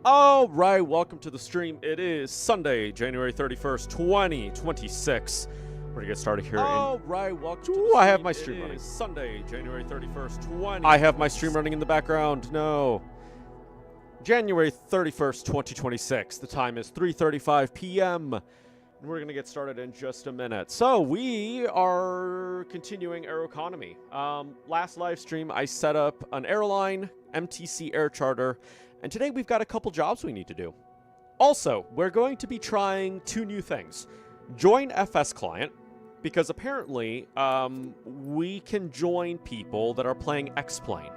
All right, welcome to the stream. It is Sunday, January 31st, 2026. We're gonna get started here. All right, welcome to the stream. I have my stream running. Sunday, January 31st, 2026. I have my stream running in the background. No. January 31st, 2026. The time is 3:35 p.m. And we're gonna get started in just a minute. So we are continuing Aeroconomy. Last live stream, I set up an airline, MTC Air Charter. And today we've got a couple jobs we need to do. Also, we're going to be trying two new things. Join FS client, because apparently we can join people that are playing X-Plane.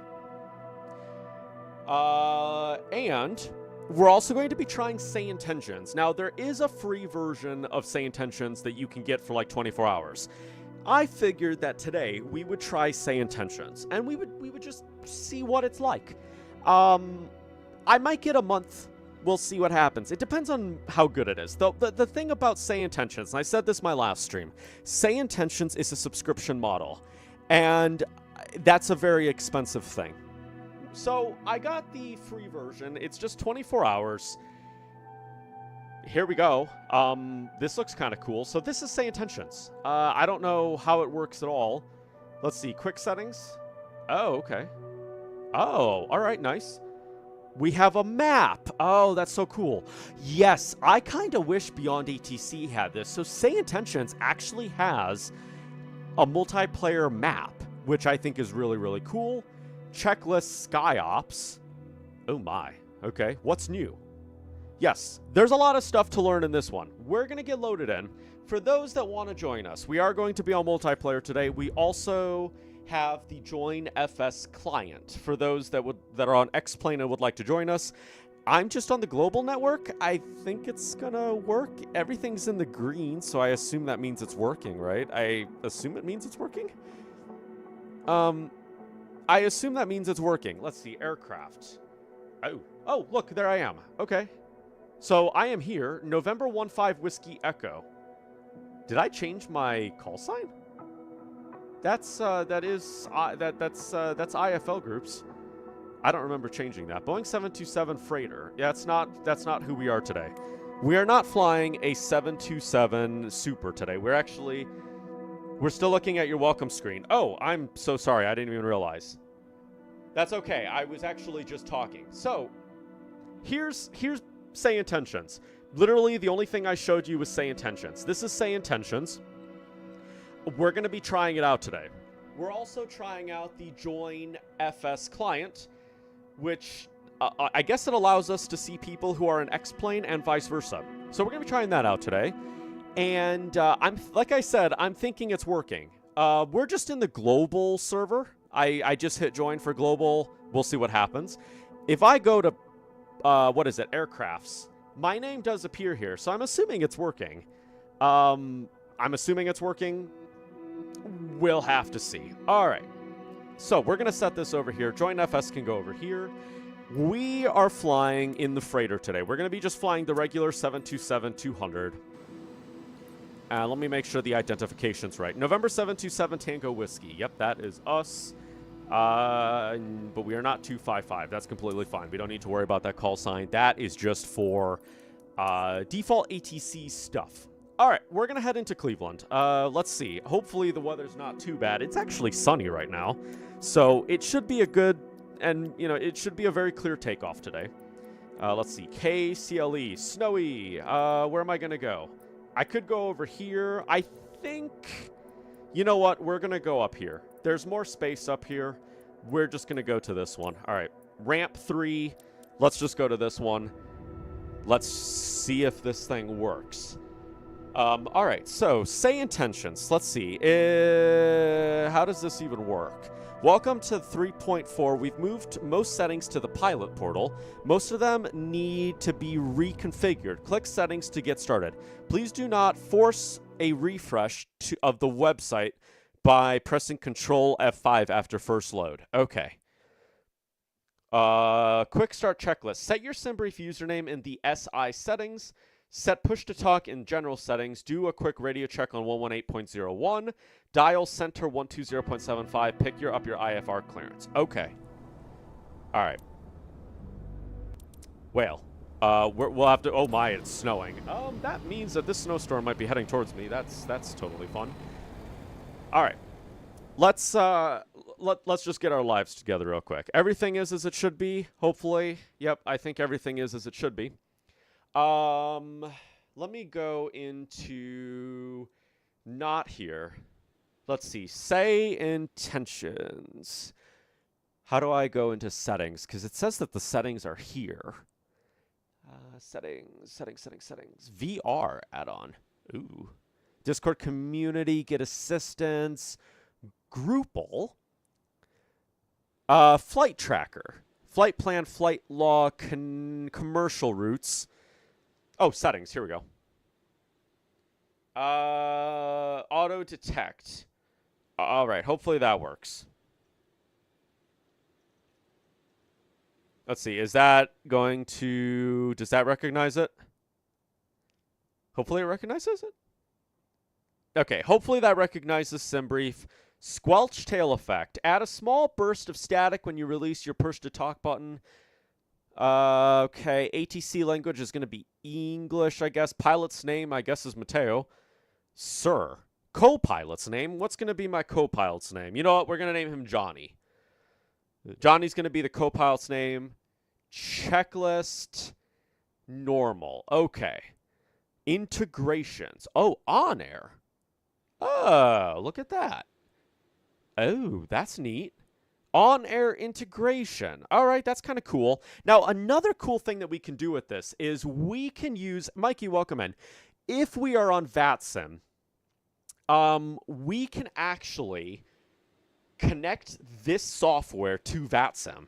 And we're also going to be trying SayIntentions. Now, there is a free version of SayIntentions that you can get for like 24 hours. I figured that today we would try SayIntentions, and we would just see what it's like. I might get a month. We'll see what happens. It depends on how good it is. The thing about SayIntentions, and I said this in my last stream, SayIntentions is a subscription model, and that's a very expensive thing. So I got the free version. It's just 24 hours. Here we go. This looks kind of cool. So this is SayIntentions. I don't know how it works at all. Let's see. Quick settings. Oh, okay. Oh, all right. Nice. We have a map. Oh, that's so cool. Yes, I kind of wish Beyond ATC had this. So SayIntentions actually has a multiplayer map, which I think is really, really cool. Checklist SkyOps. Oh my. Okay, what's new? Yes, there's a lot of stuff to learn in this one. We're going to get loaded in. For those that want to join us, we are going to be on multiplayer today. We also have the Join FS client for those that are on X-Plane and would like to join us. I'm just on the global network. I think it's gonna work. Everything's in the green, so I assume that means it's working, right? I assume it means it's working. I assume that means it's working. Let's see, aircraft. Oh, look, there I am. Okay. So I am here, November 15 Whiskey Echo. Did I change my call sign? That's IFL groups. I don't remember changing that. Boeing 727 freighter. Yeah, that's not who we are today. We are not flying a 727 Super today. We're still looking at your welcome screen. Oh, I'm so sorry. I didn't even realize. That's okay. I was actually just talking. So, here's SayIntentions. Literally, the only thing I showed you was SayIntentions. This is SayIntentions. We're going to be trying it out today. We're also trying out the Join FS client, which I guess it allows us to see people who are in X-Plane and vice versa. So we're going to be trying that out today. And like I said, I'm thinking it's working. We're just in the global server. I just hit join for global. We'll see what happens. If I go to, what is it, aircrafts, my name does appear here. So I'm assuming it's working. We'll have to see. All right. So we're going to set this over here. Join FS can go over here. We are flying in the freighter today. We're going to be just flying the regular 727-200. Let me make sure the identification's right. November 727 Tango Whiskey. Yep, that is us. But we are not 255. That's completely fine. We don't need to worry about that call sign. That is just for default ATC stuff. All right, we're going to head into Cleveland. Let's see. Hopefully the weather's not too bad. It's actually sunny right now. So it should be a good, and, it should be a very clear takeoff today. Let's see. KCLE, snowy. Where am I going to go? I could go over here. I think, you know what? We're going to go up here. There's more space up here. We're just going to go to this one. All right, ramp 3. Let's just go to this one. Let's see if this thing works. All right, so SayIntentions. Let's see. How does this even work? Welcome to 3.4. We've moved most settings to the pilot portal. Most of them need to be reconfigured. Click settings to get started. Please do not force a refresh of the website by pressing Control F5 after first load. Okay. Quick start checklist. Set your SimBrief username in the SI settings. Set push to talk in general settings. Do a quick radio check on 118.01. Dial center 120.75. Pick up your IFR clearance. Okay. All right. Well, We'll have to. Oh my, it's snowing. That means that this snowstorm might be heading towards me. That's totally fun. All right, let's just get our lives together real quick. Everything is as it should be. Hopefully, yep. I think everything is as it should be. Let me go into not here. Let's see. SayIntentions. How do I go into settings? Because it says that the settings are here. Settings. VR add-on. Ooh. Discord community, get assistance. Groupal. Flight tracker. Flight plan, flight law, commercial routes. Oh, settings. Here we go. Auto detect. All right. Hopefully that works. Let's see. Is that going to... Does that recognize it? Hopefully it recognizes it. Okay. Hopefully that recognizes SimBrief. Squelch tail effect. Add a small burst of static when you release your push to talk button. Okay. ATC language is going to be English, I guess. Pilot's name, I guess, is Mateo. Sir. Co-pilot's name. What's going to be my co-pilot's name? You know what? We're going to name him Johnny. Johnny's going to be the co-pilot's name. Checklist. Normal. Okay. Integrations. Oh, on air. Oh, look at that. Oh, that's neat. On-air integration. All right, that's kind of cool. Now, another cool thing that we can do with this is we can use... Mikey, welcome in. If we are on VATSIM, we can actually connect this software to VATSIM.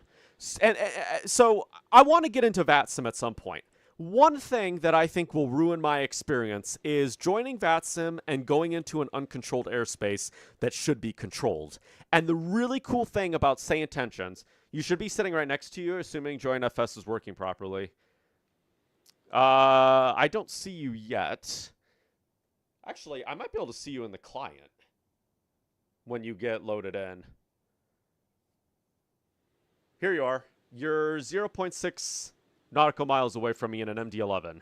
And so I want to get into VATSIM at some point. One thing that I think will ruin my experience is joining VATSIM and going into an uncontrolled airspace that should be controlled. And the really cool thing about SayIntentions, you should be sitting right next to you, assuming JoinFS is working properly. I don't see you yet. Actually, I might be able to see you in the client when you get loaded in. Here you are. You're 0.6 nautical miles away from me in an MD11.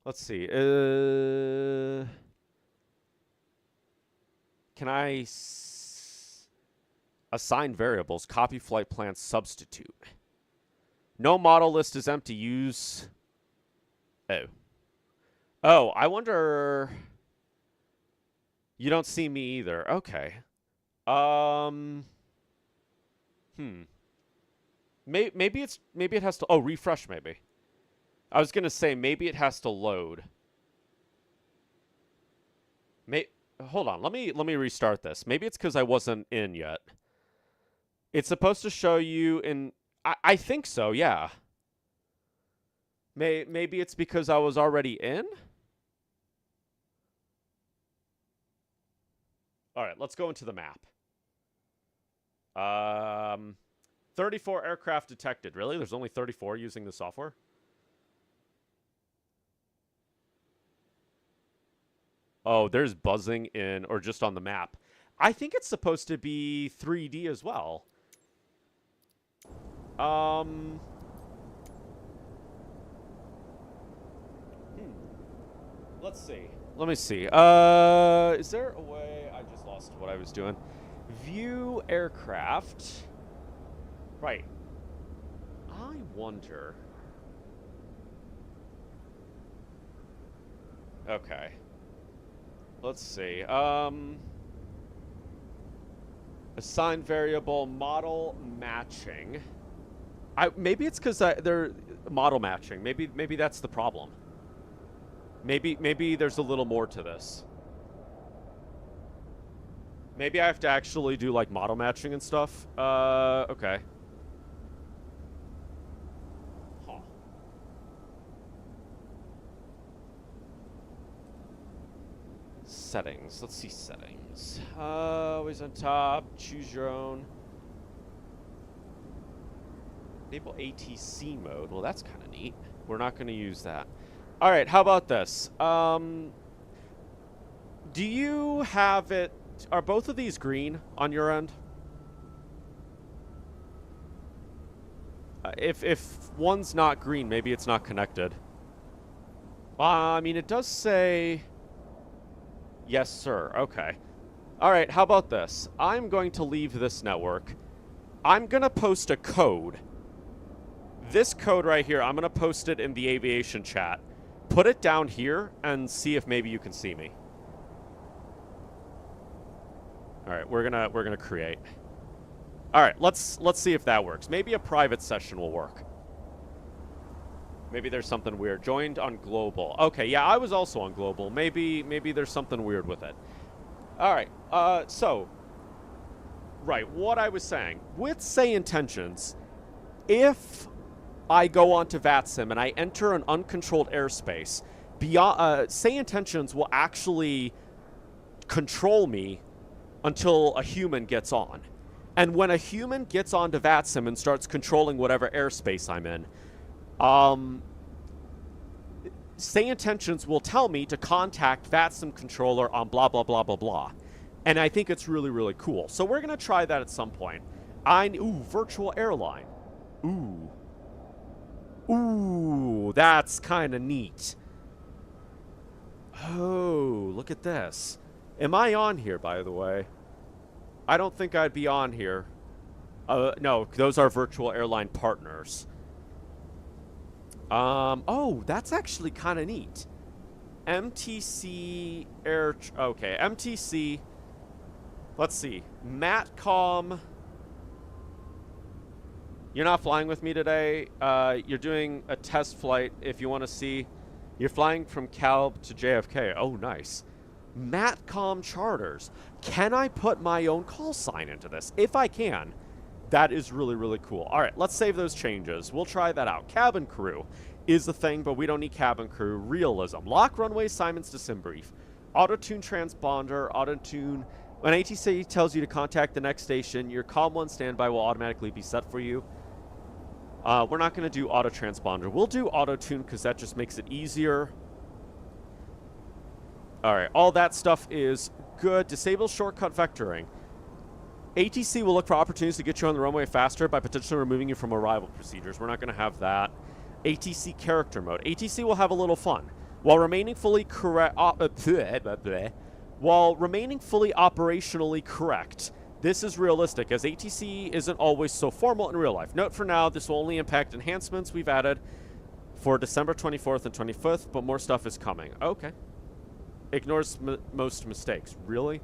Let's see. Can I assign variables? Copy flight plan substitute. No model list is empty. Use... Oh. Oh, I wonder... You don't see me either. Okay. Maybe it has to... Oh, refresh maybe. I was going to say maybe it has to load. Hold on. Let me restart this. Maybe it's because I wasn't in yet. It's supposed to show you in... I think so, yeah. Maybe it's because I was already in? All right, let's go into the map. 34 aircraft detected. Really? There's only 34 using the software? Oh, there's buzzing in, or just on the map. I think it's supposed to be 3D as well. Let's see. Let me see. Is there a way... I just lost what I was doing. View aircraft. Right. I wonder... Okay. Let's see. Assign variable model matching. Maybe it's because they're model matching. Maybe that's the problem. Maybe there's a little more to this. Maybe I have to actually do like model matching and stuff. Okay. Huh. Settings. Let's see settings. Always on top. Choose your own. Enable ATC mode. Well, that's kind of neat. We're not going to use that. All right, how about this? Do you have it... Are both of these green on your end? If one's not green, maybe it's not connected. I mean, it does say... Yes, sir. Okay. All right, how about this? I'm going to leave this network. I'm going to post a code. This code right here, I'm going to post it in the aviation chat. Put it down here and see if maybe you can see me. All right, we're gonna create. All right, let's see if that works. Maybe a private session will work. Maybe there's something weird. Joined on global. Okay, yeah, I was also on global. Maybe there's something weird with it. All right. Right, what I was saying with SayIntentions, if I go onto VATSIM and I enter an uncontrolled airspace, beyond SayIntentions will actually control me until a human gets on. And when a human gets onto VATSIM and starts controlling whatever airspace I'm in, SayIntentions will tell me to contact VATSIM controller on blah, blah, blah, blah, blah. And I think it's really, really cool. So we're going to try that at some point. Ooh, Virtual Airline. Ooh, that's kind of neat. Oh, look at this. Am I on here, by the way? I don't think I'd be on here. No, those are Virtual Airline partners. Oh, that's actually kind of neat. MTC Air... Okay, MTC... Let's see. Matcom... You're not flying with me today. You're doing a test flight if you want to see. You're flying from Calb to JFK. Oh, nice. Matcom charters. Can I put my own call sign into this? If I can, that is really, really cool. All right, let's save those changes. We'll try that out. Cabin crew is the thing, but we don't need cabin crew. Realism. Lock runway assignments to SimBrief. Auto-tune transponder. Auto-tune. When ATC tells you to contact the next station, your COM1 standby will automatically be set for you. We're not going to do auto-transponder. We'll do auto-tune because that just makes it easier. All right, all that stuff is good. Disable shortcut vectoring. ATC will look for opportunities to get you on the runway faster by potentially removing you from arrival procedures. We're not going to have that. ATC character mode. ATC will have a little fun. While remaining fully correct... While remaining fully operationally correct, this is realistic, as ATC isn't always so formal in real life. Note for now, this will only impact enhancements we've added for December 24th and 25th, but more stuff is coming. Okay. Ignores most mistakes. Really?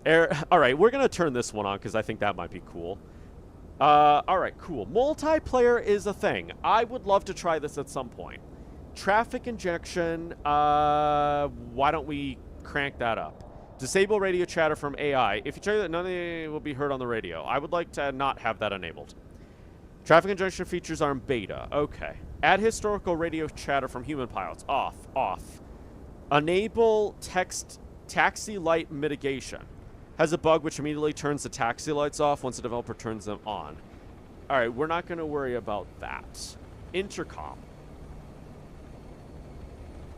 All right, we're going to turn this one on because I think that might be cool. All right, cool. Multiplayer is a thing. I would love to try this at some point. Traffic injection. Why don't we crank that up? Disable radio chatter from AI. If you tell you that none of it will be heard on the radio, I would like to not have that enabled. Traffic injection features are in beta. Okay. Add historical radio chatter from human pilots. Off. Enable text taxi light mitigation. Has a bug which immediately turns the taxi lights off once the developer turns them on. All right, we're not going to worry about that. Intercom.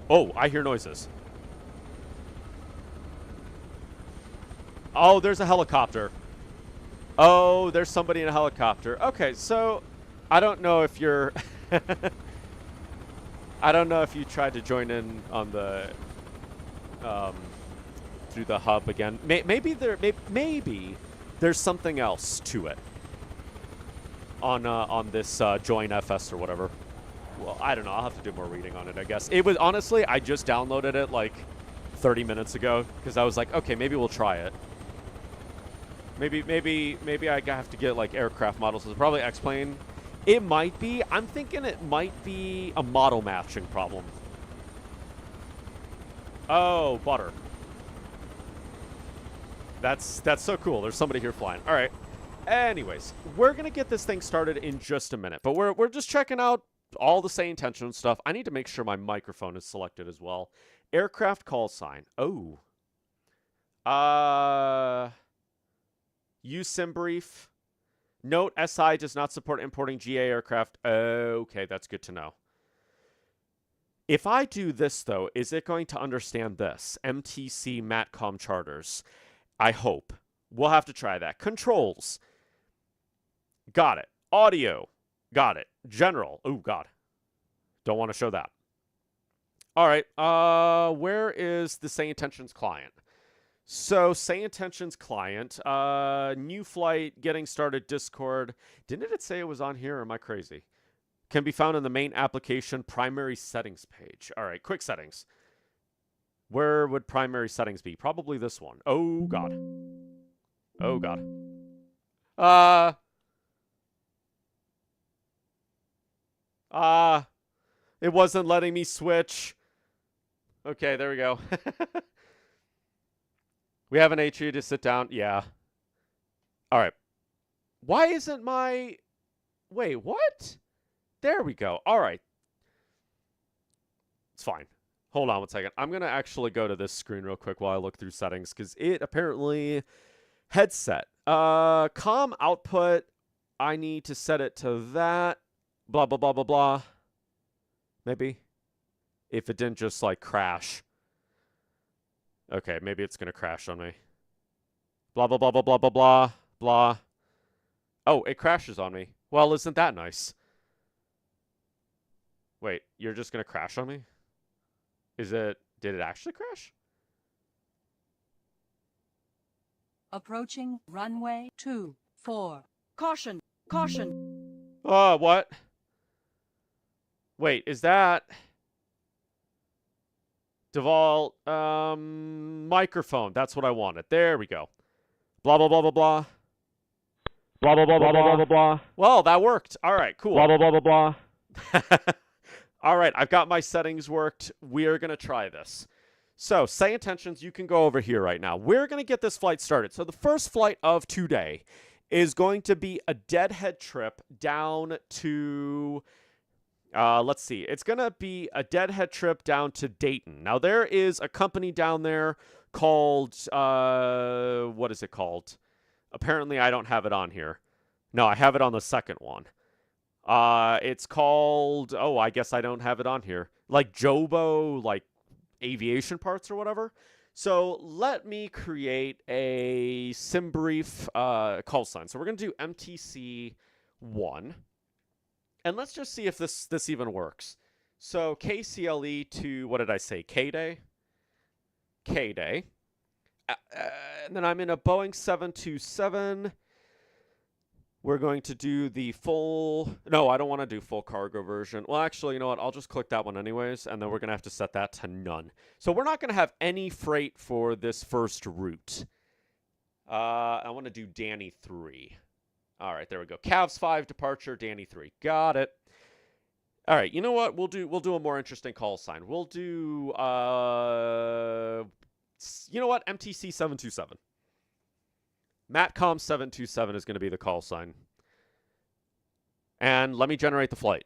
Oh, I hear noises. Oh, there's a helicopter. Oh, there's somebody in a helicopter. Okay, so I don't know if you're... I don't know if you tried to join in on the... through the hub again. Maybe there's something else to it. On this join FS or whatever. Well, I don't know. I'll have to do more reading on it, I guess. It was... Honestly, I just downloaded it like 30 minutes ago because I was like, okay, maybe we'll try it. Maybe I have to get like aircraft models. So it's probably X-plane. It might be. I'm thinking it might be a model matching problem. Oh, butter. That's so cool. There's somebody here flying. All right. Anyways, we're gonna get this thing started in just a minute, but we're just checking out all the SayIntentions stuff. I need to make sure my microphone is selected as well. Aircraft call sign. Oh. Use SimBrief. Note, SI does not support importing GA aircraft. Okay, that's good to know. If I do this, though, is it going to understand this? MTC Matcom charters. I hope. We'll have to try that. Controls. Got it. Audio. Got it. General. Oh, God. Don't want to show that. All right. Where is the SayIntentions client? So, SayIntentions client. New flight. Getting started. Discord. Didn't it say it was on here, or am I crazy? Can be found in the main application primary settings page. All right. Quick settings. Where would primary settings be? Probably this one. Oh, God. Oh, God. It wasn't letting me switch. Okay, there we go. We have an HU to sit down. Yeah. All right. Why isn't my... Wait, what? There we go. All right. It's fine. Hold on one second. I'm going to actually go to this screen real quick while I look through settings, because it apparently... Headset. Comm output. I need to set it to that. Blah, blah, blah, blah, blah. Maybe. If it didn't just, like, crash. Okay, maybe it's going to crash on me. Blah, blah, blah, blah, blah, blah, blah, blah. Oh, it crashes on me. Well, isn't that nice? Wait, you're just going to crash on me? Is it... Did it actually crash? Approaching runway 24. Caution! Caution! What? Wait, is that... Default, microphone. That's what I wanted. There we go. Blah, blah, blah, blah, blah. Blah, blah, blah, blah, blah, blah, blah. Well, that worked. All right, cool. Blah, blah, blah, blah, blah. All right, I've got my settings worked. We are going to try this. So, SayIntentions, you can go over here right now. We're going to get this flight started. So, the first flight of today is going to be a deadhead trip down to... let's see. It's going to be a deadhead trip down to Dayton. Now, there is a company down there called... what is it called? Apparently, I don't have it on here. No, I have it on the second one. It's called... Oh, I guess I don't have it on here. Like Jobo, like aviation parts or whatever. So let me create a SimBrief call sign. So we're going to do MTC1. And let's just see if this even works. So KCLE to, what did I say, K-Day? K-Day. And then I'm in a Boeing 727. We're going to do the full... No, I don't want to do full cargo version. Well, actually, you know what? I'll just click that one anyways, and then we're going to have to set that to none. So we're not going to have any freight for this first route. I want to do Danny 3. All right, there we go. Cavs 5 departure, Danny 3. Got it. All right, you know what? We'll do a more interesting call sign. We'll do you know what? MTC 727. Matcom 727 is going to be the call sign. And let me generate the flight.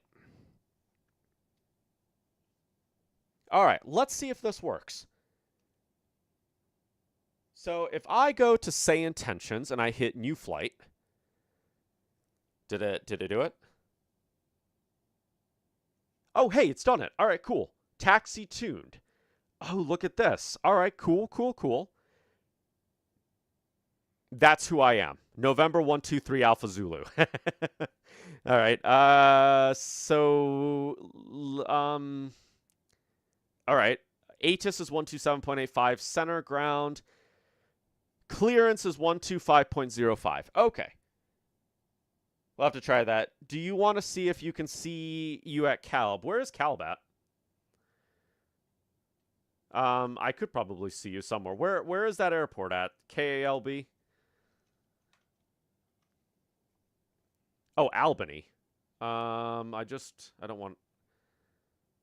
All right, let's see if this works. So if I go to SayIntentions and I hit new flight, did it do it? Oh, hey, it's done it. All right, cool. Taxi tuned. Oh, look at this. All right, cool, cool, cool. That's who I am. November 123 Alpha Zulu. All right. All right. ATIS is 127.85. Center ground. Clearance is 125.05. Okay. We'll have to try that. Do you want to see if you can see you at Calb? Where is Calb at? I could probably see you somewhere. Where is that airport at? KALB? Oh, Albany. I don't want...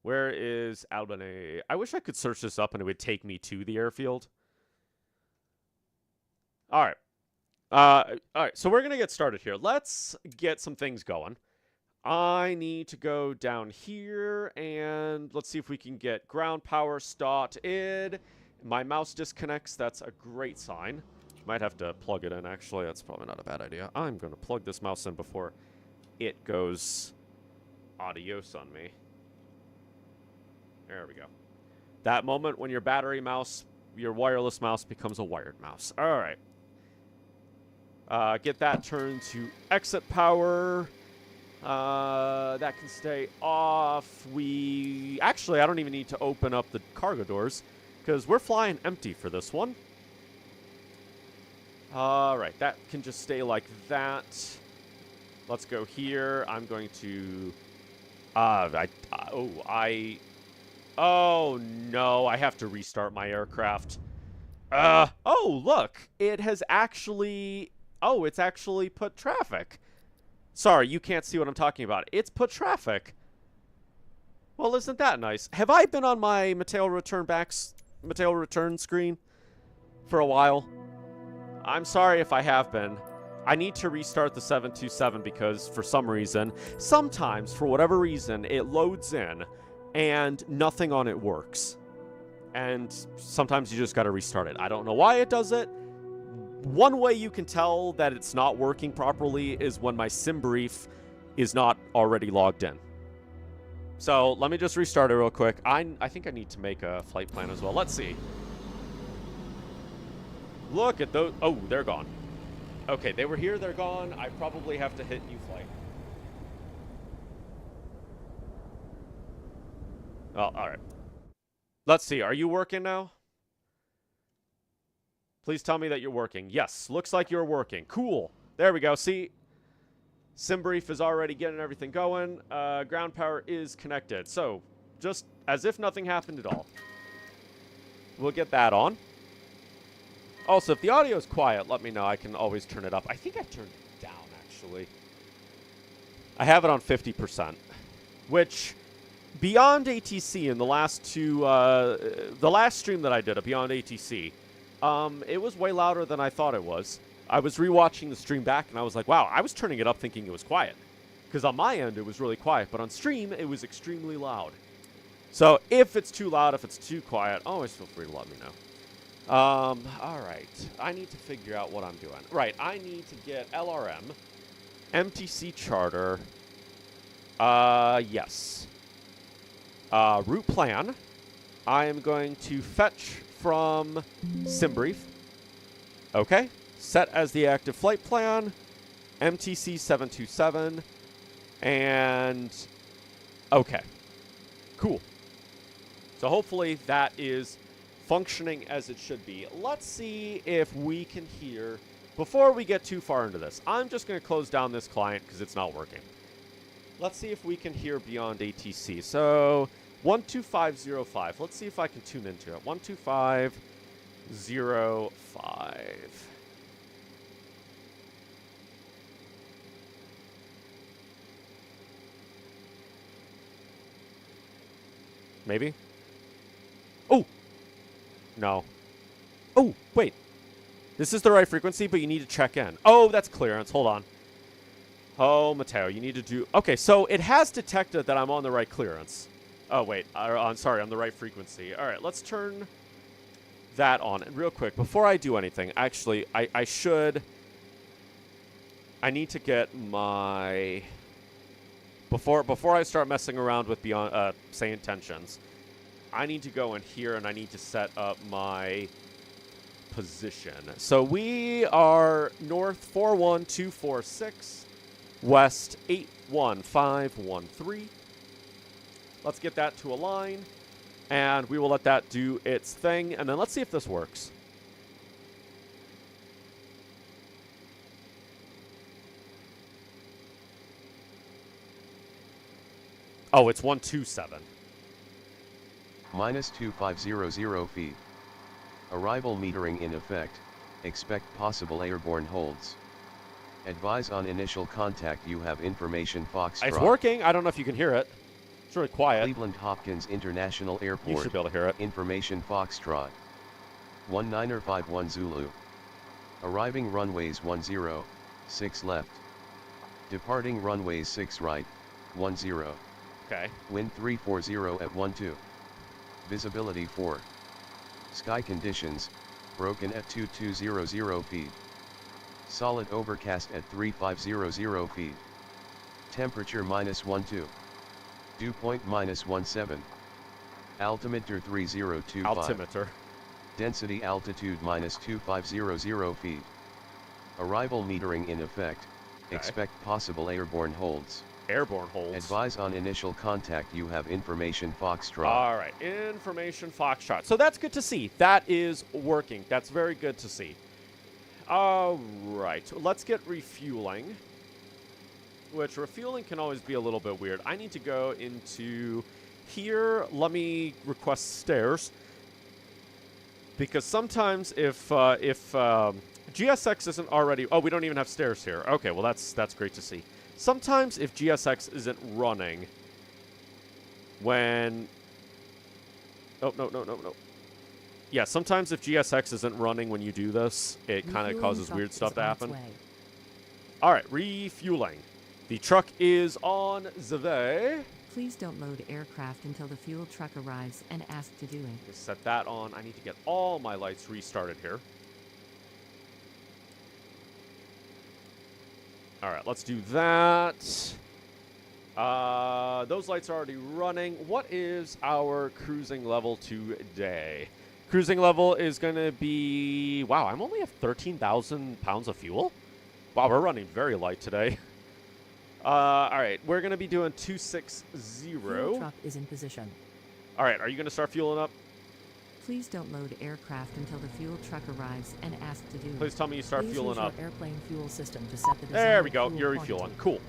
Where is Albany? I wish I could search this up and it would take me to the airfield. All right. All right, so we're going to get started here. Let's get some things going. I need to go down here, and let's see if we can get ground power started. My mouse disconnects. That's a great sign. Might have to plug it in, actually. That's probably not a bad idea. I'm going to plug this mouse in before it goes adios on me. There we go. That moment when your battery mouse, your wireless mouse becomes a wired mouse. All right. Get that turned to exit power. That can stay off. Actually, I don't even need to open up the cargo doors because we're flying empty for this one. All right, that can just stay like that. Let's go here. I'm going to... Oh, no, I have to restart my aircraft. Oh, look. It has actually... Oh, it's actually put traffic. Sorry, you can't see what I'm talking about. It's put traffic. Well, isn't that nice? Have I been on my Mateo return screen for a while? I'm sorry if I have been. I need to restart the 727 because for some reason, sometimes, for whatever reason, it loads in and nothing on it works. And sometimes you just got to restart it. I don't know why it does it. One way you can tell that it's not working properly is when my sim brief is not already logged in. So let me just restart it real quick. I think I need to make a flight plan as well. Let's see. Look at those. Oh, they're gone. Okay, they were here, they're gone. I probably have to hit new flight. Oh, all right. Let's see. Are you working now? Please tell me that you're working. Yes, looks like you're working. Cool. There we go. See, SimBrief is already getting everything going. Ground power is connected. So, just as if nothing happened at all. We'll get that on. Also, if the audio is quiet, let me know. I can always turn it up. I think I turned it down, actually. I have it on 50%, which, beyond ATC in the last two, the last stream that I did, Beyond ATC, it was way louder than I thought it was. I was rewatching the stream back, and I was like, wow, I was turning it up thinking it was quiet. Because on my end, it was really quiet, but on stream, it was extremely loud. So if it's too loud, if it's too quiet, always feel free to let me know. All right. I need to figure out what I'm doing. Right, I need to get LRM, MTC charter, yes. Route plan. I am going to fetch from SimBrief. Okay. Set as the active flight plan. MTC 727. And okay. Cool. So hopefully that is functioning as it should be. Let's see if we can hear, before we get too far into this, I'm just going to close down this client because it's not working. Let's see if we can hear beyond ATC. So 12505. Let's see if I can tune into it. 12505. Maybe? Oh! No. Oh, wait. This is the right frequency, but you need to check in. Oh, that's clearance. Hold on. Oh, Mateo, you need to do... Okay, so it has detected that I'm on the right clearance. Oh, wait. I'm sorry, on the right frequency. All right, let's turn that on. And real quick, before I do anything, actually, I should... I need to get my... Before I start messing around with beyond SayIntentions, I need to go in here and I need to set up my position. So we are north 41246, west 81513. Let's get that to align, and we will let that do its thing, and then let's see if this works. Oh, it's 127. Minus 2500 feet. Arrival metering in effect. Expect possible airborne holds. Advise on initial contact. You have information Foxtrot. It's working. I don't know if you can hear it. It's really quiet. Cleveland Hopkins International Airport. You should be able to hear it. Information Foxtrot. 1951 Zulu. Arriving runways 10, 6 left. Departing runways 6 right, 10. Okay. Wind 340 at 12. Visibility 4. Sky conditions, broken at 2200 feet. Solid overcast at 3500 feet. Temperature -12. Dew point -17. Altimeter 3025. Altimeter. Density altitude minus 2500 feet. Arrival metering in effect. Okay. Expect possible airborne holds. Airborne holds. Advise on initial contact you have information Foxtrot. All right, information Foxtrot. So that's good to see. That is working. That's very good to see. All right, let's get refueling. Which refueling can always be a little bit weird. I need to go into here. Let me request stairs. Because sometimes if GSX isn't already... Oh, we don't even have stairs here. Okay, well, that's great to see. Sometimes if GSX isn't running when... Oh, no. Yeah, sometimes if GSX isn't running when you do this, it kind of causes weird stuff to happen. All right, refueling. The truck is on the way. Please don't load aircraft until the fuel truck arrives and ask to do it. Just set that on. I need to get all my lights restarted here. All right, let's do that. Those lights are already running. What is our cruising level today? Cruising level is going to be... Wow, I'm only at 13,000 pounds of fuel? Wow, we're running very light today. All right, we're going to be doing 260. Fuel truck is in position. All right, are you going to start fueling up? Please don't load aircraft until the fuel truck arrives and ask to do it. Please tell me you start fueling up. Use your airplane fuel system to set the There we go. fuel You're quantity. refueling. Cool.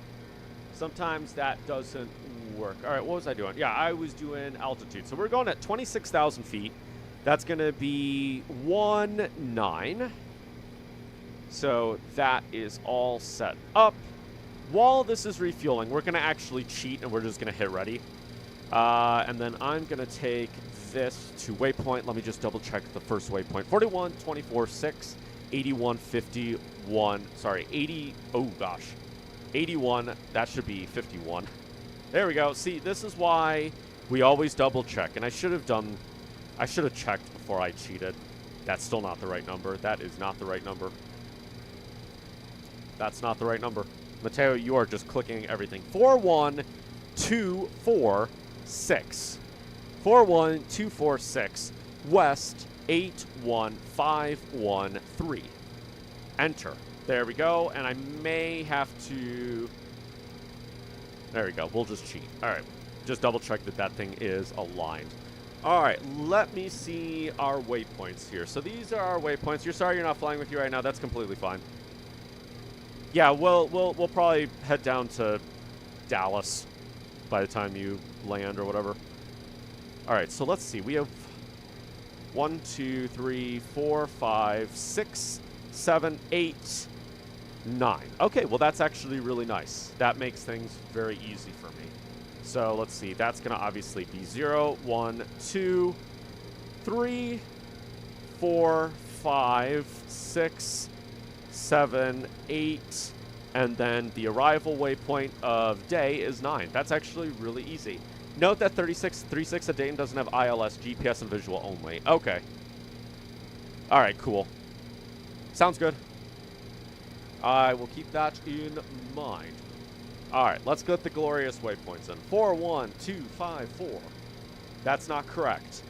Sometimes that doesn't work. All right, what was I doing? Yeah, I was doing altitude. So we're going at 26,000 feet. That's going to be 19. So that is all set up. While this is refueling, we're going to actually cheat, and we're just going to hit ready. And then I'm going to take this to waypoint. Let me just double check the first waypoint. 41, 24, 6, 81, 51. Sorry, 80. Oh, gosh. 81. That should be 51. There we go. See, this is why we always double check. And I should have checked before I cheated. That's still not the right number. That is not the right number. That's not the right number. Mateo, you are just clicking everything. 41246. 41246. West 81513. Enter. There we go. And I may have to... There we go. We'll just cheat. All right. Just double check that that thing is aligned. All right. Let me see our waypoints here. So these are our waypoints. You're sorry you're not flying with you right now. That's completely fine. Yeah, we'll probably head down to Dallas by the time you land or whatever. All right, so let's see. We have 1, 2, 3, 4, 5, 6, 7, 8, 9. Okay, well, that's actually really nice. That makes things very easy for me. So let's see. That's going to obviously be 0, 1, 2, 3, 4, 5, 6, 7, 8, and then the arrival waypoint of day is 9. That's actually really easy. Note that 36 at Dayton doesn't have ILS, GPS, and visual only. Okay. All right, cool. Sounds good. I will keep that in mind. All right, let's get the glorious waypoints then. 4, 1, 2, 5, 4. That's not correct.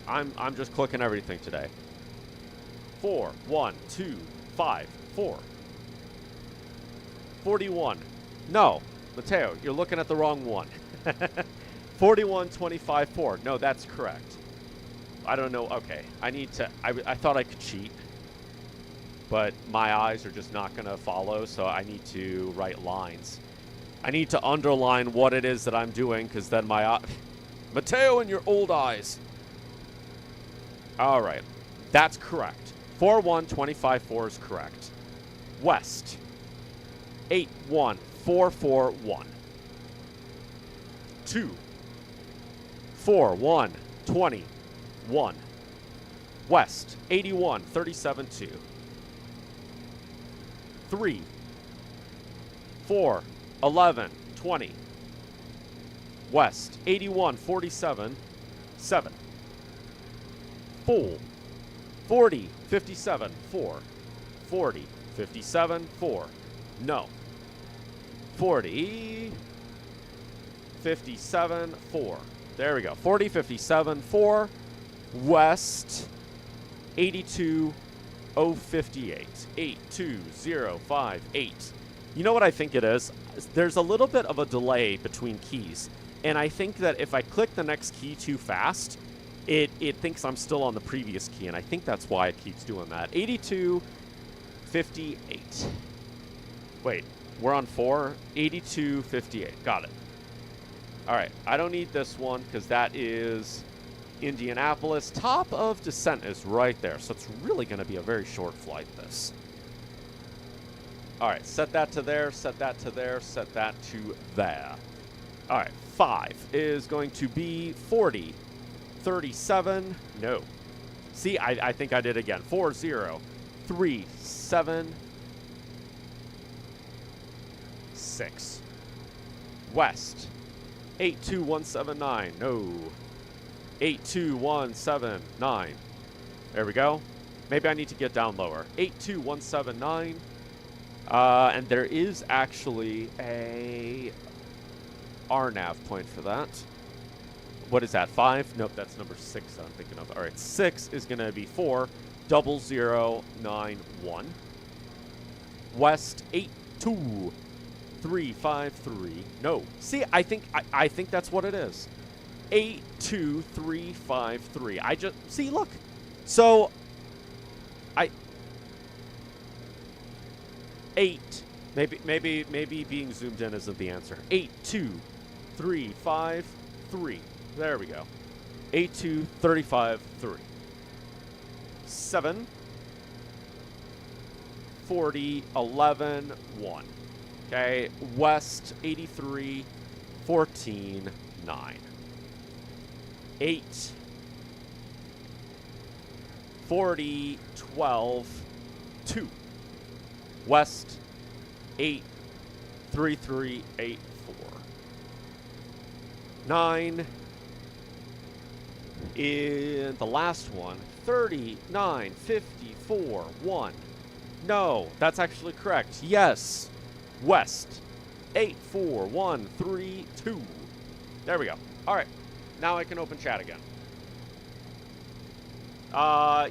I'm just clicking everything today. 4, 1, 2, 5, 4. 41. No, Mateo, you're looking at the wrong one. 41, 25, 4. No, that's correct. I don't know. Okay, I need to... I thought I could cheat, but my eyes are just not going to follow, so I need to write lines. I need to underline what it is that I'm doing, because then my... Mateo and your old eyes. All right. That's correct. 41254 is correct. West 81441. 2 4121. West 81372. 3 4 1120. West 8147 7. Full 40 57 4. 40 57 4. No. 40 57 4. There we go. 4057 for West 82058. 82058. You know what I think it is? There's a little bit of a delay between keys. And I think that if I click the next key too fast, it thinks I'm still on the previous key. And I think that's why it keeps doing that. 8258. Wait, we're on 4? 8258. Got it. All right, I don't need this one because that is Indianapolis. Top of descent is right there, so it's really going to be a very short flight, this. All right, set that to there, set that to there, set that to there. All right, 5 is going to be 40, 37, no. See, I think I did again. 40, 37, 6. West, 82179, no. 82179. There we go. Maybe I need to get down lower. 82179. And there is actually a RNAV point for that. What is that, 5? Nope, that's number 6 that I'm thinking of. All right, 6 is going to be 40091. West 82353. No. See, I think that's what it is. 82353. I just see, look. So 8. Maybe being zoomed in isn't the answer. 82353. There we go. 82353. 7 40 11 1. Okay, West 83 14 9. 8 40 12 2. West 8 3 3 8 4. 9 in the last one. 39 54 1. No, that's actually correct. Yes. West 8 4 1 3 2. There we go. All right. Now I can open chat again.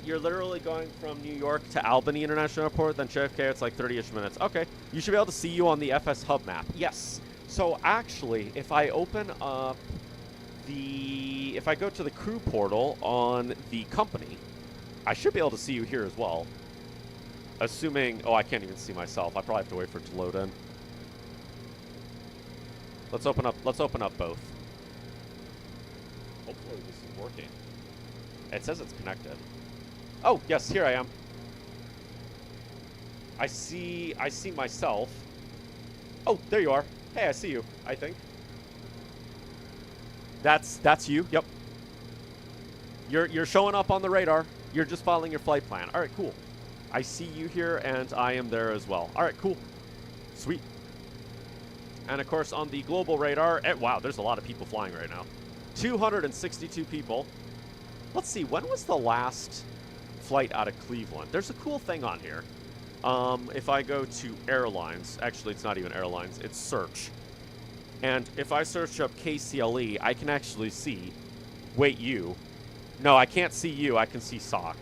You're literally going from New York to Albany International Airport, then JFK, it's like 30-ish minutes. Okay. You should be able to see you on the FS Hub map. Yes. So actually, if I open up if I go to the crew portal on the company, I should be able to see you here as well. Assuming, oh, I can't even see myself. I probably have to wait for it to load in. Let's open up both. Hopefully this is working. It says it's connected. Oh, yes, here I am. I see myself. Oh, there you are. Hey, I see you, I think. That's you. Yep. You're showing up on the radar. You're just following your flight plan. All right, cool. I see you here, and I am there as well. All right, cool. Sweet. And, of course, on the global radar, wow, there's a lot of people flying right now. 262 people. Let's see, when was the last flight out of Cleveland? There's a cool thing on here. If I go to airlines, actually, it's not even airlines, it's search. And if I search up KCLE, I can actually see, wait, you. No, I can't see you, I can see SOC.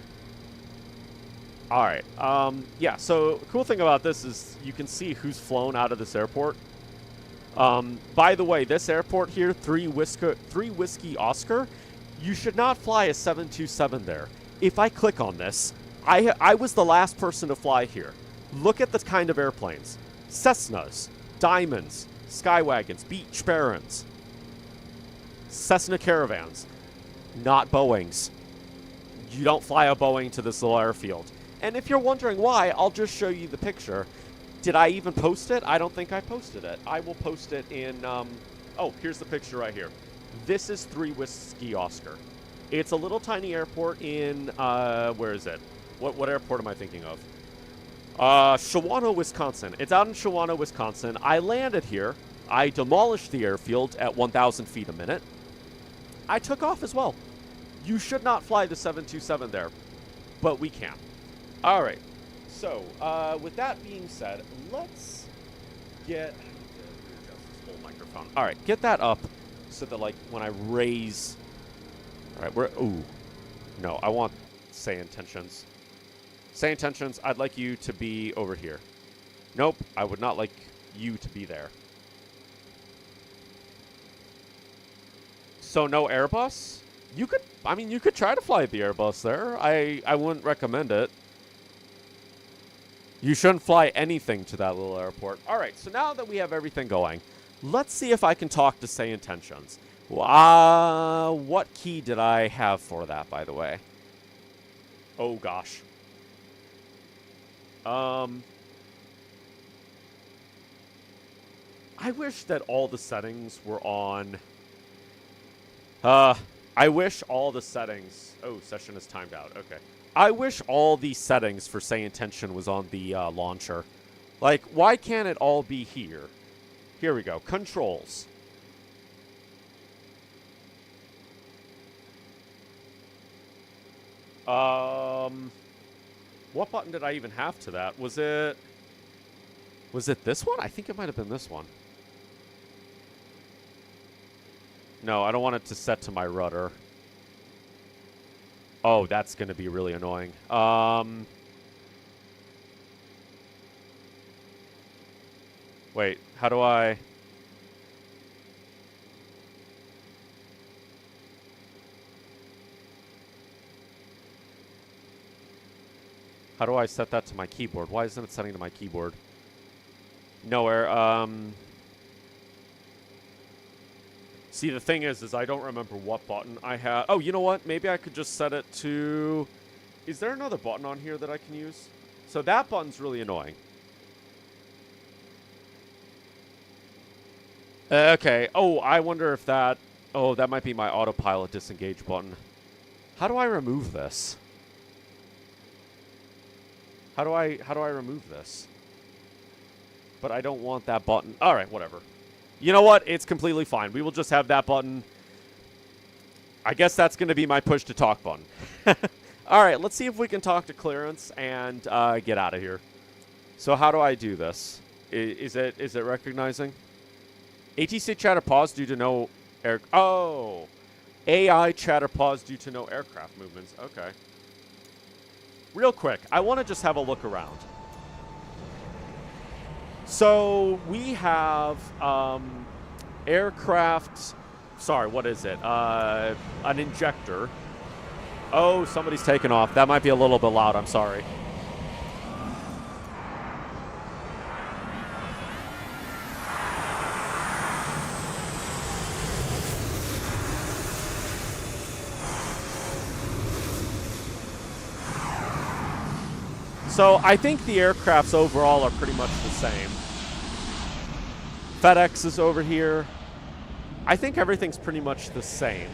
All right. Yeah, so cool thing about this is you can see who's flown out of this airport. By the way, this airport here, 3 Whiskey Oscar, you should not fly a 727 there. If I click on this, I was the last person to fly here. Look at the kind of airplanes. Cessnas, Diamonds, Skywagons, Beach Barons, Cessna Caravans, not Boeings. You don't fly a Boeing to this little airfield. And if you're wondering why, I'll just show you the picture. Did I even post it? I don't think I posted it. I will post it in, oh, here's the picture right here. This is 3 Whiskey Oscar. It's a little tiny airport in, where is it? What airport am I thinking of? Shawano, Wisconsin. It's out in Shawano, Wisconsin. I landed here. I demolished the airfield at 1,000 feet a minute. I took off as well. You should not fly the 727 there, but we can. All right. So, with that being said, let's get... I need to readjust this whole microphone. All right, get that up so that, like, when I raise... Alright, we're... Ooh. No, I want SayIntentions. SayIntentions, I'd like you to be over here. Nope, I would not like you to be there. So no Airbus? You could, I mean, you could try to fly the Airbus there. I wouldn't recommend it. You shouldn't fly anything to that little airport. All right, so now that we have everything going, let's see if I can talk to SayIntentions. What key did I have for that, by the way? Oh, gosh. I wish that all the settings were on... I wish all the settings... Oh, session is timed out. Okay. I wish all the settings for SayIntention was on the launcher. Like, why can't it all be here? Here we go. Controls. What button did I even have to that? Was it this one? I think it might have been this one. No, I don't want it to set to my rudder. Oh, that's going to be really annoying. Wait, how do I... How do I set that to my keyboard? Why isn't it setting to my keyboard? Nowhere. See, the thing is I don't remember what button I had. Oh, you know what? Maybe I could just set it to... Is there another button on here that I can use? So that button's really annoying. Okay. Oh, I wonder if that... Oh, that might be my autopilot disengage button. How do I remove this? How do I remove this? But I don't want that button. All right, whatever. You know what? It's completely fine. We will just have that button. I guess that's going to be my push-to-talk button. All right, let's see if we can talk to clearance and get out of here. So how do I do this? Is it recognizing? ATC chatter pause due to no air... Oh! AI chatter pause due to no aircraft movements. Okay. Real quick, I want to just have a look around. So we have aircraft... Sorry, what is it? An injector. Oh, somebody's taken off. That might be a little bit loud. I'm sorry. So I think the aircrafts overall are pretty much the same. FedEx is over here. I think everything's pretty much the same.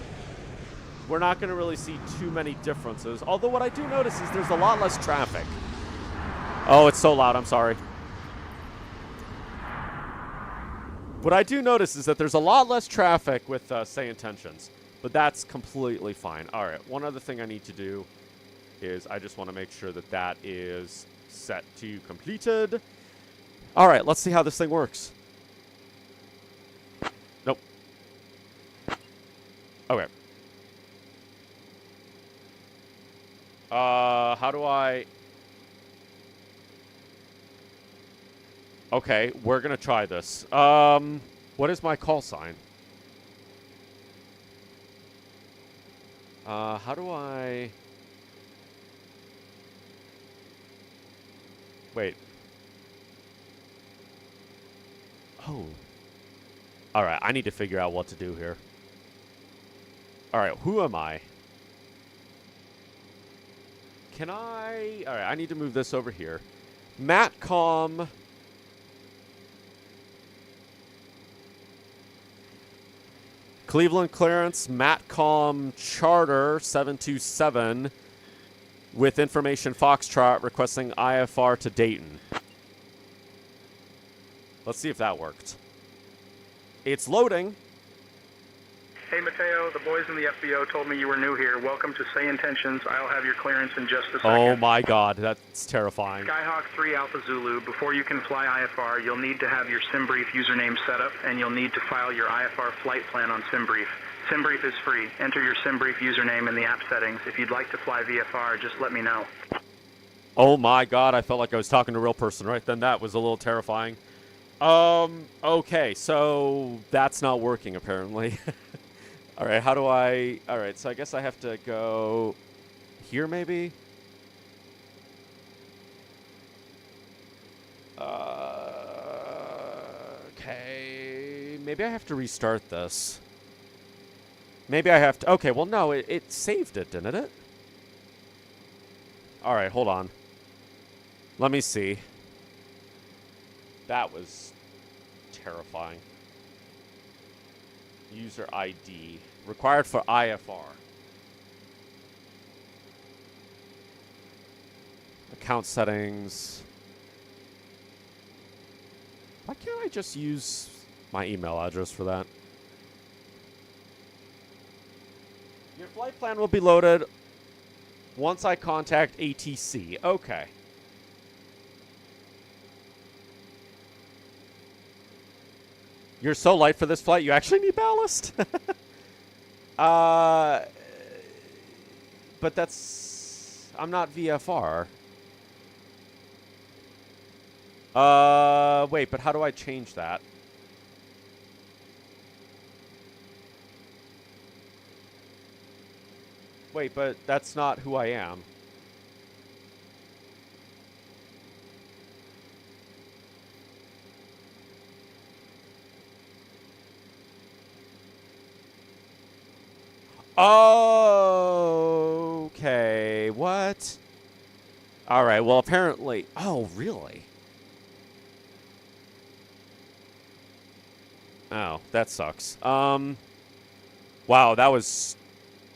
We're not going to really see too many differences. Although what I do notice is there's a lot less traffic. Oh, it's so loud. I'm sorry. What I do notice is that there's a lot less traffic with SayIntentions. But that's completely fine. All right, one other thing I need to do is I just want to make sure that that is set to completed. All right, let's see how this thing works. Nope. Okay. How do I... Okay, we're going to try this. What is my call sign? How do I... Wait. Oh. All right, I need to figure out what to do here. All right, who am I? Can I... All right, I need to move this over here. Matcom... Cleveland clearance, Matcom charter 727 with information Foxtrot requesting IFR to Dayton. Let's see if that worked. It's loading. Hey, Mateo, the boys in the FBO told me you were new here. Welcome to SayIntentions. I'll have your clearance in just a second. Oh my god, that's terrifying. Skyhawk 3 Alpha Zulu, before you can fly IFR, you'll need to have your SimBrief username set up, and you'll need to file your IFR flight plan on SimBrief. SimBrief is free. Enter your SimBrief username in the app settings. If you'd like to fly VFR, just let me know. Oh my god, I felt like I was talking to a real person right then. That was a little terrifying. Okay, so that's not working apparently. All right, how do I... All right, so I guess I have to go here maybe? Okay, maybe I have to restart this. Maybe I have to... Okay, well, no, it saved it, didn't it? All right, hold on. Let me see. That was terrifying. User ID. Required for IFR. Account settings. Why can't I just use my email address for that? Your flight plan will be loaded once I contact ATC. Okay. You're so light for this flight, you actually need ballast? But that's... I'm not VFR. Wait, but how do I change that? Wait, but that's not who I am. Okay, what? All right, well, apparently... Oh, really? Oh, that sucks. Wow, that was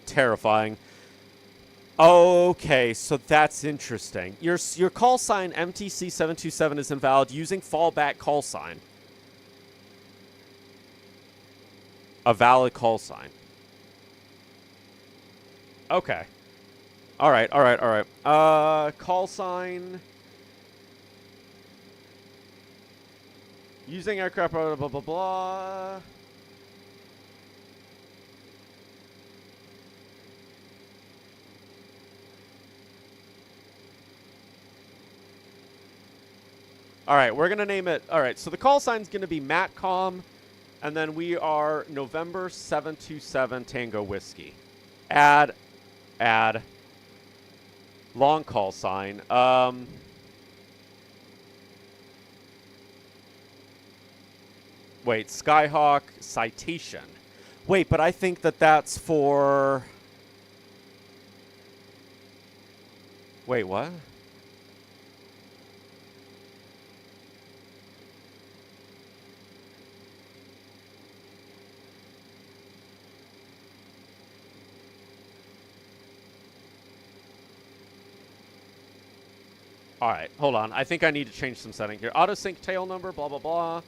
terrifying. Okay, so that's interesting. Your call sign MTC727 is invalid using fallback call sign. A valid call sign. Okay. All right. Call sign. Using aircraft, blah, blah, blah, blah. All right, we're going to name it. All right, so the call sign's going to be MATCOM, and then we are November 727 Tango Whiskey. Add, long call sign. Wait, Skyhawk citation. Wait, but I think that's for... Wait, what? All right, hold on. I think I need to change some setting here. Auto sync tail number, blah, blah, blah.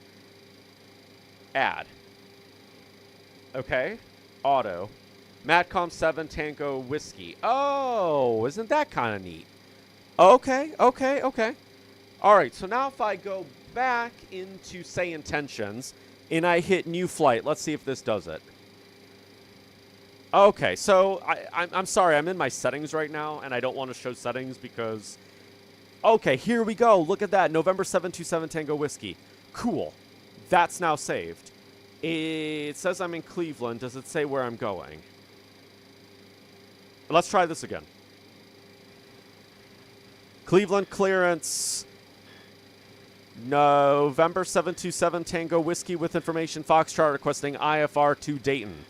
Add. Okay. Auto. Matcom 7 Tango Whiskey. Oh, isn't that kind of neat? Okay. All right, so now if I go back into SayIntentions and I hit new flight, let's see if this does it. Okay, so I'm sorry, I'm in my settings right now, and I don't want to show settings because... Okay, here we go. Look at that. November 727 Tango Whiskey. Cool. That's now saved. It says I'm in Cleveland. Does it say where I'm going? Let's try this again. Cleveland clearance. November 727 Tango Whiskey with information Foxtrot requesting IFR to Dayton.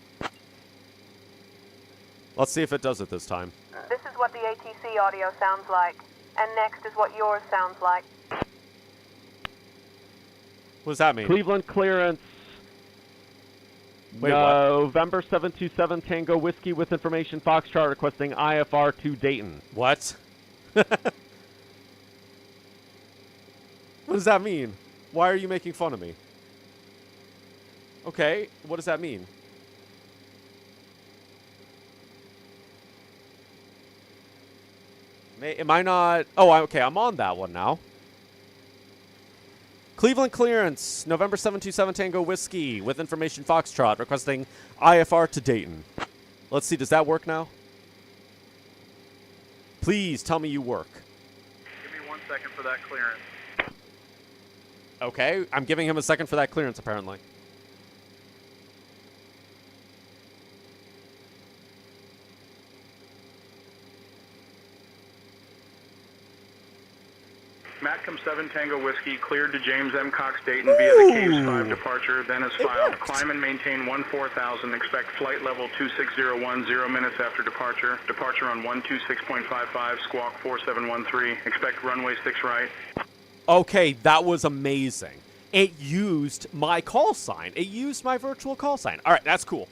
Let's see if it does it this time. This is what the ATC audio sounds like. And next is what yours sounds like. What does that mean? Cleveland clearance. Wait, November 727 Tango Whiskey with information Foxtrot requesting IFR to Dayton. What? What does that mean? Why are you making fun of me? Okay, what does that mean? Am I not? Oh, okay, I'm on that one now. Cleveland clearance, November 727 Tango Whiskey with information Foxtrot requesting IFR to Dayton. Let's see, does that work now? Please tell me you work. Give me 1 second for that clearance. Okay, I'm giving him a second for that clearance, apparently. Matcom 7 Tango Whiskey cleared to James M. Cox Dayton via the Caves 5 departure, then is filed. Climb and maintain 14,000. Expect flight level 2601, 0 minutes after departure. Departure on 126.55, squawk 4713. Expect runway 6 right. Okay, that was amazing. It used my call sign. It used my virtual call sign. All right, that's cool.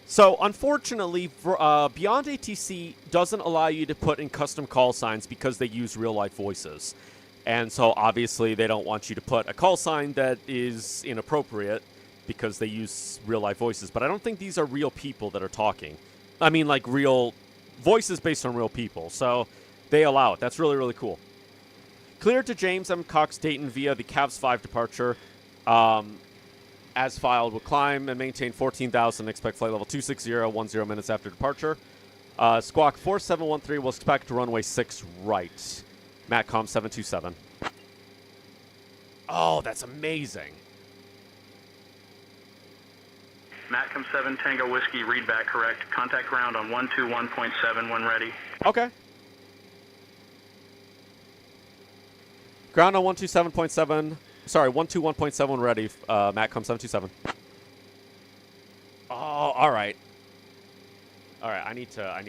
So, unfortunately, Beyond ATC doesn't allow you to put in custom call signs because they use real-life voices. And so, obviously, they don't want you to put a call sign that is inappropriate because they use real-life voices. But I don't think these are real people that are talking. I mean, like, real voices based on real people. So, they allow it. That's really, really cool. Cleared to James M. Cox Dayton via the Cavs 5 departure. As filed, will climb and maintain 14,000. Expect flight level 260, 10 minutes after departure. Squawk 4713 will expect runway 6 right. Matcom 727. Oh, that's amazing. Matcom 7 Tango Whiskey, readback correct. Contact ground on 121.7 when ready. Okay. Ground on 127.7. Sorry, 121.7 ready. Matcom 727. Oh, all right. All right, I need to.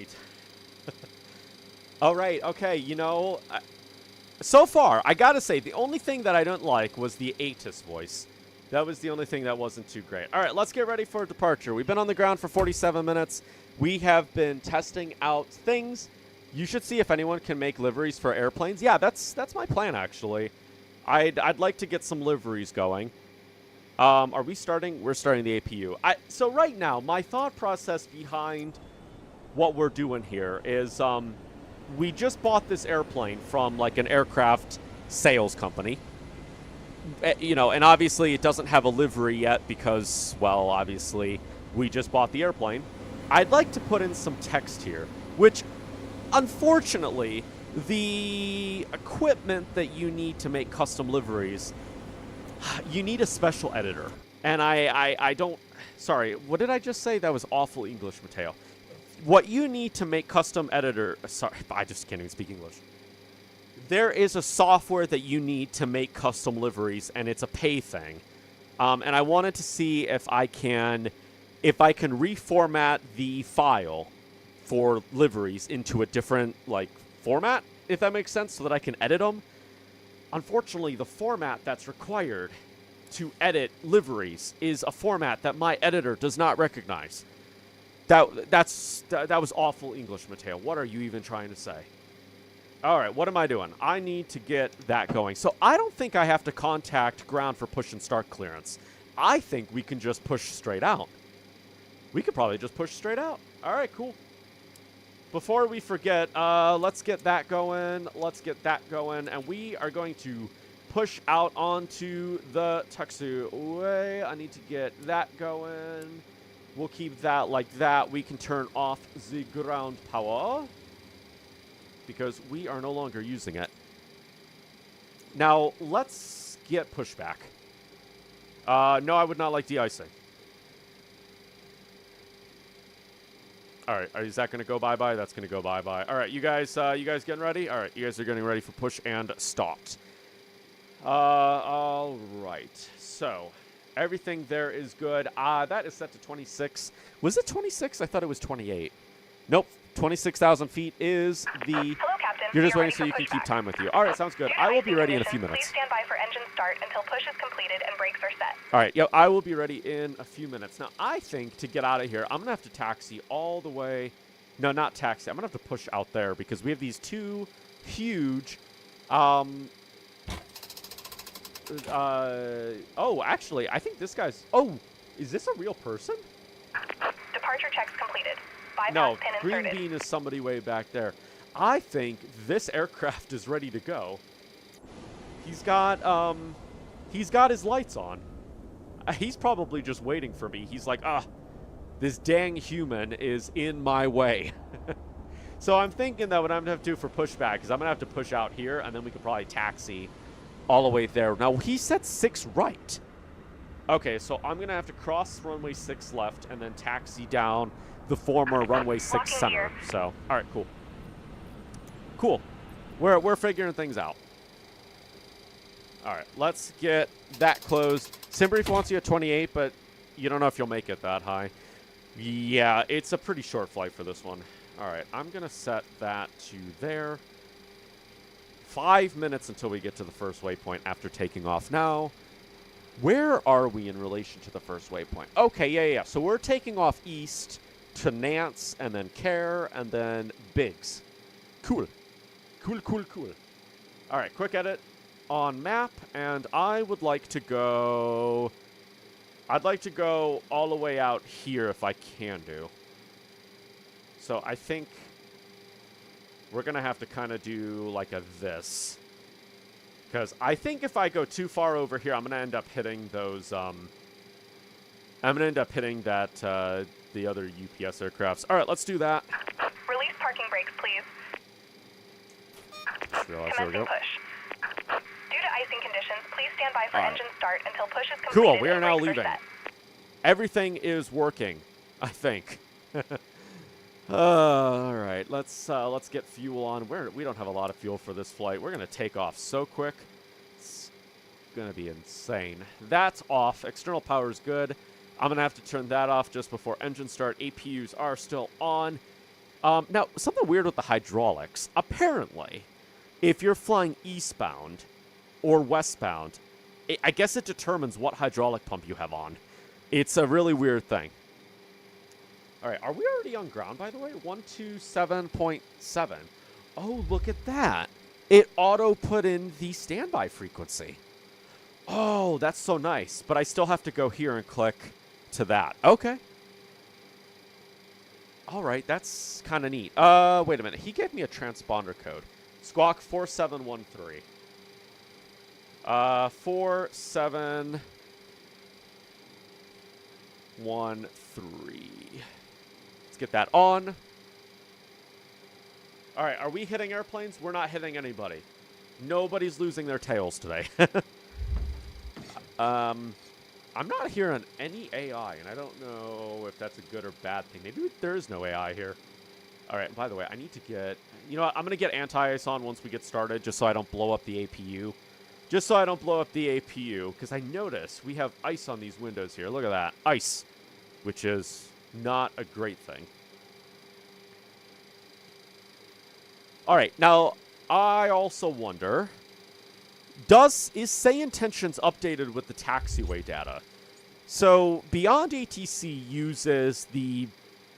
All right, okay, you know, so far, I gotta say, the only thing that I didn't like was the ATIS voice. That was the only thing that wasn't too great. All right, let's get ready for departure. We've been on the ground for 47 minutes. We have been testing out things. You should see if anyone can make liveries for airplanes. Yeah, that's my plan, actually. I'd like to get some liveries going. Are we starting? We're starting the APU. So right now, my thought process behind what we're doing here is we just bought this airplane from like an aircraft sales company. You know, and obviously it doesn't have a livery yet because, well, obviously we just bought the airplane. I'd like to put in some text here, which unfortunately the equipment that you need to make custom liveries, you need a special editor. And I don't, sorry, what did I just say? That was awful English, Mateo. What you need to make custom editor, sorry, I just can't even speak English. There is a software that you need to make custom liveries, and it's a pay thing. And I wanted to see if I can reformat the file for liveries into a different, like, format, if that makes sense, so that I can edit them. Unfortunately, the format that's required to edit liveries is a format that my editor does not recognize. That was awful English, Mateo. What are you even trying to say? All right, what am I doing? I need to get that going. So I don't think I have to contact ground for push and start clearance. I think we can just push straight out. We could probably just push straight out. All right, cool. Before we forget, let's get that going. Let's get that going. And we are going to push out onto the taxiway. I need to get that going. We'll keep that like that. We can turn off the ground power because we are no longer using it. Now, let's get pushback. No, I would not like de-icing. All right, is that going to go bye-bye? That's going to go bye-bye. All right, you guys getting ready? All right, you guys are getting ready for push and start. All right, so everything there is good. That is set to 26. Was it 26? I thought it was 28. Nope, 26,000 feet is the... Hello, Captain. You're just waiting so you can keep time with you. All right, sounds good. I will be ready in a few minutes. Please stand by for engine start until push is completed and brakes are set. All right, I will be ready in a few minutes. Now, I think to get out of here, I'm going to have to taxi all the way... No, not taxi. I'm going to have to push out there because we have these two huge... oh, actually, I think this guy's... Oh, is this a real person? Departure checks completed. Bypass No, pin Green inserted. Bean is somebody way back there. I think this aircraft is ready to go. He's got his lights on. He's probably just waiting for me. He's like, this dang human is in my way. So I'm thinking that what I'm going to have to do for pushback is I'm going to have to push out here, and then we could probably taxi all the way there. Now, he said 6 right. Okay, so I'm going to have to cross runway 6 left and then taxi down the former runway 6 center. So, all right, cool. Cool. We're figuring things out. All right, let's get that closed. SimBrief wants you at 28, but you don't know if you'll make it that high. Yeah, it's a pretty short flight for this one. All right, I'm going to set that to there. 5 minutes until we get to the first waypoint after taking off. Now, where are we in relation to the first waypoint? Okay, yeah. So we're taking off east to Nance, and then Care, and then Biggs. Cool. All right, quick edit on map, and I would like to go... I'd like to go all the way out here if I can do. So I think we're going to have to kind of do like a this. Because I think if I go too far over here, I'm going to end up hitting those... I'm going to end up hitting that, the other UPS aircrafts. All right, let's do that. Release parking brakes, please. Commencing push. Due to icing conditions, please stand by for engine start until push is completed. Cool, we are now leaving. Everything is working, I think. All right, let's get fuel on. We don't have a lot of fuel for this flight. We're going to take off so quick. It's going to be insane. That's off. External power is good. I'm going to have to turn that off just before engine start. APUs are still on. Now, something weird with the hydraulics. Apparently, if you're flying eastbound or westbound, I guess it determines what hydraulic pump you have on. It's a really weird thing. All right, are we already on ground, by the way? 127.7. Oh, look at that. It auto put in the standby frequency. Oh, that's so nice. But I still have to go here and click to that. Okay. All right, that's kind of neat. Wait a minute. He gave me a transponder code. Squawk 4713. 4713. Let's get that on. All right, are we hitting airplanes? We're not hitting anybody. Nobody's losing their tails today. I'm not hearing any AI, and I don't know if that's a good or bad thing. Maybe there is no AI here. All right, by the way, I need to get... You know what? I'm going to get anti-ice on once we get started, just so I don't blow up the APU. Just so I don't blow up the APU, because I notice we have ice on these windows here. Look at that. Ice, which is not a great thing. All right, now, I also wonder... Is SayIntentions updated with the taxiway data? So, Beyond ATC uses the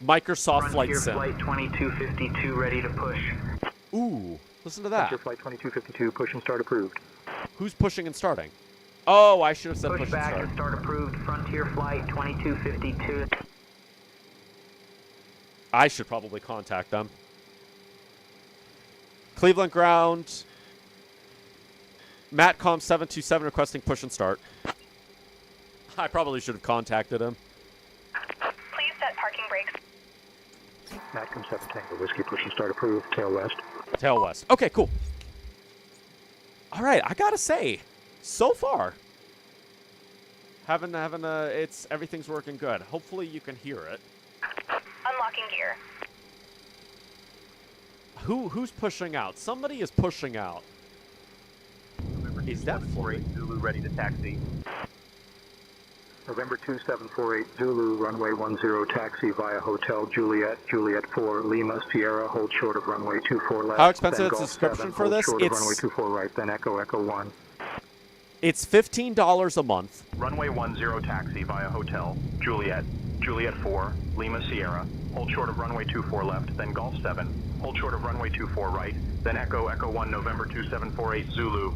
Microsoft Flight Sim. Flight 2252 ready to push. Ooh, listen to that. Flight 2252, push and start approved. Who's pushing and starting? Oh, I should have said push and back start. and start approved. Frontier Flight 2252. I should probably contact them. Cleveland ground. Matcom 727 requesting push and start. I probably should have contacted him. Please set parking brakes. Matcom 7 Tango Whiskey, push and start approved. Tail west. Tail west. Okay, cool. All right, I gotta say, so far, everything's working good. Hopefully you can hear it. Unlocking gear. Who's pushing out? Somebody is pushing out. Is that Flurry? Zulu ready to taxi. November 2748 Zulu, runway 10 taxi via Hotel Juliet, Juliet 4, Lima, Sierra, hold short of runway 24 left. How expensive is the subscription for this? It's runway 24 right, then Echo, Echo 1. It's $15 a month. Runway 10 taxi via Hotel Juliet, Juliet 4, Lima, Sierra, hold short of runway 24 left, then Golf 7, hold short of runway 24 right, then Echo, Echo 1, November 2748 Zulu.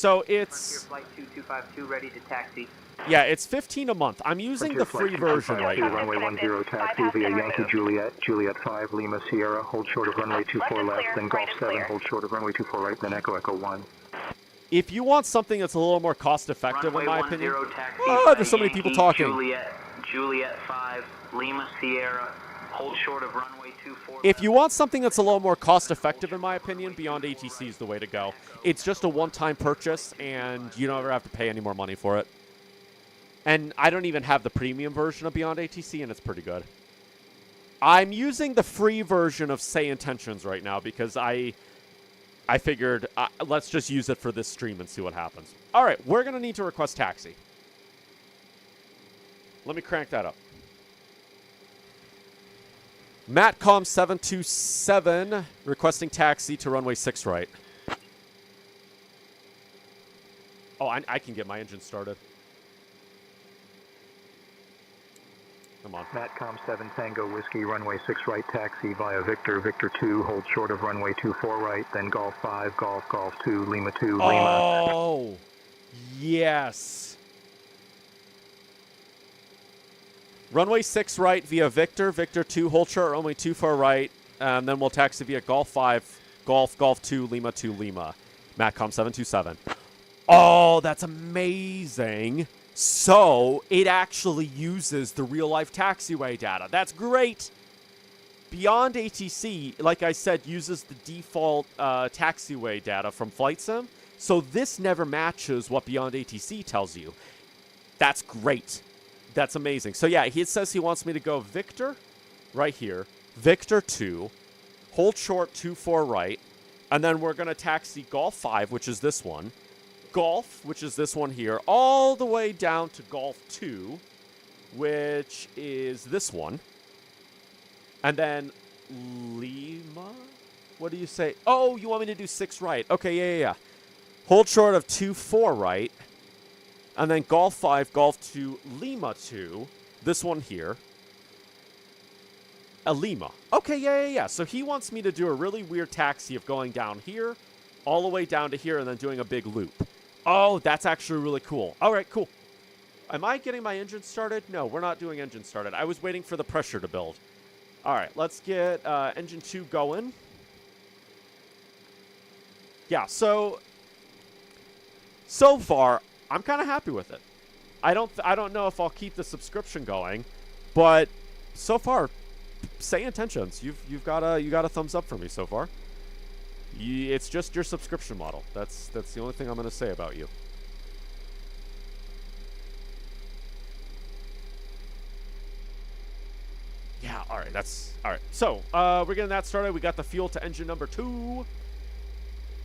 So it's... Flight 2252 ready to taxi. Yeah, it's 15 a month. I'm using the free version right now. Runway 10 taxi via Yankee Juliet, Juliet 5, Lima Sierra, hold short of runway 24 left, then Golf 7, hold short of runway 24 right, then Echo Echo 1. If you want something that's a little more cost-effective, in my opinion... Taxi Oh, there's so many people talking. Juliet 5, Lima Sierra, hold short of runway 24 left. If you want something that's a little more cost-effective, in my opinion, Beyond ATC is the way to go. It's just a one-time purchase, and you don't ever have to pay any more money for it. And I don't even have the premium version of Beyond ATC, and it's pretty good. I'm using the free version of SayIntentions right now because I figured let's just use it for this stream and see what happens. All right, we're going to need to request taxi. Let me crank that up. Matcom727 requesting taxi to runway 6 right. Oh, I can get my engine started. Come on. Matcom 7 Tango Whiskey, runway 6 right, taxi via Victor, Victor 2, hold short of runway 24 right, then Golf 5, Golf, Golf 2, Lima 2, Lima. Oh, yes. Runway 6 right via Victor, Victor 2, hold short, runway 24 right, and then we'll taxi via Golf 5, Golf, Golf 2, Lima 2, Lima. Matcom 727. Oh, that's amazing. So, it actually uses the real-life taxiway data. That's great! Beyond ATC, like I said, uses the default taxiway data from Flight Sim. So this never matches what Beyond ATC tells you. That's great. That's amazing. So yeah, he says he wants me to go Victor, right here, Victor 2, hold short 24 right, and then we're going to taxi Golf 5, which is this one, Golf, which is this one here, all the way down to Golf 2, which is this one. And then Lima? What do you say? Oh, you want me to do 6 right. Okay, yeah. Hold short of 2-4 right. And then Golf 5, Golf 2, Lima 2. This one here. A Lima. Okay, yeah. So he wants me to do a really weird taxi of going down here, all the way down to here, and then doing a big loop. Oh, that's actually really cool. All right, cool. Am I getting my engine started? No, we're not doing engine started. I was waiting for the pressure to build. All right, let's get engine 2 going. Yeah, so far, I'm kind of happy with it. I don't know if I'll keep the subscription going, but so far, SayIntentions, you got a thumbs up for me so far. It's just your subscription model. That's the only thing I'm going to say about you. Yeah, all right. All right. So, we're getting that started. We got the fuel to engine number 2.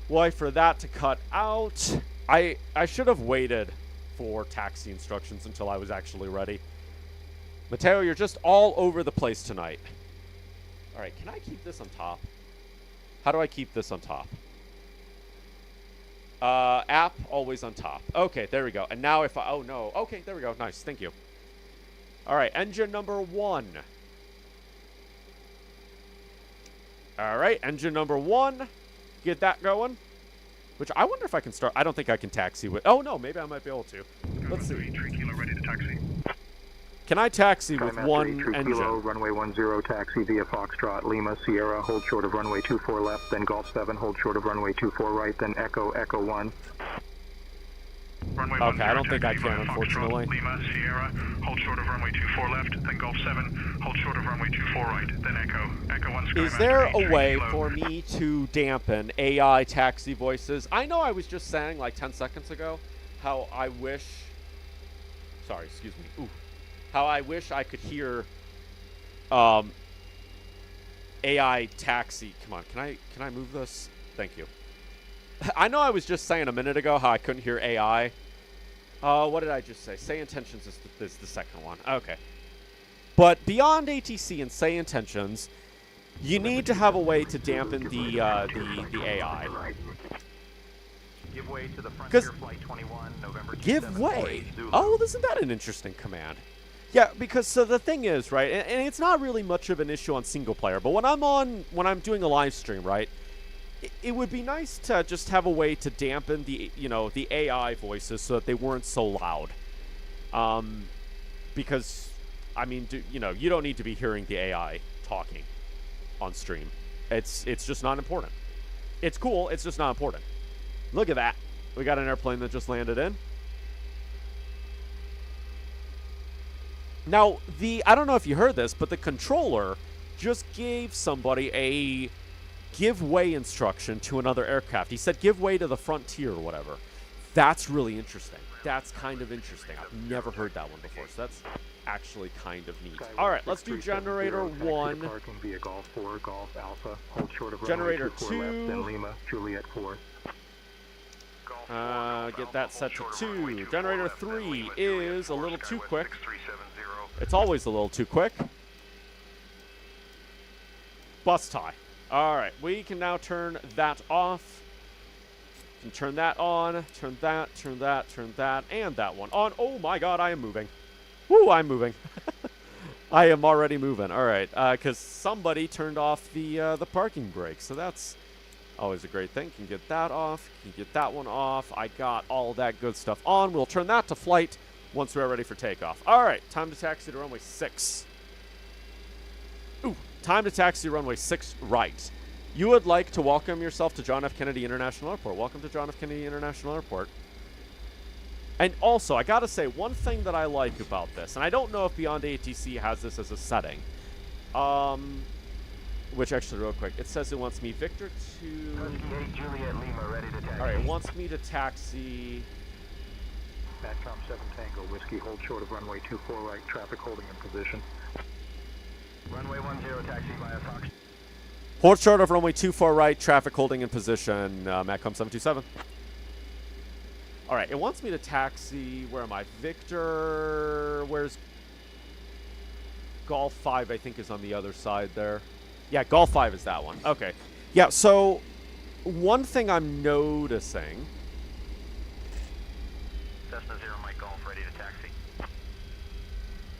Wait for that to cut out. I should have waited for taxi instructions until I was actually ready. Mateo, you're just all over the place tonight. All right, can I keep this on top? How do I keep this on top? App, always on top. Okay, there we go. And now if I... Oh, no. Okay, there we go. Nice. Thank you. All right, engine number 1. All right, engine number 1. Get that going. Which I wonder if I can start. I don't think I can taxi with... Oh, no. Maybe I might be able to. Let's see. Ready to taxi. Can I taxi with one engine? Kilo, runway 10, taxi via Foxtrot, Lima, Sierra, hold short of runway 24 left, then Golf 7, hold short of runway 24 right, then Echo, Echo 1. Runway okay, 10, I don't think I taxi can, via unfortunately. Foxtrot, Lima, Sierra, hold short of runway 24 left, then Golf 7, hold short of runway 24 right, then Echo, Echo 1. Is there a way for me to dampen AI taxi voices? I know I was just saying like 10 seconds ago how I wish... Sorry, excuse me. Ooh. How I wish I could hear AI taxi. Come on, can I move this? Thank you. I know I was just saying a minute ago how I couldn't hear AI. What did I just say? SayIntentions is the second one. Okay. But beyond ATC and SayIntentions, you need to have a way to dampen the AI. Give way to the Frontier Flight 21, November 27th. Give way? Oh, well, isn't that an interesting command? Yeah, because so the thing is, right, and it's not really much of an issue on single player, but when I'm doing a live stream, right, it would be nice to just have a way to dampen the, the AI voices so that they weren't so loud. Because, I mean, you don't need to be hearing the AI talking on stream. It's just not important. It's cool, it's just not important. Look at that. We got an airplane that just landed in. Now, I don't know if you heard this, but the controller just gave somebody a give way instruction to another aircraft. He said give way to the Frontier or whatever. That's really interesting. That's kind of interesting. I've never heard that one before, so that's actually kind of neat. All right, let's do generator 1. Golf 4, Golf Alpha, hold short of generator 2, left, then Lima, Juliet 4. Get that set to 2. Generator 3 is a little too quick. It's always a little too quick. Bus tie. All right, we can now turn that off. We can turn that on, turn that, and that one on. Oh my God, I am moving. Woo, I'm moving. I am already moving. All right, because somebody turned off the parking brake, so that's always a great thing. Can get that off. Can get that one off. I got all that good stuff on. We'll turn that to flight once we're ready for takeoff. All right, time to taxi to runway 6. Ooh, time to taxi runway 6 right. You would like to welcome yourself to John F. Kennedy International Airport. Welcome to John F. Kennedy International Airport. And also, I gotta say, one thing that I like about this, and I don't know if Beyond ATC has this as a setting, which actually, real quick, it says it wants me Victor to... Juliet Lima, ready to taxi. All right, it wants me to taxi... Batcom 7 Tango, Whiskey, hold short of runway 24 right, traffic holding in position. Runway 10, taxi via Fox. Hold short of runway 24 right, traffic holding in position, Matcom 727. All right, it wants me to taxi, where am I? Victor, where's... Golf 5, I think, is on the other side there. Yeah, Golf 5 is that one. Okay. Yeah, so one thing I'm noticing... Cessna 0 Mike Golf, ready to taxi.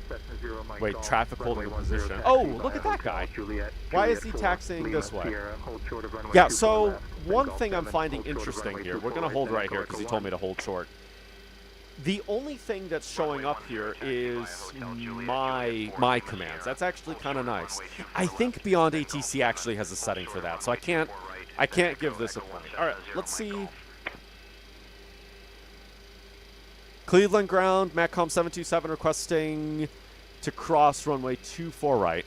Cessna 0 Mike Wait, Golf, traffic holding in runway position. 10 Oh, taxi look at via that guy. Hotel Juliet, Why is Juliet he 4, taxiing Lima, this way? Sierra, hold short of runway Yeah, 24 so left, then one Golf thing I'm 7, finding hold short of interesting runway here, we're 24 going to hold then right here Echo because he Echo told me 1. to hold short. The only thing that's showing up here is my commands. That's actually kind of nice. I think Beyond ATC actually has a setting for that, so I can't give this a point. All right, let's see. Cleveland ground, Matcom 727 requesting to cross runway 24 right.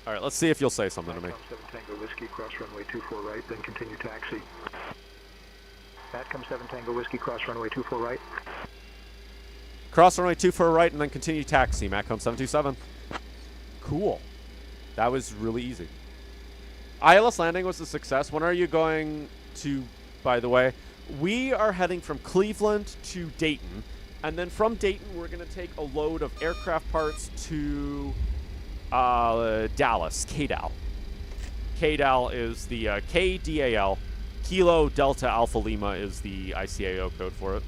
All right, let's see if you'll say something to me. Matcom 7 Tango Whiskey, cross runway 24 right, then continue taxi. Matcom 7 Tango Whiskey, cross runway 24 right. Cross runway 24 right and then continue taxi, Matcom 727. Cool. That was really easy. ILS landing was a success. When are you going to, by the way? We are heading from Cleveland to Dayton. And then from Dayton, we're going to take a load of aircraft parts to Dallas, KDAL. KDAL is the KDAL. Kilo Delta Alpha Lima is the ICAO code for it.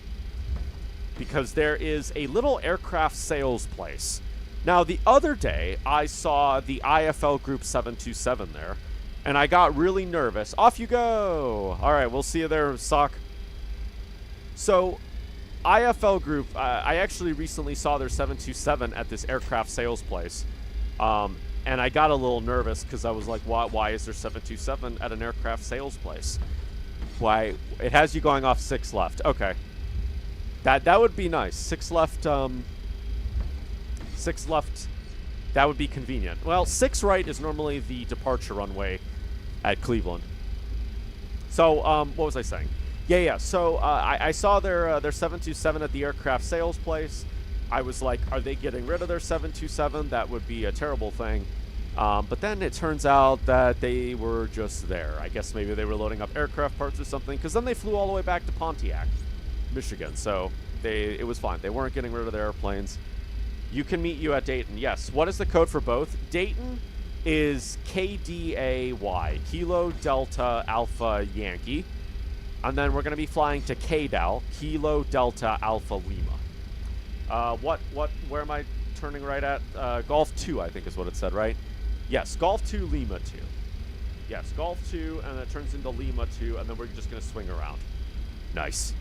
Because there is a little aircraft sales place. Now, the other day, I saw the IFL Group 727 there, and I got really nervous. Off you go! All right, we'll see you there, Sock. So, IFL Group, I actually recently saw their 727 at this aircraft sales place. And I got a little nervous because I was like, why is there 727 at an aircraft sales place? Why? It has you going off 6 left. Okay. That would be nice. 6 left, 6 left, that would be convenient. Well, 6 right is normally the departure runway at Cleveland. So, what was I saying? Yeah. So, I saw their 727 at the aircraft sales place. I was like, are they getting rid of their 727? That would be a terrible thing. But then it turns out that they were just there. I guess maybe they were loading up aircraft parts or something, because then they flew all the way back to Pontiac, Michigan. So it was fine. They weren't getting rid of their airplanes. You can meet you at Dayton. Yes. What is the code for both? Dayton is KDAY, Kilo Delta Alpha Yankee. And then we're going to be flying to KDAL, Kilo Delta Alpha Lima. Where am I turning right at? Golf 2, I think is what it said, right? Yes, Golf 2, Lima 2. Yes, Golf 2, and it turns into Lima 2, and then we're just going to swing around. Nice.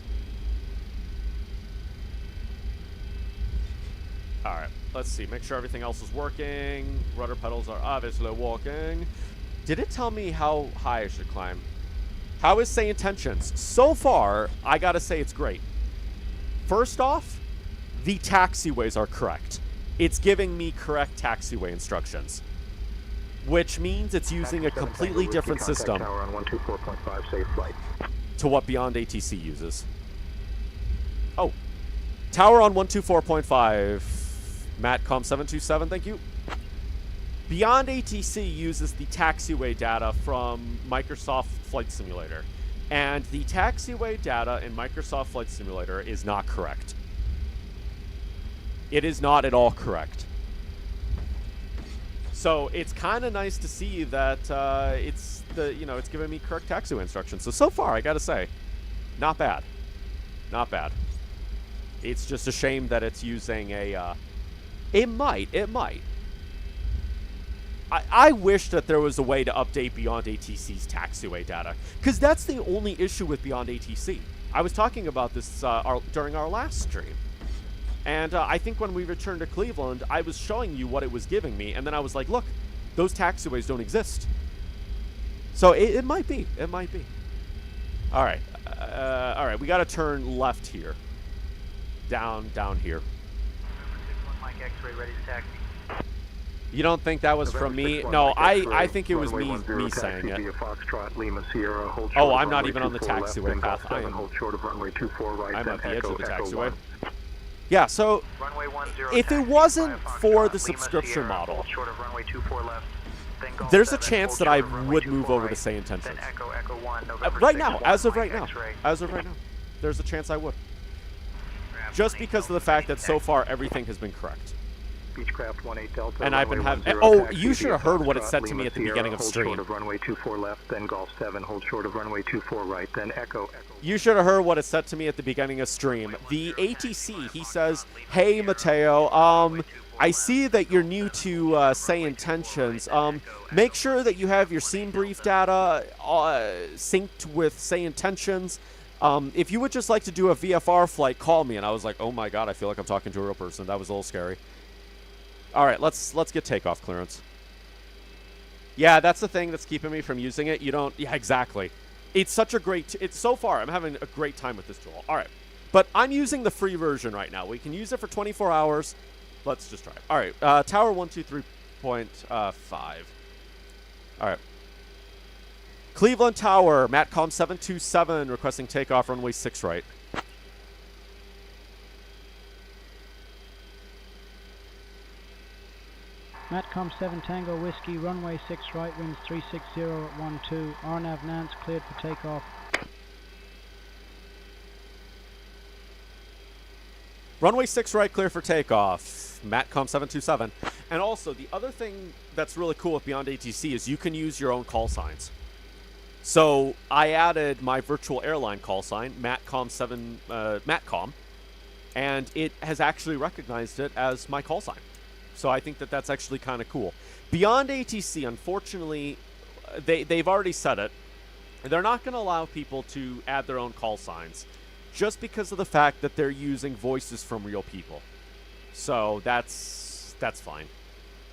Alright, let's see. Make sure everything else is working. Rudder pedals are obviously working. Did it tell me how high I should climb? How is SayIntentions? So far, I gotta say it's great. First off, the taxiways are correct. It's giving me correct taxiway instructions, which means it's using a completely different system Tower on 124.5, safe flight. to what Beyond ATC uses. Oh, tower on 124.5. Matcom727, thank you. Beyond ATC uses the taxiway data from Microsoft Flight Simulator, and the taxiway data in Microsoft Flight Simulator is not correct. It is not at all correct. So it's kind of nice to see that it's giving me correct taxiway instructions. So far, I gotta say, not bad, not bad. It's just a shame that it's using a. It might. I wish that there was a way to update Beyond ATC's taxiway data, because that's the only issue with Beyond ATC. I was talking about this during our last stream, and I think when we returned to Cleveland, I was showing you what it was giving me, and then I was like, look, those taxiways don't exist. So it might be. It might be. All right. All right, we got to turn left here. Down here. Mike X-ray ready to taxi. You don't think that was from me? No, I think it was me saying it. Oh, I'm not even on the taxiway path. I'm at the edge of the taxiway. Yeah, so if it wasn't for the subscription model, there's a chance that I would move over to SayIntentions. Right now, as of right now, there's a chance I would. Just because of the fact that so far everything has been correct. Beechcraft 18 Delta. And I've been having. Oh, you should have heard what it said to me at the beginning of stream. Hold short of runway 24 left, then Golf 7. Hold short of runway 24 right, then Echo. You should have heard what it said to me at the beginning of stream. The ATC, he says, "Hey Mateo, I see that you're new to SayIntentions. Make sure that you have your scene brief data synced with SayIntentions. If you would just like to do a VFR flight, call me." And I was like, "Oh my god, I feel like I'm talking to a real person." That was a little scary. All right, let's get takeoff clearance. Yeah, that's the thing that's keeping me from using it. You don't. Yeah, exactly. It's such a great. It's so far. I'm having a great time with this tool. All right, but I'm using the free version right now. We can use it for 24 hours. Let's just try it. All right, tower 123.5. All right. Cleveland Tower, Matcom727, requesting takeoff runway 6 right. Matcom 7 Tango Whiskey, runway 6 right, winds 360 at 12. RNAV Nance cleared for takeoff. Runway 6 right, clear for takeoff. Matcom 727. And also, the other thing that's really cool with Beyond ATC is you can use your own call signs. So I added my Virtual Airline call sign, Matcom, and it has actually recognized it as my call sign. So I think that that's actually kind of cool. Beyond ATC, unfortunately, they've already said it. They're not going to allow people to add their own call signs just because of the fact that they're using voices from real people. So that's fine.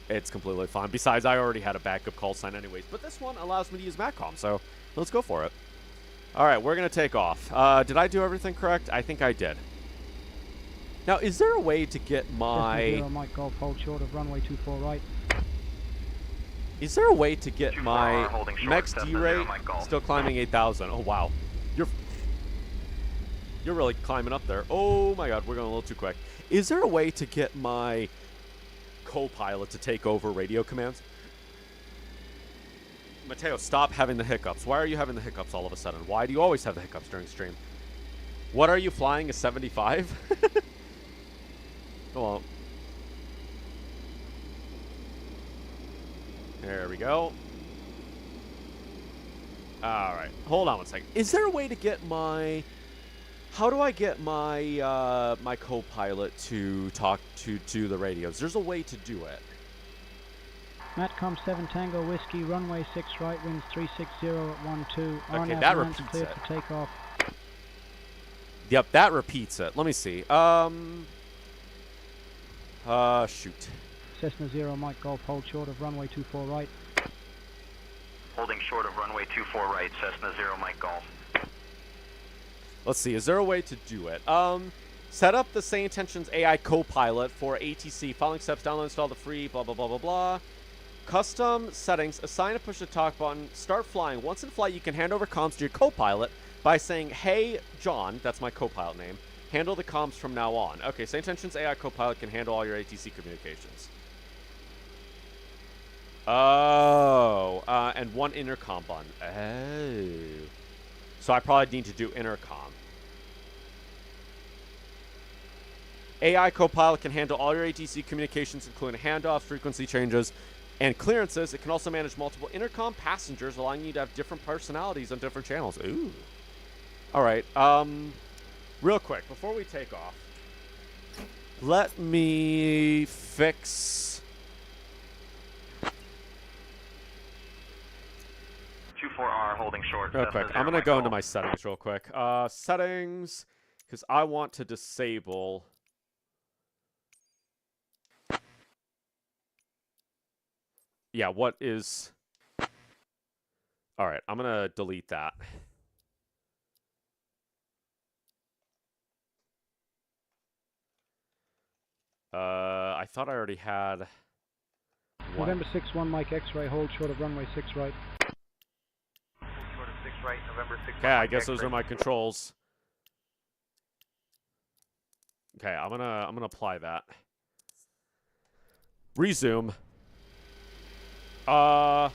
It's completely fine. Besides, I already had a backup call sign anyways. But this one allows me to use Matcom, so let's go for it. All right, we're going to take off. Did I do everything correct? I think I did. Now, is there a way to get my... Mike Golf, hold short of runway 24 right. Is there a way to get my max D rate still climbing 8,000? Oh, wow. You're really climbing up there. Oh, my God. We're going a little too quick. Is there a way to get my co-pilot to take over radio commands? Mateo, stop having the hiccups. Why are you having the hiccups all of a sudden? Why do you always have the hiccups during stream? What are you flying, a 75? Well, there we go. All right, hold on one second. Is there a way to get my... How do I get my my co-pilot to talk to the radios? There's a way to do it. Matcom 7 Tango Whiskey, runway 6 right, winds 360 at 12. Okay, RNAV that lands repeats cleared it. for takeoff. Yep, that repeats it. Let me see. Shoot. Cessna 0 Mike Golf, hold short of runway 24 right. Holding short of runway 24 right, Cessna 0 Mike Golf. Let's see. Is there a way to do it? Set up the SayIntentions AI Copilot for ATC. Following steps: download, install the free, blah, blah, blah, blah, blah. Custom settings. Assign a push-to-talk button. Start flying. Once in flight, you can hand over comms to your Copilot by saying, "Hey, John," that's my Copilot name, "handle the comms from now on." Okay, SayIntentions AI Copilot can handle all your ATC communications. Oh, and one intercom button. Oh. So I probably need to do intercom. AI Copilot can handle all your ATC communications, including handoffs, frequency changes, and clearances. It can also manage multiple intercom passengers, allowing you to have different personalities on different channels. Ooh. All right. Real quick, before we take off, let me fix... 24R holding short. Real quick, I'm going to go into my settings real quick. Settings, because I want to disable... Yeah, what is... All right, I'm going to delete that. I thought I already had... November 6-1 Mike X-ray, hold short of runway 6 right. Short of 6 right, November 6. Okay, I guess those are my controls. Okay, I'm gonna apply that. Resume. All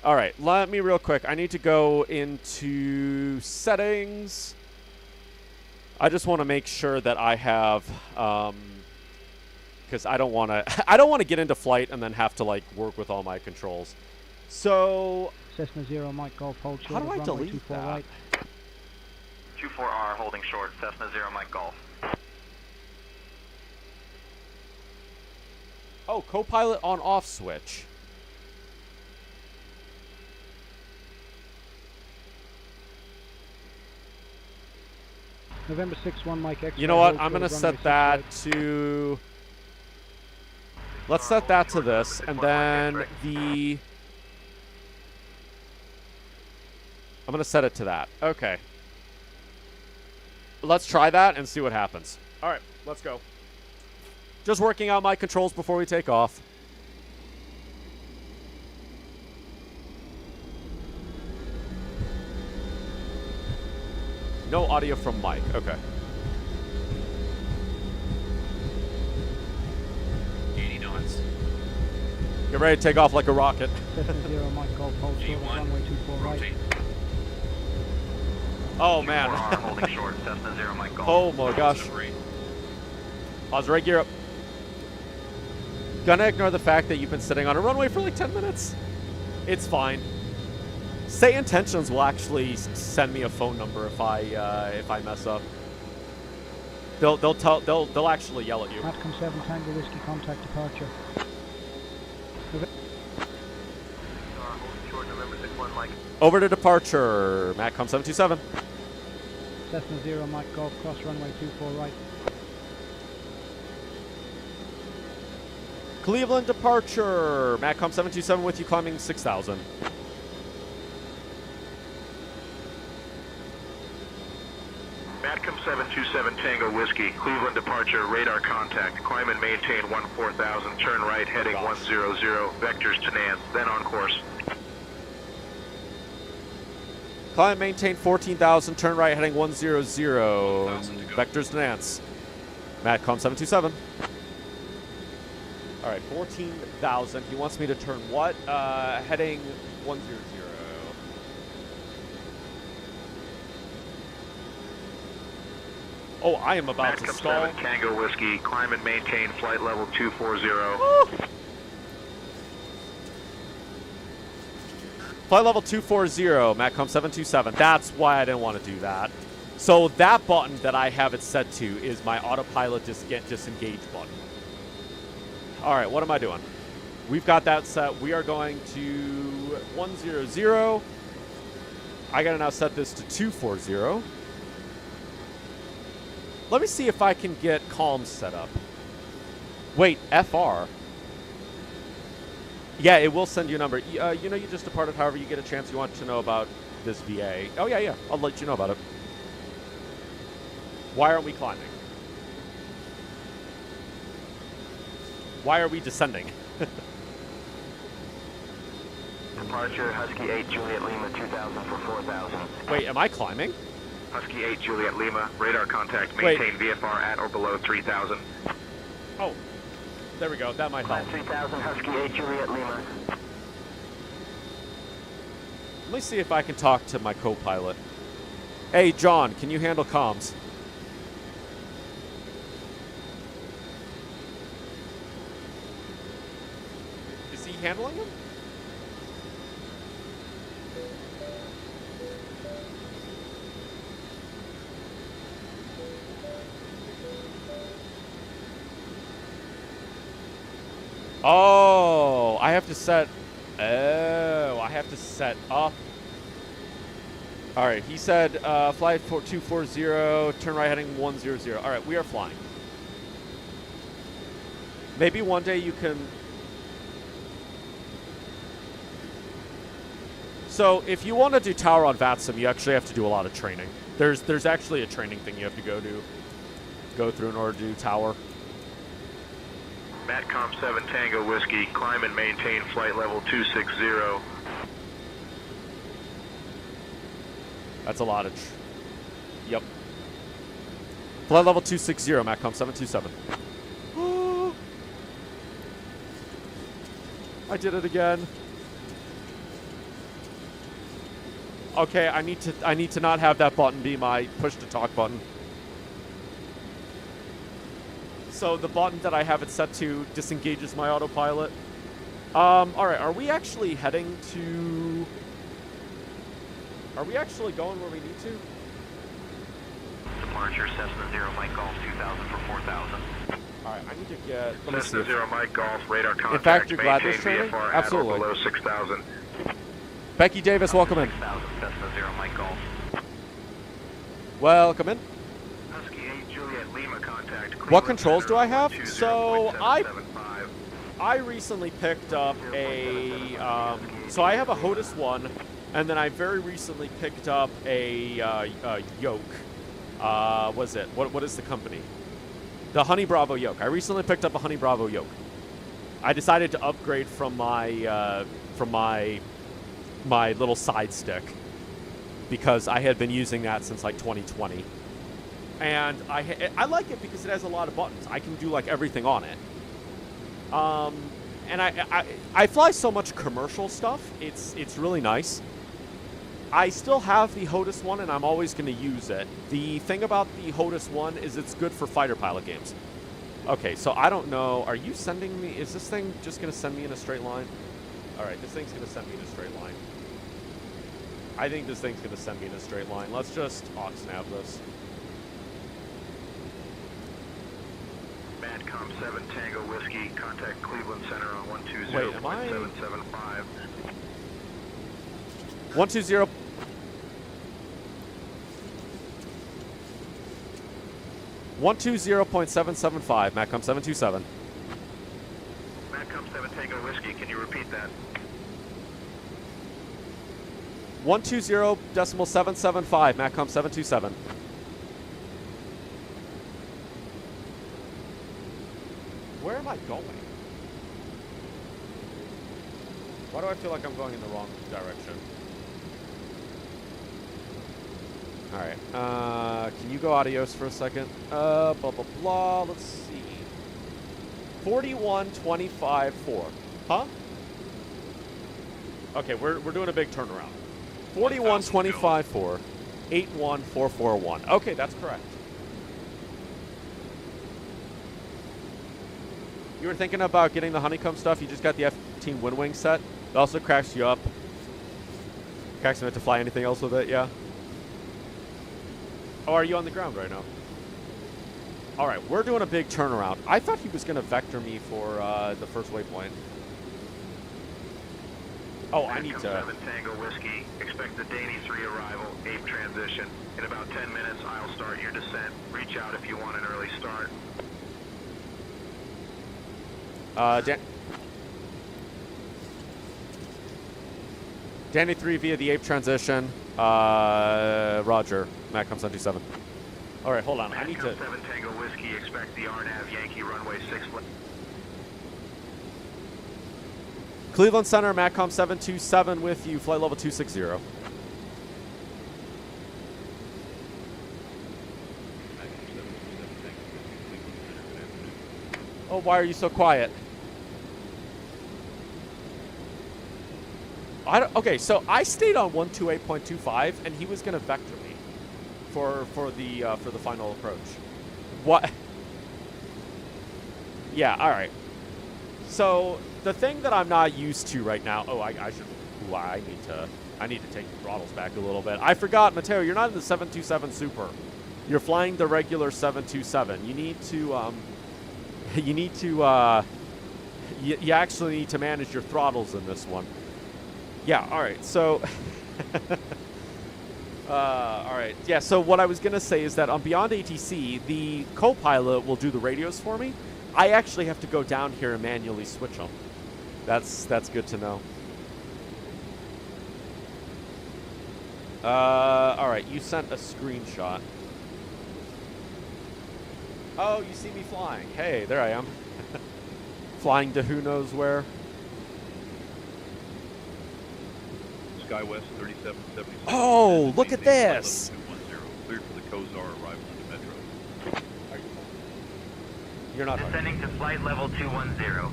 right, let me real quick. I need to go into settings. I just want to make sure that I have, because I don't want to get into flight and then have to like work with all my controls. So Cessna 0 Mike Golf, hold short how do of I runway delete 24 that? right. 24R holding short, Cessna 0 Mike Golf. Oh, Copilot on/off switch. November 6-1 Mike X-ray. You know what? hold I'm short gonna of runway set 6 that right. to. Let's set that to this, and then the. I'm gonna set it to that. Okay. Let's try that and see what happens. All right, let's go. Just working out my controls before we take off. No audio from Mike. Okay. 80 knots. Get ready to take off like a rocket. Cessna 0 Mike Golf, hold short of A1, runway 24 right. rotate. Oh man. 24R holding short, Cessna 0 Mike Golf. Oh my gosh. Separate. Pause right gear up. Gonna ignore the fact that you've been sitting on a runway for like 10 minutes. It's fine. SayIntentions will actually send me a phone number if I mess up. They'll actually yell at you. Matcom 7 Tango Whiskey, contact departure. Holding short, November 6-1 Mike. Over to departure. Matcom 727. Cessna 0 Mike Golf, cross runway 24 right. Cleveland departure. Matcom 727 with you climbing 6,000. Matcom 727 Tango Whiskey, Cleveland departure, radar contact, climb and maintain 14,000, turn right heading 100, vectors to Nance, then on course. Climb and maintain 14,000, turn right heading 100, 1,000 to go. vectors to Nance. Matcom 727. All right, 14,000. He wants me to turn what? Heading 100. Oh, I am about to Matcom stall. 7 Tango Whiskey, climb and maintain flight level 240. Woo! Flight level 240, Matcom 727. That's why I didn't want to do that. So that button that I have it set to is my autopilot disengage button. All right, what am I doing? We've got that set. We are going to 100. I gotta now set this to 240. Let me see if I can get comms set up. Wait, FR. Yeah, it will send you a number. You know, you just departed. However, you get a chance. You want to know about this VA. Oh, yeah. I'll let you know about it. Why aren't we climbing? Why are we descending? Departure, Husky 8, Juliet Lima, 2000 for 4000. Wait, am I climbing? Husky 8, Juliet Lima, radar contact, maintain VFR at or below 3000. Oh, there we go. That might help. 3000, Husky 8, Juliet Lima. Let me see if I can talk to my co-pilot. Hey, John, can you handle comms? Is he handling them? Oh, I have to set... Oh, I have to set up... All right, he said flight 240, turn right heading 100. All right, we are flying. Maybe one day you can... So if you want to do tower on VATSIM, you actually have to do a lot of training. There's actually a training thing you have to go through in order to do tower. Matcom 7 Tango Whiskey, climb and maintain flight level 260. That's a lot of... Yep. Flight level 260, Matcom 727. I did it again. Okay, I need to not have that button be my push to talk button. So the button that I have it set to disengages my autopilot. All right, are we actually heading to... Are we actually going where we need to? Departure, Cessna 0, Mike Golf 2000 for 4000. All right, I need to get... Let me see. Cessna 0, Mike Golf, radar contact. In fact, you're glad maintain this training? VFR Absolutely. At or below 6000. Becky Davis, welcome in. 6000, Cessna 0, Mike Golf. Welcome in. Husky 8, Juliet Lima contact. What controls do I have? 20, So I 775. recently picked up a... so I have a HOTUS 1, and then I very recently picked up a yoke. What is it? What is the company? The Honey Bravo yoke. I recently picked up a Honey Bravo yoke. I decided to upgrade from my little side stick because I had been using that since like 2020, and I like it because it has a lot of buttons. I can do like everything on it. And I fly so much commercial stuff. It's really nice. I still have the HOTUS 1, and I'm always going to use it. The thing about the HOTUS 1 is it's good for fighter pilot games. Okay, so I don't know. Are you sending me... Is this thing just going to send me in a straight line? All right, this thing's going to send me in a straight line. I think this thing's going to send me in a straight line. Let's just aux-nav this. Matcom 7 Tango Whiskey, contact Cleveland Center on 120.775. Wait, am I... 120... 120.775, Matcom 727. Matcom 7 Tango Whiskey, can you repeat that? 120.775, Matcom 727. Where am I going? Why do I feel like I'm going in the wrong direction? Alright, can you go adios for a second? Blah, blah, blah, let's see. 41.25.4. Huh? Okay, we're doing a big turnaround. 41.25.4. 81441. Okay, that's correct. You were thinking about getting the honeycomb stuff, you just got the F-15 Wind Wing set. It also cracks you up. Cracks you up to fly anything else with it, yeah? Oh, are you on the ground right now? All right, we're doing a big turnaround. I thought he was going to vector me for the first waypoint. Oh, I need to... 7 Tango Whiskey, expect the Danny 3 arrival, ape transition. In about 10 minutes, I'll start your descent. Reach out if you want an early start. Danny 3 via the ape transition. Roger. Matcom 727. All right, hold on. I need to... 7 Tango Whiskey, expect the RNAV Yankee runway 6... Cleveland Center, Matcom 727 with you, flight level 260. Oh, why are you so quiet? Okay, so I stayed on 128.25, and he was gonna vector me for the final approach. What? Yeah, all right. So the thing that I'm not used to right now. Oh, I should. Ooh, I need to take the throttles back a little bit. I forgot, Mateo. You're not in the 727 Super. You're flying the regular 727. You need to. You actually need to manage your throttles in this one. Yeah. All right. So. All right. Yeah. So what I was gonna say is that on Beyond ATC, the co-pilot will do the radios for me. I actually have to go down here and manually switch them. That's good to know. All right, you sent a screenshot. Oh, you see me flying. Hey, there I am. Flying to who knows where. SkyWest 3776. Oh, look at this. Cleared for the Kozar arrival into Metro. You're not descending to flight level 210.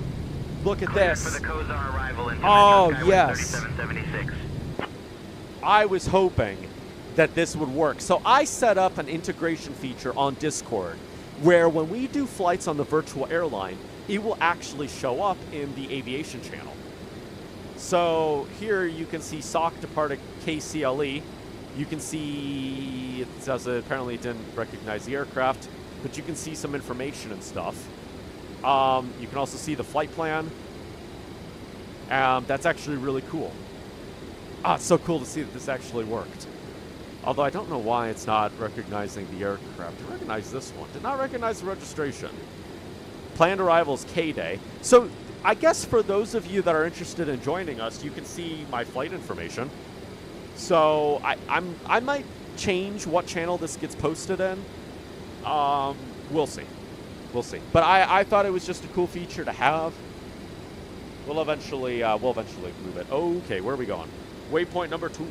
Look at Cleared this. for the Kozar arrival into Oh, Metro yes. 3776. I was hoping that this would work. So I set up an integration feature on Discord where when we do flights on the Virtual Airline, it will actually show up in the aviation channel. So here you can see SOC departed KCLE. You can see it says that apparently it didn't recognize the aircraft, but you can see some information and stuff. You can also see the flight plan. That's actually really cool. It's so cool to see that this actually worked. Although I don't know why it's not recognizing the aircraft. It recognized this one. Did not recognize the registration. Planned arrival is K-Day. So I guess for those of you that are interested in joining us, you can see my flight information. So I might change what channel this gets posted in. We'll see. We'll see. But I thought it was just a cool feature to have. We'll eventually move it. Okay, where are we going? Waypoint number 2.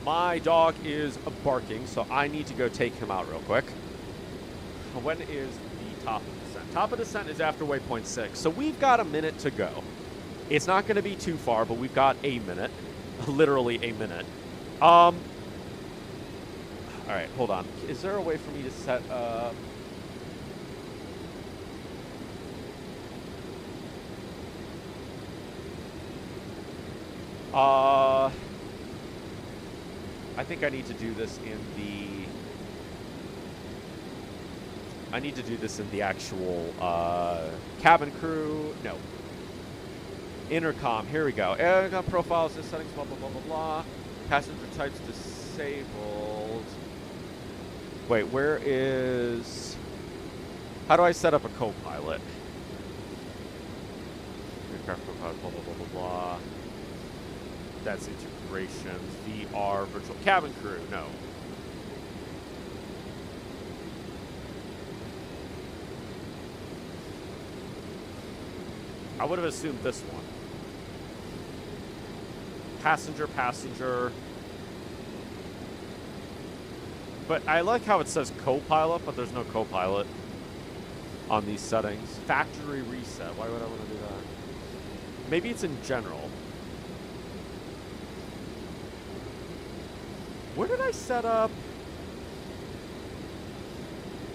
My dog is barking, so I need to go take him out real quick. When is the top of descent? Top of descent is after waypoint 6, so we've got a minute to go. It's not going to be too far, but we've got a minute. Literally a minute. All right, hold on. Is there a way for me to set up... I think I need to do this in the... I need to do this in the actual cabin crew. No. Intercom. Here we go. Aircraft profiles, this settings, blah, blah, blah, blah, blah. Passenger types disabled. Wait, where is... How do I set up a co-pilot? Aircraft profile, blah, blah, blah, blah, blah. That's integrations. VR, virtual cabin crew. No. I would have assumed this one. Passenger. But I like how it says co-pilot, but there's no co-pilot on these settings. Factory reset. Why would I want to do that? Maybe it's in general. Where did I set up?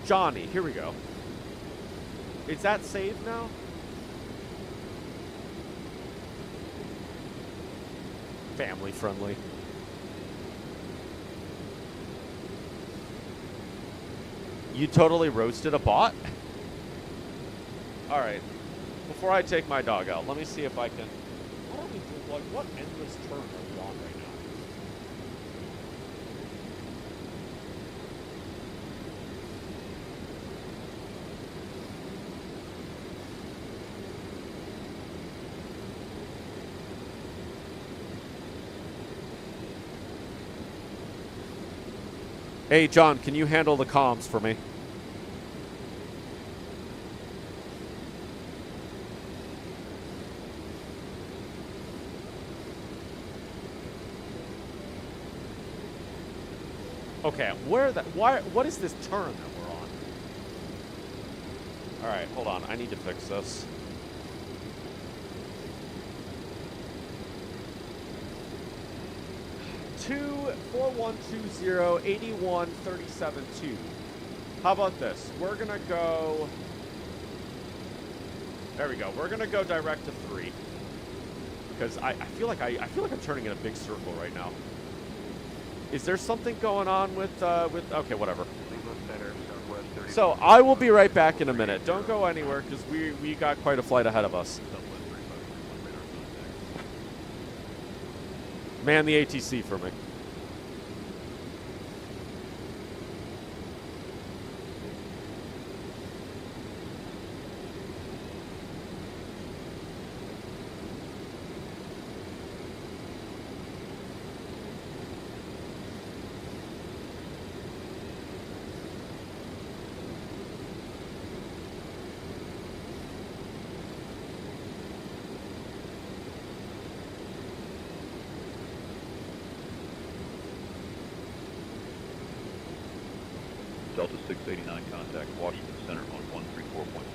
Johnny. Here we go. Is that saved now? Family friendly. You totally roasted a bot? Alright. before I take my dog out, let me see if I can... What are we doing? Like, what endless turn are we on right now? Hey, John, can you handle the comms for me? Okay, what is this turn that we're on? Alright, hold on, I need to fix this. Two 4120-8137-2. How about this? We're gonna go... There we go. We're gonna go direct to 3. Because I feel like I'm turning in a big circle right now. Is there something going on with okay, whatever. So I will be right back in a minute. Don't go anywhere because we got quite a flight ahead of us. Man the ATC for me. Delta 689 contact Washington Center on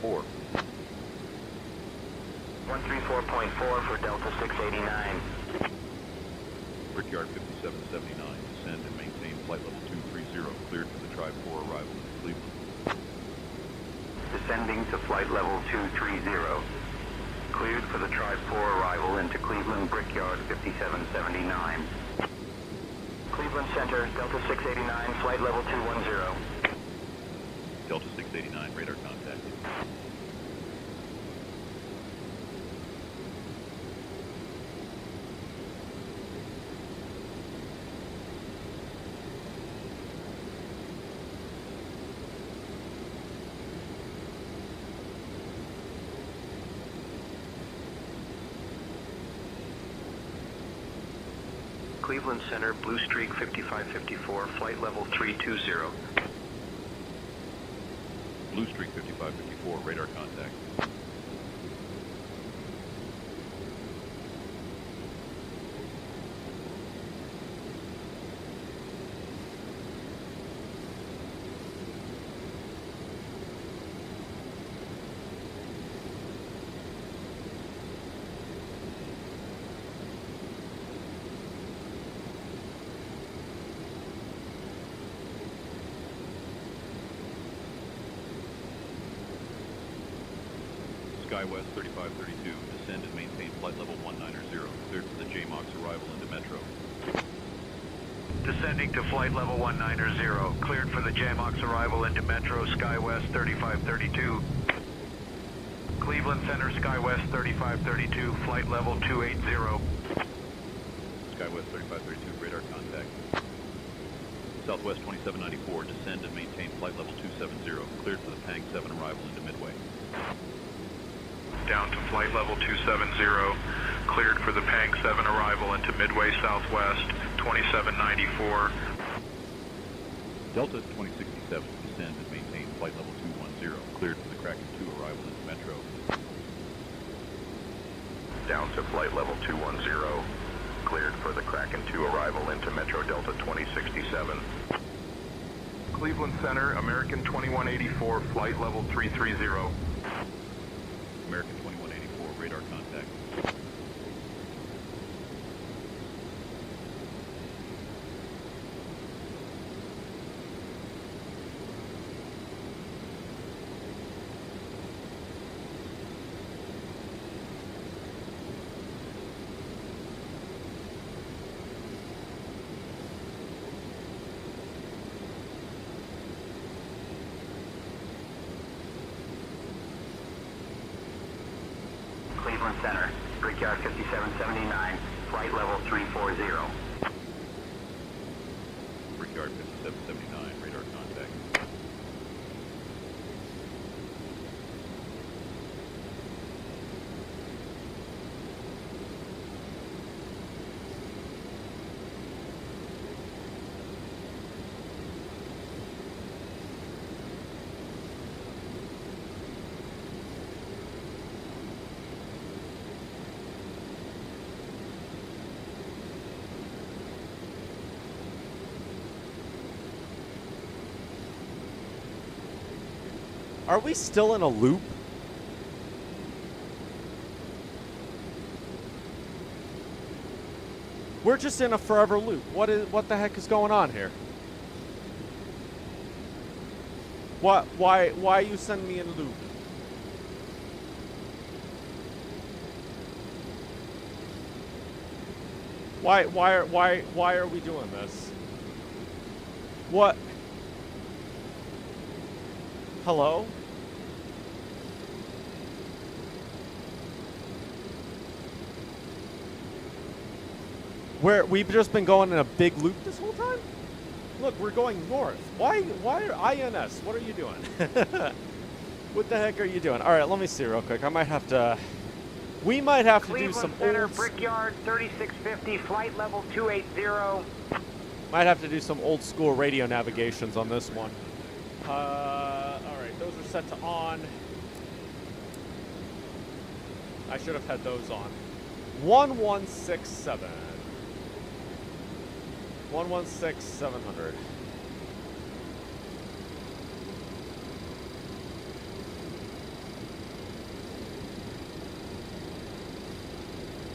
134.4. 134.4 for Delta 689. Brickyard 5779, descend and maintain flight level 230, cleared for the Tribe 4 arrival in Cleveland. Descending to flight level 230. Cleared for the Tribe 4 arrival into Cleveland Brickyard 5779. Cleveland Center, Delta 689, flight level 210. Delta 689, radar contact. Cleveland Center, Blue Streak 5554, flight level 320. Blue Streak 5554, radar contact. SkyWest 3532, descend and maintain flight level 190, cleared for the JMOX arrival into Metro. Descending to flight level 190, cleared for the JMOX arrival into Metro, SkyWest 3532. Cleveland Center, SkyWest 3532, flight level 280. SkyWest 3532, radar contact. Southwest 2794, descend and maintain flight level 270, cleared for the Pang 7 arrival into Midway. Down to flight level 270, cleared for the Pang 7 arrival into Midway Southwest 2794. Delta 2067, descend and maintain flight level 210, cleared for the Kraken 2 arrival into Metro. Down to flight level 210, cleared for the Kraken 2 arrival into Metro Delta 2067. Cleveland Center, American 2184, flight level 330. American 2184, radar contact. Cleveland Center, Brickyard 5779, flight level 340. Brickyard 5779, radar contact. Are we still in a loop? We're just in a forever loop. What the heck is going on here? Why are you sending me in a loop? Why are we doing this? What? Hello? We've just been going in a big loop this whole time? Look, we're going north. Why are INS? What are you doing? What the heck are you doing? All right, let me see real quick. I might have to... We might have to do some Center, old... Brickyard 3650, flight level 280. Might have to do some old school radio navigations on this one. All right, those are set to on. I should have had those on. 1167. 116700.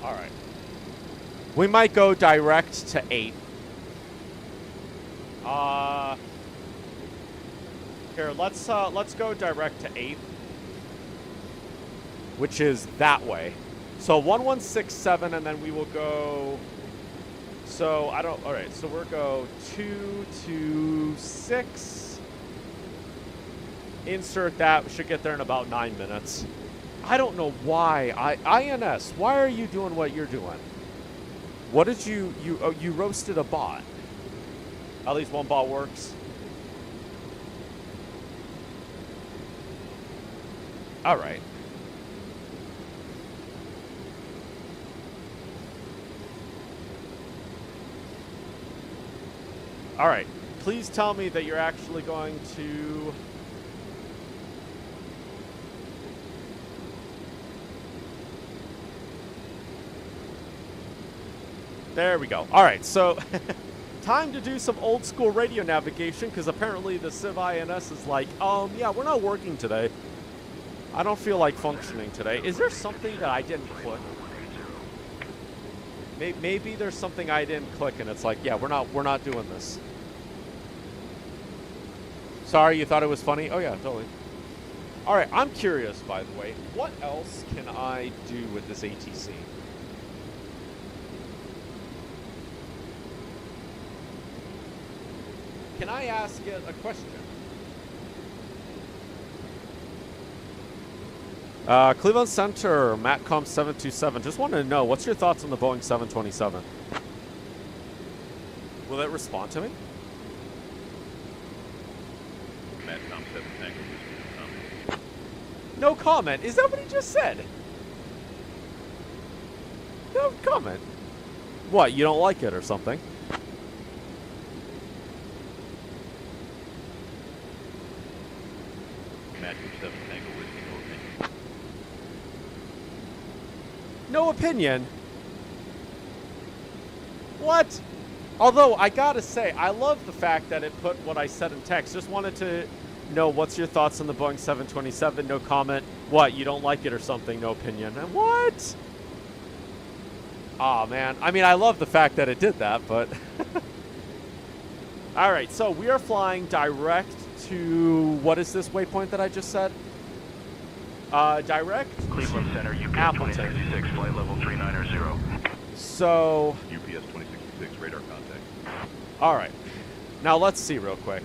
All right. We might go direct to 8. Here, let's go direct to 8, which is that way. So 1167, and then we will go. So I don't. All right. So we'll go 226. Insert that. We should get there in about 9 minutes. I don't know why. INS. Why are you doing what you're doing? What did you roasted a bot? At least one bot works. All right. All right. Please tell me that you're actually going to... There we go. All right, so time to do some old school radio navigation, because apparently the Civ INS is like, yeah, we're not working today. I don't feel like functioning today. Is there something that I didn't click? Maybe there's something I didn't click, and it's like, yeah, we're not doing this. Sorry, you thought it was funny? Oh yeah, totally. All right, I'm curious, by the way, what else can I do with this ATC? Can I ask it a question? Cleveland Center, Matcom727. Just wanted to know, what's your thoughts on the Boeing 727? Will it respond to me? Matcom 7 Tango. No comment. Is that what he just said? No comment. What, you don't like it or something? Matcom 7 Tango Whiskey, no opinion. No opinion? What? Although, I gotta say, I love the fact that it put what I said in text. Just wanted to know, what's your thoughts on the Boeing 727? No comment. What, you don't like it or something? No opinion. What? Aw, man. I mean, I love the fact that it did that, but... All right, so we are flying direct to... What is this waypoint that I just said? Direct Cleveland Center, UPS Appleton. 2066, flight level 390. So... UPS 2066, radar contact. All right. Now let's see real quick.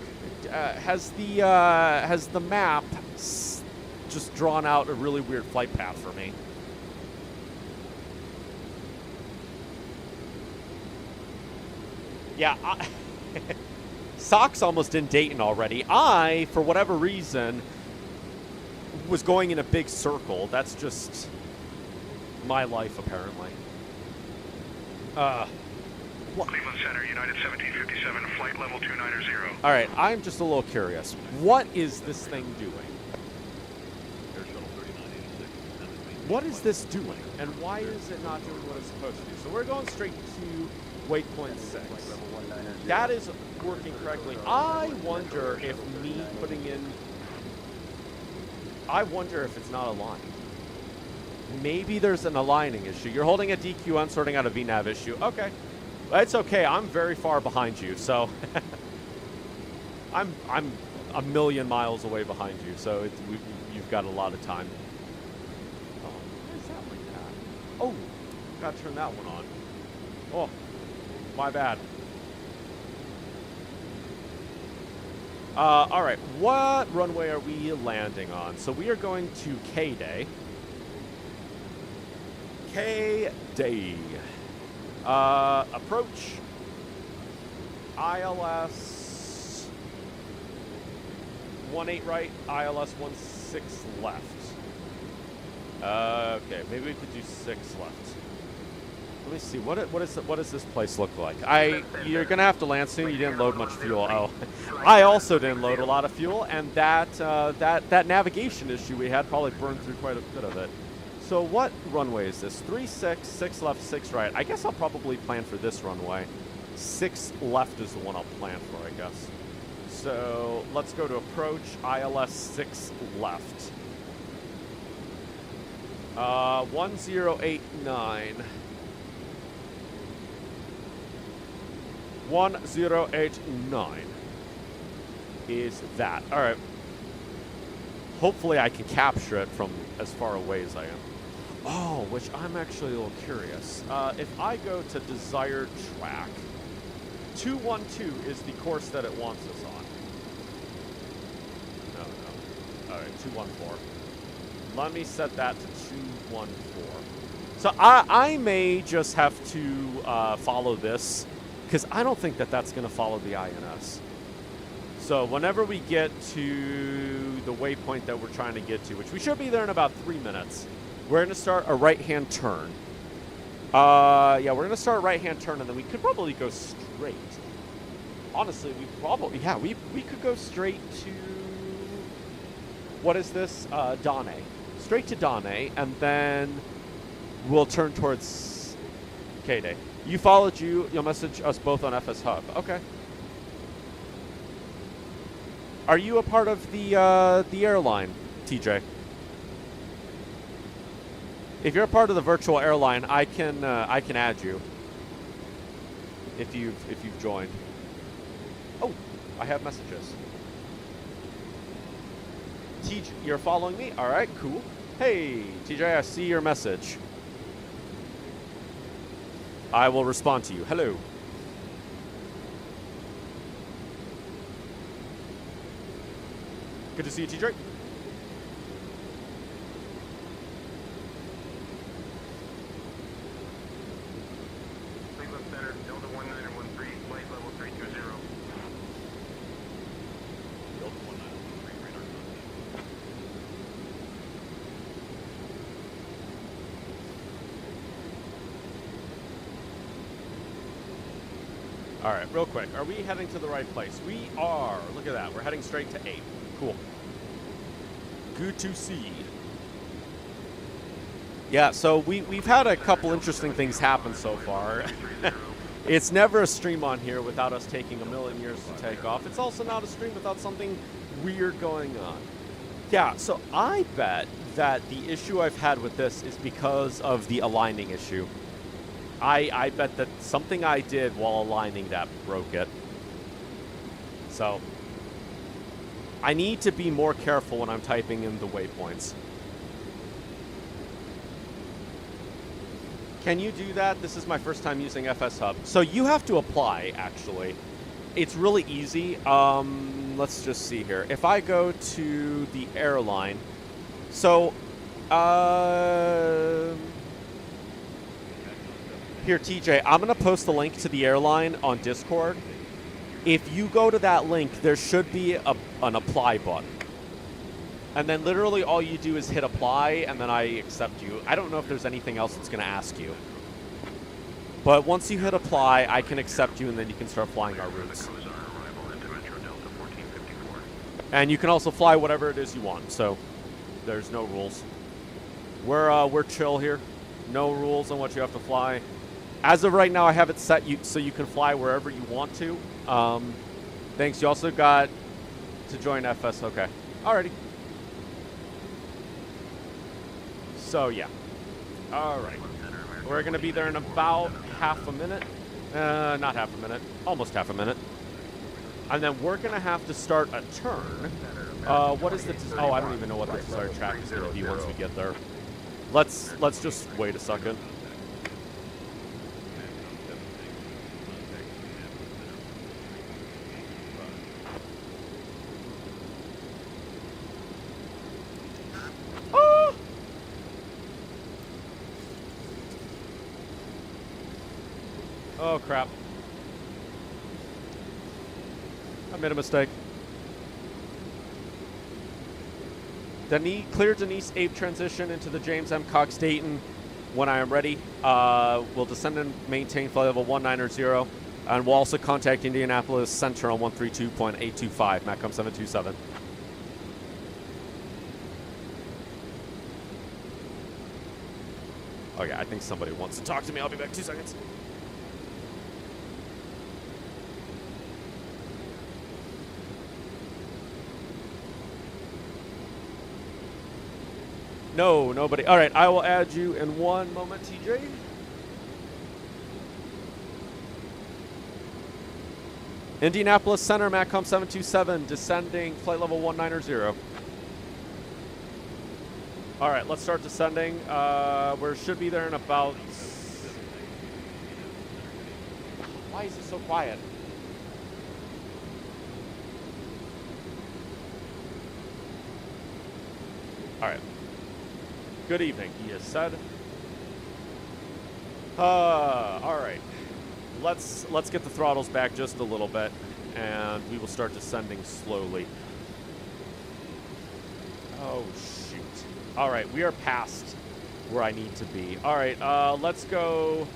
Has the map just drawn out a really weird flight path for me? Yeah, Sock's almost in Dayton already. I, for whatever reason, was going in a big circle. That's just my life, apparently. Cleveland Center, United 1757, flight level 290. All right, I'm just a little curious. What is this thing doing? Air Shuttle 3986. What is this doing? And why is it not doing what it's supposed to do? So we're going straight to waypoint 6. That is working correctly. I wonder if me putting in... I wonder if it's not aligned. Maybe there's an aligning issue. You're holding a DQ, I'm sorting out a VNAV issue. Okay. It's okay. I'm very far behind you, so... I'm a million miles away behind you, so you've got a lot of time. Oh, why is that like that? Oh, gotta turn that one on. Oh, my bad. All right, what runway are we landing on? So we are going to K-Day. K-Day. Approach. ILS 18 right, ILS 16 left. Okay, maybe we could do 6 left. Let me see. What does this place look like? You're gonna have to land soon. You didn't load much fuel. Oh, I also didn't load a lot of fuel, and that navigation issue we had probably burned through quite a bit of it. So what runway is this? 36, 6 left, 6 right. I guess I'll probably plan for this runway. 6 left is the one I'll plan for, I guess. So let's go to approach, ILS 6 left. 1089. 1089 is that. All right. Hopefully I can capture it from as far away as I am. Oh, which I'm actually a little curious. If I go to desired track, 212 is the course that it wants us on. No. All right, 214. Let me set that to 214. So I may just have to follow this, because I don't think that that's going to follow the INS. So whenever we get to the waypoint that we're trying to get to, which we should be there in about 3 minutes, we're going to start a right-hand turn. Yeah, we're going to start a right-hand turn, and then we could probably go straight. Honestly, we could go straight to, what is this? Dane. Straight to Dane, and then we'll turn towards K-Day. You followed you. You'll message us both on FS Hub. Okay. Are you a part of the airline, TJ? If you're a part of the virtual airline, I can add you. If you've joined. Oh, I have messages. TJ, you're following me? All right, cool. Hey, TJ, I see your message. I will respond to you. Hello. Good to see you, TJ. Cleveland Center, Delta 1913, flight level 320. Delta 1913, radar contact. All right, real quick. Are we heading to the right place? We are. Look at that. We're heading straight to 8. Cool. Good to see. Yeah, so we've had a couple interesting things happen so far. It's never a stream on here without us taking a million years to take off. It's also not a stream without something weird going on. Yeah, so I bet that the issue I've had with this is because of the aligning issue. I bet that something I did while aligning that broke it. So I need to be more careful when I'm typing in the waypoints. Can you do that? This is my first time using FS Hub. So you have to apply, actually. It's really easy. Let's just see here. If I go to the airline, so Here, TJ, I'm going to post the link to the airline on Discord. If you go to that link, there should be an apply button. And then literally all you do is hit apply, and then I accept you. I don't know if there's anything else it's going to ask you. But once you hit apply, I can accept you, and then you can start flying our routes. And you can also fly whatever it is you want, so there's no rules. We're chill here. No rules on what you have to fly. As of right now, I have it set so you can fly wherever you want to. Thanks. You also got to join FS. Okay. Alrighty. So, yeah. Alright. We're going to be there in about half a minute. Not half a minute. Almost half a minute. And then we're going to have to start a turn. What is the... Oh, I don't even know what the desired track is going to be once we get there. Let's just wait a second. Oh, crap. I made a mistake. Clear Denise Ape transition into the James M. Cox Dayton when I am ready. We'll descend and maintain flight level 190, and we'll also contact Indianapolis Center on 132.825, MATCOM 727. Okay, I think somebody wants to talk to me. I'll be back 2 seconds. No, nobody. All right, I will add you in 1 moment, TJ. Indianapolis Center, MATCOM 727, descending, flight level 190. All right, let's start descending. We should be there in about... Why is it so quiet? All right. Good evening, he has said. All right. Let's get the throttles back just a little bit, and we will start descending slowly. Oh, shoot. All right, we are past where I need to be. All right, let's go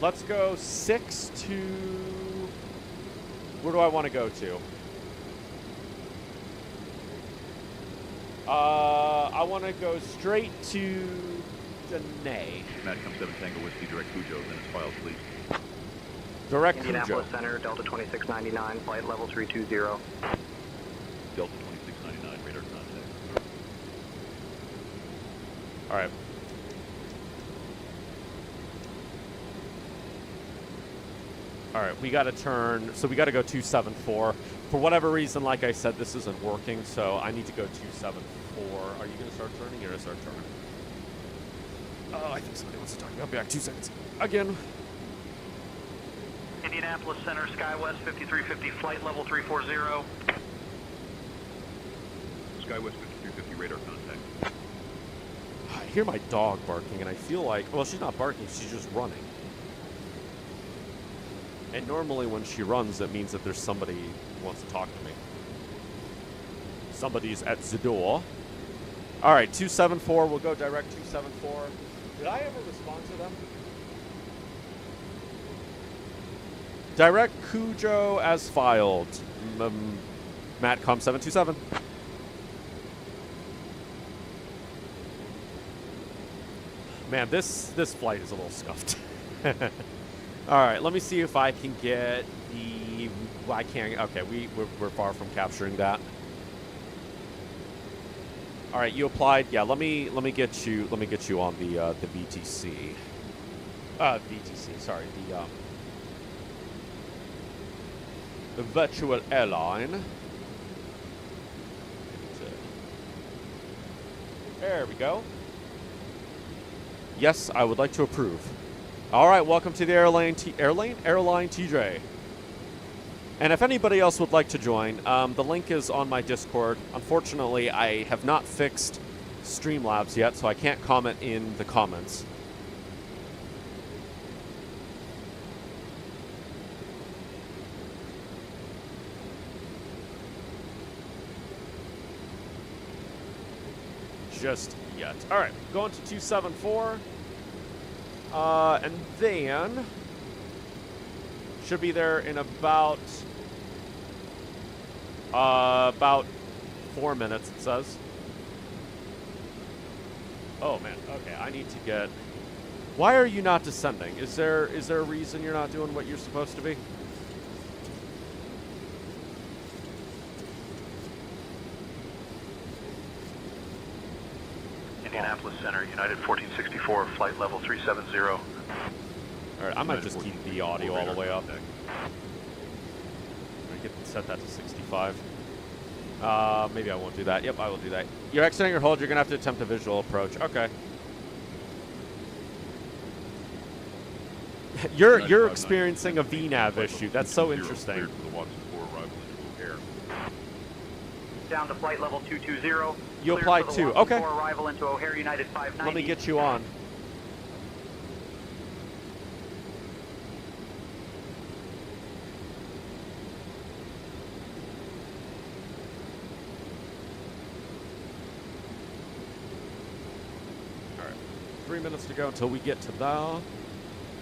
6 to... Where do I want to go to? I want to go straight to Danae. MATCOM 7 Tango Whiskey, direct Cujo, then it's filed, please. Direct Indianapolis Cujo. Center, Delta 2699, flight level 320. Delta 2699, radar contact. All right. All right, we got to turn, so we got to go 274. For whatever reason, like I said, this isn't working, so I need to go 274. Are you going to start turning? You're going to start turning. Oh, I think somebody wants to talk to me. I'll be back 2 seconds. Again. Indianapolis Center, SkyWest 5350, flight level 340. SkyWest 5350, radar contact. I hear my dog barking, and I feel like, well, she's not barking, she's just running. And normally when she runs, that means that there's somebody who wants to talk to me. Somebody's at the door. All right, 274. We'll go direct 274. Did I ever respond to them? Direct Cujo as filed. MATCOM 727. Man, this flight is a little scuffed. All right, let me see if I can get the... Well, I can't... Okay, we're far from capturing that. All right, you applied. Yeah, let me get you on the VTC. VTC. Sorry, the Virtual Airline. There we go. Yes, I would like to approve. All right, welcome to the airline TJ. And if anybody else would like to join, the link is on my Discord. Unfortunately, I have not fixed Streamlabs yet, so I can't comment in the comments. just yet. All right, going to 274. And then should be there in about 4 minutes, it says. Oh man, okay, I need to get... Why are you not descending? Is there a reason you're not doing what you're supposed to be? Indianapolis Center, United 1464, flight level 370. All right, I might just keep the audio all the way up. Set that to 65. Maybe I won't do that. Yep, I will do that. You're exiting your hold. You're going to have to attempt a visual approach. Okay. You're experiencing a VNAV issue. That's so interesting. Down to flight level 220. You applied too. Okay. Arrival into O'Hare United 590. Let me get you on. All right. 3 minutes to go until we get to the... All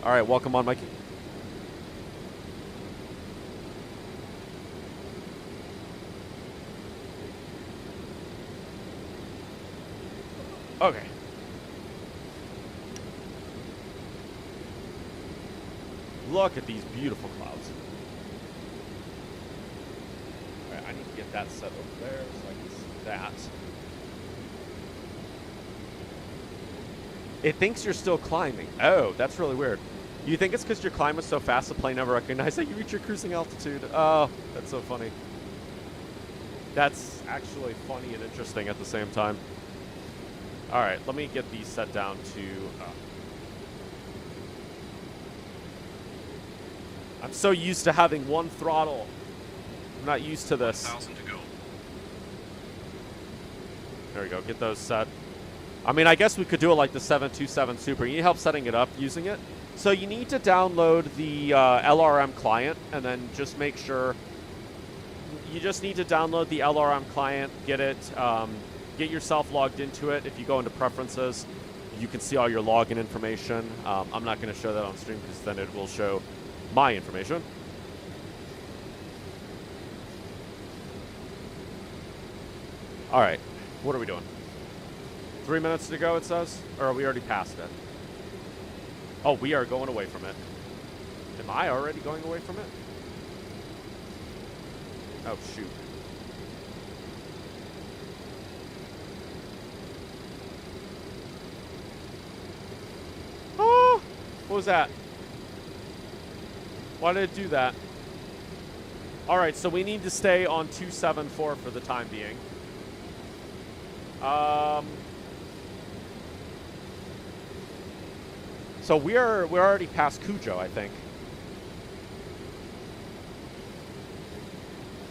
right, welcome on, Mikey. Okay. Look at these beautiful clouds. All right, I need to get that set over there so I can see that. It thinks you're still climbing. Oh, that's really weird. You think it's because you're climbing so fast the plane never recognized that you reach your cruising altitude? Oh, that's so funny. That's actually funny and interesting at the same time. All right, let me get these set down to... I'm so used to having one throttle. I'm not used to this. 1,000 to go. There we go, get those set. I mean, I guess we could do it like the 727 Super. You need help setting it up using it. So you need to download the LRM client and then just make sure... You just need to download the LRM client, get it... Get yourself logged into it. If you go into preferences, you can see all your login information. I'm not going to show that on stream because then it will show my information. All right, what are we doing? 3 minutes to go, it says? Or are we already past it? Oh, we are going away from it. Am I already going away from it? Oh, shoot. Oh, what was that? Why did it do that? All right, so we need to stay on 274 for the time being. So we're already past Cujo, I think.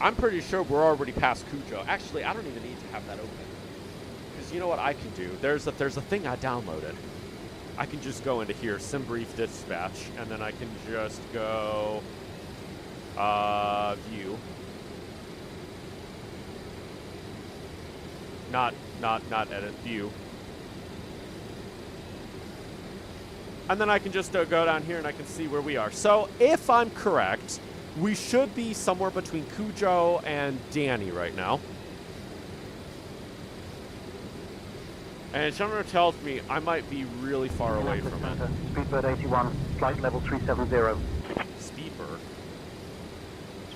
I'm pretty sure we're already past Cujo. Actually, I don't even need to have that open. Because you know what I can do? There's a thing I downloaded. I can just go into here, SimBrief Dispatch, and then I can just go view. Not edit, view. And then I can just go down here and I can see where we are. So if I'm correct, we should be somewhere between Cujo and Danny right now. And Chandra tells me I might be really far away from it. Speedbird 81, flight level 370. Speedbird?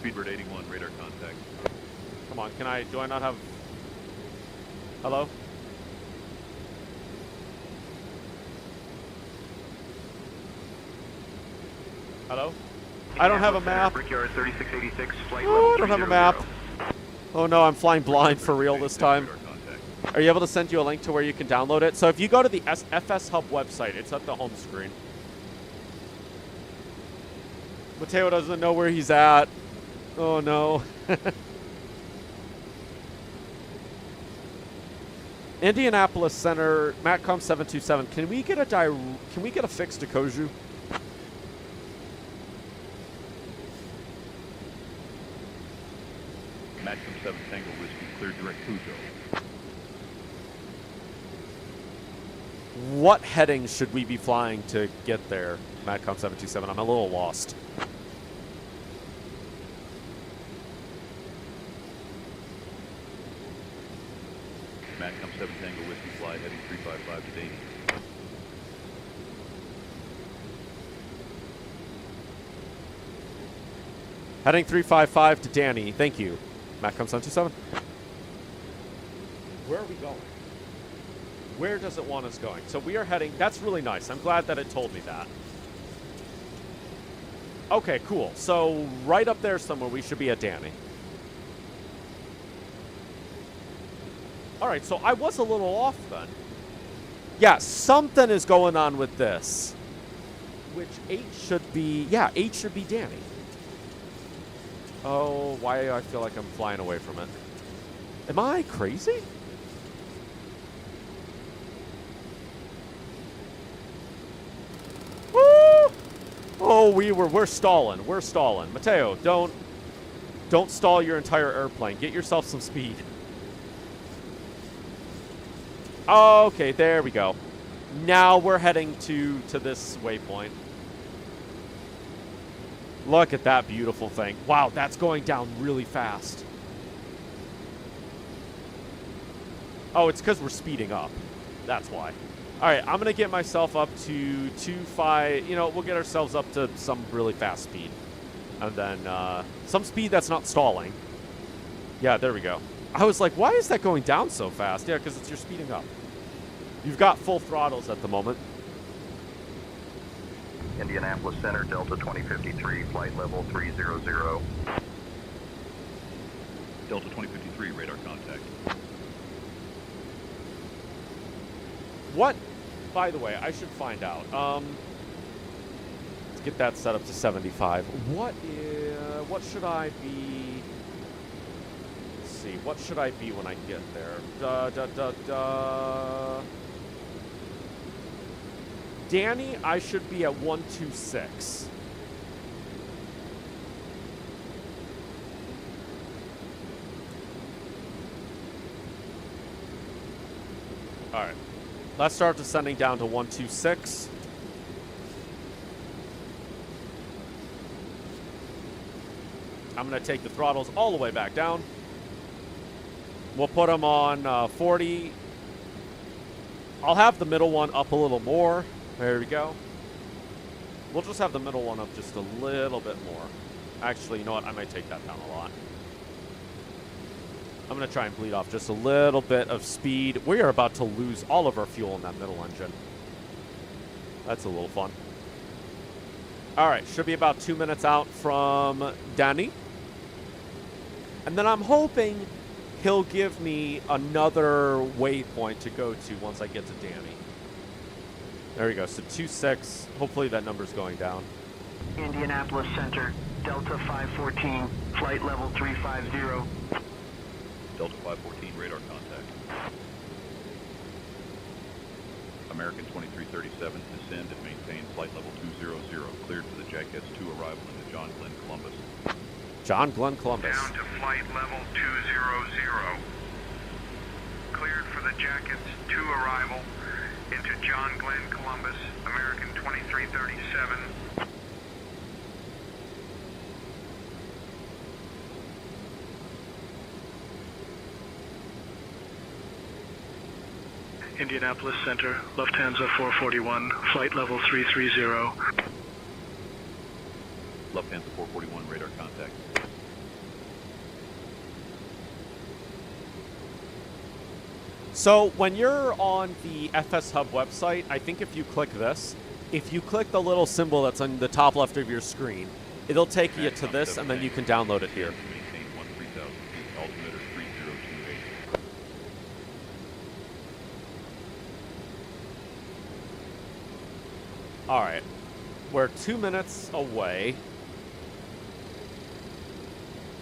Speedbird 81, radar contact. Come on, do I not have... Hello? Hello? I don't have a map. Brickyard 3686, flight Oh, I don't have a map. Oh no, I'm flying blind for real this time. Are you able to send you a link to where you can download it? So if you go to the FS Hub website, it's at the home screen. Mateo doesn't know where he's at. Oh no. Indianapolis Center, Matcom 727. Can we get a fix to Koju? Matcom 7 Tango Whiskey, clear direct Cujo. What heading should we be flying to get there, Matcom727? I'm a little lost. Matcom 7 Tango Whiskey Fly heading 355 to Danny. Heading 355 to Danny. Thank you, Matcom727. Where are we going? Where does it want us going? So we are heading... That's really nice. I'm glad that it told me that. Okay, cool. So right up there somewhere, we should be at Danny. All right, so I was a little off then. Yeah, something is going on with this. Which 8 should be... Yeah, 8 should be Danny. Oh, why do I feel like I'm flying away from it? Am I crazy? Woo! Oh, we're stalling. We're stalling. Mateo, don't stall your entire airplane. Get yourself some speed. Okay, there we go. Now we're heading to this waypoint. Look at that beautiful thing. Wow, that's going down really fast. Oh, it's because we're speeding up. That's why. All right, I'm going to get myself up to 2.5. You know, we'll get ourselves up to some really fast speed. And then some speed that's not stalling. Yeah, there we go. I was like, why is that going down so fast? Yeah, because you're speeding up. You've got full throttles at the moment. Indianapolis Center, Delta 2053, flight level 300. Delta 2053, radar contact. What, by the way, I should find out. Let's get that set up to 75. What should I be... Let's see, what should I be when I get there? Danny, I should be at 126. All right. Let's start descending down to 126. I'm going to take the throttles all the way back down. We'll put them on 40. I'll have the middle one up a little more. There we go. We'll just have the middle one up just a little bit more. Actually, you know what? I might take that down a lot. I'm going to try and bleed off just a little bit of speed. We are about to lose all of our fuel in that middle engine. That's a little fun. All right, should be about 2 minutes out from Danny. And then I'm hoping he'll give me another waypoint to go to once I get to Danny. There we go, so 26. Hopefully that number's going down. Indianapolis Center, Delta 514, flight level 350. Delta 514, radar contact. American 2337, descend and maintain flight level 200, cleared for the Jackets 2 arrival into John Glenn, Columbus. John Glenn, Columbus. Down to flight level 200. Cleared for the Jackets 2 arrival into John Glenn, Columbus, American 2337. Indianapolis Center, Lufthansa 441, flight level 330. Lufthansa 441, radar contact. So when you're on the FS Hub website, I think if you click this, if you click the little symbol that's on the top left of your screen, it'll take you to this, and then you can download it here. Maintain 13,000 feet, altimeter 3028. All right, we're 2 minutes away.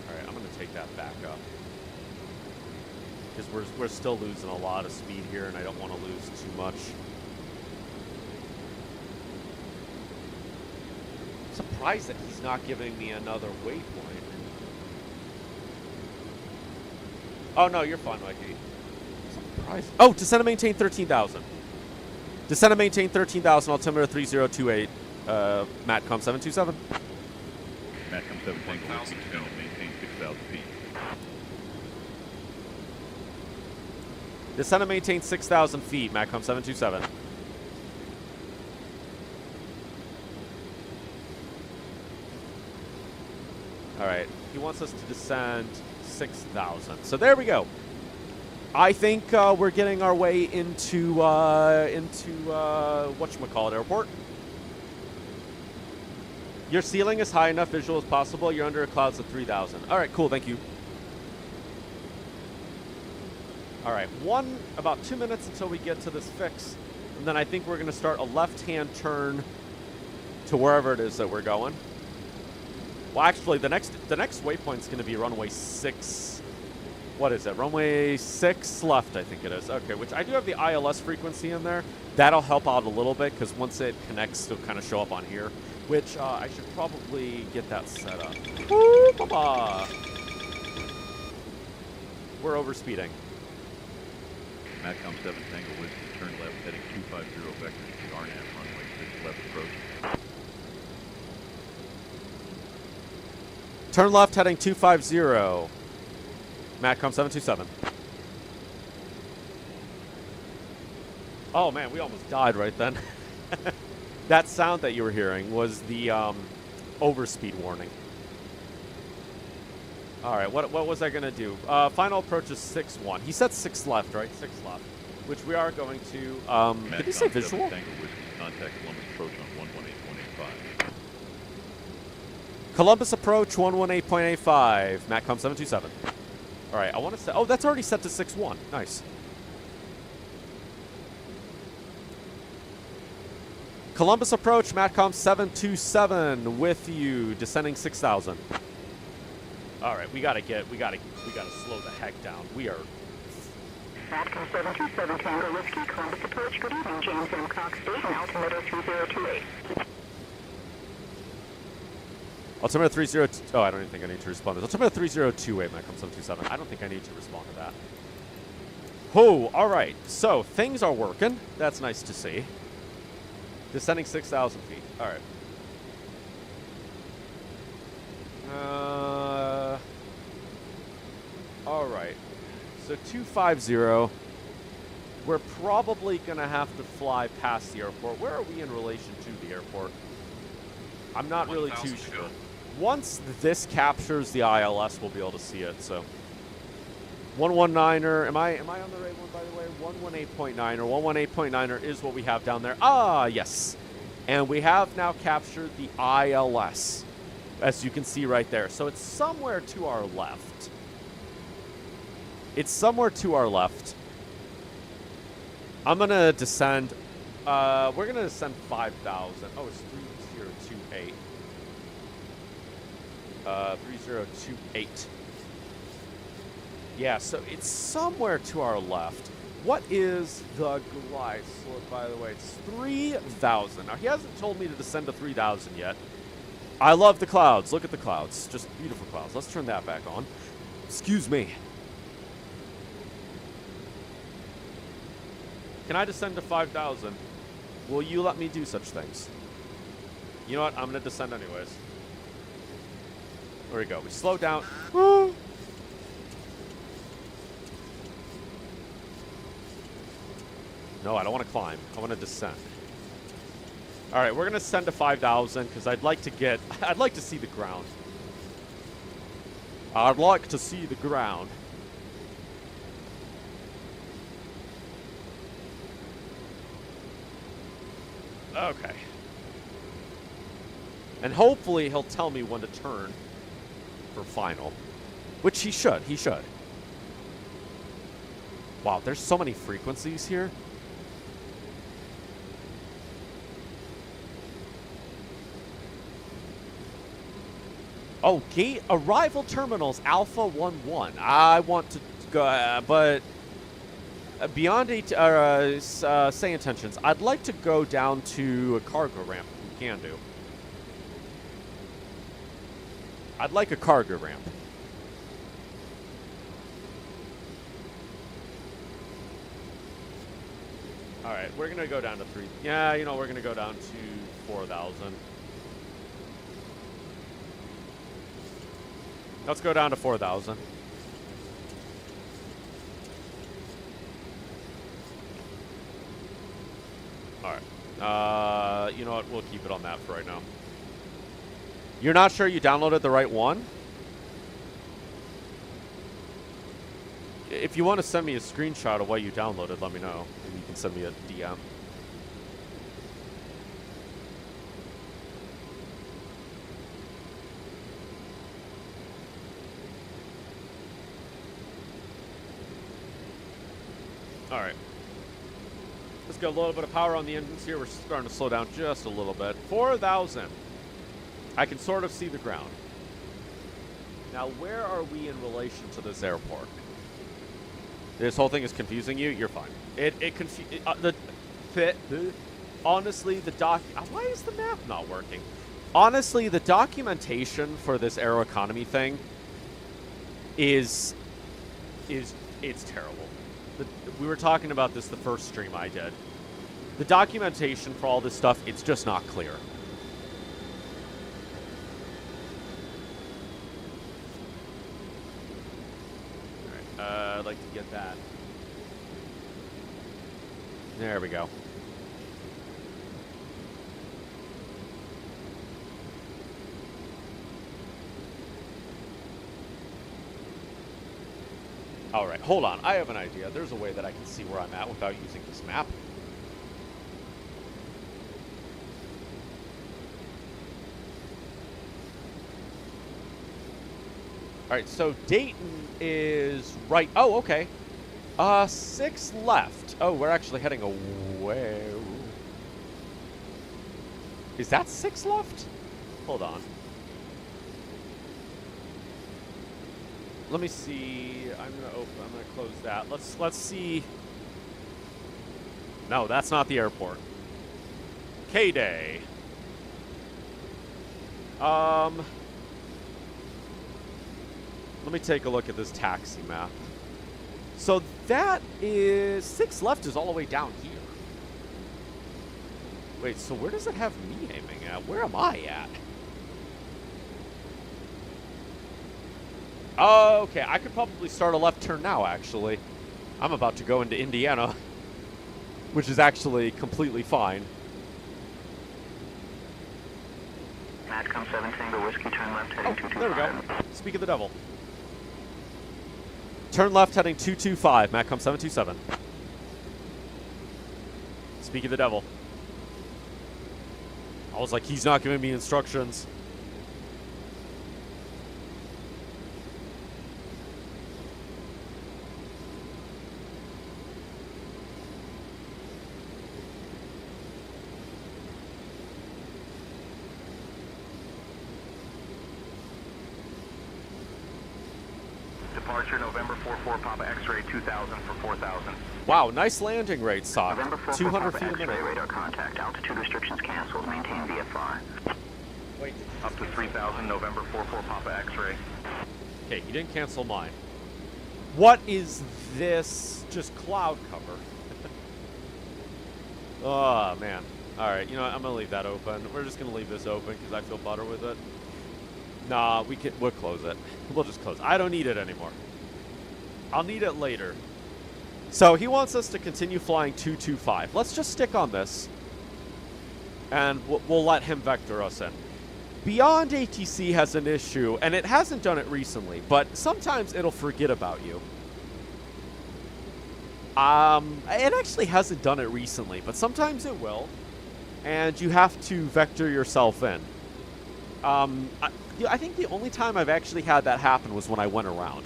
All right, I'm going to take that back up. Because we're still losing a lot of speed here, and I don't want to lose too much. I'm surprised that he's not giving me another waypoint. Oh, no, you're fine, Mikey. Surprised. Oh, descend and maintain 13,000. Descend and maintain 13,000, altimeter 3028, Matcom 727. Matcom 7 Tango Whiskey, descend and maintain 6,000 feet. Descend and maintain 6,000 feet, Matcom 727. All right, he wants us to descend 6,000. So there we go. I think we're getting our way into whatchamacallit airport. Your ceiling is high enough visual as possible. You're under clouds of 3,000. All right, cool. Thank you. All right, about 2 minutes until we get to this fix, and then I think we're going to start a left-hand turn to wherever it is that we're going. Well, actually, the next waypoint is going to be runway 6. What is it? Runway 6 left, I think it is. Okay, which I do have the ILS frequency in there. That'll help out a little bit because once it connects, it'll kind of show up on here, which I should probably get that set up. Woo, baba. We're overspeeding. Matcom 7 Tango Whiskey, turn left, heading 250 vector to RNAV, runway 6 left approach. Turn left, heading 250. Matcom 727. Oh man, we almost died right then. That sound that you were hearing was the overspeed warning. All right, what was I gonna do? Final approach is 6-1. He said 6 left, right? 6 left, which we are going to. Did he say visual? Tango Whiskey, contact Columbus approach on 118.85. Columbus approach 118.85. Matcom 727. All right, I want to set. Oh, that's already set to 6-1. Nice. Columbus approach, Matcom 727 with you, descending 6,000. All right, we gotta slow the heck down. We are. Matcom 727 Tango Whiskey, Columbus approach. Good evening, James M. Cox State, and altimeter 3028. Altimeter 30. Oh, I don't even think I need to respond to this. Altimeter 3028, Matcom 727. I don't think I need to respond to that. Oh, all right. So things are working. That's nice to see. Descending 6,000 feet. All right. All right. So 250. We're probably gonna have to fly past the airport. Where are we in relation to the airport? I'm not really too sure. Once this captures the ILS, we'll be able to see it. So 119er. Am I on the right one, by the way? 118.9er. 118.9er is what we have down there. Ah, yes. And we have now captured the ILS, as you can see right there. So it's somewhere to our left. It's somewhere to our left. I'm going to descend. We're going to descend 5,000. Oh, it's 3028. 3028. Yeah, so it's somewhere to our left. What is the glide slope, by the way? It's 3,000. Now, he hasn't told me to descend to 3,000 yet. I love the clouds. Look at the clouds. Just beautiful clouds. Let's turn that back on. Excuse me. Can I descend to 5,000? Will you let me do such things? You know what? I'm going to descend anyways. There we go. We slow down. Woo! No, I don't want to climb. I want to descend. All right, we're going to descend to 5,000 because I'd like to see the ground. I'd like to see the ground. Okay. And hopefully he'll tell me when to turn for final. Which he should. He should. Wow, there's so many frequencies here. Oh, gate arrival terminals Alpha 11. I want to go, but beyond SayIntentions, I'd like to go down to a cargo ramp. We can do. I'd like a cargo ramp. All right, we're gonna go down to 3. Yeah, you know, we're gonna go down to 4,000. Let's go down to 4,000. All right. You know what? We'll keep it on that for right now. You're not sure you downloaded the right one? If you want to send me a screenshot of what you downloaded, let me know. Maybe you can send me a DM. All right. Let's get a little bit of power on the engines here. We're starting to slow down just a little bit. 4,000. I can sort of see the ground. Now, where are we in relation to this airport? This whole thing is confusing you? You're fine. Honestly, the why is the map not working? Honestly, the documentation for this Aeroconomy thing it's terrible. We were talking about this the first stream I did. The documentation for all this stuff, it's just not clear. I'd like to get that. There we go. All right, hold on. I have an idea. There's a way that I can see where I'm at without using this map. All right, so Dayton is right. Oh, okay. 6 left. Oh, we're actually heading away. Is that 6 left? Hold on. Let me see. I'm gonna close that. Let's see. No, that's not the airport. K-Day. Let me take a look at this taxi map. So that is 6 left is all the way down here. Wait, so where does it have me aiming at? Where am I at? Oh, okay. I could probably start a left turn now, actually. I'm about to go into Indiana, which is actually completely fine. Matcom 7 Tango Whiskey, turn left heading 225. There we go. Speak of the devil. Turn left heading 225, Matcom 727. Speak of the devil. I was like, he's not giving me instructions. Departure November 44 Papa X-ray 2000 for 4,000. Wow, nice landing rate, Sock. November 44 200 Papa feet a X-ray minute. radar contact. Altitude restrictions canceled. Maintain VFR. Wait. Up to 3,000 November 44 Papa X-ray. Okay, he didn't cancel mine. What is this? Just cloud cover. Oh, man. All right, you know what? I'm going to leave that open. We're just going to leave this open because I feel better with it. Nah, we'll close it. We'll just close it. I don't need it anymore. I'll need it later. So he wants us to continue flying 225. Let's just stick on this. And we'll let him vector us in. Beyond ATC has an issue, and it hasn't done it recently, but sometimes it'll forget about you. It actually hasn't done it recently, but sometimes it will. And you have to vector yourself in. I think the only time I've actually had that happen was when I went around.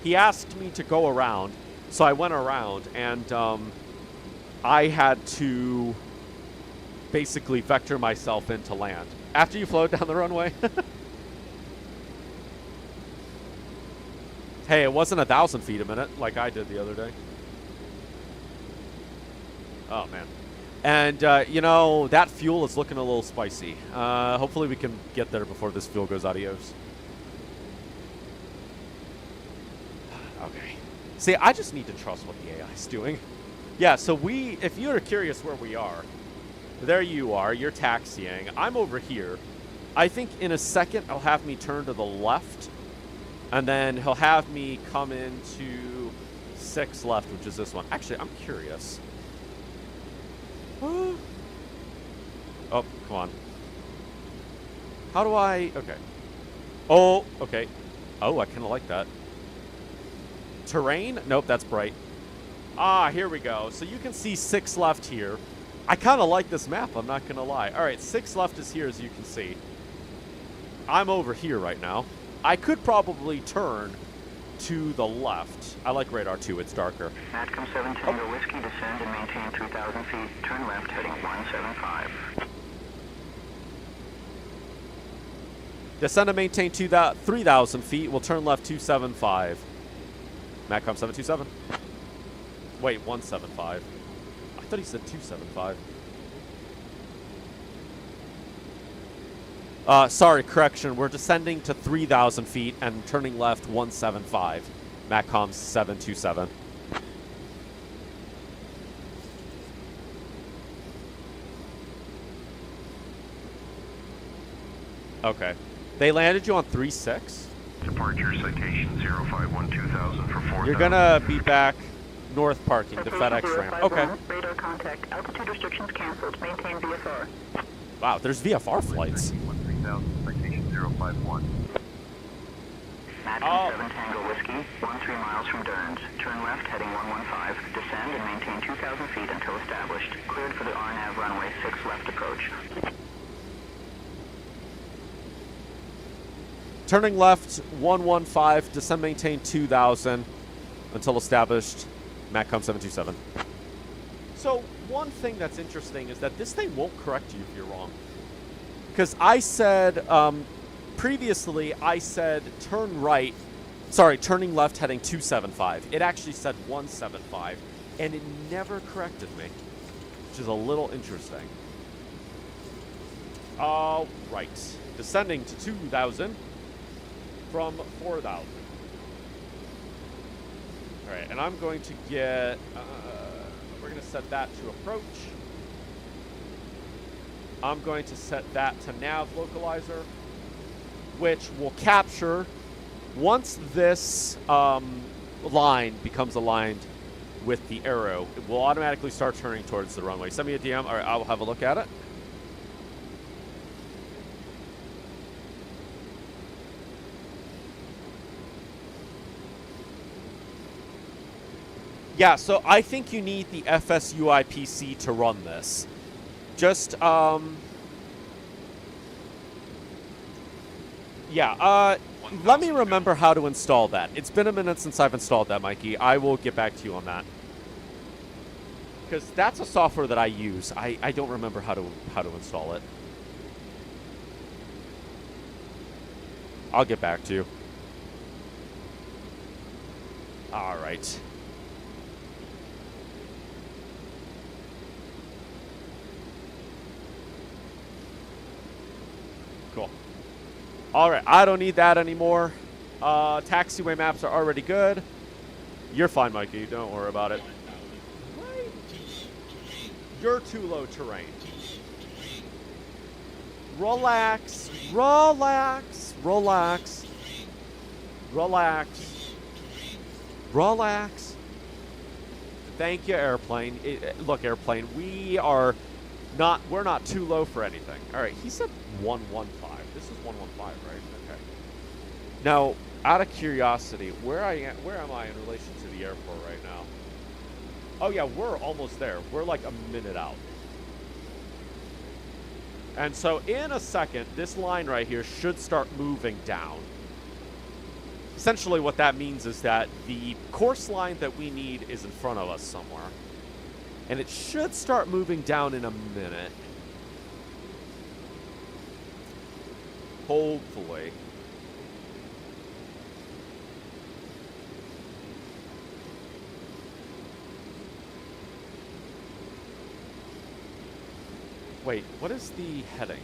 He asked me to go around, so I went around, and I had to basically vector myself into land. After you float down the runway? Hey, it wasn't 1,000 feet a minute like I did the other day. Oh, man. And, you know, that fuel is looking a little spicy. Hopefully we can get there before this fuel goes adios. Okay. See, I just need to trust what the AI is doing. Yeah, so if you're curious where we are, there you are. You're taxiing. I'm over here. I think in a second he'll have me turn to the left, and then he'll have me come into 6 left, which is this one. Actually, I'm curious. Oh, come on. How do I... Okay. Oh, okay. Oh, I kind of like that. Terrain? Nope, that's bright. Ah, here we go. So you can see 6 left here. I kind of like this map, I'm not going to lie. All right, 6 left is here, as you can see. I'm over here right now. I could probably turn to the left. I like radar too, it's darker. Atcom 7 Tango Whiskey, descend and maintain 3,000 feet. Turn left heading 175. Descend and maintain 3,000 feet. We'll turn left 275. Matcom 727. Wait, 175. I thought he said 275. Sorry, correction. We're descending to 3,000 feet and turning left 175. Matcom 727. Okay. They landed you on 3-6? Departure citation 0512,000 for 4,000. You're gonna be back north parking, the FedEx ramp. Okay. Radar contact. Altitude restrictions canceled. Maintain VFR. Wow, there's VFR flights. 3000, citation 051. Atcom 7 Tango Whiskey, 13 miles from Durns. Turn left heading 115. Descend and maintain 2,000 feet until established. Cleared for the RNAV runway 6 left approach. Turning left 115, descend maintain 2,000 until established. Matcom 727. So one thing that's interesting is that this thing won't correct you if you're wrong. Because I said, previously I said turning left heading 275. It actually said 175, and it never corrected me, which is a little interesting. All right, descending to 2,000 from 4,000. All right, and I'm going to get, we're going to set that to approach. I'm going to set that to nav localizer, which will capture, once this line becomes aligned with the arrow, it will automatically start turning towards the runway. Send me a DM, all right, I'll have a look at it. Yeah, so I think you need the FSUI PC to run this. Just, yeah, let me remember how to install that. It's been a minute since I've installed that, Mikey. I will get back to you on that. Because that's a software that I use. I don't remember how to install it. I'll get back to you. All right. Cool. All right, I don't need that anymore. Taxiway maps are already good. You're fine, Mikey. Don't worry about it. You're too low terrain. Relax. Relax. Relax. Relax. Relax. Thank you, airplane. Look, airplane, we're not too low for anything. All right, he said 115. This is 115, right? Okay. Now, out of curiosity, where am I in relation to the airport right now? Oh yeah, we're almost there. We're like a minute out. And so in a second, this line right here should start moving down. Essentially what that means is that the course line that we need is in front of us somewhere. And it should start moving down in a minute. Hopefully. Wait, what is the heading?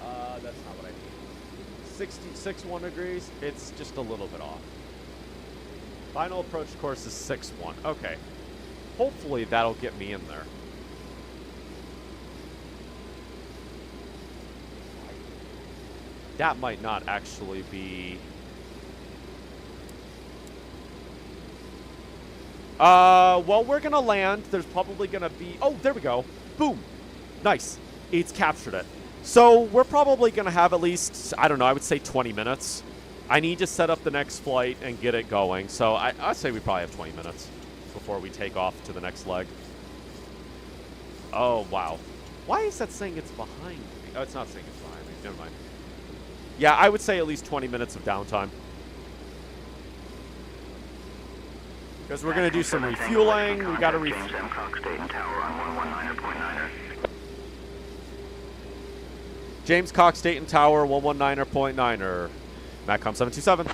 That's not what I need. 61 degrees. It's just a little bit off. Final approach course is 6-1. Okay. Hopefully that'll get me in there. That might not actually be... well, we're gonna land. There's probably gonna be... Oh, there we go. Boom. Nice. It's captured it. So we're probably gonna have at least, I don't know, I would say 20 minutes. I need to set up the next flight and get it going. So I'd say we probably have 20 minutes before we take off to the next leg. Oh, wow. Why is that saying it's behind me? Oh, it's not saying it's behind me. Never mind. Yeah, I would say at least 20 minutes of downtime. Because we're going to do some refueling. We got to refuel. James M. Cox Dayton Tower on 119er.9er. James Cox Dayton Tower 119er.9er. Matcom 727.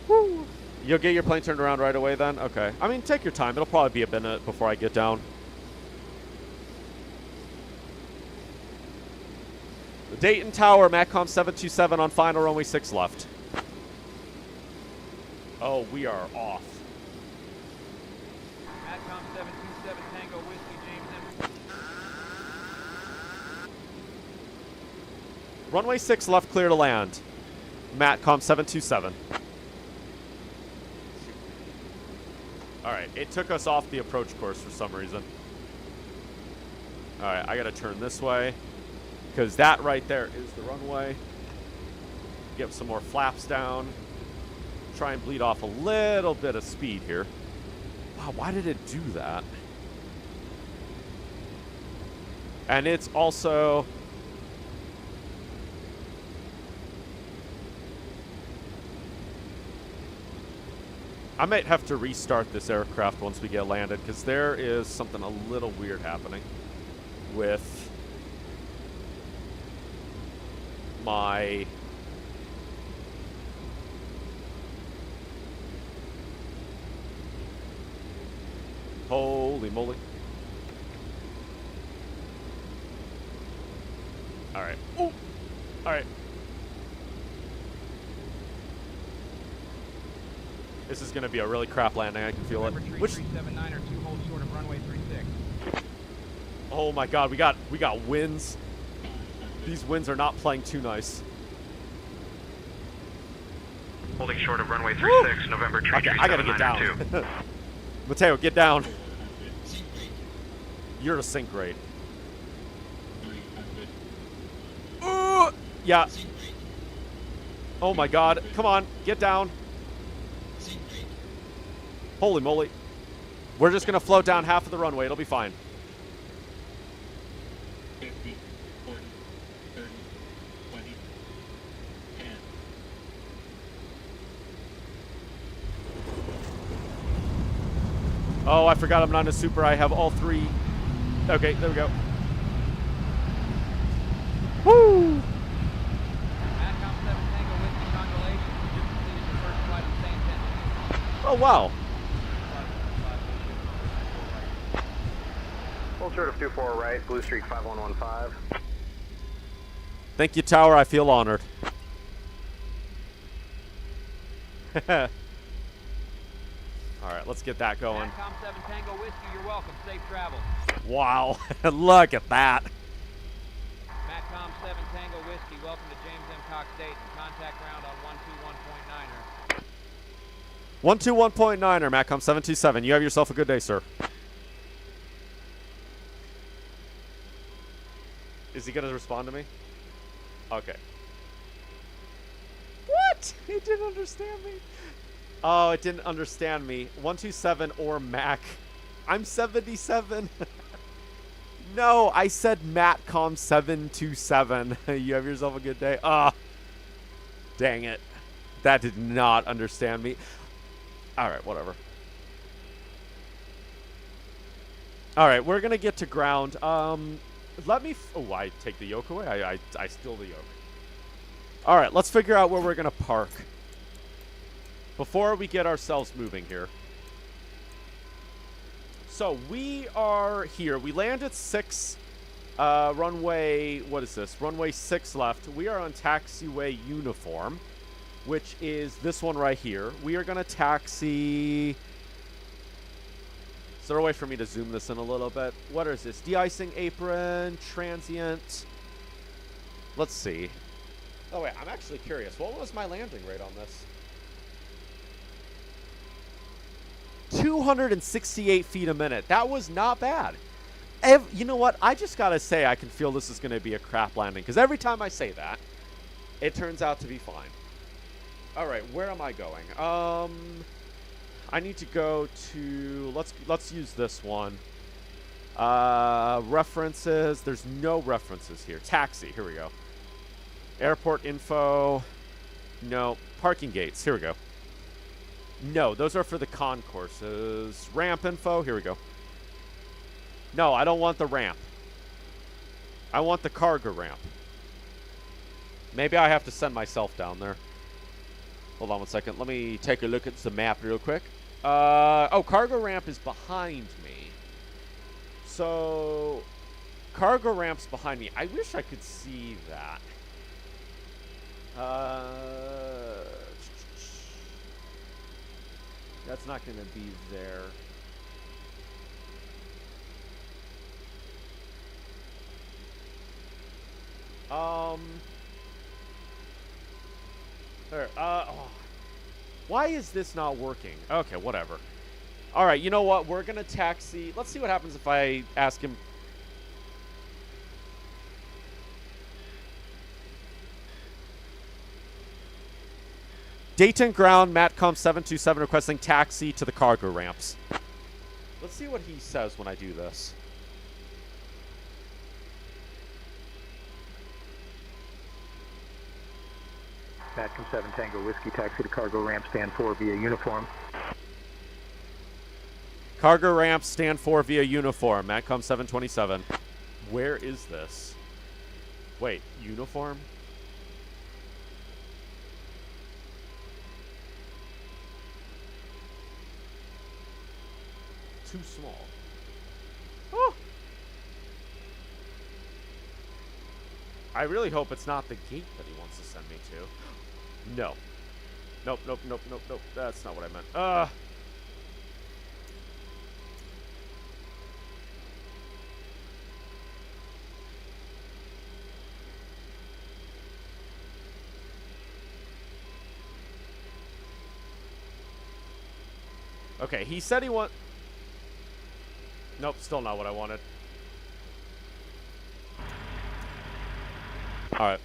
Woo. You'll get your plane turned around right away then? Okay. I mean, take your time. It'll probably be a minute before I get down. The Dayton Tower, Matcom 727 on final runway 6 left. Oh, we are off. Matcom 727 Tango Whiskey, James M. Runway 6 left, clear to land. Matcom 727. Alright, it took us off the approach course for some reason. Alright, I gotta turn this way. Because that right there is the runway. Get some more flaps down. Try and bleed off a little bit of speed here. Wow, why did it do that? And it's also... I might have to restart this aircraft once we get landed, because there is something a little weird happening with my... Holy moly. Alright. Oh! Alright. This is going to be a really crap landing. I can feel it. Which... 379 or 2 hold short of runway 36. Oh my god, we got winds. These winds are not playing too nice. Holding short of runway 36, November 337. Okay, I gotta get down. Mateo, get down. You're a sink rate. Yeah. Oh my god. Come on, get down. Holy moly. We're just gonna float down half of the runway. It'll be fine. 50, 40, 30, 20, 10. Oh, I forgot I'm not a super. I have all 3. Okay, there we go. Woo! Matcom 7 Tango Whiskey, congratulations. You completed your first flight of SayIntentions. Oh, wow. Hold short of 24 right, Blue Streak 5115. Thank you, Tower. I feel honored. Alright, let's get that going. Matcom 7 Tango Whiskey, you're welcome. Safe travels. Wow. Look at that. Matcom 7 Tango Whiskey, welcome to James M. Cox Dayton. Contact ground on 121.9er. 121.9er, Matcom 727. You have yourself a good day, sir. Is he going to respond to me? Okay. What? It didn't understand me. Oh, it didn't understand me. 127 or Mac. I'm 77. No, I said Matcom 727. You have yourself a good day. Ah. Dang it. That did not understand me. Alright, whatever. Alright, we're going to get to ground. Let me... Oh, I take the yoke away? I steal the yoke. Alright, let's figure out where we're going to park before we get ourselves moving here. So, we are here. We land at 6, runway... What is this? Runway 6 left. We are on taxiway uniform. which is this one right here. We are going to taxi... Is there a way for me to zoom this in a little bit? What is this? De-icing apron, transient. Let's see. Oh, wait. I'm actually curious. What was my landing rate on this? 268 feet a minute. That was not bad. You know what? I just got to say I can feel this is going to be a crap landing. Because every time I say that, it turns out to be fine. All right. Where am I going? I need to go to... Let's use this one. References. There's no references here. Taxi. Here we go. Airport info. No. Parking gates. Here we go. No, those are for the concourses. Ramp info. Here we go. No, I don't want the ramp. I want the cargo ramp. Maybe I have to send myself down there. Hold on one second. Let me take a look at the map real quick. Oh, cargo ramp is behind me. So, cargo ramp's behind me. I wish I could see that. That's not going to be there. There. Why is this not working? Okay, whatever. All right, you know what? We're going to taxi. Let's see what happens if I ask him. Dayton ground, Matcom 727 requesting taxi to the cargo ramps. Let's see what he says when I do this. Matcom 7 Tango Whiskey, taxi to cargo ramp, stand 4 via uniform. Cargo ramp, stand 4 via uniform, Matcom 727. Where is this? Wait, uniform? Too small. Oh! I really hope it's not the gate that he wants to send me to. No. Nope, nope, nope, nope, nope. That's not what I meant. Okay, he said he want... Nope, still not what I wanted. Alright.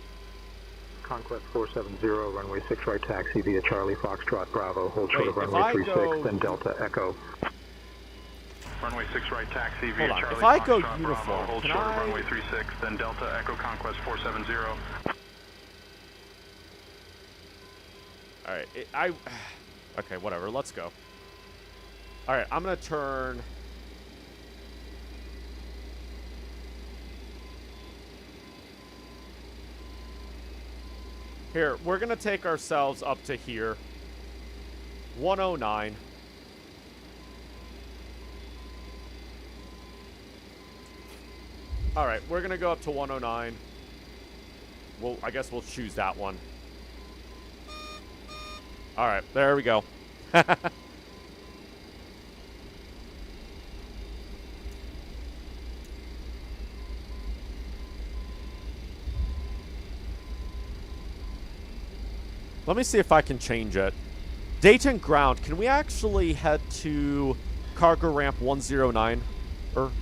Conquest 470, runway 6 right taxi via Charlie Foxtrot Bravo, hold short of runway 36, then Delta Echo. Runway 6 right taxi via Charlie if I go Foxtrot uniform, Bravo, hold short of runway 36, then Delta Echo Conquest 470. Alright, okay, whatever, let's go. Alright, I'm gonna turn... Here, we're going to take ourselves up to here. 109. Alright, we're going to go up to 109. I guess we'll choose that one. Alright, there we go. Let me see if I can change it. Dayton ground. Can we actually head to cargo ramp 109? Let's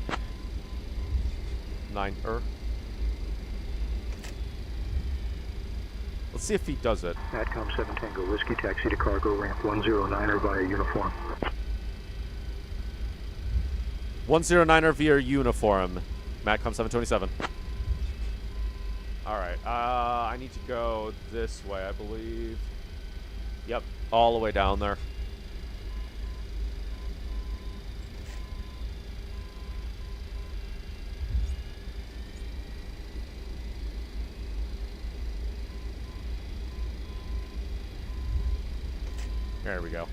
see if he does it. Matcom 7 Tango Whiskey, taxi to cargo ramp 109er via uniform. 109er via uniform. Matcom 727. Alright, I need to go this way, I believe. Yep, all the way down there. There we go.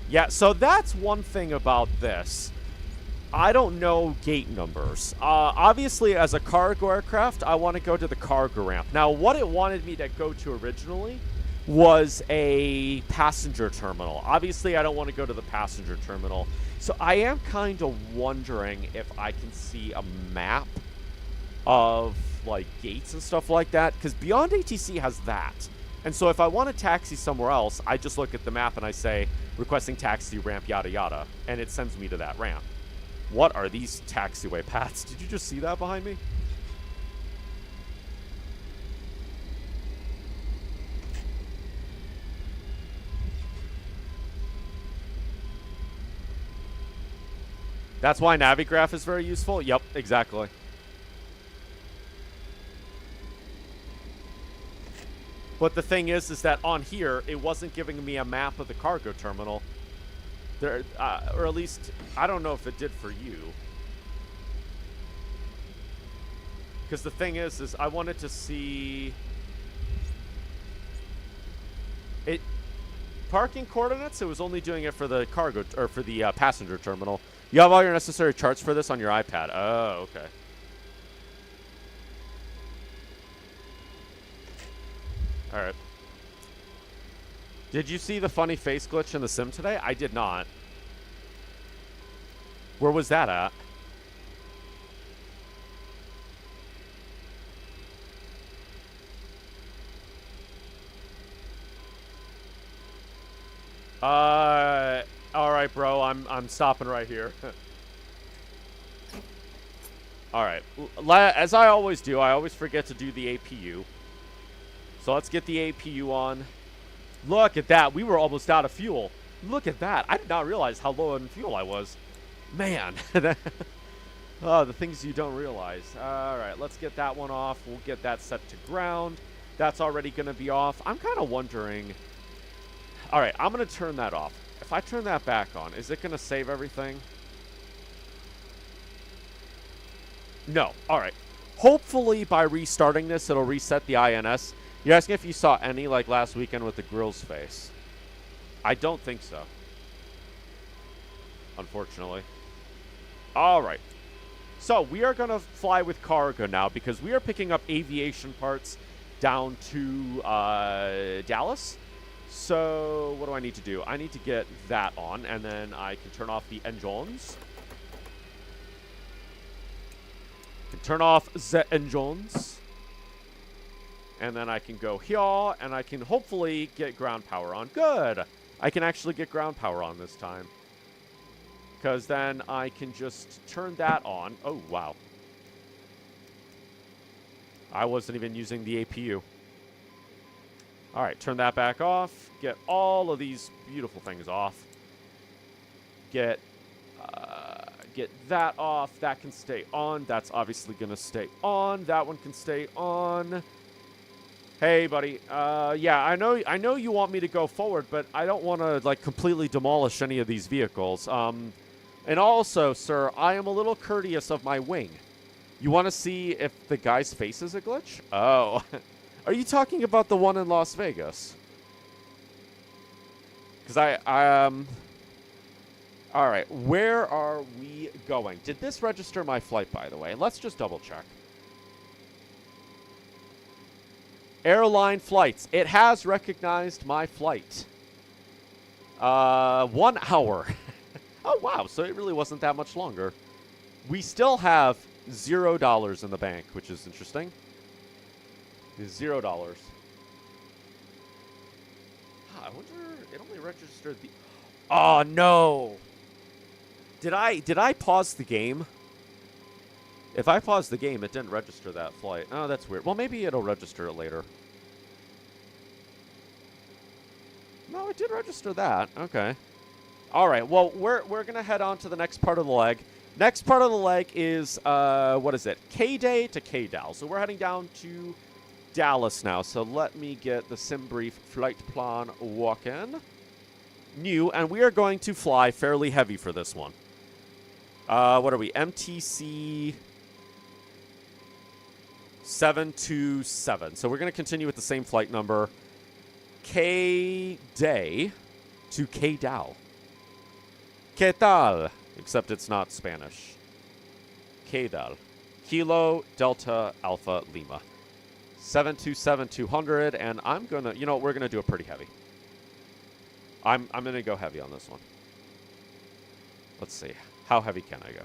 Yeah, so that's one thing about this. I don't know gate numbers. Obviously, as a cargo aircraft, I want to go to the cargo ramp. Now, what it wanted me to go to originally was a passenger terminal. Obviously, I don't want to go to the passenger terminal. So I am kind of wondering if I can see a map of, like, gates and stuff like that. Because Beyond ATC has that. And so if I want to taxi somewhere else, I just look at the map and I say, requesting taxi ramp, yada yada. And it sends me to that ramp. What are these taxiway paths? Did you just see that behind me? That's why Navigraph is very useful? Yep, exactly. But the thing is that on here, it wasn't giving me a map of the cargo terminal. There, or at least, I don't know if it did for you. Because the thing is I wanted to see... Parking coordinates, it was only doing it for the cargo, or for the passenger terminal. You have all your necessary charts for this on your iPad. Oh, okay. Alright. Did you see the funny face glitch in the sim today? I did not. Where was that at? Alright, bro. I'm stopping right here. Alright. As I always do, I always forget to do the APU. So let's get the APU on. Look at that. We were almost out of fuel. Look at that. I did not realize how low on fuel I was. Man. Oh, the things you don't realize. Alright, let's get that one off. We'll get that set to ground. That's already going to be off. I'm kind of wondering... Alright, I'm going to turn that off. If I turn that back on, is it going to save everything? No. Alright. Hopefully, by restarting this, it'll reset the INS. You're asking if you saw any, like last weekend with the grill's face. I don't think so. Unfortunately. Alright. So, we are going to fly with cargo now because we are picking up aviation parts down to Dallas. So, what do I need to do? I need to get that on, and then I can turn off the engines. Can turn off the engines. And then I can go here, and I can hopefully get ground power on. Good! I can actually get ground power on this time. Because then I can just turn that on. Oh, wow. I wasn't even using the APU. Alright, turn that back off. Get all of these beautiful things off. Get that off. That can stay on. That's obviously going to stay on. That one can stay on. Hey, buddy. Yeah, I know you want me to go forward, but I don't want to, like, completely demolish any of these vehicles. And also, sir, I am a little courteous of my wing. You want to see if the guy's face is a glitch? Oh. Are you talking about the one in Las Vegas? Because Alright, where are we going? Did this register my flight, by the way? Let's just double check. Airline flights. It has recognized my flight. 1 hour. Oh, wow. So it really wasn't that much longer. We still have $0 in the bank, which is interesting. $0. I wonder... It only registered the... Oh, no! Did I pause the game? If I paused the game, it didn't register that flight. Oh, that's weird. Well, maybe it'll register it later. No, it did register that. Okay. All right. Well, we're going to head on to the next part of the leg. Next part of the leg is, what is it? K-Day to K-Dal. So we're heading down to Dallas now. So let me get the SimBrief flight plan walk-in. New, and we are going to fly fairly heavy for this one. What are we? MTC 727. So we're going to continue with the same flight number. K-Day to K-Dal. ¿Qué tal? Except it's not Spanish. K-Dal. Kilo, Delta, Alpha, Lima. 727-200, and I'm gonna, you know, we're gonna do it pretty heavy. I'm gonna go heavy on this one. Let's see, how heavy can I go?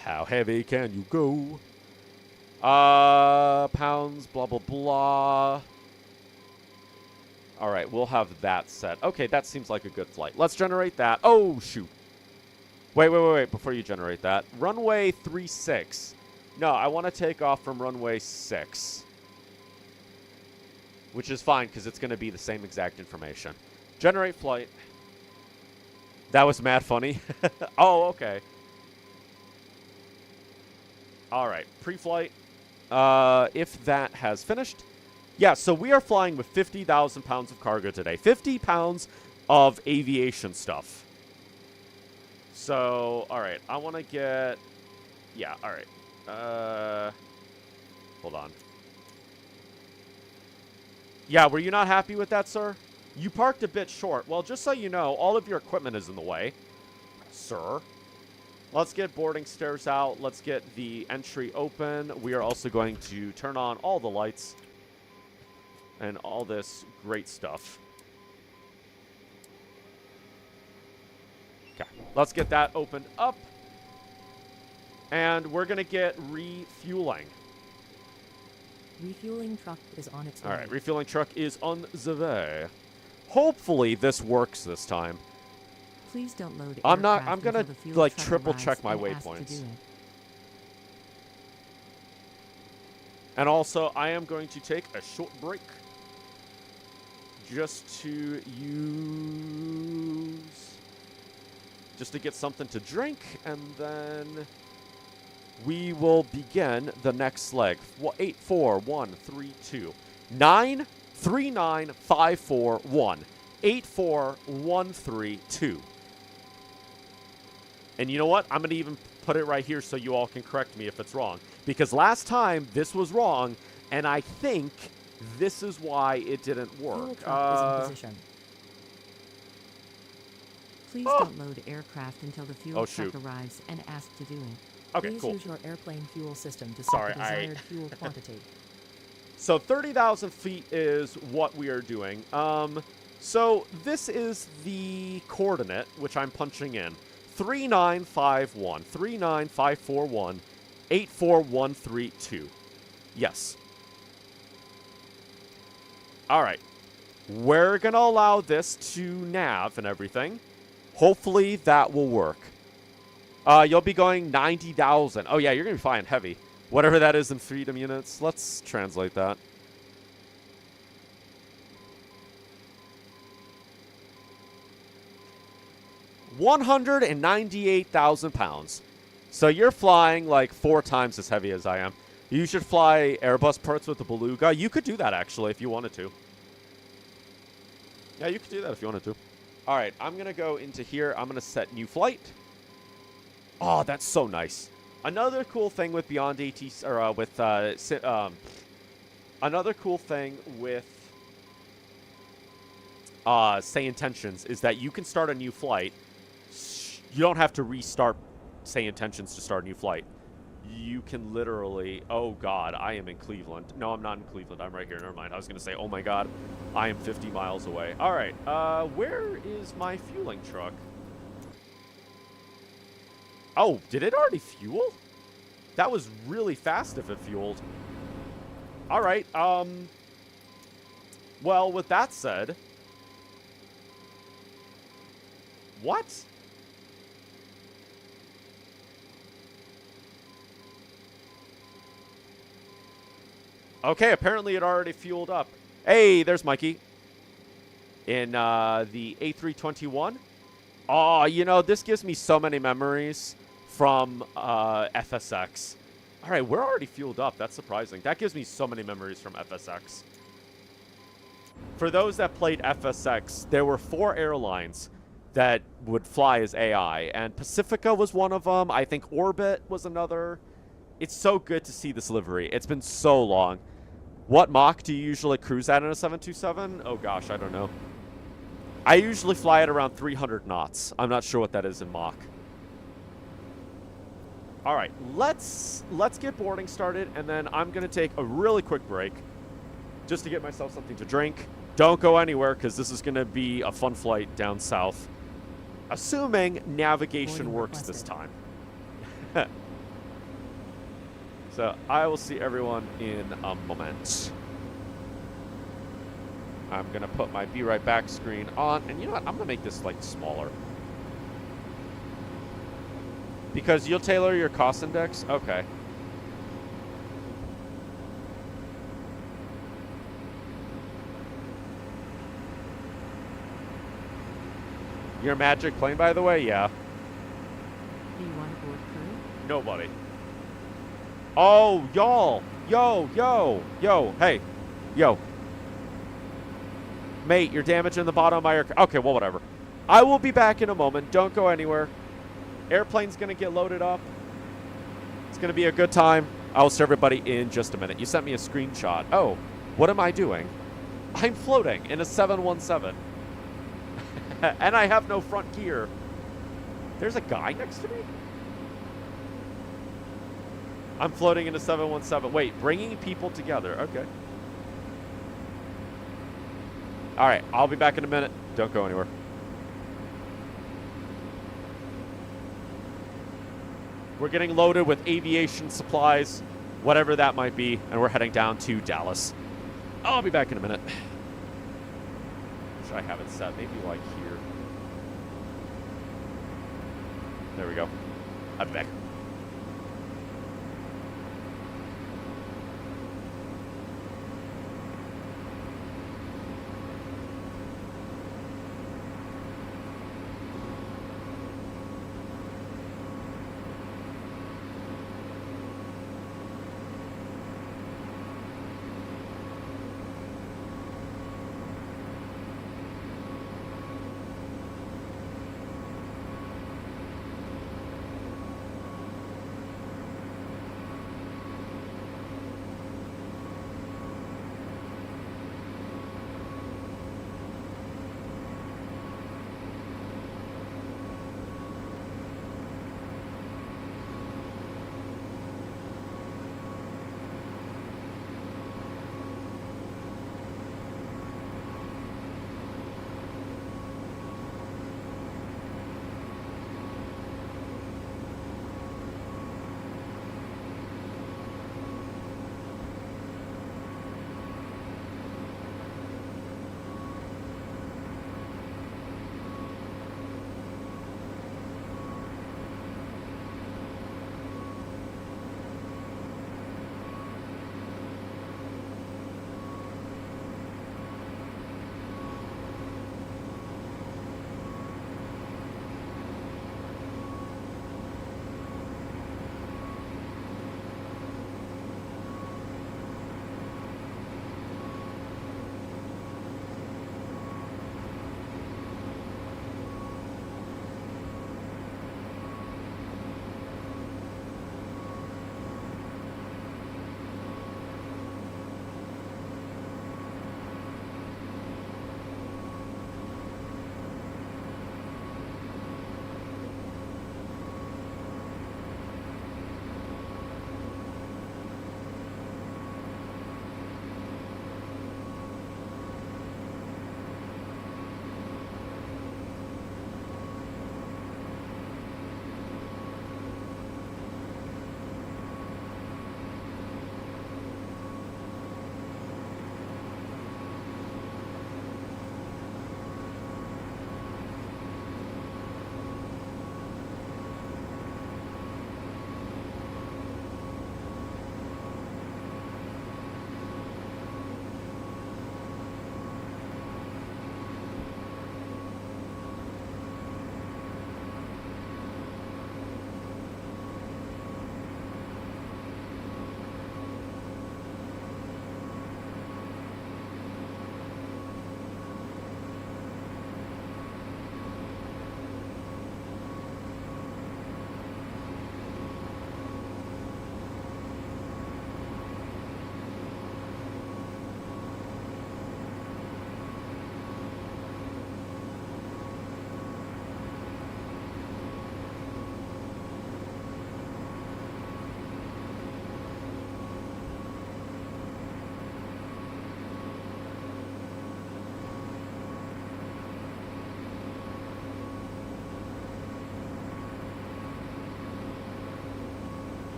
How heavy can you go? Pounds, blah blah blah. All right, we'll have that set. Okay, that seems like a good flight. Let's generate that. Oh shoot! Wait! Before you generate that, runway 36. No, I want to take off from runway 6. Which is fine, because it's going to be the same exact information. Generate flight. That was mad funny. Oh, okay. All right, pre-flight. If that has finished. Yeah, so we are flying with 50,000 pounds of cargo today. 50 pounds of aviation stuff. So, all right, I want to get... Yeah, all right. Hold on. Yeah, were you not happy with that, sir? You parked a bit short. Well, just so you know, all of your equipment is in the way, sir. Let's get boarding stairs out. Let's get the entry open. We are also going to turn on all the lights and all this great stuff. Okay, let's get that opened up. And we're going to get refueling. Refueling truck is on its way. All right, refueling truck is on the way. Hopefully this works this time. Please don't load I'm going until to the fuel like truck triple arrives check my and asked to waypoints. do it. And also I am going to take a short break just to get something to drink, and then we will begin the next leg. 84132 939541 84132. And you know what? I'm going to even put it right here so you all can correct me if it's wrong. Because last time this was wrong, and I think this is why it didn't work. Fuel truck is in position. Please don't load aircraft until the fuel truck arrives and asked to do it. Okay, Please cool. use your airplane fuel system to set the desired fuel quantity. So 30,000 feet is what we are doing. So this is the coordinate, which I'm punching in. 3951, 39541, 84132. Yes. All right. We're going to allow this to nav and everything. Hopefully that will work. You'll be going 90,000. Oh, yeah, you're going to be flying heavy. Whatever that is in freedom units. Let's translate that. £198,000. So you're flying like 4 times as heavy as I am. You should fly Airbus parts with the Beluga. You could do that, actually, if you wanted to. Yeah, you could do that if you wanted to. All right, I'm going to go into here. I'm going to set new flight. Oh, that's so nice. Another cool thing with Beyond AT, or with, another cool thing with SayIntentions is that you can start a new flight. You don't have to restart SayIntentions to start a new flight. You can literally... Oh, God, I am in Cleveland. No, I'm not in Cleveland. I'm right here. Never mind. I was going to say, oh, my God, I am 50 miles away. All right. Where is my fueling truck? Oh, did it already fuel? That was really fast if it fueled. All right. Well, with that said... What? Okay, apparently it already fueled up. Hey, there's Mikey. In the A321. Oh, you know, this gives me so many memories from FSX. All right, we're already fueled up. That's surprising. That gives me so many memories from FSX. For those that played FSX, there were 4 airlines that would fly as AI, and Pacifica was one of them. I think Orbit was another. It's so good to see this livery. It's been so long. What Mach do you usually cruise at in a 727? Oh gosh, I don't know. I usually fly at around 300 knots. I'm not sure what that is in Mach. All right, let's get boarding started, and then I'm going to take a really quick break just to get myself something to drink. Don't go anywhere, because this is going to be a fun flight down south, assuming navigation works this time. So I will see everyone in a moment. I'm going to put my Be Right Back screen on. And you know what? I'm going to make this, like, smaller. Because you'll tailor your cost index? Okay. Your magic plane, by the way? Yeah. Do you want to board crew? Nobody. Oh, y'all. Yo. Hey. Yo. Mate, you're damaging the bottom of my aircraft. Okay, well, whatever. I will be back in a moment. Don't go anywhere. Airplane's going to get loaded up. It's going to be a good time. I'll see everybody in just a minute. You sent me a screenshot. Oh, what am I doing? I'm floating in a 717. And I have no front gear. There's a guy next to me? I'm floating in a 717. Wait, bringing people together. Okay. All right, I'll be back in a minute. Don't go anywhere. We're getting loaded with aviation supplies, whatever that might be, and we're heading down to Dallas. I'll be back in a minute. Should I have it set? Maybe like here. There we go. I'll be back.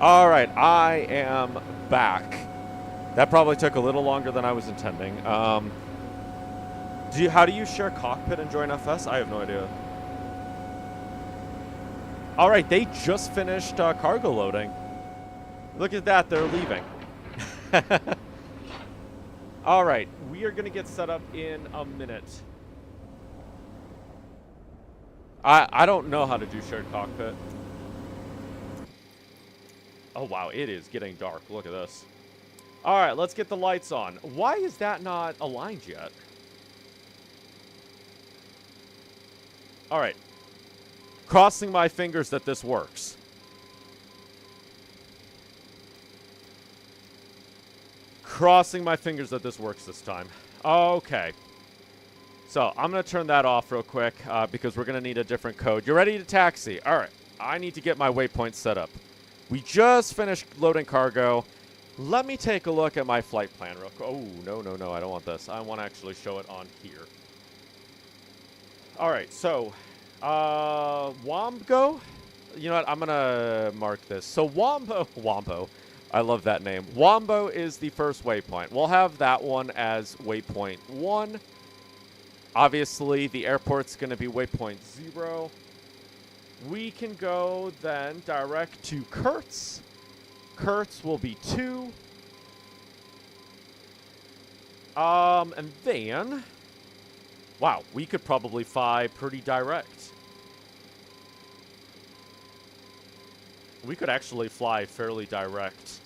All right, I am back. That probably took a little longer than I was intending. How do you share cockpit and join FS? I have no idea. All right, they just finished cargo loading. Look at that, they're leaving. All right, we are going to get set up in a minute. I don't know how to do shared cockpit. Oh, wow, it is getting dark. Look at this. All right, let's get the lights on. Why is that not aligned yet? All right. Crossing my fingers that this works. Crossing my fingers that this works this time. Okay. So, I'm going to turn that off real quick because we're going to need a different code. You ready to taxi? All right. I need to get my waypoint set up. We just finished loading cargo. Let me take a look at my flight plan real quick. Oh, no, I don't want this. I want to actually show it on here. All right, so, Wombo? You know what? I'm going to mark this. So, Wombo. I love that name. Wombo is the first waypoint. We'll have that one as waypoint 1. Obviously, the airport's going to be waypoint 0. We can go then direct to Kurtz. Kurtz will be 2. And then, wow, we could probably fly pretty direct. We could actually fly fairly direct.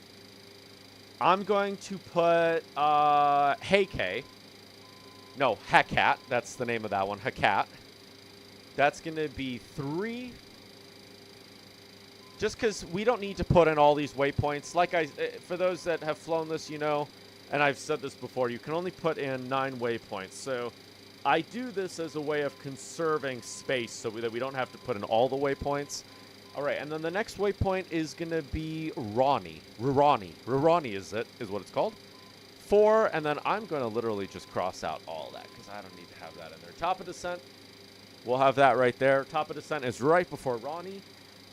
I'm going to put Heyke. No, Hakat. That's the name of that one. Hakat. That's going to be 3. Just because we don't need to put in all these waypoints. Like for those that have flown this, you know, and I've said this before, you can only put in 9 waypoints. So I do this as a way of conserving space so that we don't have to put in all the waypoints. All right, and then the next waypoint is going to be Ronnie. Ronnie is what it's called. 4, and then I'm going to literally just cross out all that because I don't need to have that in there. Top of descent, we'll have that right there. Top of descent is right before Ronnie.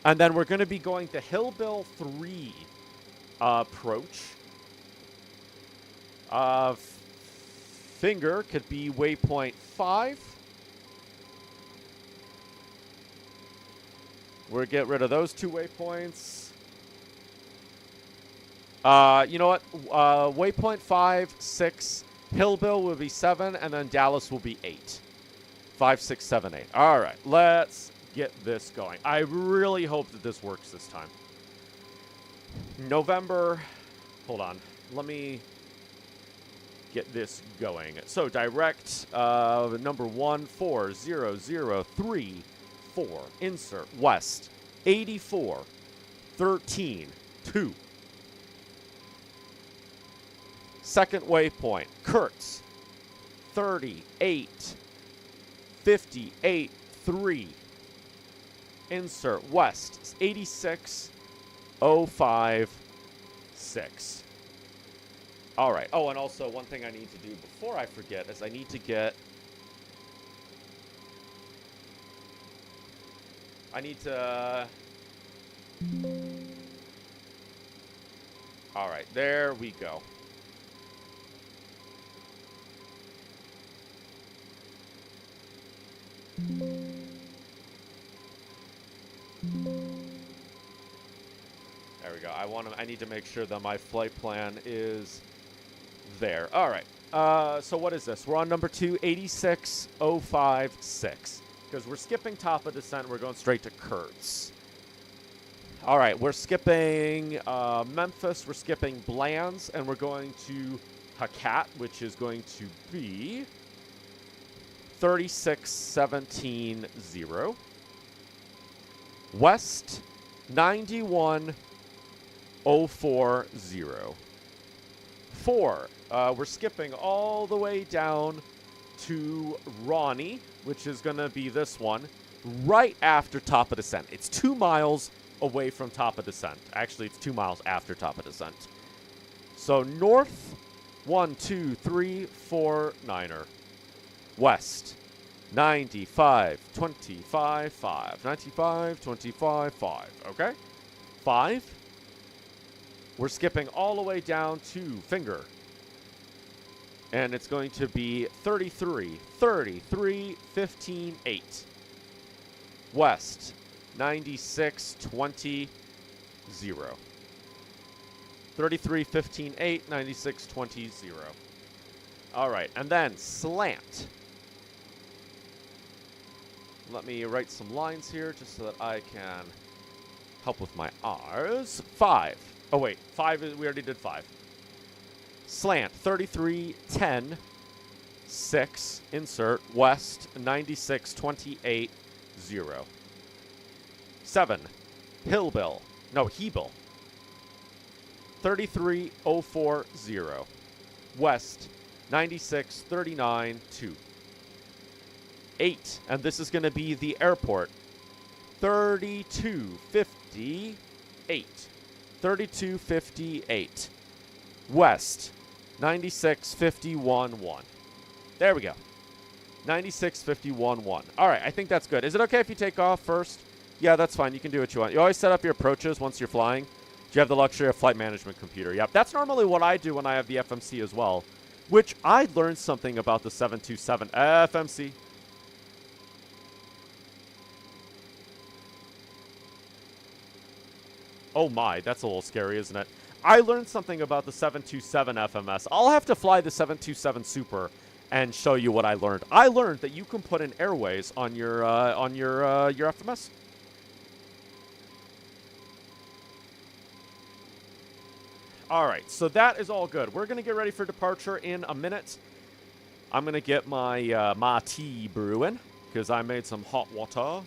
And then we're going to be going to Hillbill 3 approach. Finger could be waypoint 5. We'll get rid of those 2 waypoints. You know what? Waypoint 5, 6. Hillbill will be 7, and then Dallas will be 8. 5, 6, 7, 8. All right, let's get this going. I really hope that this works this time. November. Hold on. Let me get this going. So direct number 14003. 4. Insert west 84 13 2. Second waypoint Kurtz 38 58 3. Insert west 86 05 6. All right. Oh, and also one thing I need to do before I forget is I need to get all right, there we go. There we go. I need to make sure that my flight plan is there. All right. So what is this? We're on number 2, 86056. Because we're skipping top of descent, we're going straight to Kurtz. All right, we're skipping Memphis, we're skipping Blands, and we're going to Hakat, which is going to be 36170. West 91040. 4, we're skipping all the way down to Ronnie, which is going to be this one, right after top of descent. It's 2 miles away from top of descent. Actually, it's 2 miles after top of descent. So north, 1, 2, 3, 4, 9er. West, 95, 25, 5. 95, 25, 5. Okay? 5. We're skipping all the way down to finger. And it's going to be 33, 15, 8. West, 96, 20, 0. 33, 15, 8, 96, 20, 0. All right, and then slant. Let me write some lines here just so that I can help with my R's. 5. Oh, wait. 5 is, we already did 5. Slant, 33, 10, 6. Insert, west, 96, 28, 0. 7. Hillbill. No, Hebill. 33, 04, 0. West, 96, 39, 2. 8, and this is going to be the airport. 3258. 3258. West, 9651-1. There we go. 9651-1. All right, I think that's good. Is it okay if you take off first? Yeah, that's fine. You can do what you want. You always set up your approaches once you're flying. Do you have the luxury of flight management computer? Yep, that's normally what I do when I have the FMC as well, which I learned something about the 727 FMC. Oh my, that's a little scary, isn't it? I learned something about the 727 FMS. I'll have to fly the 727 Super and show you what I learned. I learned that you can put in airways on your FMS. All right, so that is all good. We're gonna get ready for departure in a minute. I'm gonna get my my tea brewing because I made some hot water.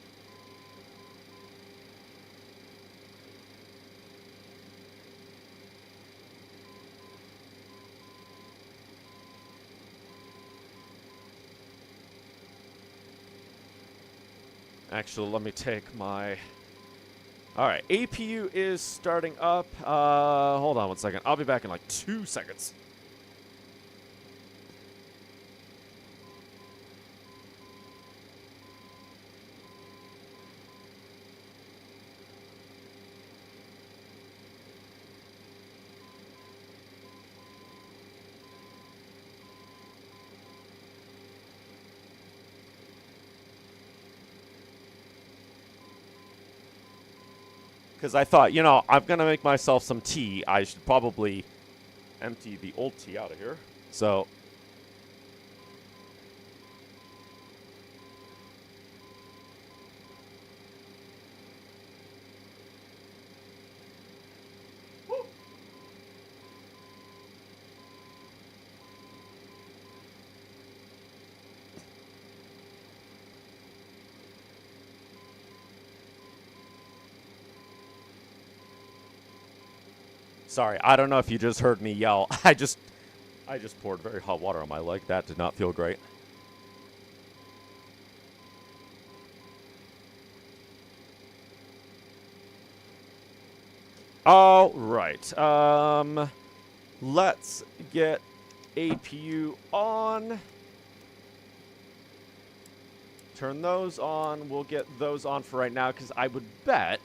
Actually, let me take my... All right, APU is starting up. Hold on one second. I'll be back in like 2 seconds. Because I thought, you know, I'm going to make myself some tea. I should probably empty the old tea out of here. So... Sorry, I don't know if you just heard me yell. I just poured very hot water on my leg. That did not feel great. All right. Let's get APU on. Turn those on. We'll get those on for right now because I would bet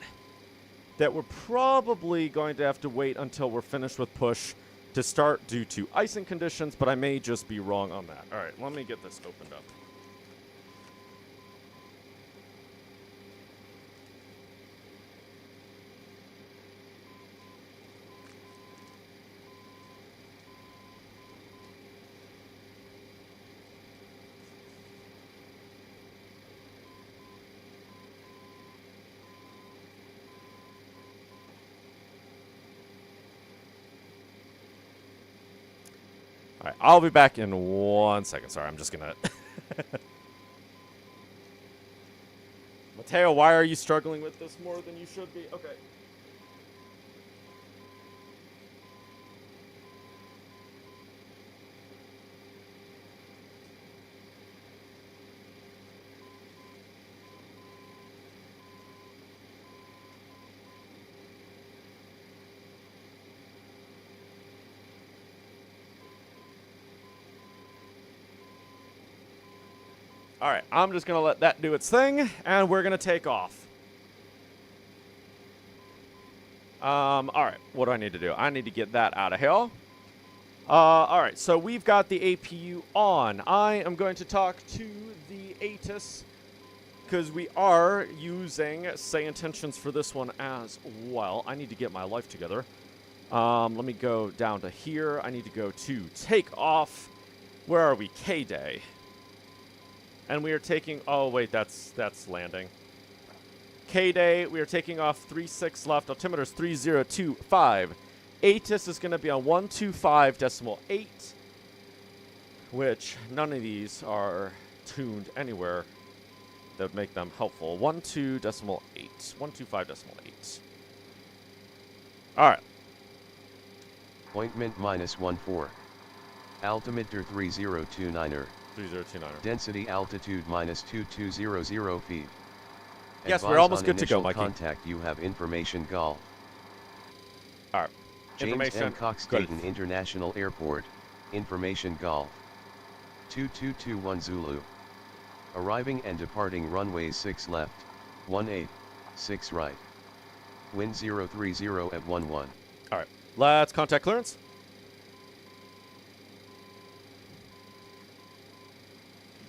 that we're probably going to have to wait until we're finished with push to start due to icing conditions, but I may just be wrong on that. All right, let me get this opened up. All right, I'll be back in 1 second. Sorry, I'm just going to... Mateo, why are you struggling with this more than you should be? Okay. All right, I'm just going to let that do its thing, and we're going to take off. Alright, what do I need to do? I need to get that out of here. Alright, so we've got the APU on. I am going to talk to the ATIS, because we are using SayIntentions for this one as well. I need to get my life together. Let me go down to here. I need to go to takeoff. Where are we? K-Day. And we are taking... Oh, wait, that's landing. K-Day, we are taking off 36 left. Altimeter's 3025. ATIS is going to be on 125.8, which none of these are tuned anywhere that would make them helpful. 12.8. 125.8. All right. Appointment -14. Altimeter 3029er. 3029er. Density altitude -2200 feet. Yes, we're almost good to go, Mikey. Contact you have information golf. All right. James M. Cox Dayton International Airport. Information golf. 2221 Zulu. Arriving and departing runway 6 left, 18, 6 right. Wind 030 at 11. All right. Let's contact clearance.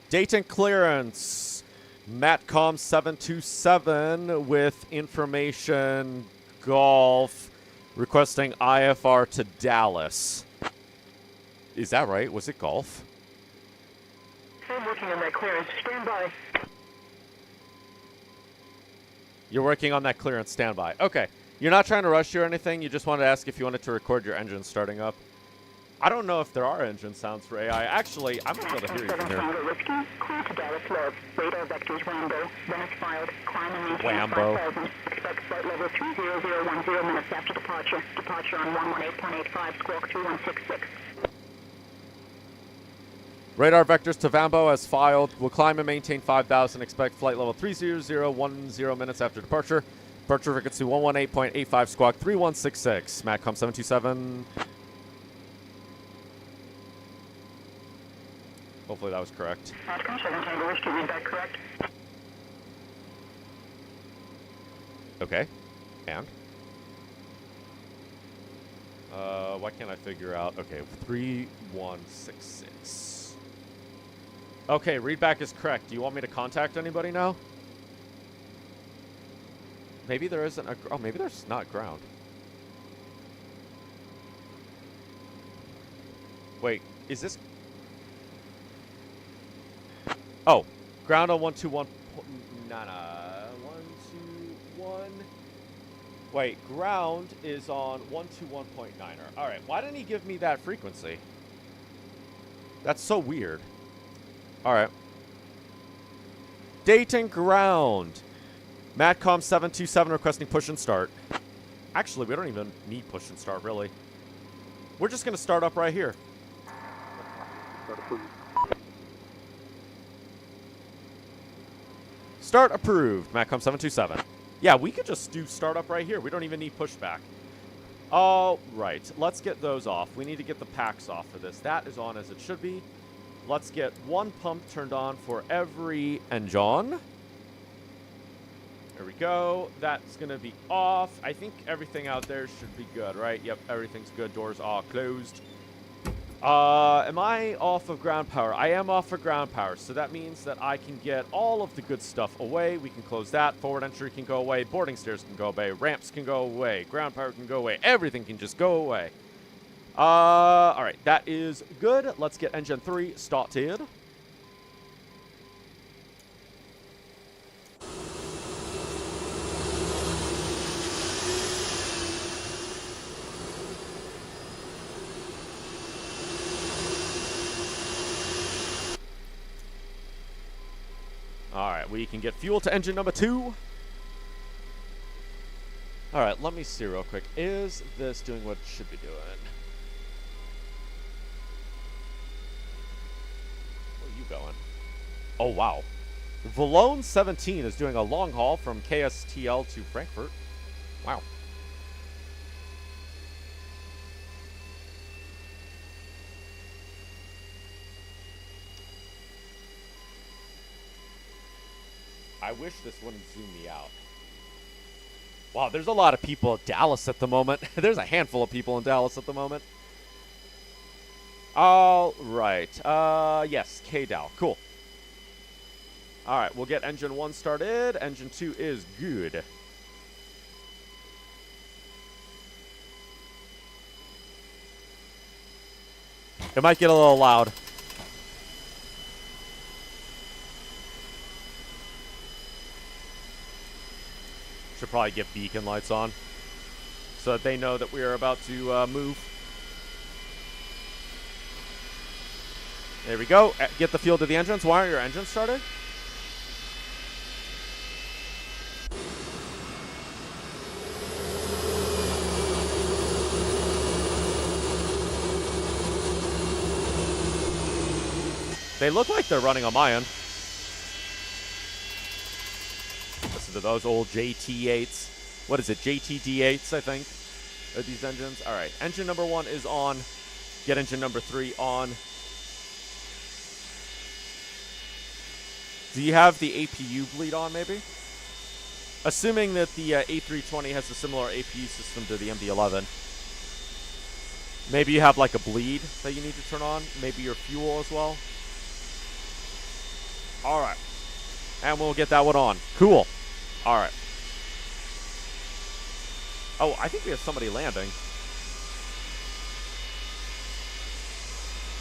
Dayton clearance. Matcom 727 with information golf requesting IFR to Dallas. Is that right? Was it golf? I'm working on that clearance. Stand by. You're working on that clearance. Stand by. Okay. You're not trying to rush you or anything. You just wanted to ask if you wanted to record your engine starting up. I don't know if there are engine sounds for AI. Actually, I'm going to be able to hear you from here. Whiskey, clear to Dallas Love. Radar vectors Wambo. Venice filed. Climb and maintain Wambo. 5,000. Expect flight level 30010 minutes after departure. Departure on 118.85, squawk 2166. Radar vectors to Vambo as filed. Will climb and maintain 5,000. Expect flight level 30010 minutes after departure. Departure frequency 118.85, squawk 3166. Matcom 727. Hopefully that was correct. Matcom 7 Tango Whiskey, read that correct? Okay. And? Why can't I figure out? Okay, 3166. Okay, readback is correct. Do you want me to contact anybody now? Maybe there isn't a... Oh, maybe there's not ground. Wait, is this... Oh, ground on 121. Nah, 121. Wait, ground is on 121.9er. All right, why didn't he give me that frequency? That's so weird. All right. Dayton ground. Matcom 727 requesting push and start. Actually, we don't even need push and start, really. We're just going to start up right here. Start approved, Matcom 727. Yeah, we could just do startup right here. We don't even need pushback. All right, let's get those off. We need to get the packs off for this. That is on as it should be. Let's get one pump turned on for every engine. There we go. That's going to be off. I think everything out there should be good, right? Yep, everything's good. Doors are closed. Am I off of ground power? I am off of ground power, so that means that I can get all of the good stuff away. We can close that. Forward entry can go away. Boarding stairs can go away. Ramps can go away. Ground power can go away. Everything can just go away. All right, that is good. Let's get engine 3 started. Alright, we can get fuel to engine number 2. Alright, let me see real quick. Is this doing what it should be doing? Where are you going? Oh, wow. Valone 17 is doing a long haul from KSTL to Frankfurt. Wow. I wish this wouldn't zoom me out. Wow, there's a lot of people in Dallas at the moment. There's a handful of people in Dallas at the moment. All right. Yes, K-Dow. Cool. All right, we'll get engine 1 started. Engine 2 is good. It might get a little loud. Should probably get beacon lights on so that they know that we are about to move. There we go. Get the fuel to the engines. Why aren't your engines started? They look like they're running on my end. Listen to those old JT8s. What is it? JTD8s, I think, are these engines. All right. Engine number 1 is on. Get engine number 3 on. Do you have the APU bleed on, maybe? Assuming that the A320 has a similar APU system to the MD11. Maybe you have like a bleed that you need to turn on. Maybe your fuel as well. All right. And we'll get that one on. Cool. All right. Oh, I think we have somebody landing.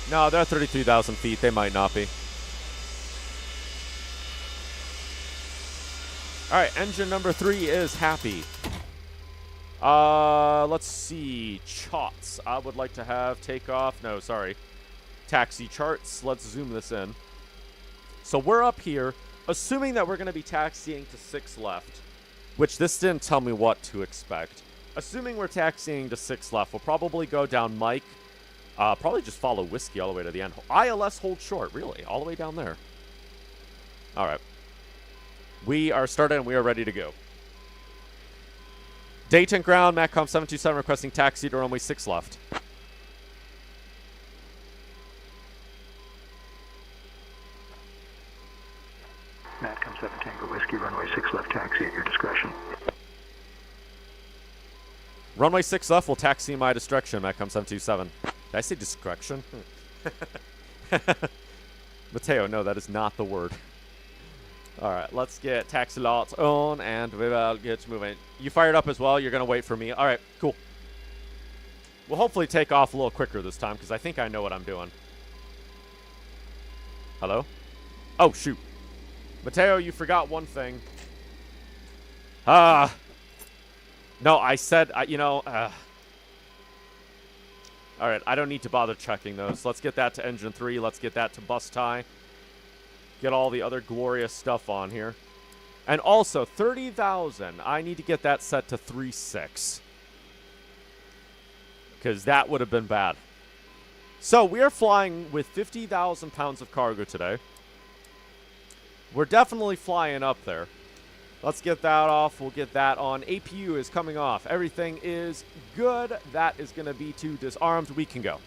No, they're 33,000 feet. They might not be. All right, engine number 3 is happy. Let's see. Charts. I would like to have takeoff. No, sorry. Taxi charts. Let's zoom this in. So we're up here, assuming that we're going to be taxiing to 6 left, which this didn't tell me what to expect. Assuming we're taxiing to 6 left, we'll probably go down Mike. Probably just follow Whiskey all the way to the end. ILS hold short, really, all the way down there. All right. We are started and we are ready to go. Dayton ground, MACCOM 727 requesting taxi to runway 6 left. MACCOM 7 Tango Whiskey, runway 6 left, taxi at your discretion. Runway 6 left will taxi my discretion, MACCOM 727. Did I say discretion? Mateo, no, that is not the word. All right, let's get taxi lots on, and we will get moving. You fired up as well? You're going to wait for me? All right, cool. We'll hopefully take off a little quicker this time, because I think I know what I'm doing. Hello? Oh, shoot. Mateo, you forgot one thing. No, I said, all right, I don't need to bother checking those. Let's get that to engine 3. Let's get that to bus tie. Get all the other glorious stuff on here. And also, 30,000. I need to get that set to 3.6. Because that would have been bad. So, we are flying with 50,000 pounds of cargo today. We're definitely flying up there. Let's get that off. We'll get that on. APU is coming off. Everything is good. That is going to be to disarmed. We can go.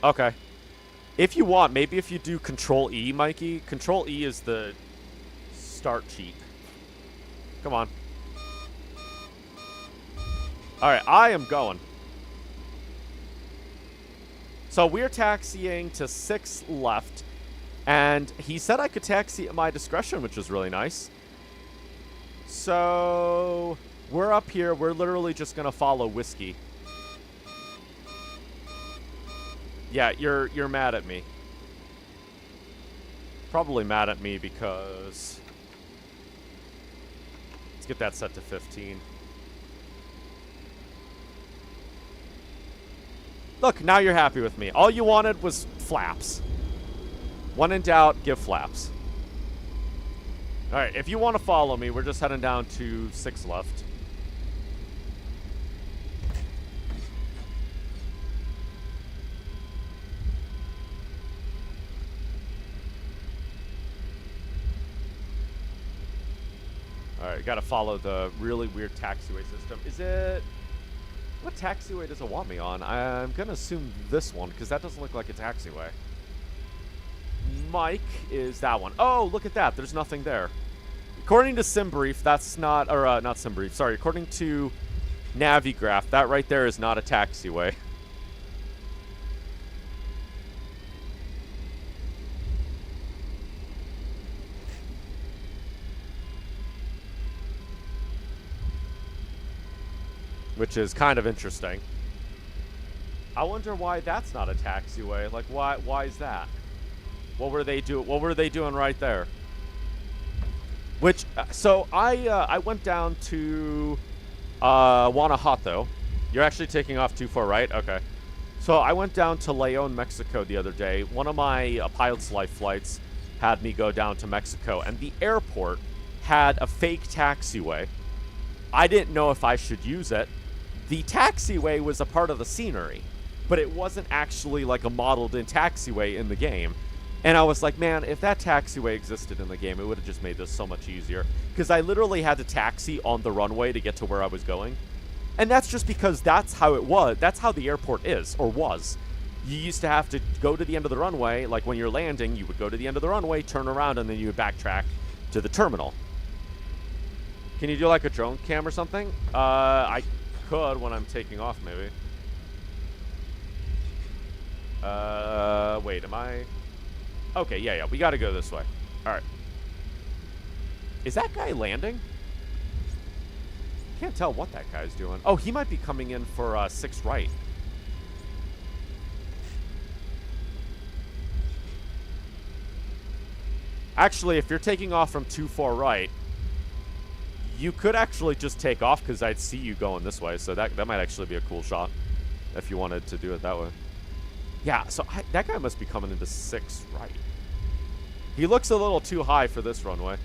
Okay. If you want, maybe if you do Control E, Mikey. Control E is the start cheat. Come on. All right, I am going. So we're taxiing to 6 left, and he said I could taxi at my discretion, which is really nice. So we're up here. We're literally just going to follow Whiskey. Yeah, you're mad at me. Probably mad at me because... Let's get that set to 15. Look, now you're happy with me. All you wanted was flaps. When in doubt, give flaps. All right, if you want to follow me, we're just heading down to 6 left. All right, got to follow the really weird taxiway system. Is it... What taxiway does it want me on? I'm going to assume this one, because that doesn't look like a taxiway. Mike is that one. Oh, look at that. There's nothing there. According to SimBrief, that's not, or not SimBrief, sorry. According to Navigraph, that right there is not a taxiway. Which is kind of interesting. I wonder why that's not a taxiway. Like, why is that? What were they doing right there? Which, so I went down to Guanajuato. You're actually taking off too far, right? Okay. So I went down to Leon, Mexico the other day. One of my Pilot's Life flights had me go down to Mexico, and the airport had a fake taxiway. I didn't know if I should use it. The taxiway was a part of the scenery, but it wasn't actually like a modeled-in taxiway in the game. And I was like, man, if that taxiway existed in the game, it would have just made this so much easier. Because I literally had to taxi on the runway to get to where I was going. And that's just because that's how it was. That's how the airport is, or was. You used to have to go to the end of the runway. Like when you're landing, you would go to the end of the runway, turn around, and then you would backtrack to the terminal. Can you do like a drone cam or something? I could when I'm taking off, maybe. Wait, am I... Okay, yeah, we gotta go this way. Alright. Is that guy landing? Can't tell what that guy's doing. Oh, he might be coming in for 6 right. Actually, if you're taking off from too far right, you could actually just take off because I'd see you going this way. So that might actually be a cool shot if you wanted to do it that way. Yeah, so that guy must be coming into 6 right. He looks a little too high for this runway.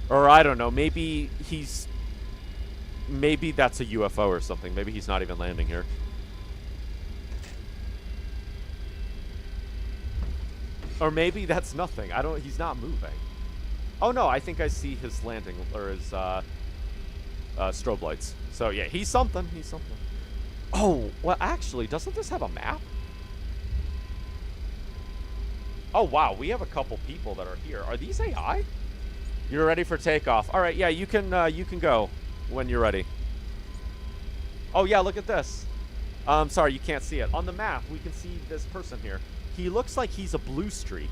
Or I don't know, maybe that's a UFO or something. Maybe he's not even landing here. Or maybe that's nothing. He's not moving. Oh no, I think I see his landing, or his strobe lights. So yeah, he's something. Oh, well actually, doesn't this have a map? Oh wow, we have a couple people that are here. Are these AI? You're ready for takeoff. All right, yeah, you can go when you're ready. Oh yeah, look at this. Sorry, you can't see it. On the map, we can see this person here. He looks like he's a blue streak.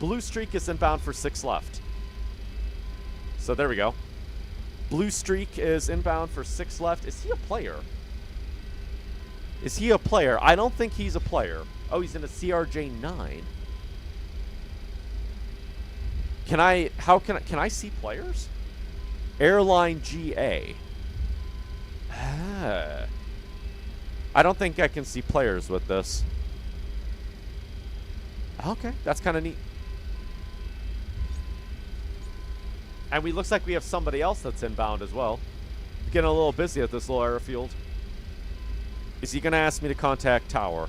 Blue streak is inbound for 6 left. So there we go. Blue streak is inbound for 6 left. Is he a player? Is he a player? I don't think he's a player. Oh, he's in a CRJ9. Can I see players? Airline GA. Ah. I don't think I can see players with this. Okay, that's kind of neat. And we looks like we have somebody else that's inbound as well. Getting a little busy at this little airfield. Is he going to ask me to contact tower?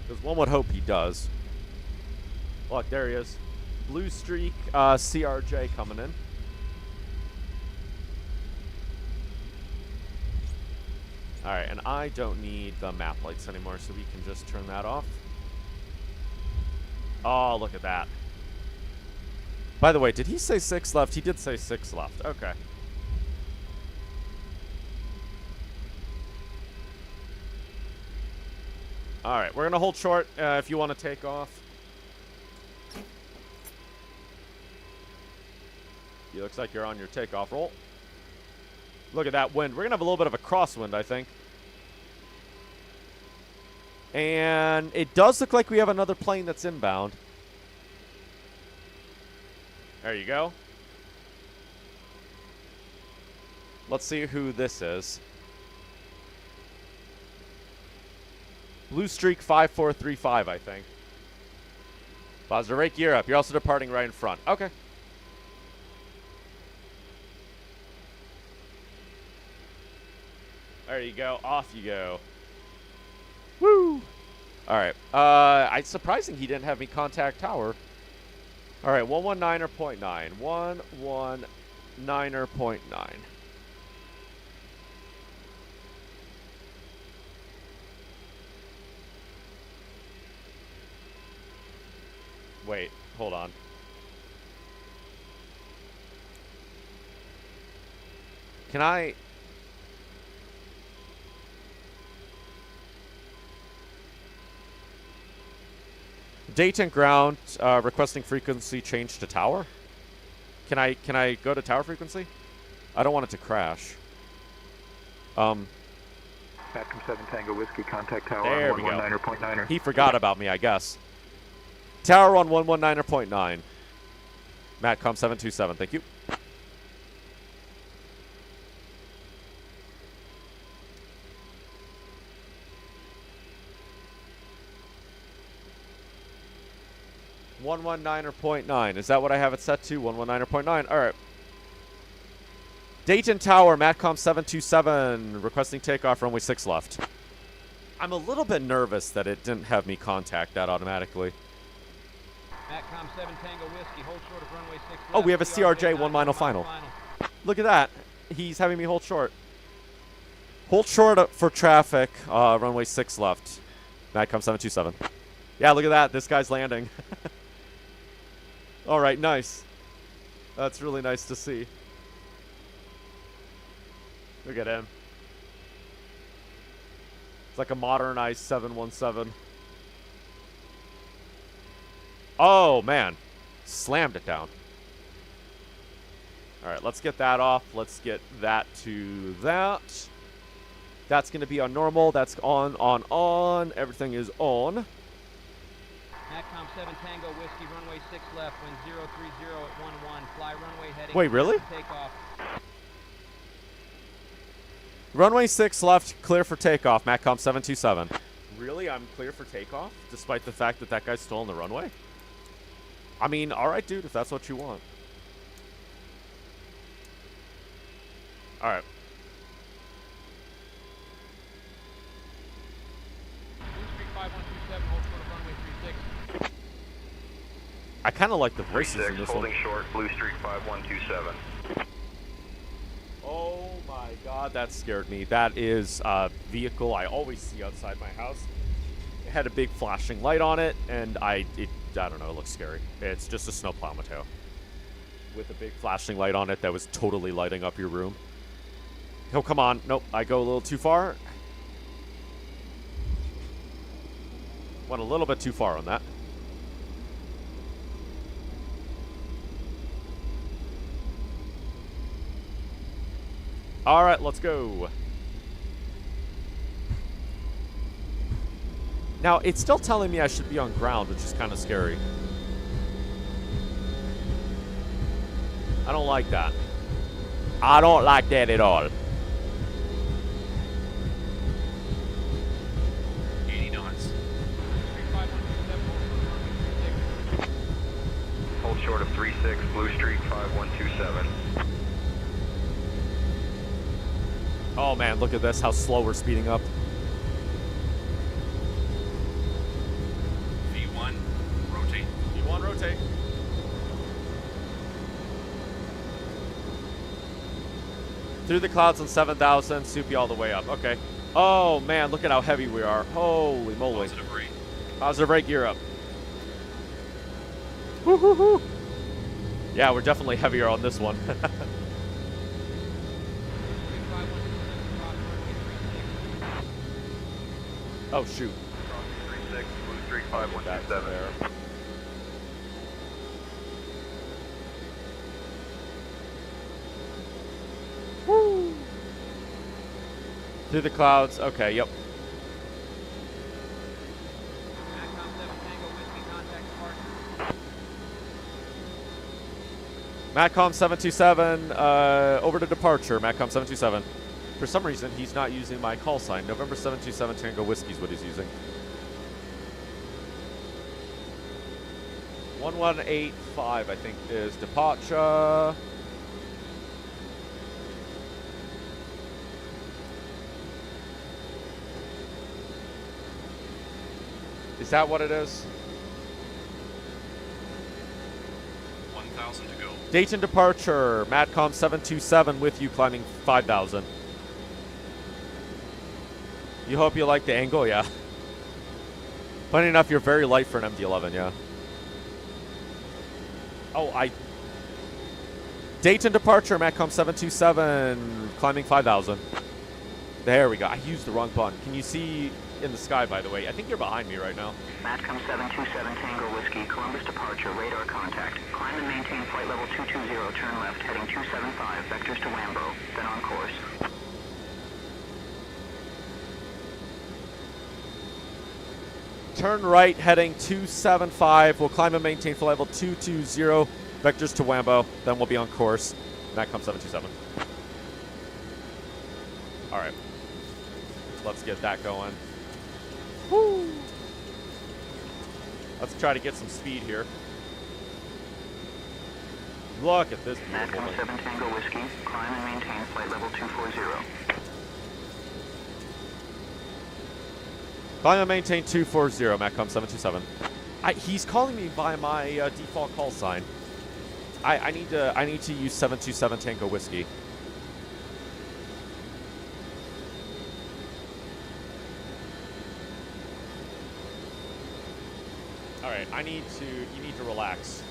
Because one would hope he does. Look, there he is. Blue streak, CRJ coming in. Alright, and I don't need the map lights anymore, so we can just turn that off. Oh, look at that. By the way, did he say 6 left? He did say 6 left. Okay. Alright, we're going to hold short if you want to take off. It looks like you're on your takeoff roll. Look at that wind. We're going to have a little bit of a crosswind, I think. And it does look like we have another plane that's inbound. There you go. Let's see who this is. Blue Streak 5435, I think. Positive rate, gear up. You're also departing right in front. Okay. There you go. Off you go. Woo! All right. It's surprising he didn't have me contact tower. All right, 119.9. 119.9. Wait, hold on. Can I... Dayton ground, requesting frequency change to tower? Can I go to tower frequency? I don't want it to crash. Matcom 7 Tango Whiskey, contact tower there on we go. 119.9er. He forgot about me, I guess. Tower on 119.9. Matcom 727, thank you. .9. Is that what I have it set to? 119.9. All right. Dayton Tower, Matcom 727, requesting takeoff, runway 6 left. I'm a little bit nervous that it didn't have me contact that automatically. Matcom 7 Tango Whiskey, hold short of runway 6 left. Oh, we have a CRJ 1 mile final. Look at that. He's having me hold short. Hold short for traffic, runway 6 left. Matcom 727. Yeah, look at that. This guy's landing. All right, nice. That's really nice to see. Look at him. It's like a modernized 717. Oh, man. Slammed it down. All right, let's get that off. Let's get that to that. That's going to be on normal. That's on. Everything is on. Matcom 7 Tango Whiskey, runway 6 left, wind 030 at 11, fly runway heading. Wait, really? Takeoff. Runway 6 left, clear for takeoff, Matcom 727. Really? I'm clear for takeoff? Despite the fact that that guy's still on the runway? I mean, alright, dude, if that's what you want. Alright. I kind of like the voices in this holding one. short, Blue Streak 5127. Oh my god, that scared me. That is a vehicle I always see outside my house. It had a big flashing light on it, and I don't know, it looks scary. It's just a snowplow, Mateo. With a big flashing light on it that was totally lighting up your room. Oh, come on. Nope, I go a little too far. Went a little bit too far on that. All right, let's go. Now, it's still telling me I should be on ground, which is kind of scary. I don't like that. I don't like that at all. 80 knots. Hold short of 36, Blue Streak 5127. Oh man, look at this, how slow we're speeding up. V1, rotate. V1, rotate. Through the clouds on 7,000, soupy all the way up. Okay. Oh man, look at how heavy we are. Holy moly. Positive rate. Positive rate, gear up. Woo-hoo-hoo. Yeah, we're definitely heavier on this one. Oh, shoot. 36, Blue Streak 5127 there. Woo! Through the clouds. Okay, yep. Matcom 727, over to departure, Matcom 727. For some reason, he's not using my call sign. November 727 Tango Whiskey is what he's using. 1185, I think, is departure. Is that what it is? 1,000 to go. Dayton departure, Matcom 727 with you climbing 5,000. You hope you like the angle, yeah. Funny enough, you're very light for an MD11, yeah. Dayton departure, Matcom 727, climbing 5,000. There we go. I used the wrong button. Can you see in the sky, by the way? I think you're behind me right now. Matcom 727 Tango Whiskey, Columbus departure, radar contact. Climb and maintain flight level 220, turn left, heading 275, vectors to Wambo, then on course. Turn right, heading 275. We'll climb and maintain flight level 220, vectors to Wambo, then we'll be on course. Matcom 727. All right. Let's get that going. Woo! Let's try to get some speed here. Look at this beautiful Matcom 7 Tango Whiskey, climb and maintain flight level 240. Climb and maintain 240, Matcom 727. He's calling me by my default call sign. I need to use 727 Tango Whiskey. All right, you need to relax.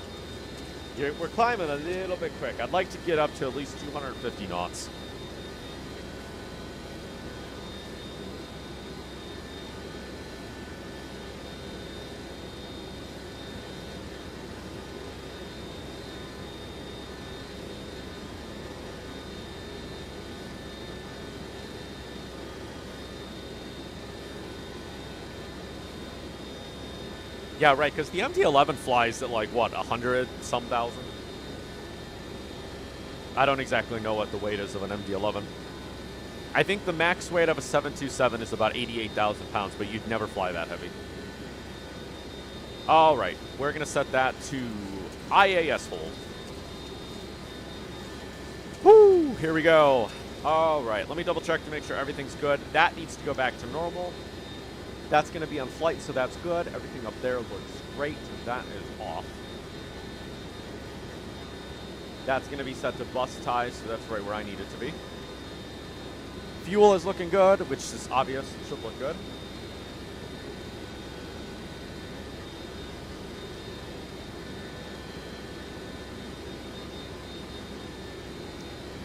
We're climbing a little bit quick. I'd like to get up to at least 250 knots. Yeah, right, because the MD11 flies at like, what, 100-some thousand? I don't exactly know what the weight is of an MD11. I think the max weight of a 727 is about 88,000 pounds, but you'd never fly that heavy. All right, we're going to set that to IAS hold. Woo, here we go. All right, let me double check to make sure everything's good. That needs to go back to normal. That's going to be on flight, so that's good. Everything up there looks great. That is off. That's going to be set to bus ties, so that's right where I need it to be. Fuel is looking good, which is obvious. It should look good.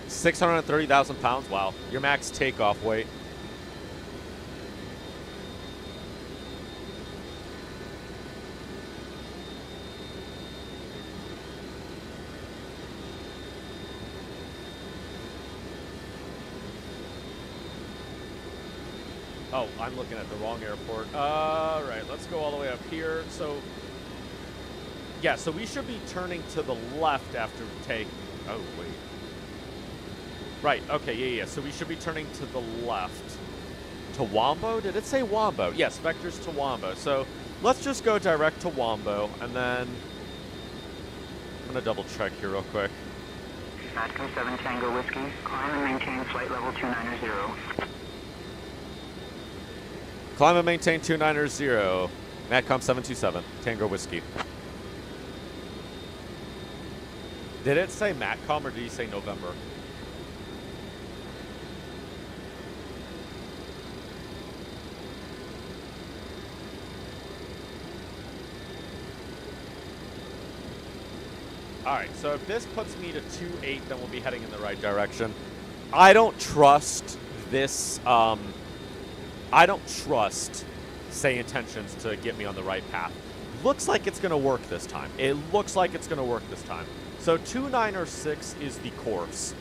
£630,000. Wow. Your max takeoff weight. Oh, I'm looking at the wrong airport. Right, let's go all the way up here. So, yeah, so we should be turning to the left after take. Oh, wait. Right, okay, yeah. So we should be turning to the left. To Wambo? Did it say Wambo? Yes, vectors to Wambo. So let's just go direct to Wambo, and then I'm going to double check here real quick. Matcom 7 Tango Whiskey, climb and maintain flight level 290. Climb and maintain 290, Matcom 727, Tango Whiskey. Did it say Matcom or did he say November? All right, so if this puts me to 2.8, then we'll be heading in the right direction. I don't trust this, I don't trust SayIntentions to get me on the right path. Looks like it's going to work this time. It looks like it's going to work this time. So 296 is the course,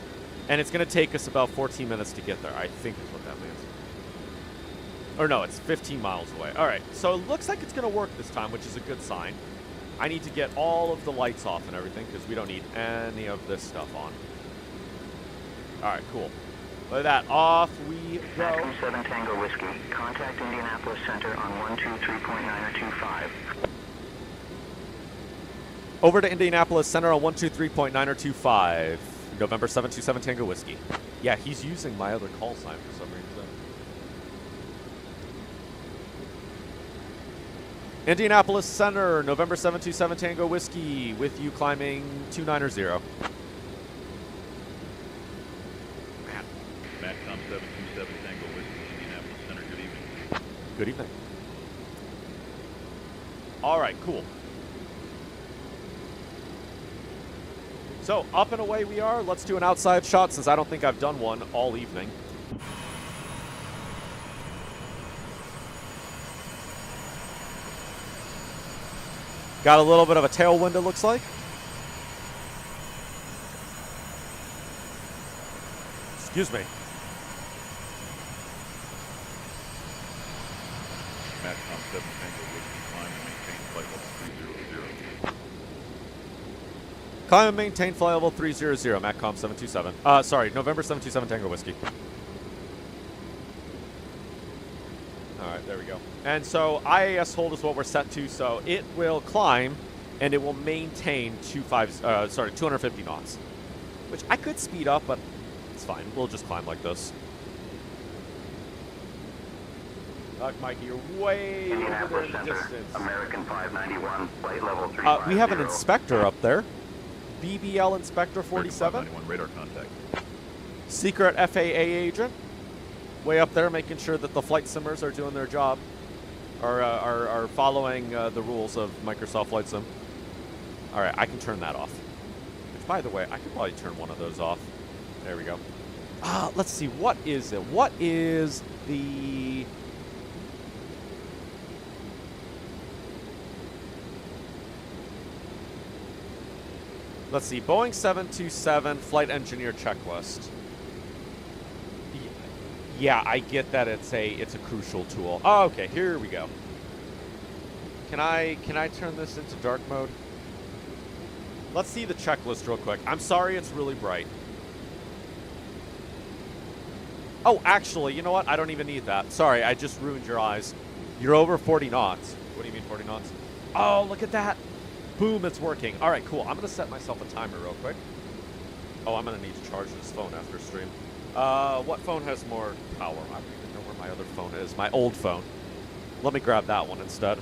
and it's going to take us about 14 minutes to get there. I think is what that means. Or no, it's 15 miles away. All right, so it looks like it's going to work this time, which is a good sign. I need to get all of the lights off and everything because we don't need any of this stuff on. All right, cool. Let that off we go. Matcom 7 Tango Whiskey, contact Indianapolis Center on 123.925. Over to Indianapolis Center on 123.925. November 727 Tango Whiskey. Yeah, he's using my other call sign for some reason. Indianapolis Center, November 727 Tango Whiskey, with you climbing 290. Matcom 727 Tango Whiskey, Indianapolis Center, good evening. Good evening. All right, cool. So, up and away we are. Let's do an outside shot since I don't think I've done one all evening. Got a little bit of a tailwind, it looks like. Excuse me. Matcom 7 Tango Whiskey, climb and maintain flight level 300. Climb and maintain flight level 300, Matcom 727. Sorry, November 727 Tango Whiskey. Alright, there we go. And so IAS hold is what we're set to, so it will climb and it will maintain 250 knots. Which I could speed up, but it's fine. We'll just climb like this. Mikey, you're way over there in the distance. American 591, flight level 350. We have an inspector up there. BBL Inspector 47. 591, radar contact. Secret FAA agent. Way up there making sure that the flight simmers are doing their job. Are following the rules of Microsoft Flight Sim. Alright, I can turn that off. Which, by the way, I could probably turn one of those off. There we go. Let's see. What is it? What is the... Let's see. Boeing 727 flight engineer checklist. Yeah, I get that it's a crucial tool. Oh, okay, here we go. Can I turn this into dark mode? Let's see the checklist real quick. I'm sorry it's really bright. Oh, actually, you know what? I don't even need that. Sorry, I just ruined your eyes. You're over 40 knots. What do you mean 40 knots? Oh, look at that. Boom, it's working. All right, cool. I'm going to set myself a timer real quick. Oh, I'm going to need to charge this phone after stream. What phone has more power? I don't even know where my other phone is. My old phone. Let me grab that one instead.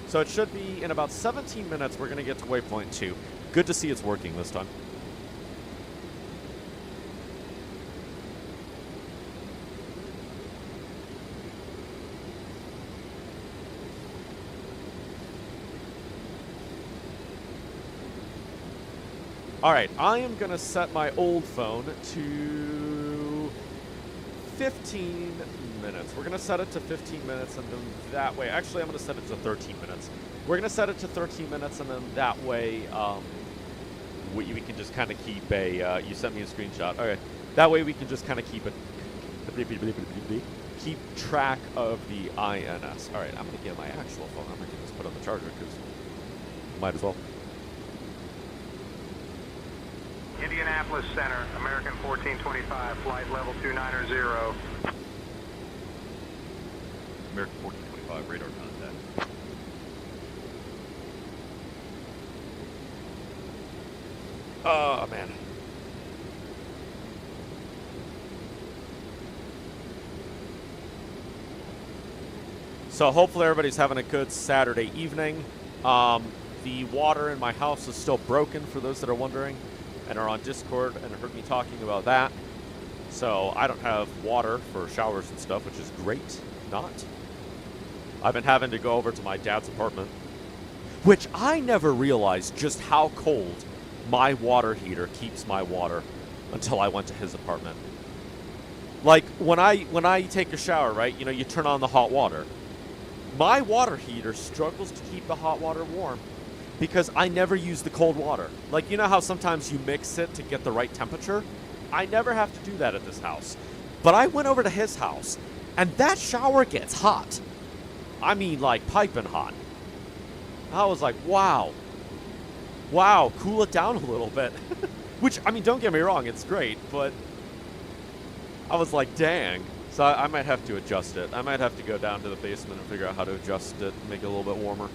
So it should be in about 17 minutes we're going to get to waypoint 2. Good to see it's working this time. All right, I am going to set my old phone to 15 minutes. We're going to set it to 15 minutes, and then that way... Actually, I'm going to set it to 13 minutes. We're going to set it to 13 minutes, and then that way we can just kind of keep a... you sent me a screenshot. Okay. That way we can just kind of keep track of the INS. All right, I'm going to get my actual phone. I'm going to just put on the charger, because might as well. Indianapolis Center, American 1425, flight level 290. American 1425, radar contact. Oh, man. So hopefully everybody's having a good Saturday evening. The water in my house is still broken, for those that are wondering, and are on Discord and heard me talking about that. So I don't have water for showers and stuff, which is great. Not. I've been having to go over to my dad's apartment, which I never realized just how cold my water heater keeps my water until I went to his apartment. Like, when I take a shower, right, you know, you turn on the hot water. My water heater struggles to keep the hot water warm because I never use the cold water. Like, you know how sometimes you mix it to get the right temperature? I never have to do that at this house. But I went over to his house, and that shower gets hot. I mean, like, piping hot. I was like, wow. Wow, cool it down a little bit. Which, I mean, don't get me wrong, it's great, but I was like, dang. So I might have to adjust it. I might have to go down to the basement and figure out how to adjust it, make it a little bit warmer.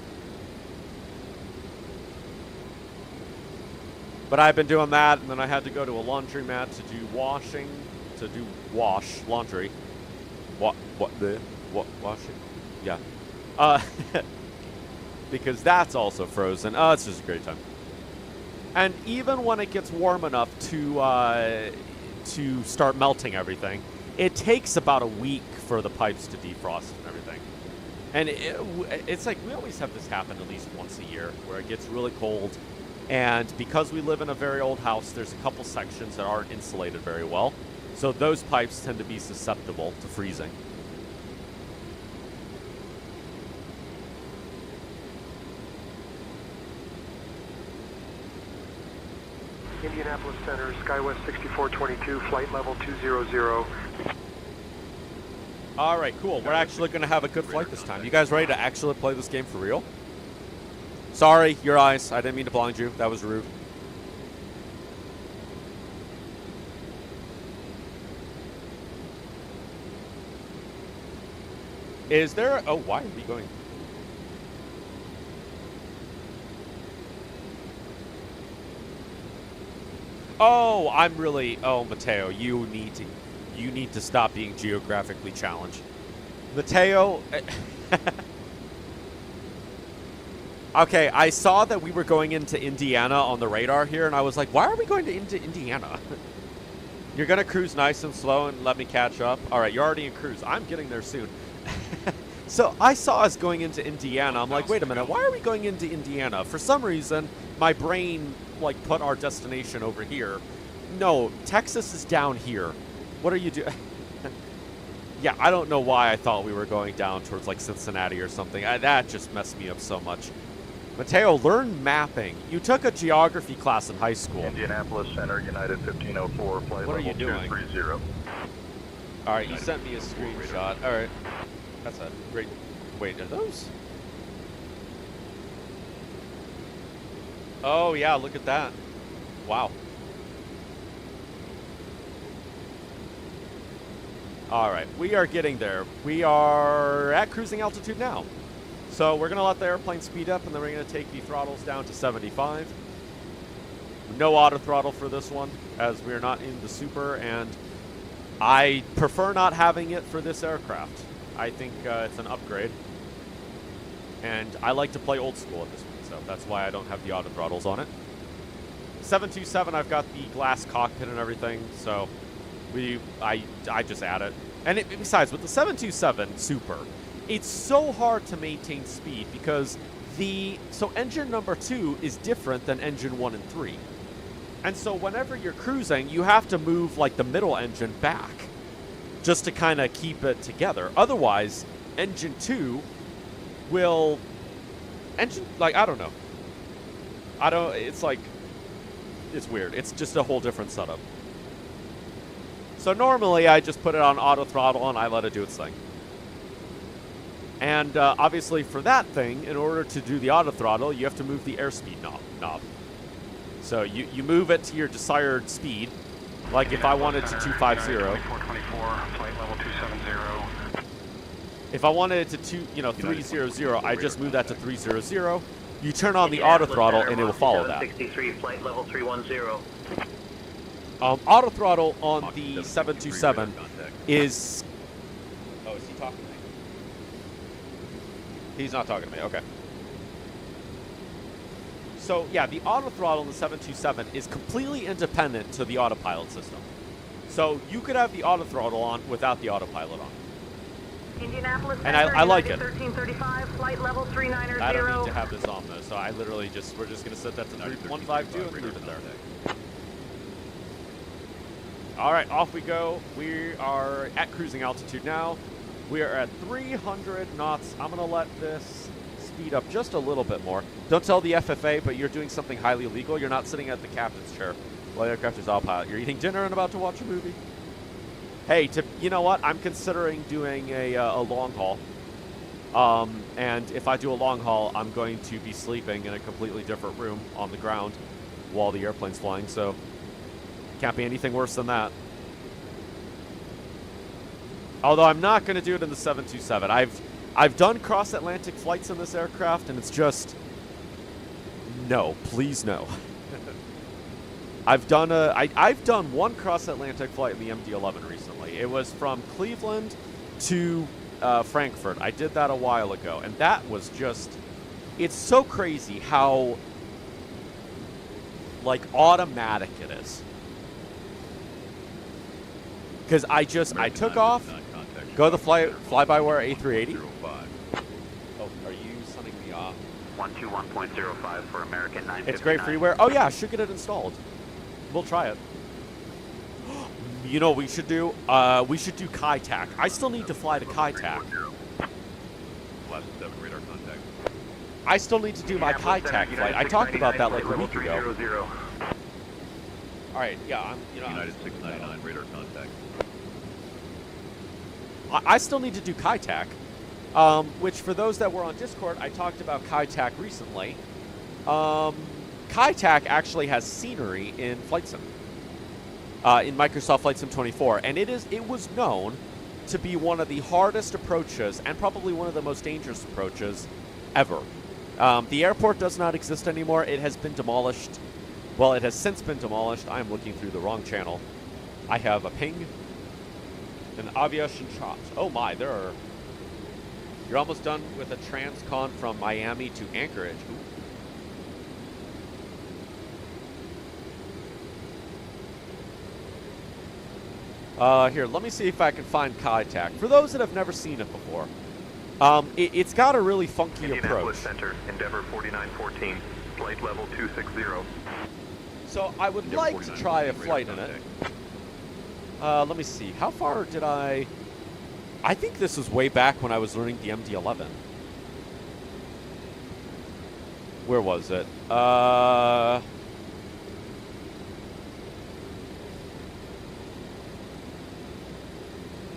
But I've been doing that, and then I had to go to a laundromat to do wash laundry. Washing? Yeah. Because that's also frozen. Oh, it's just a great time. And even when it gets warm enough to start melting everything, it takes about a week for the pipes to defrost and everything. And it's like we always have this happen at least once a year, where it gets really cold, And because we live in a very old house, there's a couple sections that aren't insulated very well. So those pipes tend to be susceptible to freezing. Indianapolis Center, SkyWest 6422, flight level 200. All right, cool. We're actually going to have a good flight this time. You guys ready to actually play this game for real? Sorry, your eyes. I didn't mean to blind you. That was rude. Is there... Oh, why are we going... Oh, I'm really... Oh, Mateo, you need to stop being geographically challenged. Mateo... Okay, I saw that we were going into Indiana on the radar here, and I was like, why are we going into Indiana? You're going to cruise nice and slow and let me catch up? All right, you're already in cruise. I'm getting there soon. So I saw us going into Indiana. I'm like, wait a minute, why are we going into Indiana? For some reason, my brain, like, put our destination over here. No, Texas is down here. What are you doing? Yeah, I don't know why I thought we were going down towards, like, Cincinnati or something. That just messed me up so much. Mateo, learn mapping. You took a geography class in high school. Indianapolis Center, United 1504, flight what are level you doing? 230. All right, you sent me a screenshot. All right. That's a great... Wait, are those? Oh, yeah, look at that. Wow. All right, we are getting there. We are at cruising altitude now. So we're going to let the airplane speed up, and then we're going to take the throttles down to 75. No auto throttle for this one, as we're not in the Super, and I prefer not having it for this aircraft. I think it's an upgrade, and I like to play old school at this one, so that's why I don't have the auto throttles on it. 727, I've got the glass cockpit and everything, so I just add it. And besides, with the 727 Super, it's so hard to maintain speed because so engine number 2 is different than engine 1 and 3. And so whenever you're cruising, you have to move like the middle engine back just to kind of keep it together. Otherwise, engine 2 will I don't know. It's like, it's weird. It's just a whole different setup. So normally I just put it on auto throttle and I let it do its thing. And obviously for that thing, in order to do the auto throttle, you have to move the airspeed knob. So you move it to your desired speed. Like if I wanted to 250. If I wanted it to 300, I just move that to 300. You turn on the auto throttle and it will follow that. 63, flight level 310. Auto throttle on the 727 is... Oh, is he talking to me? He's not talking to me, okay. So, yeah, the auto throttle in the 727 is completely independent to the autopilot system. So, you could have the auto throttle on without the autopilot on. Indianapolis and I like it. 1335, flight level 390. I don't need to have this on, though, so I literally we're just going to set that to 152 and leave it there. All right, off we go. We are at cruising altitude now. We are at 300 knots. I'm going to let this speed up just a little bit more. Don't tell the FFA, but you're doing something highly illegal. You're not sitting at the captain's chair while the aircraft is autopilot. You're eating dinner and about to watch a movie. Hey, you know what? I'm considering doing a long haul. And if I do a long haul, I'm going to be sleeping in a completely different room on the ground while the airplane's flying, so can't be anything worse than that. Although I'm not going to do it in the 727. I've done cross-Atlantic flights in this aircraft, and it's just... No, please no. I've done one cross-Atlantic flight in the MD11 recently. It was from Cleveland to Frankfurt. I did that a while ago, and that was just... It's so crazy how, like, automatic it is. Because I took off, go to the fly-by-wire A380. Oh, are you sending me off? 121.05 for American 959. It's great freeware. Oh yeah, I should get it installed. We'll try it. You know what we should do? We should do Kai-Tak. I still need to fly to Kai-Tak. Last 7 radar contact. I still need to do my Kai-Tak flight. I talked about that like a week ago. All right, yeah, United 699 radar contact. I still need to do Kai-Tak, which for those that were on Discord, I talked about Kai-Tak recently. Kai-Tak actually has scenery in Flight Sim, in Microsoft Flight Sim 24, and it was known to be one of the hardest approaches and probably one of the most dangerous approaches ever. The airport does not exist anymore. It has been demolished. Well, it has since been demolished. I am looking through the wrong channel. I have a ping. An aviation shot. Oh my, you're almost done with a transcon from Miami to Anchorage. Ooh. Here, let me see if I can find Kai-Tak. For those that have never seen it before, it's got a really funky Indianapolis approach. Center, Endeavor 4914, flight level 260. So I would like to try a flight in it. Let me see. How far did I think this was way back when I was learning the MD11. Where was it?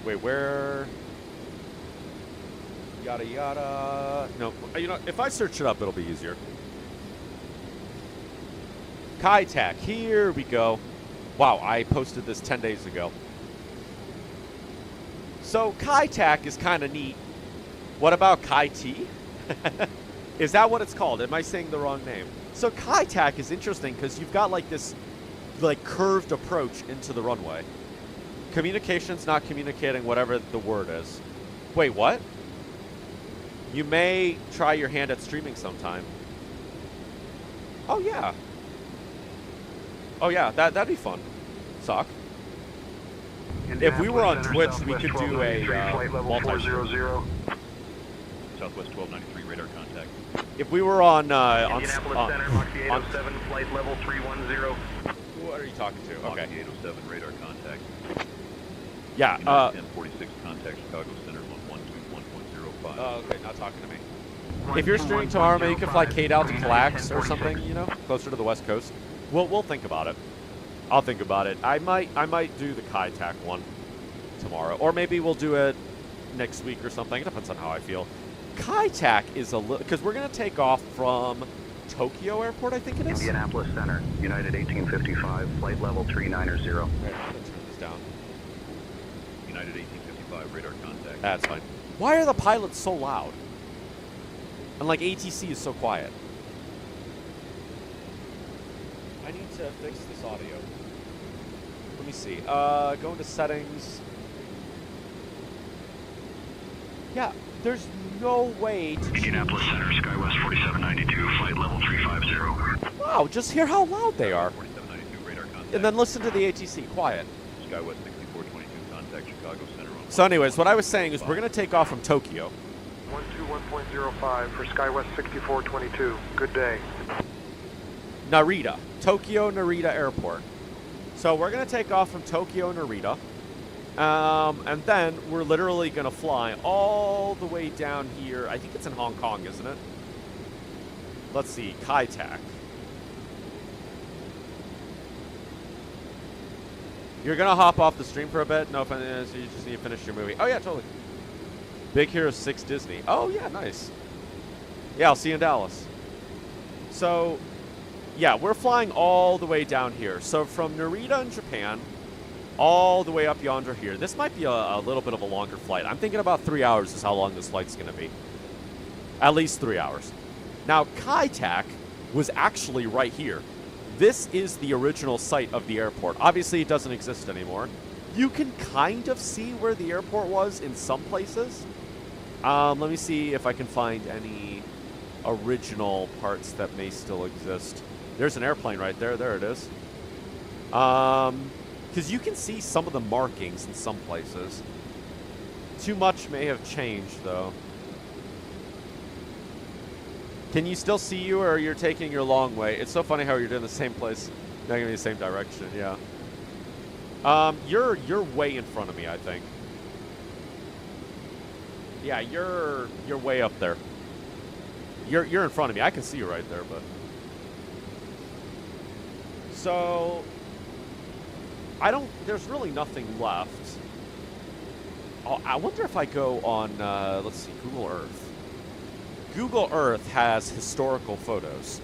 Wait, where? Yada yada. No, you know, if I search it up, it'll be easier. Kai-Tak, here we go. Wow, I posted this 10 days ago. So Kai-Tak is kind of neat. What about Kai-T? Is that what it's called? Am I saying the wrong name? So Kai-Tak is interesting because you've got like this like curved approach into the runway. Communications not communicating, whatever the word is. Wait, what? You may try your hand at streaming sometime. Oh yeah. Oh yeah, that'd be fun. Sock. If we were on Twitch, we could do a multi-stream. Southwest 1293 radar contact. If we were on Indianapolis Center, Mach 807, flight level 310. What are you talking to? Mach Okay. 807 radar contact. Yeah. 1046 contact Chicago Center 121.05. Oh, okay, not talking to me. If you're streaming tomorrow, maybe you can fly Kate out to Clax or something, you know, closer to the West Coast. We'll think about it. I'll think about it. I might do the Kai-Tak one tomorrow, or maybe we'll do it next week or something. It depends on how I feel. Kai-Tak is a little because we're gonna take off from Tokyo Airport, I think it is. Indianapolis Center, United 1855, flight level 390. Okay, let's turn this down. United 1855 radar contact. That's fine. Why are the pilots so loud? And like ATC is so quiet. I need to fix this audio. Let me see. Go into settings. Yeah, there's no way to Indianapolis Center, SkyWest 4792, flight level 350. Wow, just hear how loud they are. 4792 radar contact. And then listen to the ATC, quiet. Skywest 6422 contact Chicago Center. So anyways, what I was saying is we're going to take off from Tokyo. 121.05 for SkyWest 6422. Good day. Narita. Tokyo Narita Airport. So we're going to take off from Tokyo Narita. And then we're literally going to fly all the way down here. I think it's in Hong Kong, isn't it? Let's see. Kai-Tak. You're going to hop off the stream for a bit? No, so you just need to finish your movie. Oh, yeah, totally. Big Hero 6 Disney. Oh, yeah, nice. Yeah, I'll see you in Dallas. So, yeah, we're flying all the way down here. So from Narita in Japan, all the way up yonder here. This might be a little bit of a longer flight. I'm thinking about 3 hours is how long this flight's going to be. At least 3 hours. Now, Kai-Tak was actually right here. This is the original site of the airport. Obviously, it doesn't exist anymore. You can kind of see where the airport was in some places. Let me see if I can find any original parts that may still exist. There's an airplane right there. There it is. Because you can see some of the markings in some places. Too much may have changed, though. Can you still see you, or you're taking your long way? It's so funny how you're doing the same place, not going to be the same direction. Yeah. You're way in front of me, I think. Yeah, you're way up there. You're in front of me. I can see you right there, but. So, there's really nothing left. Oh, I wonder if I go on, let's see, Google Earth. Google Earth has historical photos.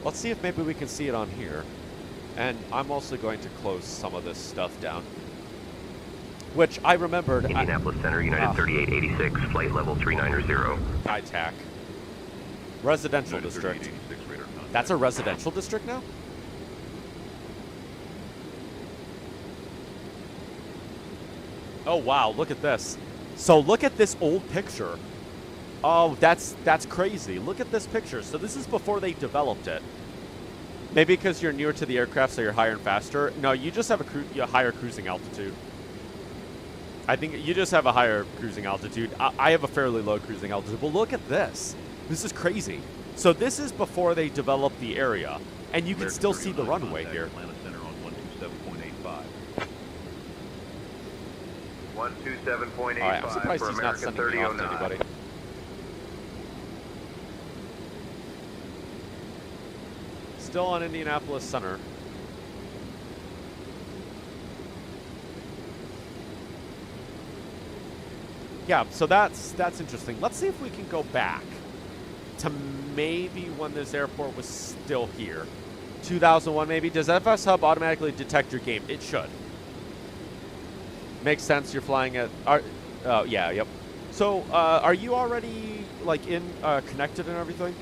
Let's see if maybe we can see it on here. And I'm also going to close some of this stuff down. Which I remembered. Indianapolis Center, United 3886, flight level 390. ITAC. Residential district. That's a residential district now? Oh wow, look at this. So look at this old picture. Oh, that's crazy. Look at this picture. So this is before they developed it. Maybe because you're newer to the aircraft, so you're higher and faster. No, you just have a higher cruising altitude. I think you just have a higher cruising altitude. I have a fairly low cruising altitude. But look at this. This is crazy. So this is before they developed the area. And you can still see the runway here. Atlanta Center on 127.85. 127.85 All right, I'm surprised he's not sending me off to anybody. Still on Indianapolis Center. Yeah, so that's interesting. Let's see if we can go back to maybe when this airport was still here. 2001 maybe. Does FS Hub automatically detect your game? It should. Makes sense. You're flying at. Oh yeah, yep. So are you already like connected and everything?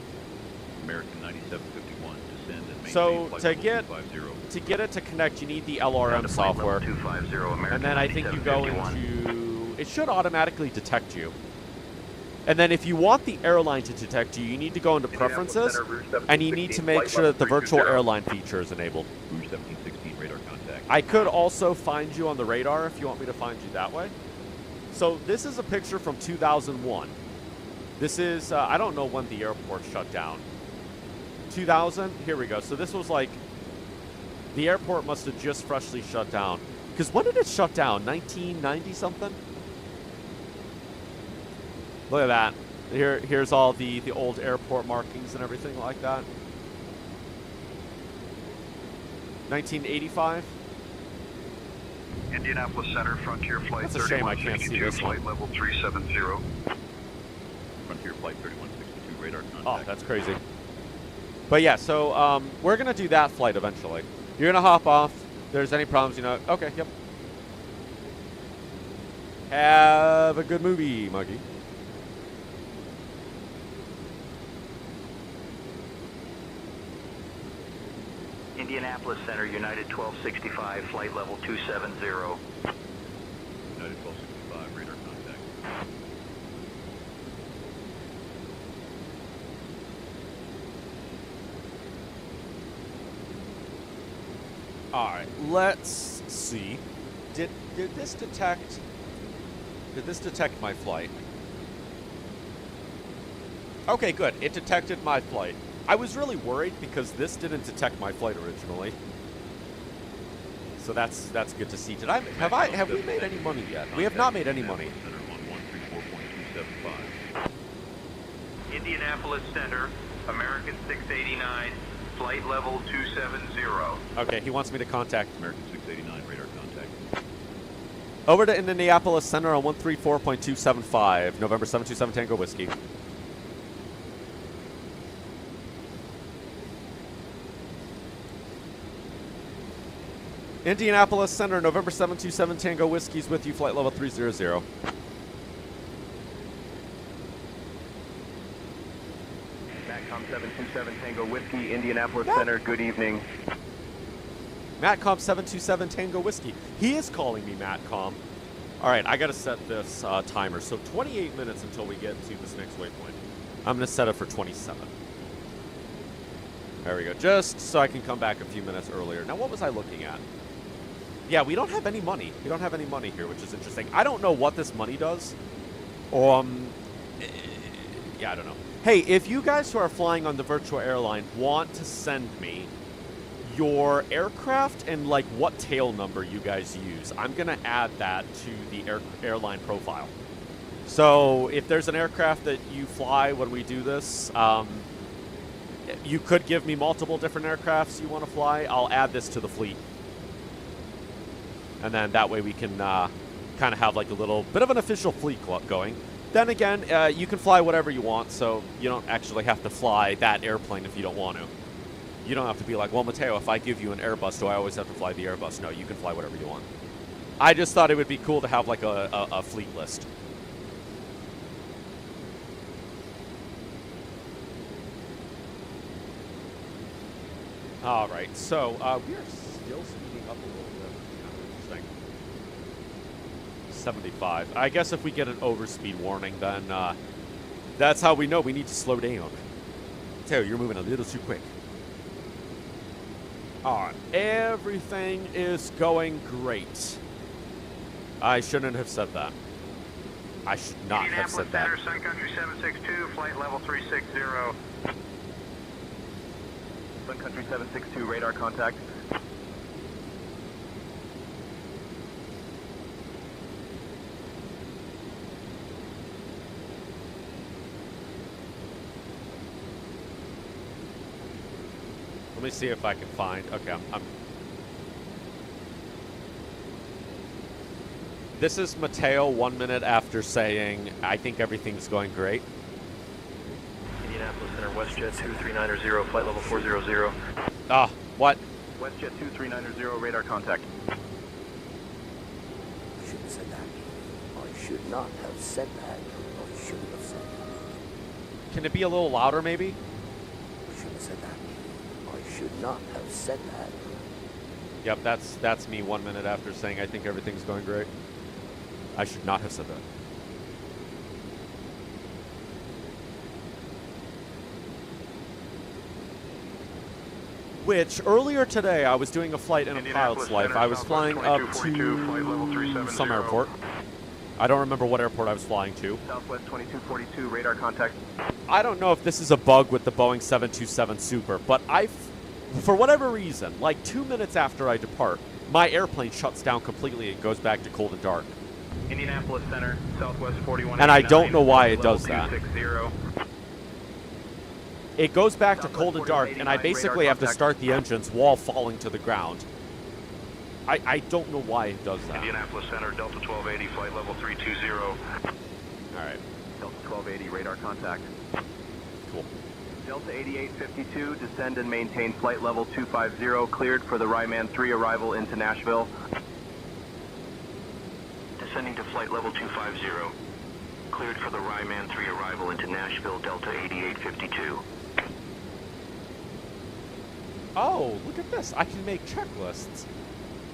American 9751 descend and maintain So flight to level get 250. to get it to connect, you need the LRM software, and then I think you go into. It should automatically detect you. And then if you want the airline to detect you, you need to go into preferences, and you need to make sure that the virtual airline feature is enabled. Rouge 1716 radar contact. I could also find you on the radar if you want me to find you that way. So this is a picture from 2001. This is, I don't know when the airport shut down. 2000, here we go. So this was like, the airport must have just freshly shut down. Because when did it shut down? 1990 something? Look at that. Here's all the old airport markings and everything like that. 1985. Indianapolis Center, Frontier Flight That's a shame I can't see this one. flight level 370. Frontier Flight 3162 radar contact. Oh, that's crazy. But yeah, so we're going to do that flight eventually. You're going to hop off. If there's any problems, you know. Okay, yep. Have a good movie, Muggy. Indianapolis Center, United 1265, flight level 270. United 1265 radar contact. All right, let's see. Did this detect my flight? Okay, good. It detected my flight. I was really worried because this didn't detect my flight originally. So that's good to see. Have we made any money yet? We have not made any money. Indianapolis Center, American 689, flight level 270. Okay, he wants me to contact American 689 radar contact. over to Indianapolis Center on 134.275, November 727 Tango Whiskey. Indianapolis Center, November 727 Tango Whiskey's with you, flight level 300. MATCOM 727 Tango Whiskey, Indianapolis Center, good evening. MATCOM 727 Tango Whiskey. He is calling me MATCOM. All right, I got to set this timer. So 28 minutes until we get to this next waypoint. I'm going to set it for 27. There we go. Just so I can come back a few minutes earlier. Now, what was I looking at? Yeah, we don't have any money. We don't have any money here, which is interesting. I don't know what this money does. Yeah, I don't know. Hey, if you guys who are flying on the Virtual Airline want to send me your aircraft and like what tail number you guys use, I'm gonna add that to the airline profile. So if there's an aircraft that you fly when we do this, you could give me multiple different aircrafts you want to fly. I'll add this to the fleet. And then that way we can kind of have like a little bit of an official fleet going. Then again, you can fly whatever you want, so you don't actually have to fly that airplane if you don't want to. You don't have to be like, well, Mateo, if I give you an Airbus, do I always have to fly the Airbus? No, you can fly whatever you want. I just thought it would be cool to have like a fleet list. All right, so we are still speeding up a little bit. Interesting. 75. I guess if we get an overspeed warning, then that's how we know we need to slow down. Mateo, you're moving a little too quick. All right, everything is going great. I shouldn't have said that. I should not have said that. Center, Sun Country 762, flight level 360. Sun Country 762, radar contact. Let me see if I can find. Okay, I'm. This is Mateo 1 minute after saying, I think everything's going great. Indianapolis Center, WestJet 2390, flight level 400. Ah, what? WestJet 2390, radar contact. I shouldn't have said that. I should not have said that. I shouldn't have said that. Can it be a little louder, maybe? I shouldn't have said that. I should not have said that. Yep, that's me 1 minute after saying I think everything's going great. I should not have said that. Which, earlier today, I was doing a flight in a pilot's life. I was flying up to some airport. I don't remember what airport I was flying to. Southwest 2242, radar contact. I don't know if this is a bug with the Boeing 727 Super, but for whatever reason, like 2 minutes after I depart, my airplane shuts down completely and goes back to cold and dark. Indianapolis Center, Southwest 41. And I don't know why it does that. 260. It goes back to cold and dark, and I basically have to start the engines while falling to the ground. I don't know why it does that. Indianapolis Center, Delta 1280, flight level 320. All right. Delta 1280, radar contact. Cool. Delta 8852, descend and maintain flight level 250, cleared for the Ryman 3 arrival into Nashville. Descending to flight level 250. Cleared for the Ryman 3 arrival into Nashville, Delta 8852. Oh, look at this. I can make checklists.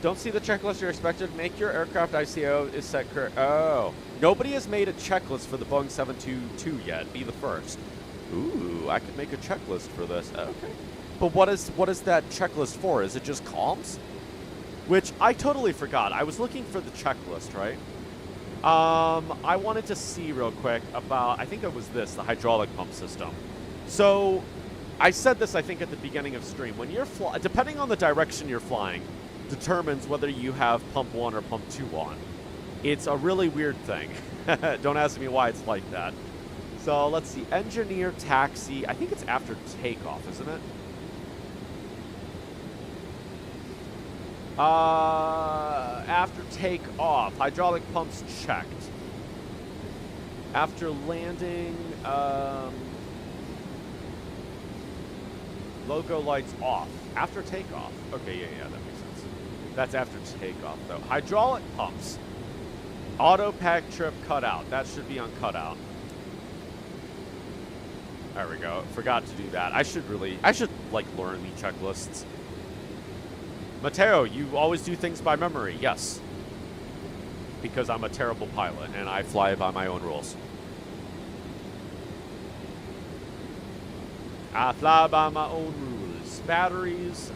Don't see the checklist you're expected. Make your aircraft ICO is set correct. Oh. Nobody has made a checklist for the Boeing 722 yet. Be the first. Ooh, I could make a checklist for this. Okay. But what is that checklist for? Is it just comms? Which I totally forgot. I was looking for the checklist, right? I wanted to see real quick about, I think it was this, the hydraulic pump system. So, I said this, I think, at the beginning of stream. When you're depending on the direction you're flying, determines whether you have pump 1 or pump 2 on. It's a really weird thing. Don't ask me why it's like that. So, let's see. Engineer, taxi. I think it's after takeoff, isn't it? After takeoff, hydraulic pumps checked. After landing, logo lights off. After takeoff. Okay, yeah, that makes sense. That's after takeoff, though. Hydraulic pumps. Auto pack trip cutout. That should be on cutout. There we go. Forgot to do that. I should like learn the checklists. Mateo, you always do things by memory. Yes. Because I'm a terrible pilot and I fly by my own rules. I fly by my own rules. Batteries,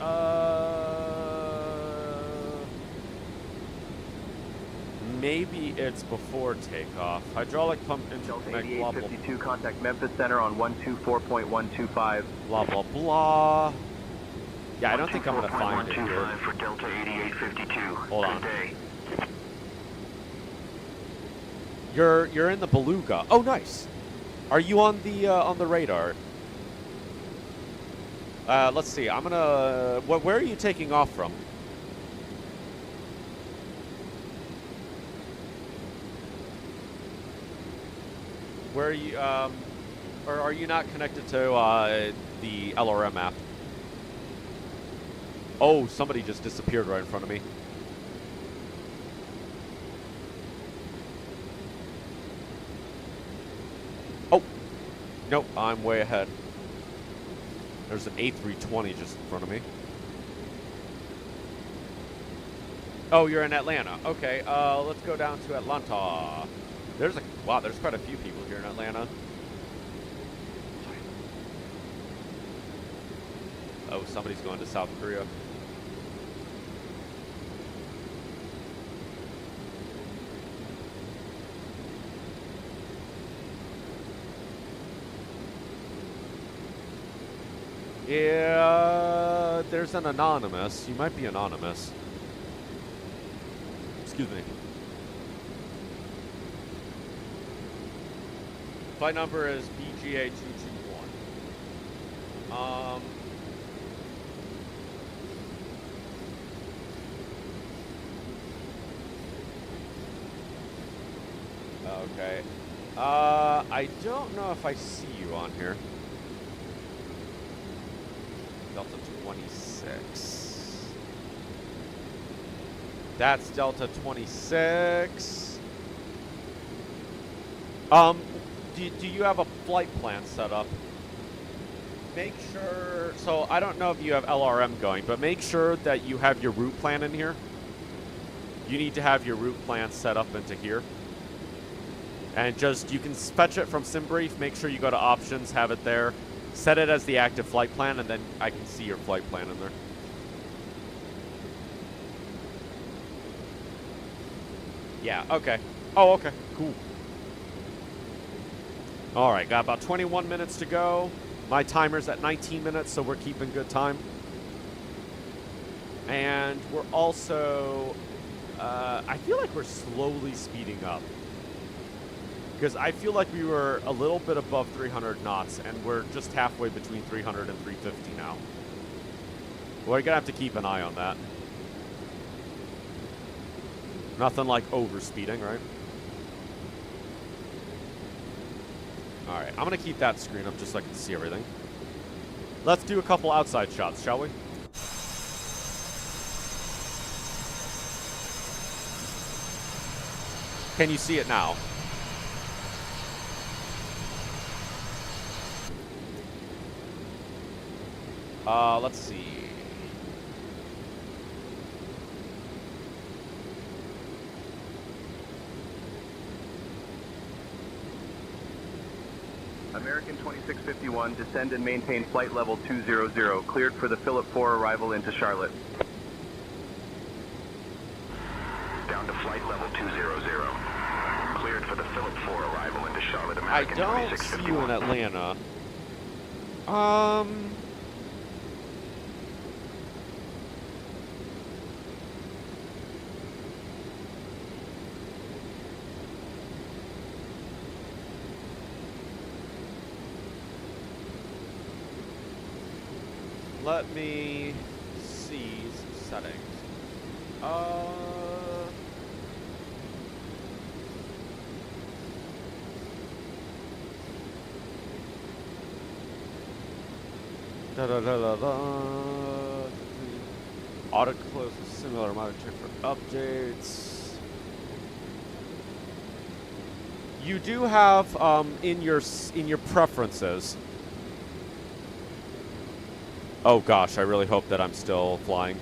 maybe it's before takeoff. Hydraulic pump Delta interconnect, blah, blah, 8852, contact Memphis Center on 124.125. blah, blah, blah. Yeah, I don't think I'm going to find it here. For Delta 8852. Hold on. Good day. You're in the Beluga. Oh, nice. Are you on the radar? Let's see. I'm gonna. Where are you taking off from? Where are you? Or are you not connected to the LRM app? Oh, somebody just disappeared right in front of me. Oh, nope, I'm way ahead. There's an A320 just in front of me. Oh, you're in Atlanta. Okay, let's go down to Atlanta. There's quite a few people here in Atlanta. Oh, somebody's going to South Korea. Yeah, there's an anonymous. You might be anonymous. Excuse me. Flight number is BGA221. Okay. I don't know if I see you on here. Delta 26. That's Delta 26. Do you have a flight plan set up? Make sure, so I don't know if you have LRM going, but make sure that you have your route plan in here. You need to have your route plan set up into here. And just, you can fetch it from SimBrief, make sure you go to options, have it there. Set it as the active flight plan, and then I can see your flight plan in there. Yeah, okay. Oh, okay, cool. All right, got about 21 minutes to go. My timer's at 19 minutes, so we're keeping good time. And we're also, I feel like we're slowly speeding up. Because I feel like we were a little bit above 300 knots, and we're just halfway between 300 and 350 now. We're going to have to keep an eye on that. Nothing like overspeeding, right? Alright, I'm going to keep that screen up just so I can see everything. Let's do a couple outside shots, shall we? Can you see it now? Let's see. American 2651, descend and maintain flight level 200, cleared for the Philip 4 arrival into Charlotte. Down to flight level 200. Cleared for the Philip 4 arrival into Charlotte, American I don't see you in Atlanta. Let me see some settings. Auto close with similar monitor for updates. You do have in your preferences. Oh gosh, I really hope that I'm still flying.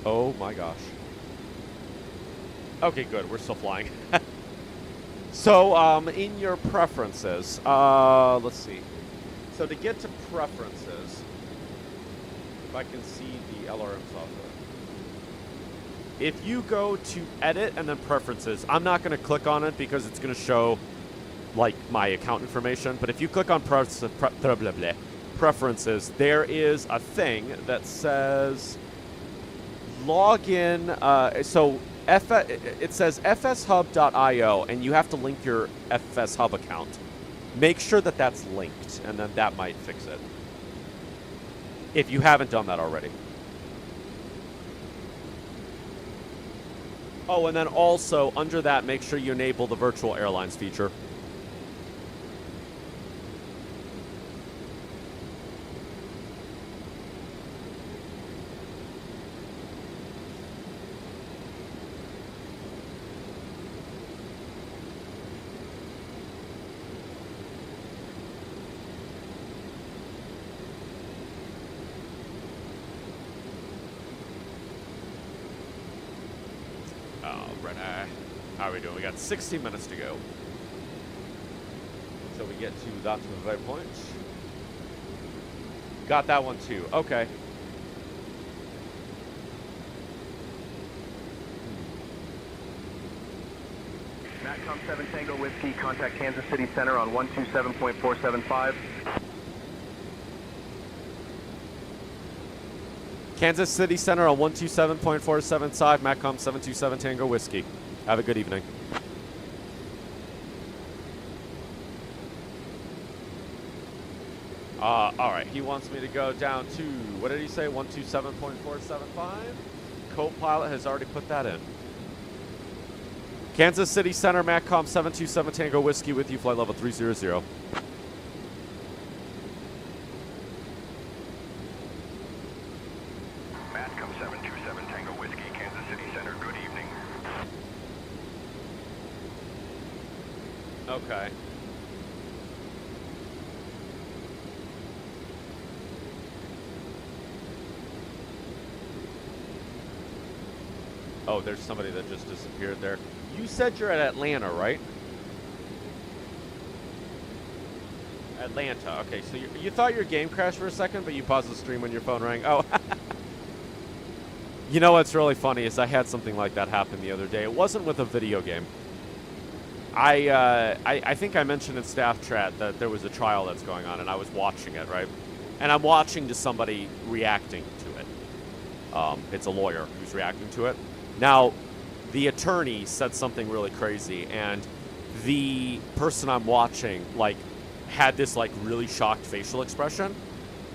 Oh my gosh. Okay, good, we're still flying. So, in your preferences, let's see. So to get to preferences, if I can see the LRM software. If you go to edit and then preferences, I'm not going to click on it because it's going to show like my account information. But if you click on preferences, there is a thing that says login. It says fshub.io, and you have to link your FSHub account. Make sure that that's linked, and then that might fix it. If you haven't done that already. Oh, and then also, under that, make sure you enable the Virtual Airlines feature. How are we doing? We got 60 minutes to go. So we get to that point. Got that one too. Okay. Matcom 7 Tango Whiskey, contact Kansas City Center on 127.475. Kansas City Center on 127.475, Matcom 727 Tango Whiskey. Have a good evening. All right, he wants me to go down to, what did he say, 127.475? Co-pilot has already put that in. Kansas City Center, Matcom 727 Tango Whiskey with you, flight level 300. Matcom 727 Tango Whiskey, Kansas City Center, good evening. Okay. Oh, there's somebody that just disappeared there. You said you're at Atlanta, right? Atlanta. Okay, so you thought your game crashed for a second, but you paused the stream when your phone rang. Oh. You know what's really funny is I had something like that happen the other day. It wasn't with a video game. I think I mentioned in staff chat that there was a trial that's going on, and I was watching it, right? And I'm watching to somebody reacting to it. It's a lawyer who's reacting to it. Now, the attorney said something really crazy, and the person I'm watching, like, had this, like, really shocked facial expression,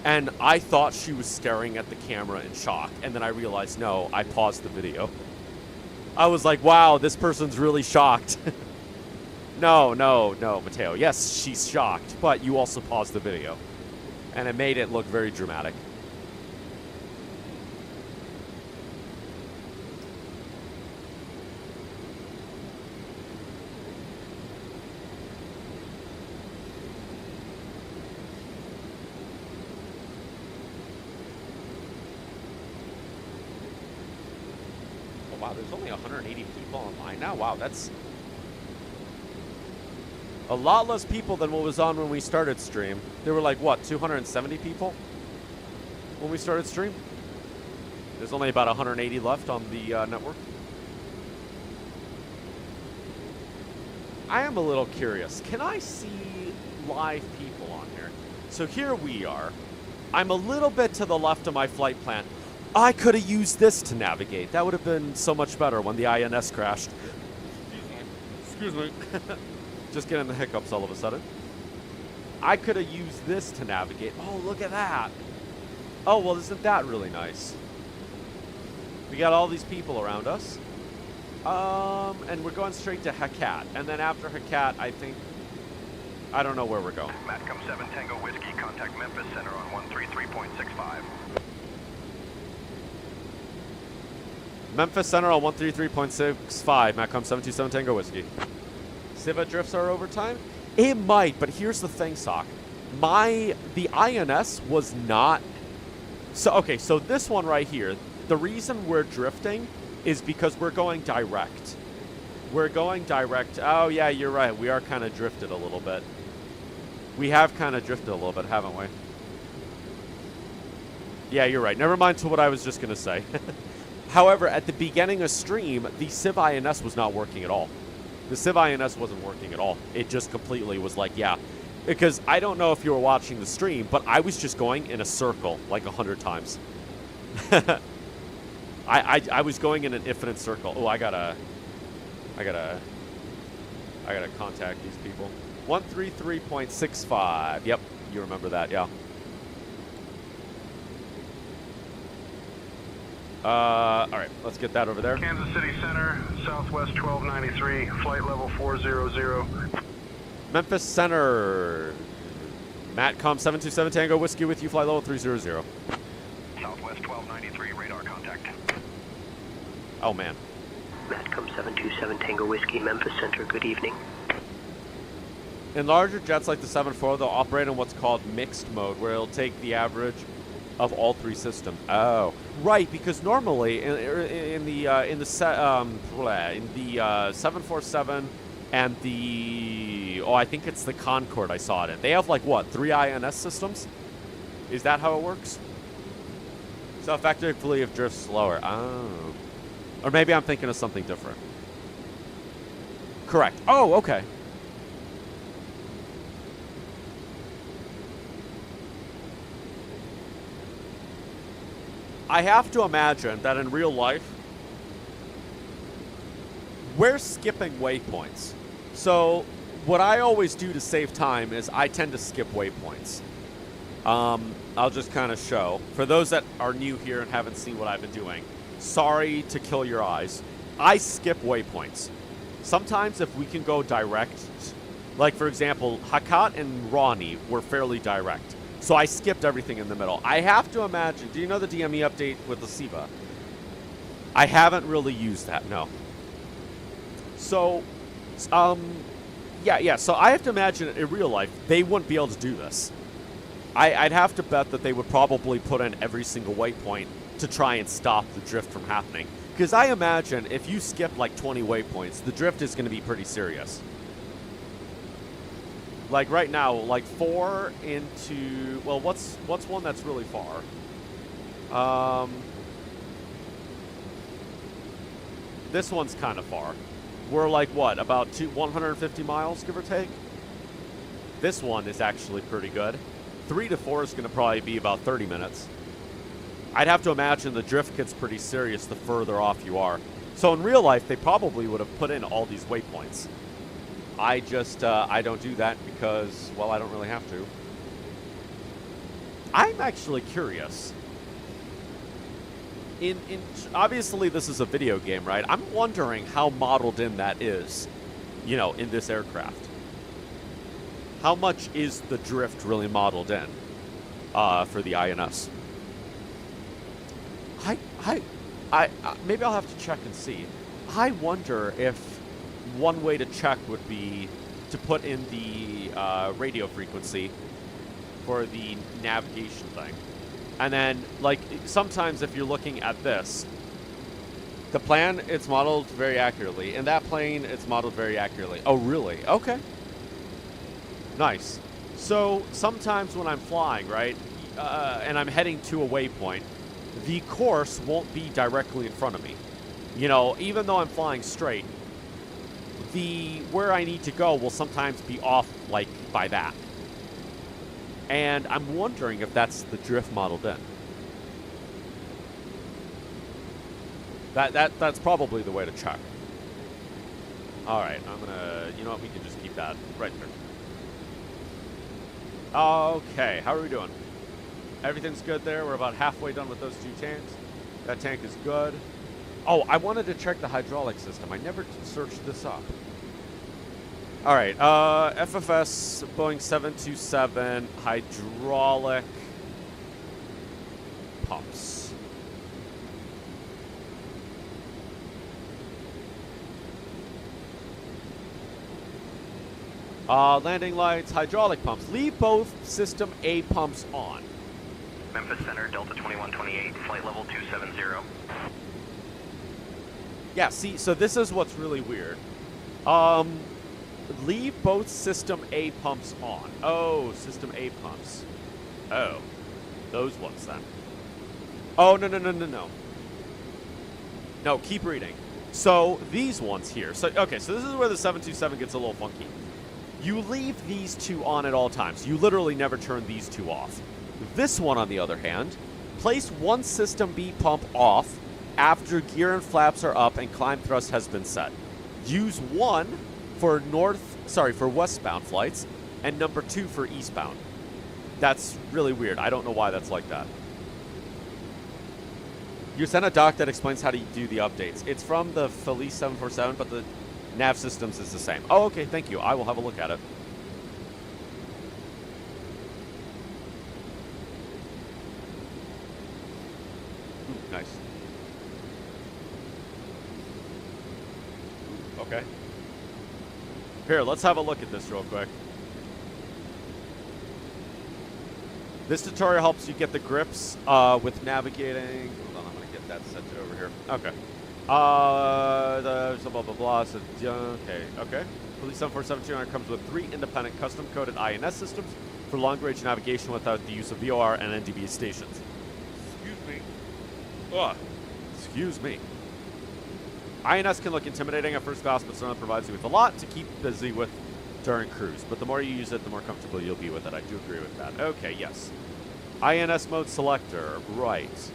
and I thought she was staring at the camera in shock, and then I realized, no, I paused the video. I was like, wow, this person's really shocked. No, Mateo. Yes, she's shocked, but you also paused the video, and it made it look very dramatic. Wow, there's only 180 people online now. Wow, that's a lot less people than what was on when we started stream. There were like, what, 270 people when we started stream? There's only about 180 left on the network. I am a little curious. Can I see live people on here? So here we are. I'm a little bit to the left of my flight plan. I could have used this to navigate. That would have been so much better when the INS crashed. Excuse me. Just getting the hiccups all of a sudden. I could have used this to navigate. Oh, look at that. Oh, well, isn't that really nice? We got all these people around us. And we're going straight to Hakat. And then after Hakat, I don't know where we're going. Matcom 7 Tango Whiskey, contact Memphis Center on 133.65. Memphis Center on 133.65, Matcom 727 Tango Whiskey. Civa drifts are overtime? It might, but here's the thing, Sock. The INS was not... So this one right here, the reason we're drifting is because we're going direct. We're going direct. Oh, yeah, you're right. We are kind of drifted a little bit. We have kind of drifted a little bit, haven't we? Yeah, you're right. Never mind to what I was just going to say. However, at the beginning of stream, the Civ INS was not working at all. The Civ INS wasn't working at all. It just completely was like, yeah. Because I don't know if you were watching the stream, but I was just going in a circle like 100 times. I was going in an infinite circle. Oh, I gotta contact these people. 133.65. Yep, you remember that, yeah. All right, let's get that over there. Kansas City Center, Southwest 1293, flight level 400. Memphis Center, Matcom 727 Tango Whiskey with you, flight level 300. Southwest 1293, radar contact. Oh, man. Matcom 727 Tango Whiskey, Memphis Center, good evening. In larger jets like the 74, they'll operate in what's called mixed mode, where it'll take the average of all three systems. Oh, right, because normally in the 747 and the I think it's the Concorde I saw it in. They have like what, 3 INS systems? Is that how it works? So effectively it drifts slower. Oh. Or maybe I'm thinking of something different. Correct. Oh, okay. I have to imagine that in real life, we're skipping waypoints. So what I always do to save time is I tend to skip waypoints. I'll just kind of show. For those that are new here and haven't seen what I've been doing, sorry to kill your eyes. I skip waypoints. Sometimes if we can go direct, like for example, Hakat and Ronnie were fairly direct. So I skipped everything in the middle. I have to imagine, do you know the DME update with the SIVA? I haven't really used that, no. So, yeah, so I have to imagine in real life, they wouldn't be able to do this. I'd have to bet that they would probably put in every single waypoint to try and stop the drift from happening. Because I imagine if you skip like 20 waypoints, the drift is going to be pretty serious. Like right now, like 4 into, well, what's one that's really far? This one's kind of far. We're like what, about 150 miles, give or take? This one is actually pretty good. 3 to 4 is going to probably be about 30 minutes. I'd have to imagine the drift gets pretty serious the further off you are. So in real life, they probably would have put in all these waypoints. I just, I don't do that because, well, I don't really have to. I'm actually curious. Obviously, this is a video game, right? I'm wondering how modeled in that is, you know, in this aircraft. How much is the drift really modeled in for the INS? Maybe I'll have to check and see. I wonder if one way to check would be to put in the radio frequency for the navigation thing. And then, like, sometimes if you're looking at this, the plan, it's modeled very accurately. In that plane, it's modeled very accurately. Oh, really? Okay. Nice. So, sometimes when I'm flying, right, and I'm heading to a waypoint, the course won't be directly in front of me. You know, even though I'm flying straight, where I need to go will sometimes be off, like, by that. And I'm wondering if that's the drift modeled in. That's probably the way to check. Alright, I'm gonna, you know what, we can just keep that right there. Okay, how are we doing? Everything's good there. We're about halfway done with those 2 tanks. That tank is good. Oh, I wanted to check the hydraulic system. I never searched this up. All right, FFS Boeing 727 hydraulic pumps. Landing lights, hydraulic pumps. Leave both System A pumps on. Memphis Center, Delta 2128, flight level 270. Yeah, see, so this is what's really weird. leave both System A pumps on. Oh, System A pumps. Oh, those ones then. Oh, no. No, keep reading. So, these ones here. So, okay, so this is where the 727 gets a little funky. You leave these two on at all times. You literally never turn these two off. This one, on the other hand, place one System B pump off after gear and flaps are up and climb thrust has been set. Use one for westbound flights and number 2 for eastbound. That's really weird. I don't know why that's like that. You sent a doc that explains how to do the updates. It's from the Felice 747, but the nav systems is the same. Oh, okay, thank you. I will have a look at it. Nice. Okay. Here, let's have a look at this real quick. This tutorial helps you get the grips with navigating. Hold on, I'm going to get that set to over here. Okay. The blah, blah, blah. So, okay. Police 747-200 comes with 3 independent custom-coded INS systems for long-range navigation without the use of VOR and NDB stations. Excuse me. Ugh. Excuse me. INS can look intimidating at first class, but certainly provides you with a lot to keep busy with during cruise. But the more you use it, the more comfortable you'll be with it. I do agree with that. Okay, yes. INS mode selector. Right.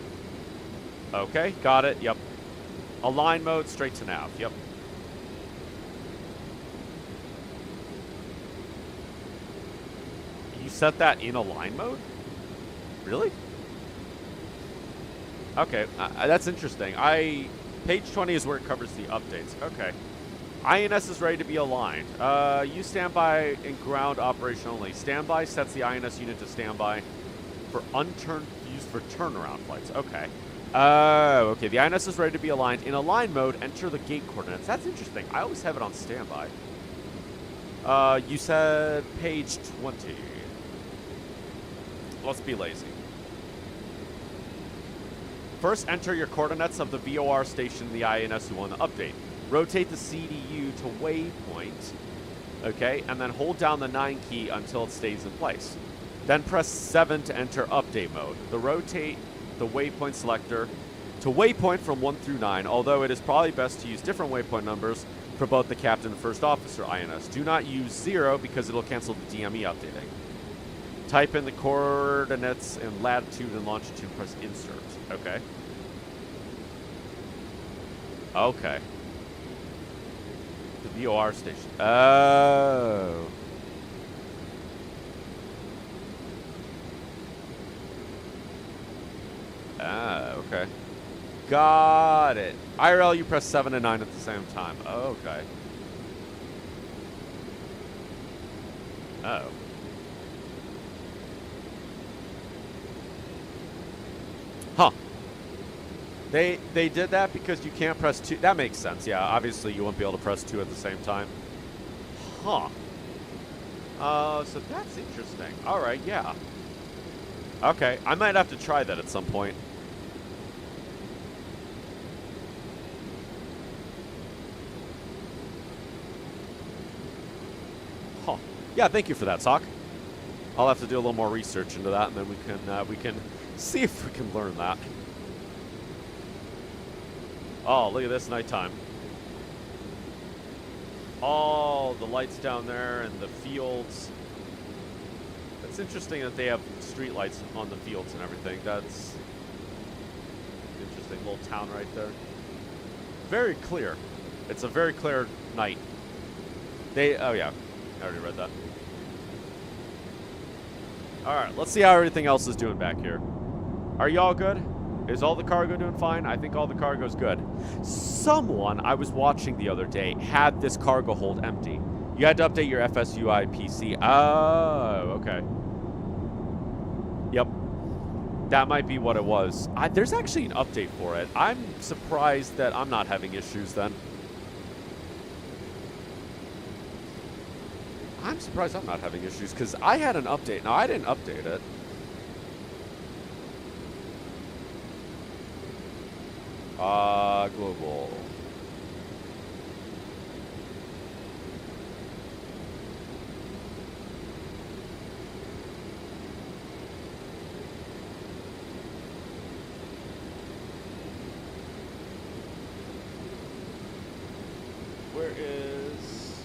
Okay, got it. Yep. Align mode, straight to nav. Yep. You set that in align mode? Really? Okay, that's interesting. Page 20 is where it covers the updates. Okay. INS is ready to be aligned. Use standby in ground operation only. Standby sets the INS unit to standby for used for turnaround flights. Okay. Okay. The INS is ready to be aligned. In align mode, enter the gate coordinates. That's interesting. I always have it on standby. You said page 20. Let's be lazy. First, enter your coordinates of the VOR station in the INS you want to update. Rotate the CDU to waypoint, okay, and then hold down the 9 key until it stays in place. Then press 7 to enter update mode. Rotate the waypoint selector to waypoint from 1 through 9, although it is probably best to use different waypoint numbers for both the captain and first officer INS. Do not use 0 because it'll cancel the DME updating. Type in the coordinates in latitude and longitude and press insert. Okay. Okay. The VOR station. Oh. Ah, okay. Got it. IRL, you press 7 and 9 at the same time. Oh, okay. Oh. Huh. They did that because you can't press 2. That makes sense. Yeah, obviously you won't be able to press 2 at the same time. Huh. So that's interesting. All right, yeah. Okay, I might have to try that at some point. Huh. Yeah, thank you for that, Sock. I'll have to do a little more research into that, and then we can see if we can learn that. Oh, look at this nighttime. All the lights down there and the fields. It's interesting that they have street lights on the fields and everything. That's interesting little town right there. Very clear. It's a very clear night. Oh yeah, I already read that. All right, let's see how everything else is doing back here. Are y'all good? Is all the cargo doing fine? I think all the cargo's good. Someone I was watching the other day had this cargo hold empty. You had to update your FSUI PC. Oh, okay. Yep. That might be what it was. There's actually an update for it. I'm surprised that I'm not having issues then. I'm surprised I'm not having issues because I had an update. Now, I didn't update it. Global. there is...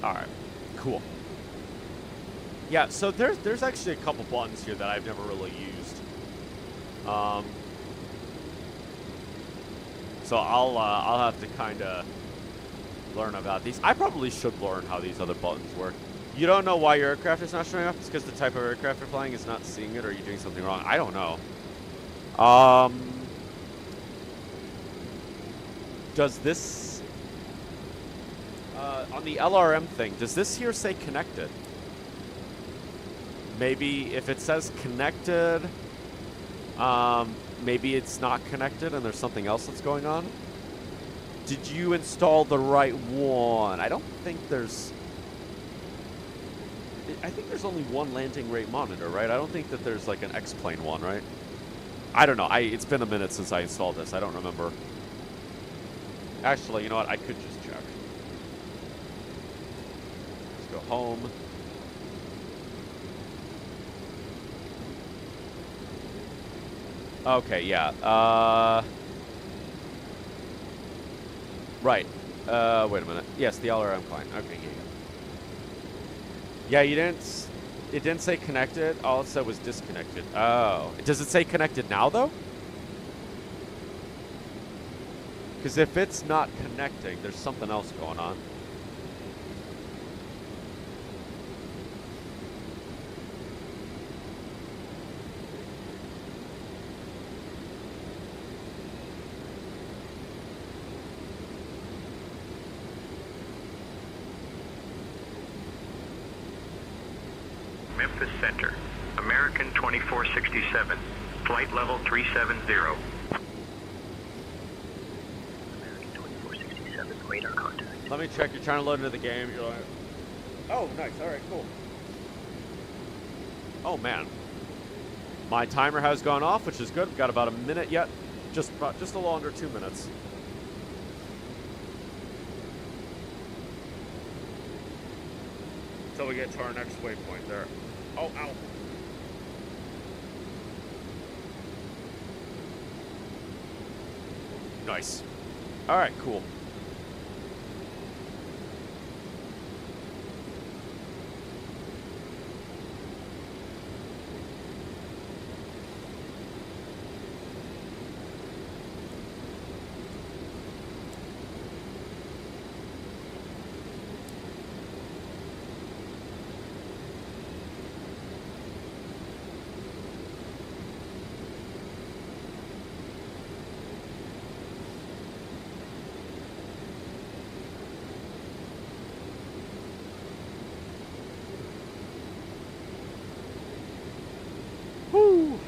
Alright, cool. Yeah, so there's actually a couple buttons here that I've never really used. So I'll have to kind of learn about these. I probably should learn how these other buttons work. You don't know why your aircraft is not showing up? It's because the type of aircraft you're flying is not seeing it, or you're doing something wrong. I don't know. Does this... on the LRM thing, does this here say connected? Maybe if it says connected, maybe it's not connected and there's something else that's going on. Did you install the right one? I don't think there's... I think there's only one landing rate monitor, right? I don't think that there's like an X-plane one, right? I don't know. It's been a minute since I installed this. I don't remember. Actually, you know what? I could just check. Let's go home. Okay, yeah. Right. Wait a minute. Yes, the LRM client. Okay, yeah. Yeah, it didn't say connected. All it said was disconnected. Oh. Does it say connected now, though? Because if it's not connecting, there's something else going on. Memphis Center, American 2467, flight level 370. American 2467, radar contact. Let me check. You're trying to load into the game. You're like, oh, nice. All right, cool. Oh, man. My timer has gone off, which is good. We've got about a minute yet. Just a little under 2 minutes. Until we get to our next waypoint there. Oh, ow. Nice. All right, cool.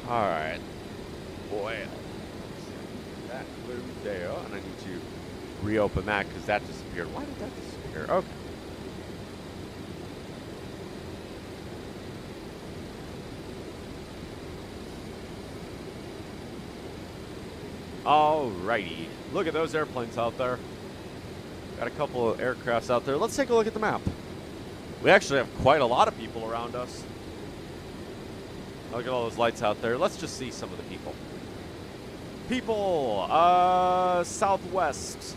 Alright. Boy. That flew there, and I need to reopen that because that disappeared. Why did that disappear? Okay. Alrighty. Look at those airplanes out there. Got a couple of aircrafts out there. Let's take a look at the map. We actually have quite a lot of people around us. Look at all those lights out there. Let's just see some of the people. People, Southwest.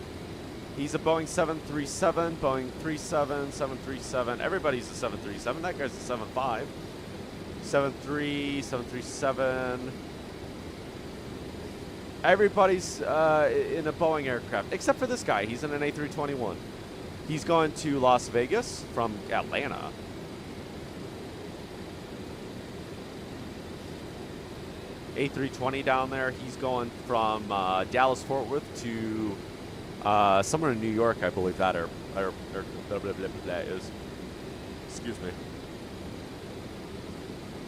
He's a Boeing 737, Boeing 37, 737. Everybody's a 737. That guy's a 75. 73, 737. Everybody's in a Boeing aircraft, except for this guy. He's in an A321. He's going to Las Vegas from Atlanta. A320 down there. He's going from Dallas Fort Worth to somewhere in New York, I believe that is. Excuse me.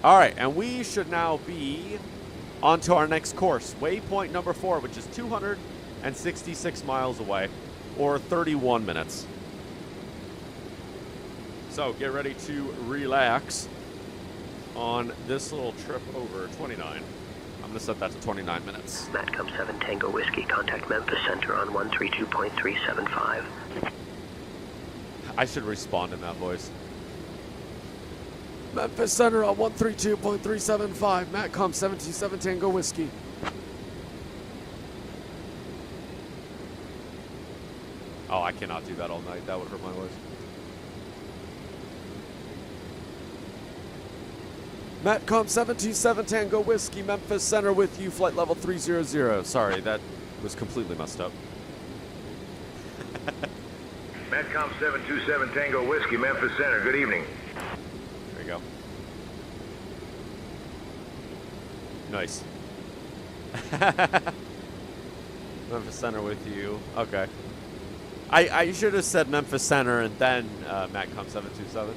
All right, and we should now be on to our next course, waypoint number 4, which is 266 miles away, or 31 minutes. So get ready to relax on this little trip over 29. I'm going to set that to 29 minutes. Matcom 7 Tango Whiskey, contact Memphis Center on 132.375. I should respond in that voice. Memphis Center on 132.375. Matcom 727 Tango Whiskey. Oh, I cannot do that all night. That would hurt my voice. Matcom 727 Tango Whiskey, Memphis Center with you, flight level 300. Sorry, that was completely messed up. Matcom 727 Tango Whiskey, Memphis Center. Good evening. There you go. Nice. Memphis Center with you. Okay. I should have said Memphis Center and then Matcom 727.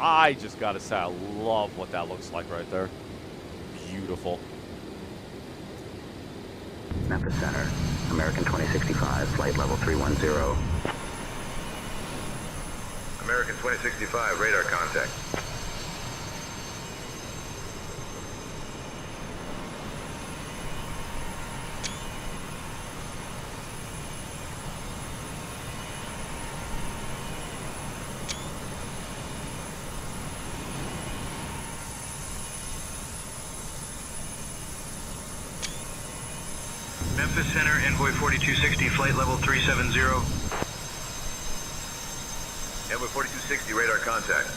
I just gotta say, I love what that looks like right there. Beautiful. Memphis Center, American 2065, flight level 310. American 2065, radar contact. Memphis Center, Envoy 4260, flight level 370. Envoy 4260, radar contact.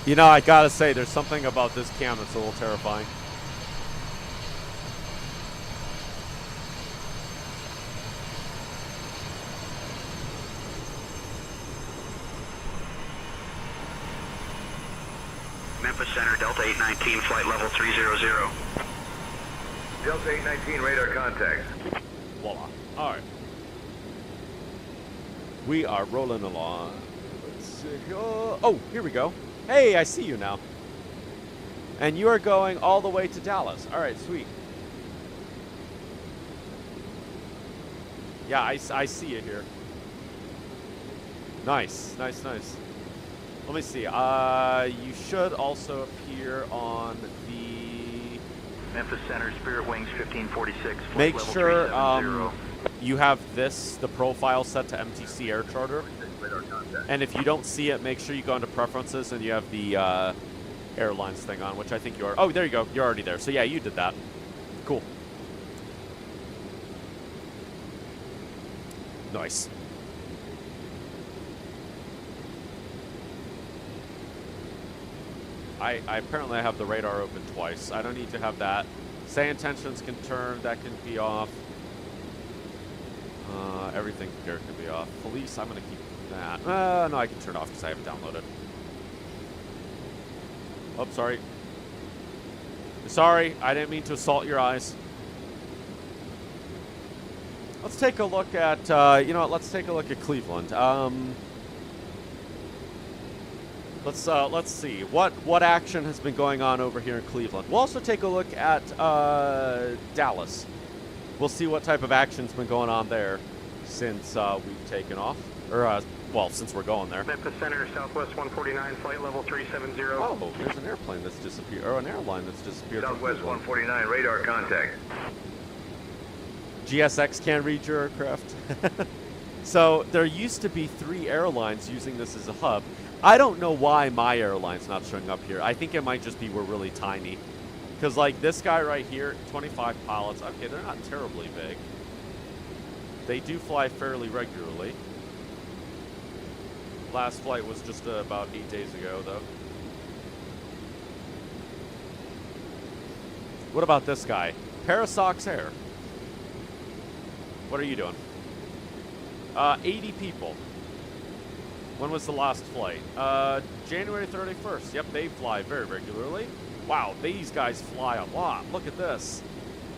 You know, I gotta say, there's something about this cam that's a little terrifying. Memphis Center, Delta 819, flight level 300. Delta 819, radar contact. Voila. All right. We are rolling along. Let's see. Oh, here we go. Hey, I see you now. And you are going all the way to Dallas. All right, sweet. Yeah, I see you here. Nice, nice, nice. Let me see. You should also appear on the Memphis Center, Spirit Wings 1546. Make sure you have the profile set to MTC Air Charter. And if you don't see it, make sure you go into preferences and you have the airlines thing on, which I think you are. Oh, there you go. You're already there. So yeah, you did that. Cool. Nice. I apparently have the radar open twice. I don't need to have that. SayIntentions can turn. That can be off. Everything here can be off. Police, I'm going to keep that. No, I can turn it off because I have it downloaded. Oh, sorry. Sorry, I didn't mean to assault your eyes. Let's take a look at, you know what, let's take a look at Cleveland. Let's see what action has been going on over here in Cleveland. We'll also take a look at Dallas. We'll see what type of action's been going on there since we've taken off, or well, since we're going there. Memphis Center, Southwest 149, flight level 370. Oh, there's an airplane that's disappeared, or an airline that's disappeared. Southwest 149, radar contact. GSX can't read your aircraft. So there used to be 3 airlines using this as a hub. I don't know why my airline's not showing up here. I think it might just be we're really tiny. Because, like, this guy right here, 25 pilots. Okay, they're not terribly big. They do fly fairly regularly. Last flight was just about 8 days ago, though. What about this guy? Parasox Air. What are you doing? 80 people. When was the last flight? January 31st. Yep, they fly very regularly. Wow, these guys fly a lot. Look at this.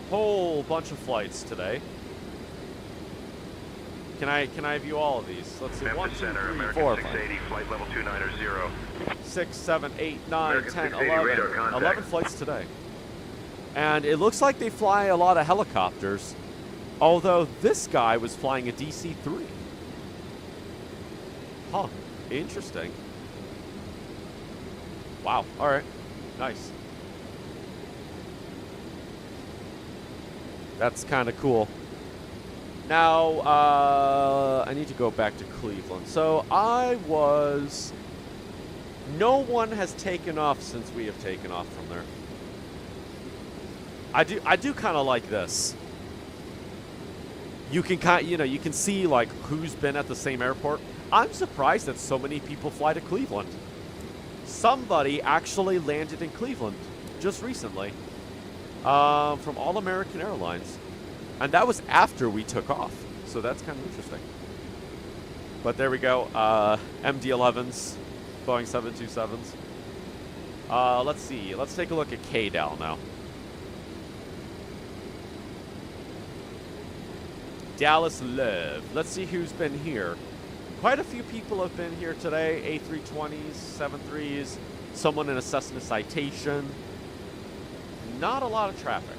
Whole bunch of flights today. Can I view all of these? Let's see. Memphis 1, 2, Center, 3, American 4, 680, flight level 290. 6, 7, 8, 9, American 10, 680 11. radar contact. 11 flights today. And it looks like they fly a lot of helicopters. Although this guy was flying a DC-3. Huh. Interesting. Wow. All right. Nice. That's kind of cool. Now, I need to go back to Cleveland. So no one has taken off since we have taken off from there. I do kind of like this. You can you can see like who's been at the same airport. I'm surprised that so many people fly to Cleveland. Somebody actually landed in Cleveland just recently from All American Airlines. And that was after we took off. So that's kind of interesting. But there we go. MD11s, Boeing 727s. Let's see. Let's take a look at KDAL now. Dallas Love. Let's see who's been here. Quite a few people have been here today. A320s, 73s, someone in a Cessna Citation. Not a lot of traffic.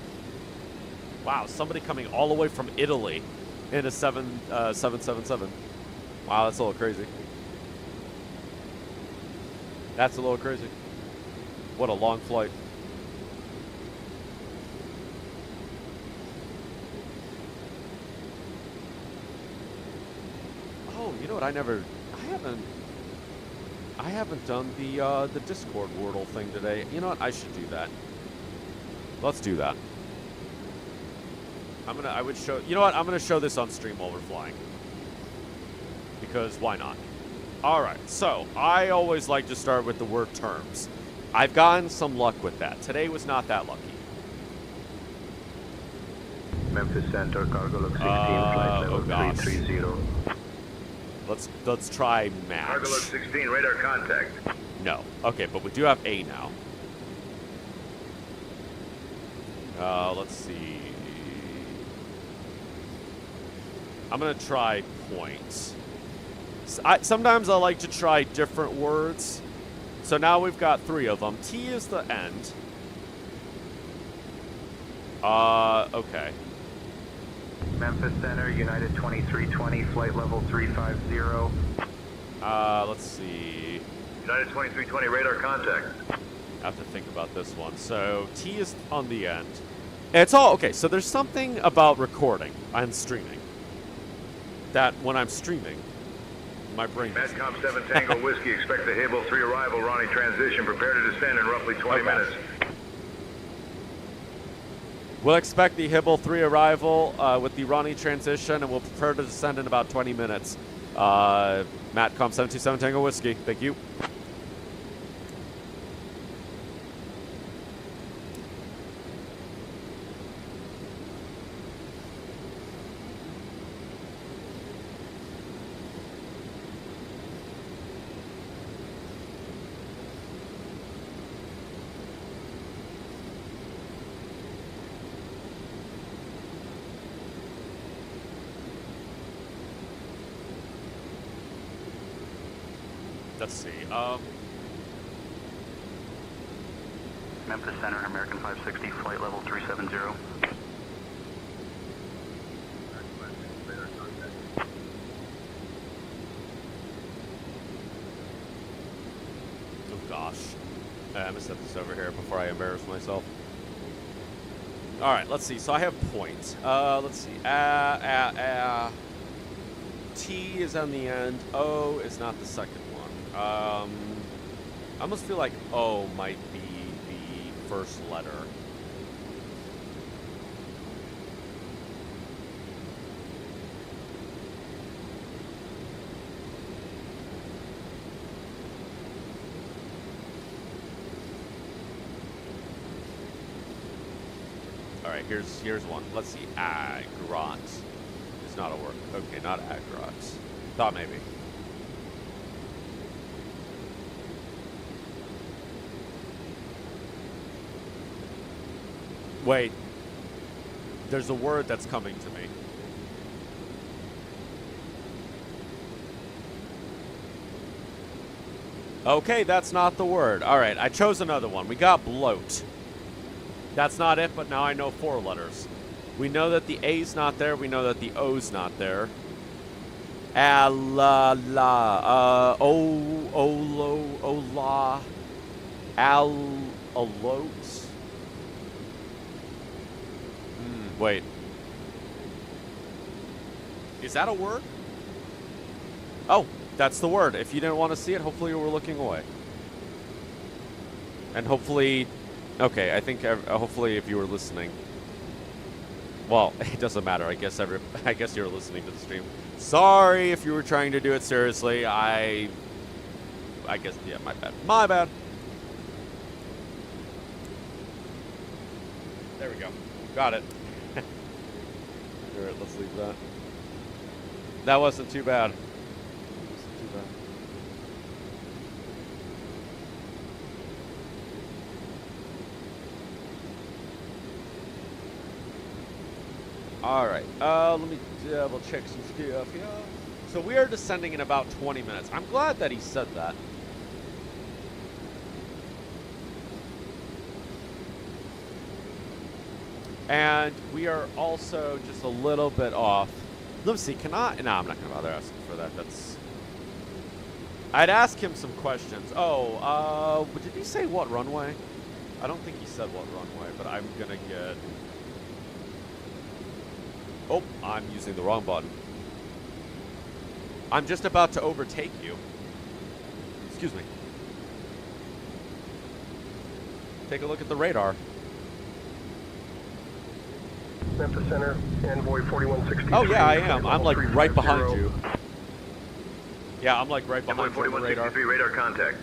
Wow, somebody coming all the way from Italy in a 777. Wow, that's a little crazy. That's a little crazy. What a long flight. Oh, you know what? I haven't done the Discord Wordle thing today. You know what? I should do that. Let's do that. You know what? I'm gonna show this on stream while we're flying. Because why not? Alright, so I always like to start with the word terms. I've gotten some luck with that. Today was not that lucky. Memphis Center, cargo look 16, flight level 330. Let's try match. Cargo look 16, radar contact. No. Okay, but we do have A now. Let's see. I'm gonna try points. Sometimes I like to try different words. So now we've got 3 of them. T is the end. Okay. Memphis Center, United 2320, flight level 350. Let's see. United 2320, radar contact. I have to think about this one. So T is on the end. It's all okay. So there's something about recording and streaming that when I'm streaming, my brain. Madcom 7 Tango Whiskey, expect the Hable 3 arrival, Ronnie transition, prepare to descend in roughly 20 minutes. We'll expect the Hibble 3 arrival with the Ronnie transition, and we'll prepare to descend in about 20 minutes. Matcom 727 Tango Whiskey, thank you. Let's see. Memphis Center, American 560, flight level 370. Oh gosh. I'm gonna set this over here before I embarrass myself. Alright, let's see. So I have points. Let's see. T is on the end. O is not the second one. I almost feel like O might be the first letter. All right, here's one. Let's see. Agrot. It's not a word. Okay, not agrot. Thought maybe. Wait, there's a word that's coming to me. Okay, that's not the word. All right, I chose another one. We got bloat. That's not it, but now I know 4 letters. We know that the A's not there. We know that the O's not there. Ola, Alote. Wait. Is that a word? Oh, that's the word. If you didn't want to see it, hopefully you were looking away. And hopefully, okay, I think hopefully if you were listening, well, it doesn't matter. I guess you were listening to the stream. Sorry if you were trying to do it seriously. I guess, yeah, my bad. My bad. There we go. Got it. All right, let's leave that. That wasn't too bad. All right, let me double check some stuff here. So we are descending in about 20 minutes. I'm glad that he said that. And we are also just a little bit off. Let me see, can I? No, I'm not going to bother asking for that. I'd ask him some questions. Oh, did he say what runway? I don't think he said what runway, but I'm going to get... Oh, I'm using the wrong button. I'm just about to overtake you. Excuse me. Take a look at the radar. Memphis Center, Envoy 4163. Oh, yeah, I am. I'm like right behind you. Yeah, I'm like right behind you on the radar. Radar contact.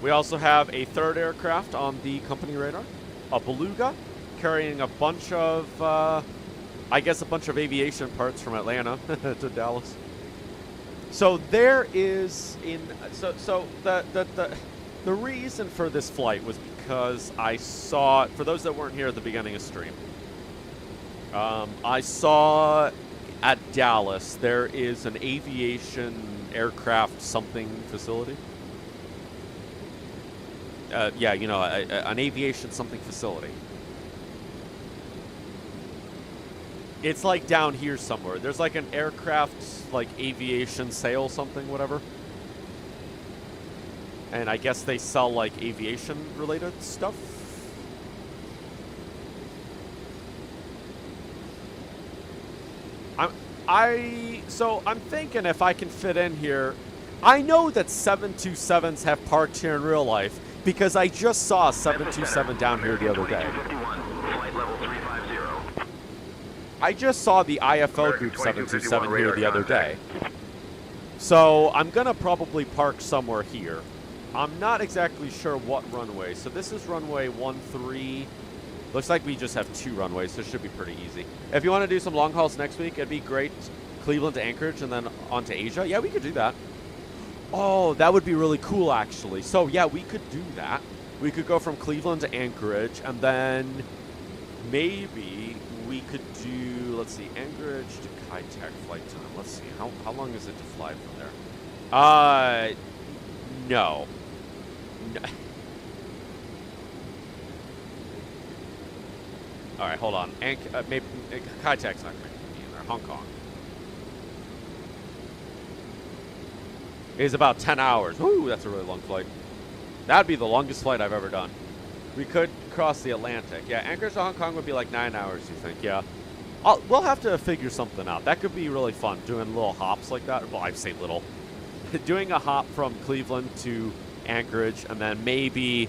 We also have a third aircraft on the company radar. A Beluga carrying a bunch of, I guess a bunch of aviation parts from Atlanta to Dallas. So there is the reason for this flight was because I saw, for those that weren't here at the beginning of stream, I saw at Dallas there is an aviation aircraft something facility. Yeah, you know, an aviation something facility. It's like down here somewhere. There's like an aircraft, like aviation sale something, whatever. And I guess they sell like aviation related stuff. So I'm thinking if I can fit in here. I know that 727s have parked here in real life because I just saw a 727 down here the other day. I just saw the IFL Group 727 here the other day. So I'm going to probably park somewhere here. I'm not exactly sure what runway. So this is runway 13. Looks like we just have 2 runways, so it should be pretty easy. If you want to do some long hauls next week, it'd be great. Cleveland to Anchorage and then on to Asia. Yeah, we could do that. Oh, that would be really cool, actually. So, yeah, we could do that. We could go from Cleveland to Anchorage, and then maybe we could do, let's see, Anchorage to Kai-Tak flight time. Let's see, how long is it to fly from there? No. All right, hold on. Maybe Kai-Tak's not going to be in there. Hong Kong. Is about 10 hours. Ooh, that's a really long flight. That'd be the longest flight I've ever done. We could cross the Atlantic. Yeah, Anchorage to Hong Kong would be like 9 hours, you think? Yeah. We'll have to figure something out. That could be really fun, doing little hops like that. Well, I say little. Doing a hop from Cleveland to Anchorage, and then maybe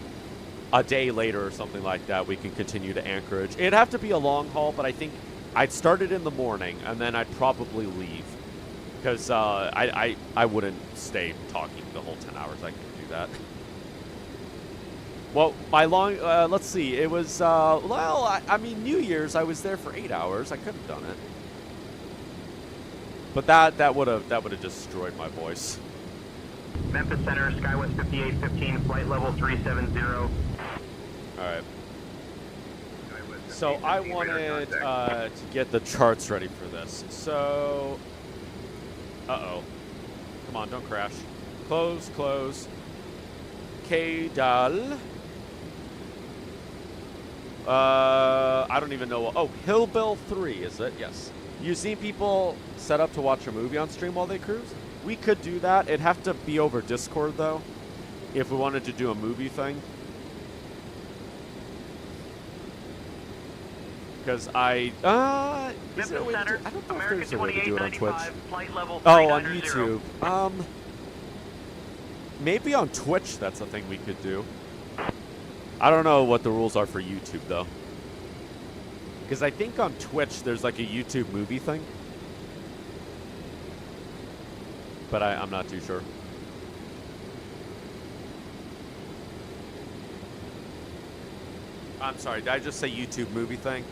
a day later or something like that, we can continue to Anchorage. It'd have to be a long haul, but I think I'd start it in the morning, and then I'd probably leave. Because I wouldn't stay talking the whole 10 hours. I couldn't do that. Well, my long, let's see. It was, well, I mean, New Year's, I was there for 8 hours. I could have done it. But that would have destroyed my voice. Memphis Center, Skywest 5815, flight level 370. All right. So I wanted to get the charts ready for this. So... Uh-oh. Come on, don't crash. Close. K-Dal. I don't even know. Oh, Hillbill 3, is it? Yes. You've seen people set up to watch a movie on stream while they cruise? We could do that. It'd have to be over Discord, though, if we wanted to do a movie thing. Because I don't know if there's a way to do it on Twitch. Oh, on YouTube. Maybe on Twitch that's a thing we could do. I don't know what the rules are for YouTube, though. Because I think on Twitch there's like a YouTube movie thing. But I'm not too sure. I'm sorry, did I just say YouTube movie thing?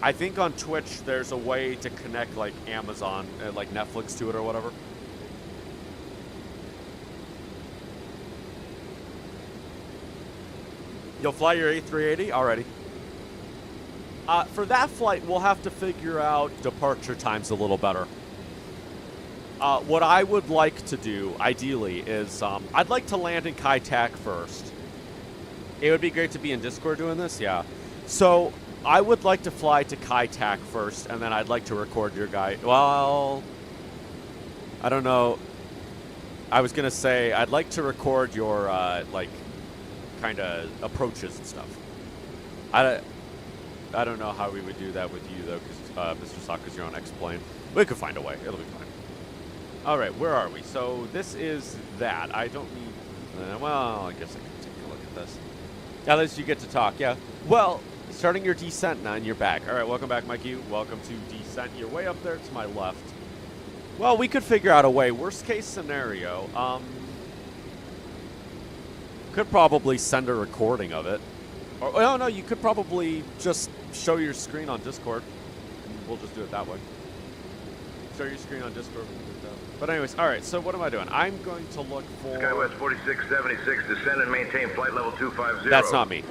I think on Twitch there's a way to connect like Amazon, like Netflix to it or whatever. You'll fly your A380? Alrighty. For that flight, we'll have to figure out departure times a little better. What I would like to do, ideally, is I'd like to land in Kai Tak first. It would be great to be in Discord doing this, yeah. So, I would like to fly to Kai Tak first, and then I'd like to record your guy. Well, I don't know. I was going to say, I'd like to record your, like, kind of approaches and stuff. I don't know how we would do that with you, though, because, Mr. Sokka's you're on X-Plane. We could find a way. It'll be fine. All right, where are we? So, this is that. I don't need... well, I guess I can take a look at this. At least you get to talk, yeah. Well, starting your descent now, and you're back. All right, welcome back, Mikey. Welcome to descent. You're way up there to my left. Well, we could figure out a way. Worst case scenario, could probably send a recording of it. Or, oh, no, you could probably just show your screen on Discord. And we'll just do it that way. Show your screen on Discord. But anyways, all right, so what am I doing? I'm going to look for... SkyWest 4676, descend and maintain flight level 250. That's not me.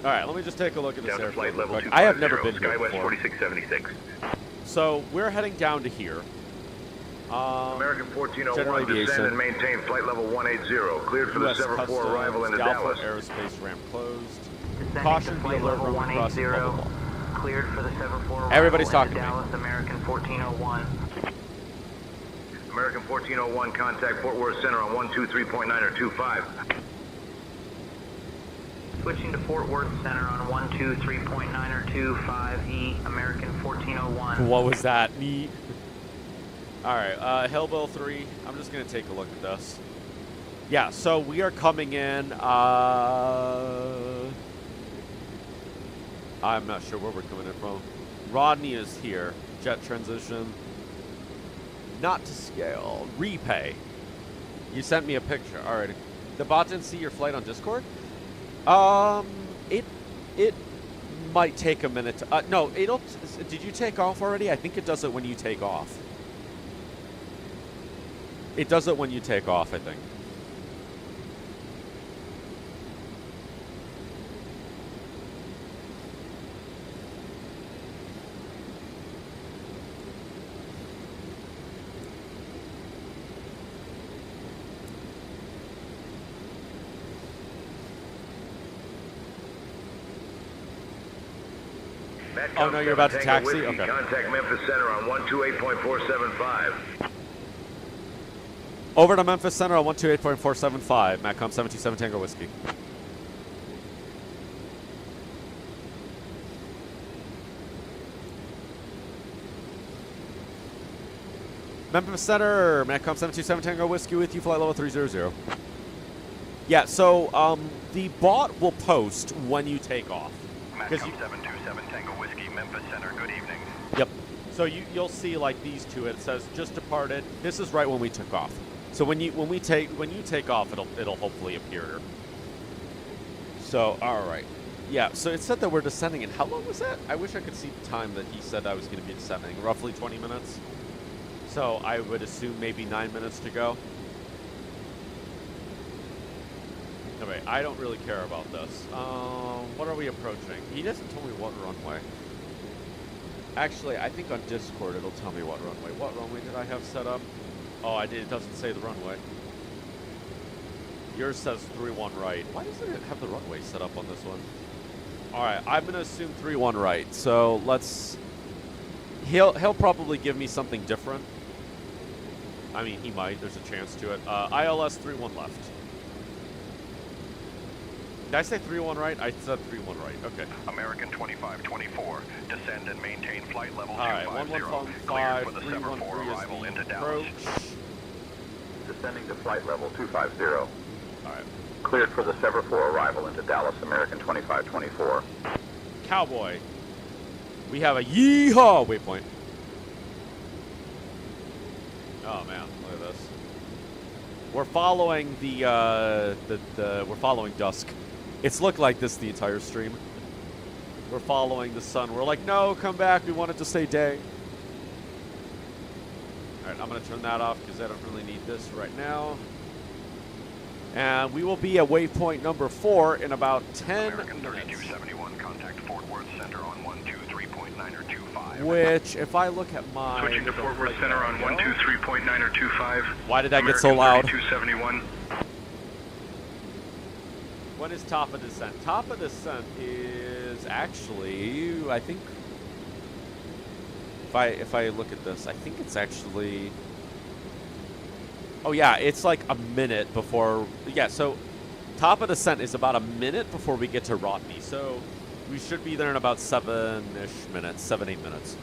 All right, let me just take a look at this airfield. Flight level 250. I have never been here SkyWest before. 4676. So we're heading down to here. American 1401, descend and maintain flight level 180. Cleared for the 74 arrival into Dallas. Aerospace ramp closed. Descending Caution, to be flight alert, level room crossing, 180. blah, blah, blah. Cleared for the 74 arrival Everybody's into talking to me. Dallas, American 1401. American 1401, contact Fort Worth Center on 123.9 or 25. Switching to Fort Worth Center on 123.9 or 25E, American 1401. What was that? Neat. All right, Hellbill 3. I'm just going to take a look at this. Yeah, so we are coming in. I'm not sure where we're coming in from. Rodney is here. Jet transition. Not to scale. Repay. You sent me a picture. All right. The bot didn't see your flight on Discord? It might take a minute to... no, it'll... Did you take off already? I think it does it when you take off. It does it when you take off, I think. Oh, no, you're about to taxi? Whiskey, Okay. Contact Memphis Center on 128.475. Over to Memphis Center on 128.475. Matcom 727 Tango Whiskey. Memphis Center, Matcom 727 Tango Whiskey with you, flight level 300. Yeah, so the bot will post when you take off. Matcom 727 Tango Whiskey, Memphis Center, good evening. Yep. So you'll see like these two. It says just departed. This is right when we took off. So when you take off, it'll hopefully appear. So all right. Yeah. So it said that we're descending. And how long was that? I wish I could see the time that he said I was going to be descending. Roughly 20 minutes. So I would assume maybe 9 minutes to go. Anyway, I don't really care about this. What are we approaching? He doesn't tell me what runway. Actually, I think on Discord it'll tell me what runway. What runway did I have set up? Oh, I did. It doesn't say the runway. Yours says 31 right. Why doesn't it have the runway set up on this one? All right, I'm going to assume 31 right. So let's... He'll probably give me something different. I mean, he might. There's a chance to it. ILS 31 left. Did I say 31 right? I said 31 right. Okay. American 2524, descend and maintain flight level 250. All right, 1155, for the 7-4 arrival into Dallas. Descending to flight level 250. All right. Cleared for the 7-4 arrival into Dallas, American 2524. Cowboy. We have a yeehaw waypoint. Oh man, look at this. We're following we're following dusk. It's looked like this the entire stream. We're following the sun. We're like, no, come back. We want it to stay day. All right, I'm going to turn that off because I don't really need this right now. And we will be at waypoint number 4 in about 10 American minutes. 3271, contact Fort Worth Center on 123.925. Which, if I look at my... Switching to Fort Worth Center on 123.925. Why did that get so loud? 3271. What is top of descent? Top of descent is actually, I think, if I look at this, I think it's actually, oh yeah, it's like a minute before, yeah, so top of descent is about a minute before we get to Rodney, so we should be there in about 7-ish minutes, 7-8 minutes.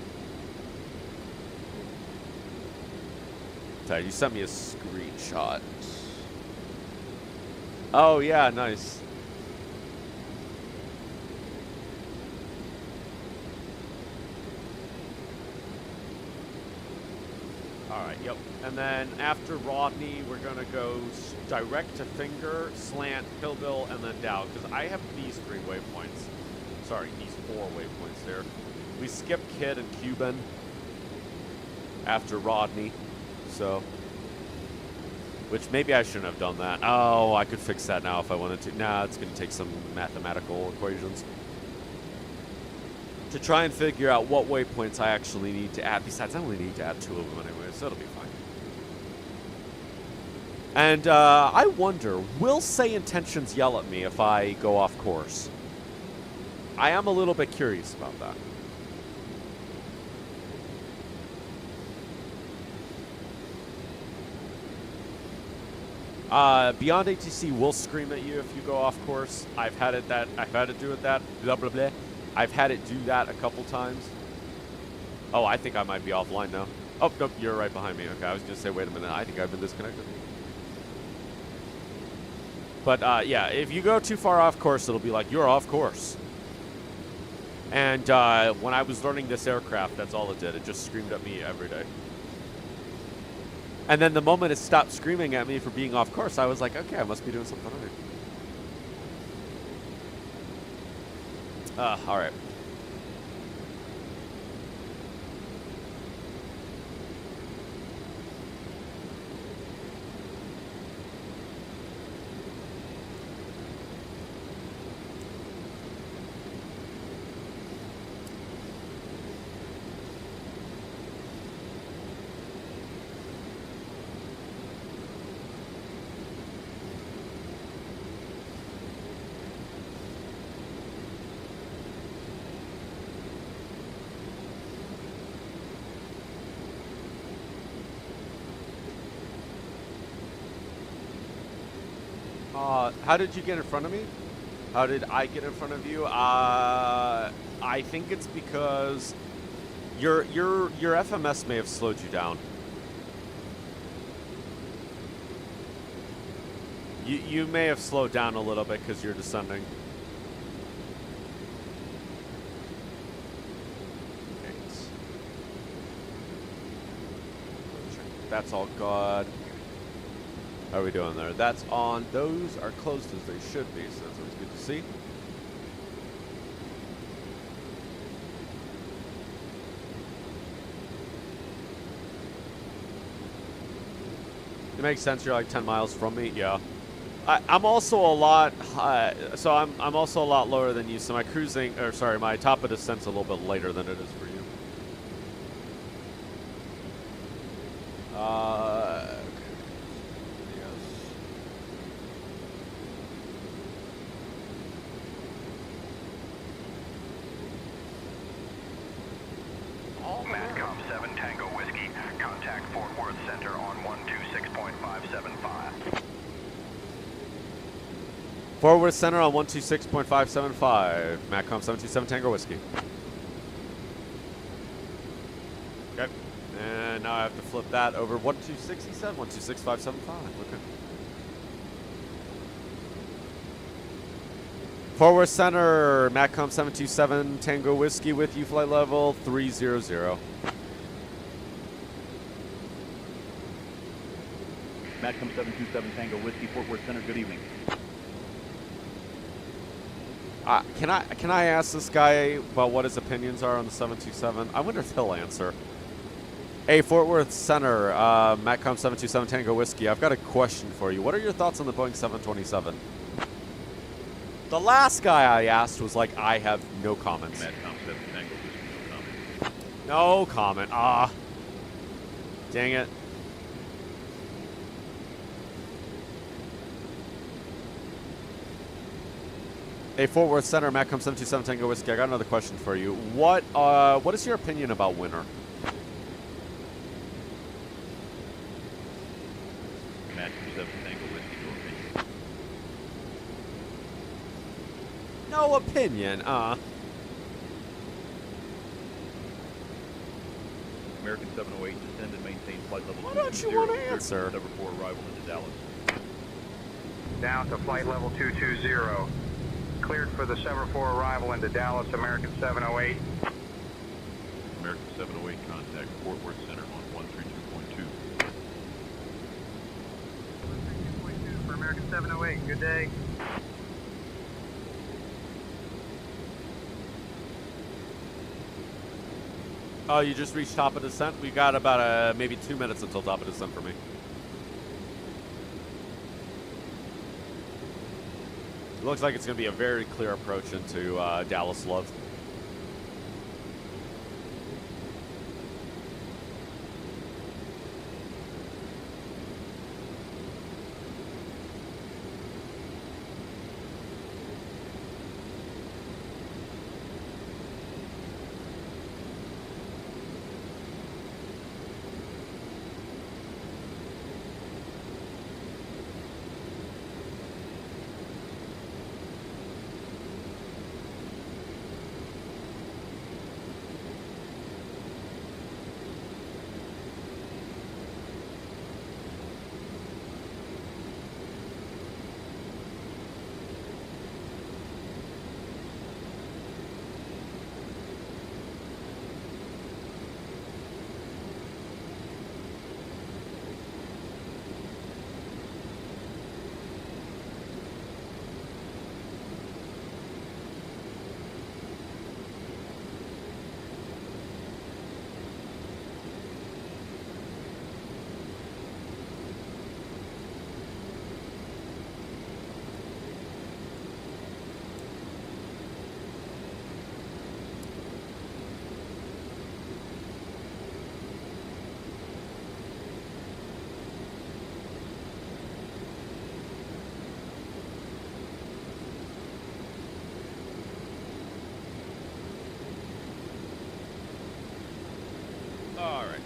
Okay, you sent me a screenshot. Oh yeah, nice. Alright, yep. And then after Rodney, we're going to go direct to Finger, Slant, Hillbill, and then Dow. Because I have these 3 waypoints. Sorry, these 4 waypoints there. We skipped Kid and Cuban after Rodney. So, which maybe I shouldn't have done that. Oh, I could fix that now if I wanted to. Nah, it's going to take some mathematical equations to try and figure out what waypoints I actually need to add. Besides, I only need to add 2 of them anyway, so it'll be fine. And I wonder, will SayIntentions yell at me if I go off course? I am a little bit curious about that. Beyond ATC will scream at you if you go off course. I've had it do it that. Blah blah blah. I've had it do that a couple times. Oh, I think I might be offline now. Oh, nope, you're right behind me. Okay, I was going to say, wait a minute. I think I've been disconnected. But, yeah, if you go too far off course, it'll be like, you're off course. And when I was learning this aircraft, that's all it did. It just screamed at me every day. And then the moment it stopped screaming at me for being off course, I was like, okay, I must be doing something right. All right. How did you get in front of me? How did I get in front of you? I think it's because your FMS may have slowed you down. You may have slowed down a little bit because you're descending. That's all good. How are we doing there? That's on. Those are closed as they should be, so that's always good to see. It makes sense. You're like 10 miles from me. Yeah. I'm also a lot. So I'm also a lot lower than you. So my cruising, or sorry, my top of descent's a little bit later than it is for you. Forward center on 126.575. MATCOM 727 Tango Whiskey. Okay. And now I have to flip that over 126, he said? 126.575. Okay. Forward center, MATCOM 727 Tango Whiskey with you, flight level 300. MATCOM 727 Tango Whiskey, Fort Worth Center, good evening. Can I ask this guy about what his opinions are on the 727? I wonder if he'll answer. Hey, Fort Worth Center, MATCOM 727 Tango Whiskey, I've got a question for you. What are your thoughts on the Boeing 727? The last guy I asked was like, I have no comments. MATCOM 7 Tango Whiskey, no comment. Ah. Dang it. Hey, Fort Worth Center, MATCOM 727 Tango Whiskey, I got another question for you. What is your opinion about winter? MATCOM 7 Tango Whiskey, no opinion. American 708, descend and maintain flight level 220. Why don't you want to answer? 74 arrival into Dallas. Down to flight level 220. Cleared for the 74 arrival into Dallas, American 708. American 708, contact Fort Worth Center on 132.2. 132.2 for American 708. Good day. Oh, you just reached top of descent? We got about maybe 2 minutes until top of descent for me. Looks like it's going to be a very clear approach into Dallas Love.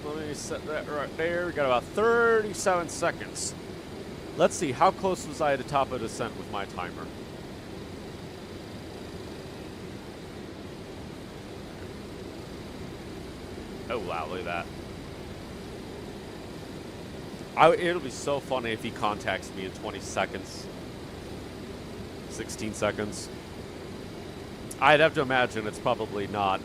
Let me set that right there. We got about 37 seconds. Let's see, how close was I to top of descent with my timer? Oh wow, look at that. It'll be so funny if he contacts me in 20 seconds. 16 seconds. I'd have to imagine it's probably not.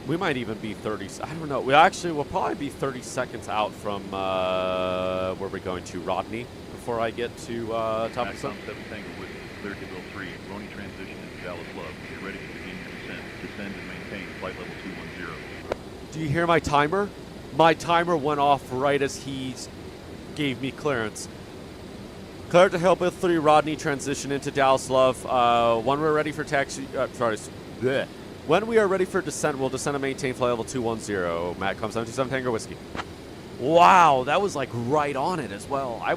We might even be 30. I don't know. We'll probably be 30 seconds out from where we're going to, Rodney, before I get to top of sun. 7 Tango Whiskey, cleared to Bill 3. Roni transition into Dallas Love. Get ready to begin your descent. Descend and maintain flight level 210. Do you hear my timer? My timer went off right as he gave me clearance. Cleared to Bill 3, Rodney transition into Dallas Love. When we're ready for taxi, bleh. When we are ready for descent, we'll descend and maintain flight level 210. MATCOM 727 Tango Whiskey. Wow, that was like right on it as well. I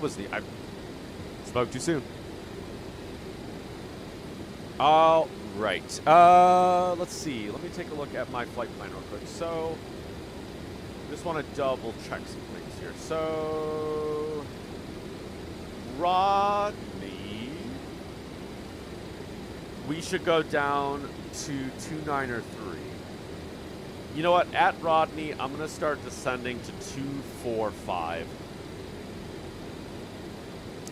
spoke too soon. All right. Let's see. Let me take a look at my flight plan real quick. So, just want to double check some things here. So, Rodney, we should go down to 2903. You know what? At Rodney, I'm going to start descending to 245.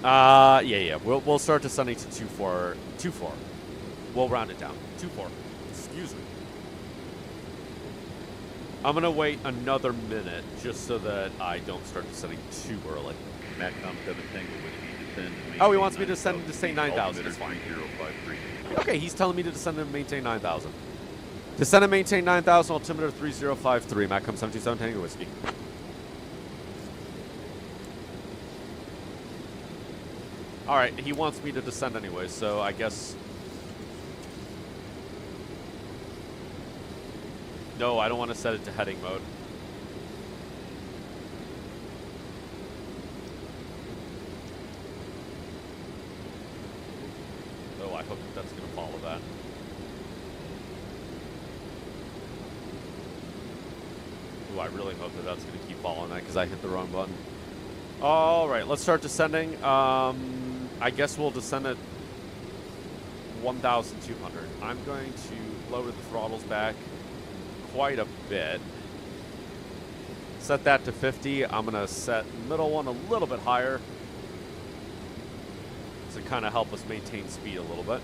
Yeah. We'll start descending to 24. We'll round it down. 24. Excuse me. I'm going to wait another minute just so that I don't start descending too early. MATCOM 7 Tango Whiskey, descend and Oh, he wants me to descend to say 9,000. That's fine. 3053. Okay, he's telling me to descend and maintain 9,000. Descend and maintain 9,000, altimeter 3053, MATCOM 727 Tango Whiskey. Alright, he wants me to descend anyway, so I guess... No, I don't want to set it to heading mode. Oh, I hope that's going to follow that. Ooh, I really hope that that's going to keep following that because I hit the wrong button. Alright, let's start descending. I guess we'll descend at 1,200. I'm going to lower the throttles back quite a bit. Set that to 50. I'm going to set middle one a little bit higher to kind of help us maintain speed a little bit.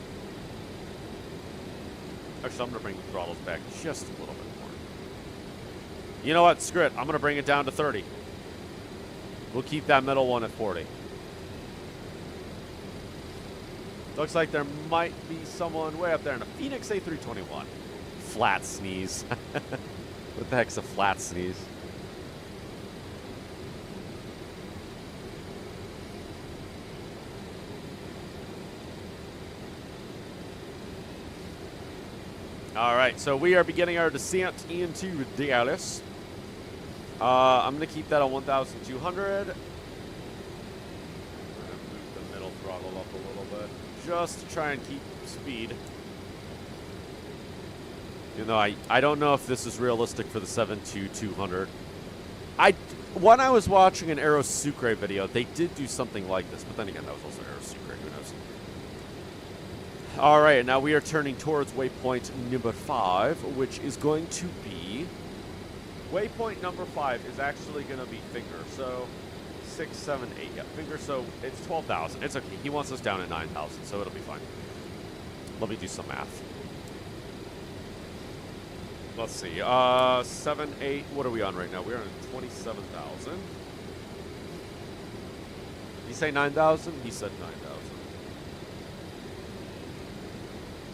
Actually, I'm going to bring the throttles back just a little bit more. You know what? Screw it. I'm going to bring it down to 30. We'll keep that middle one at 40. Looks like there might be someone way up there in a Phoenix A321. Flat sneeze. What the heck's a flat sneeze? All right, so we are beginning our descent into Dallas. I'm going to keep that on 1,200. I'm going to move the middle throttle up a little bit just to try and keep speed. You know, I don't know if this is realistic for the 72200. When I was watching an Aerosucre video, they did do something like this, but then again, that was also Aerosucre, who knows. All right, now we are turning towards waypoint number 5, which is going to be... Waypoint number 5 is actually going to be finger, so 6, 7, 8, yeah, finger, so it's 12,000. It's okay, he wants us down at 9,000, so it'll be fine. Let me do some math. Let's see, 7, 8, what are we on right now? We're on 27,000. Did he say 9,000? He said 9,000.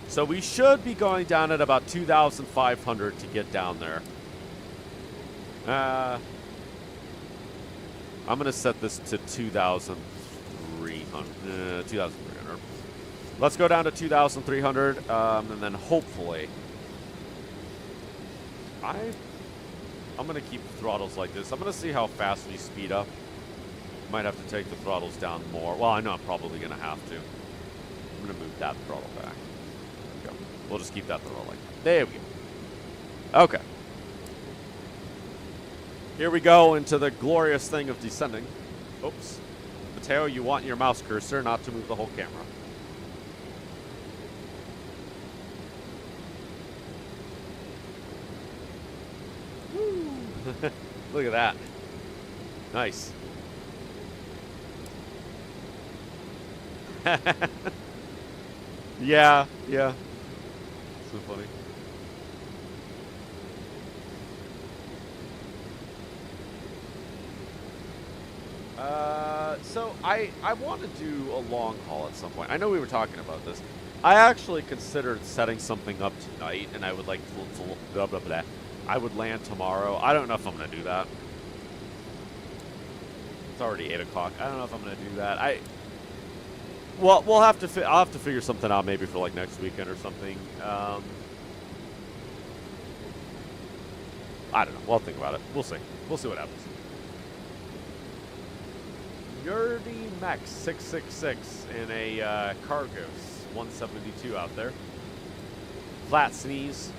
So we should be going down at about 2,500 to get down there. I'm going to set this to 2,300. 2,300. Let's go down to 2,300, and then hopefully... I'm going to keep the throttles like this. I'm going to see how fast we speed up. Might have to take the throttles down more. Well, I know I'm probably going to have to. I'm going to move that throttle back. Go. We'll just keep that throttle like that. There we go. Okay. Here we go into the glorious thing of descending. Oops. Mateo, you want your mouse cursor not to move the whole camera. Look at that. Nice. Yeah. So funny. So I want to do a long haul at some point. I know we were talking about this. I actually considered setting something up tonight, and I would like blah blah blah. I would land tomorrow. I don't know if I'm going to do that. It's already 8 o'clock. I don't know if I'm going to do that. Well, we'll have to. I'll have to figure something out maybe for like next weekend or something. I don't know. We'll think about it. We'll see. We'll see what happens. Nerdy Max 666 in a Cargos 172 out there. Flat sneeze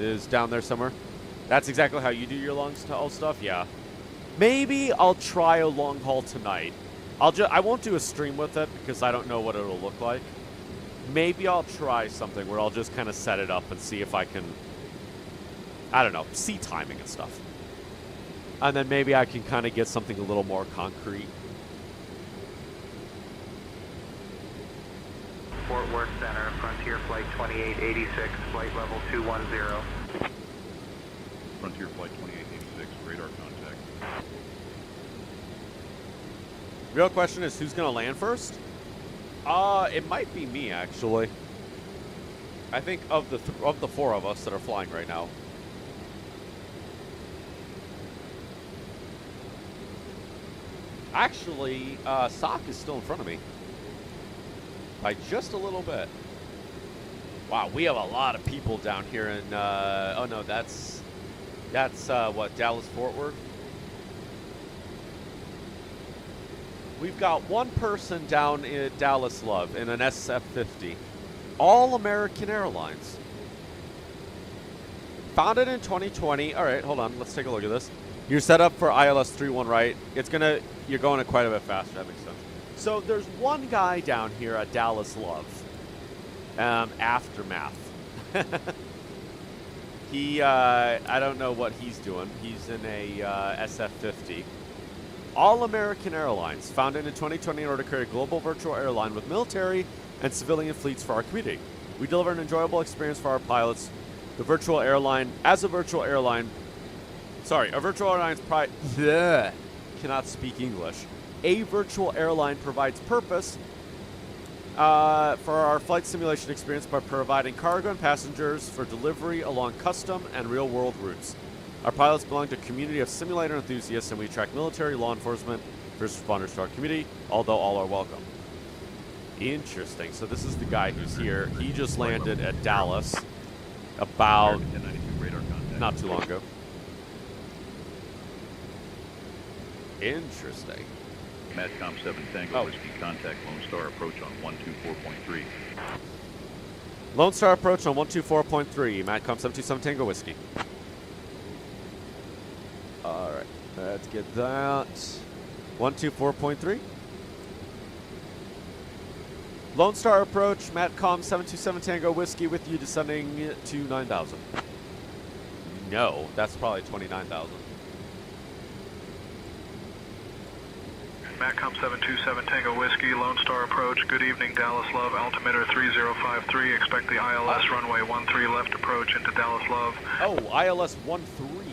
is down there somewhere. That's exactly how you do your long haul stuff? Yeah. Maybe I'll try a long haul tonight I won't do a stream with it because I don't know what it'll look like. Maybe I'll try something where I'll just kind of set it up and see if I can, I don't know, see timing and stuff. And then maybe I can kind of get something a little more concrete. Fort Worth Center, Frontier Flight 2886, flight level 210. Frontier Flight 2886, radar contact. Real question is, who's going to land first? It might be me, actually. I think of the four of us that are flying right now. Actually, Sock is still in front of me. By just a little bit. Wow, we have a lot of people down here in, oh no, that's what, Dallas-Fort Worth? We've got one person down in Dallas Love in an SF-50. All American Airlines. Founded in 2020. All right, hold on. Let's take a look at this. You're set up for ILS 31, right? You're going quite a bit faster. That makes sense. So there's one guy down here at Dallas Love. Aftermath. I don't know what he's doing. He's in a SF-50. All American Airlines, founded in 2020 in order to create a global virtual airline with military and civilian fleets for our community. We deliver an enjoyable experience for our pilots. A virtual airline cannot speak English. A virtual airline provides purpose for our flight simulation experience by providing cargo and passengers for delivery along custom and real-world routes. Our pilots belong to a community of simulator enthusiasts, and we attract military, law enforcement, first responders to our community, although all are welcome. Interesting. So this is the guy who's here. He just landed at Dallas about not too long ago. Interesting. Matcom 7 Tango Whiskey, contact Lone Star approach on 124.3. Lone Star approach on 124.3. Matcom 727 Tango Whiskey. All right, let's get that. 124.3. Lone Star approach, Matcom 727 Tango Whiskey with you, descending to 9,000. No, that's probably 29,000. Matcom 727 Tango Whiskey, Lone Star approach. Good evening, Dallas Love, altimeter 3053. Expect the ILS runway 13 left approach into Dallas Love. Oh, ILS 13.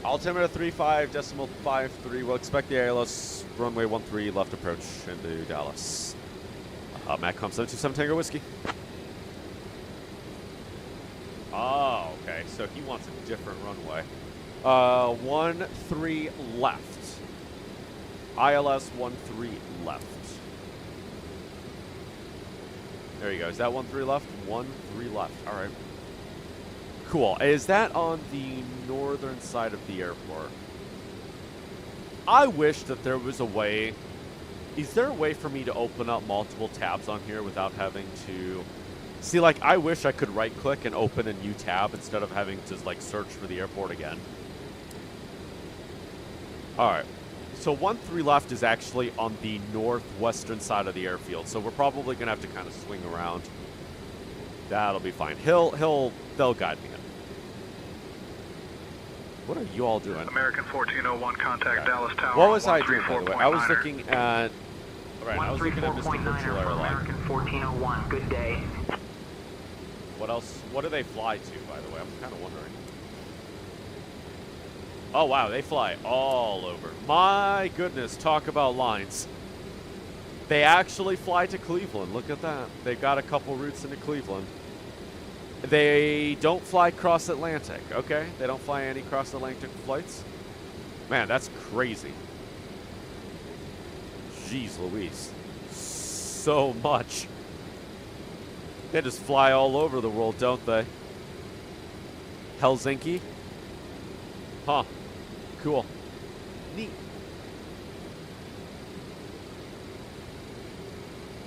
Altimeter 35.53. We'll expect the ILS runway 13 left approach into Dallas. Matcom 727 Tango Whiskey. Oh, okay. So he wants a different runway. 13 left. ILS 13 left. There you go. Is that 13 left? 13 left. All right. Cool. Is that on the northern side of the airport? I wish that there was a way. Is there a way for me to open up multiple tabs on here without having to... See, like, I wish I could right-click and open a new tab instead of having to, like, search for the airport again. Alright. So 13 left is actually on the northwestern side of the airfield, so we're probably going to have to kind of swing around. That'll be fine. They'll guide me in. What are you all doing? American 1401, contact Dallas Tower. What was I doing, by the way? I was looking at... Alright, I was looking at Mr. Virtual Airline. American 1401, good day. What else? What do they fly to, by the way? I'm kind of wondering. Oh, wow, they fly all over. My goodness, talk about lines. They actually fly to Cleveland. Look at that. They've got a couple routes into Cleveland. They don't fly cross-Atlantic, okay? They don't fly any cross-Atlantic flights. Man, that's crazy. Jeez Louise. So much. They just fly all over the world, don't they? Helsinki? Huh. Cool. Neat.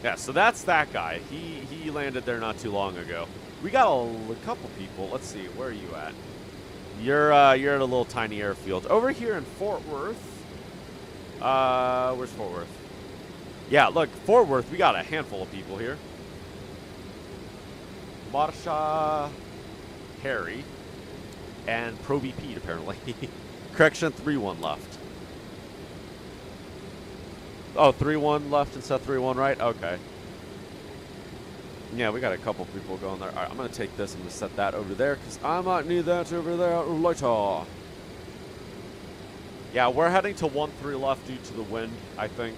Yeah, so that's that guy. He landed there not too long ago. We got a couple people. Let's see, where are you at? You're at a little tiny airfield. Over here in Fort Worth, Where's Fort Worth? Yeah, look, Fort Worth, we got a handful of people here. Marsha, Harry, and Proby Pete, apparently. Correction, 3-1 left. Oh, 3-1 left instead of 3-1 right? Okay. Yeah, we got a couple people going there. All right, I'm going to take this. I'm going to set that over there because I might need that over there later. Yeah, we're heading to 1-3 left due to the wind, I think.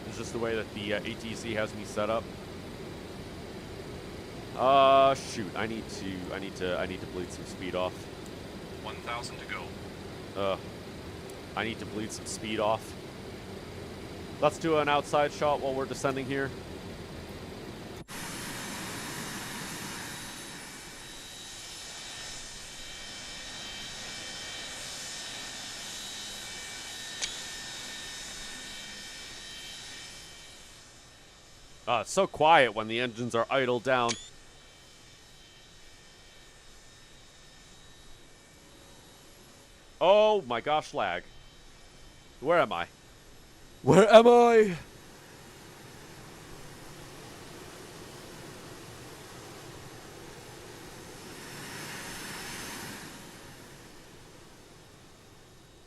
It's just the way that the ATC has me set up. Shoot, I need to bleed some speed off. 1,000 to go. I need to bleed some speed off. Let's do an outside shot while we're descending here. It's so quiet when the engines are idle down. Oh my gosh, lag. Where am I? Where am I?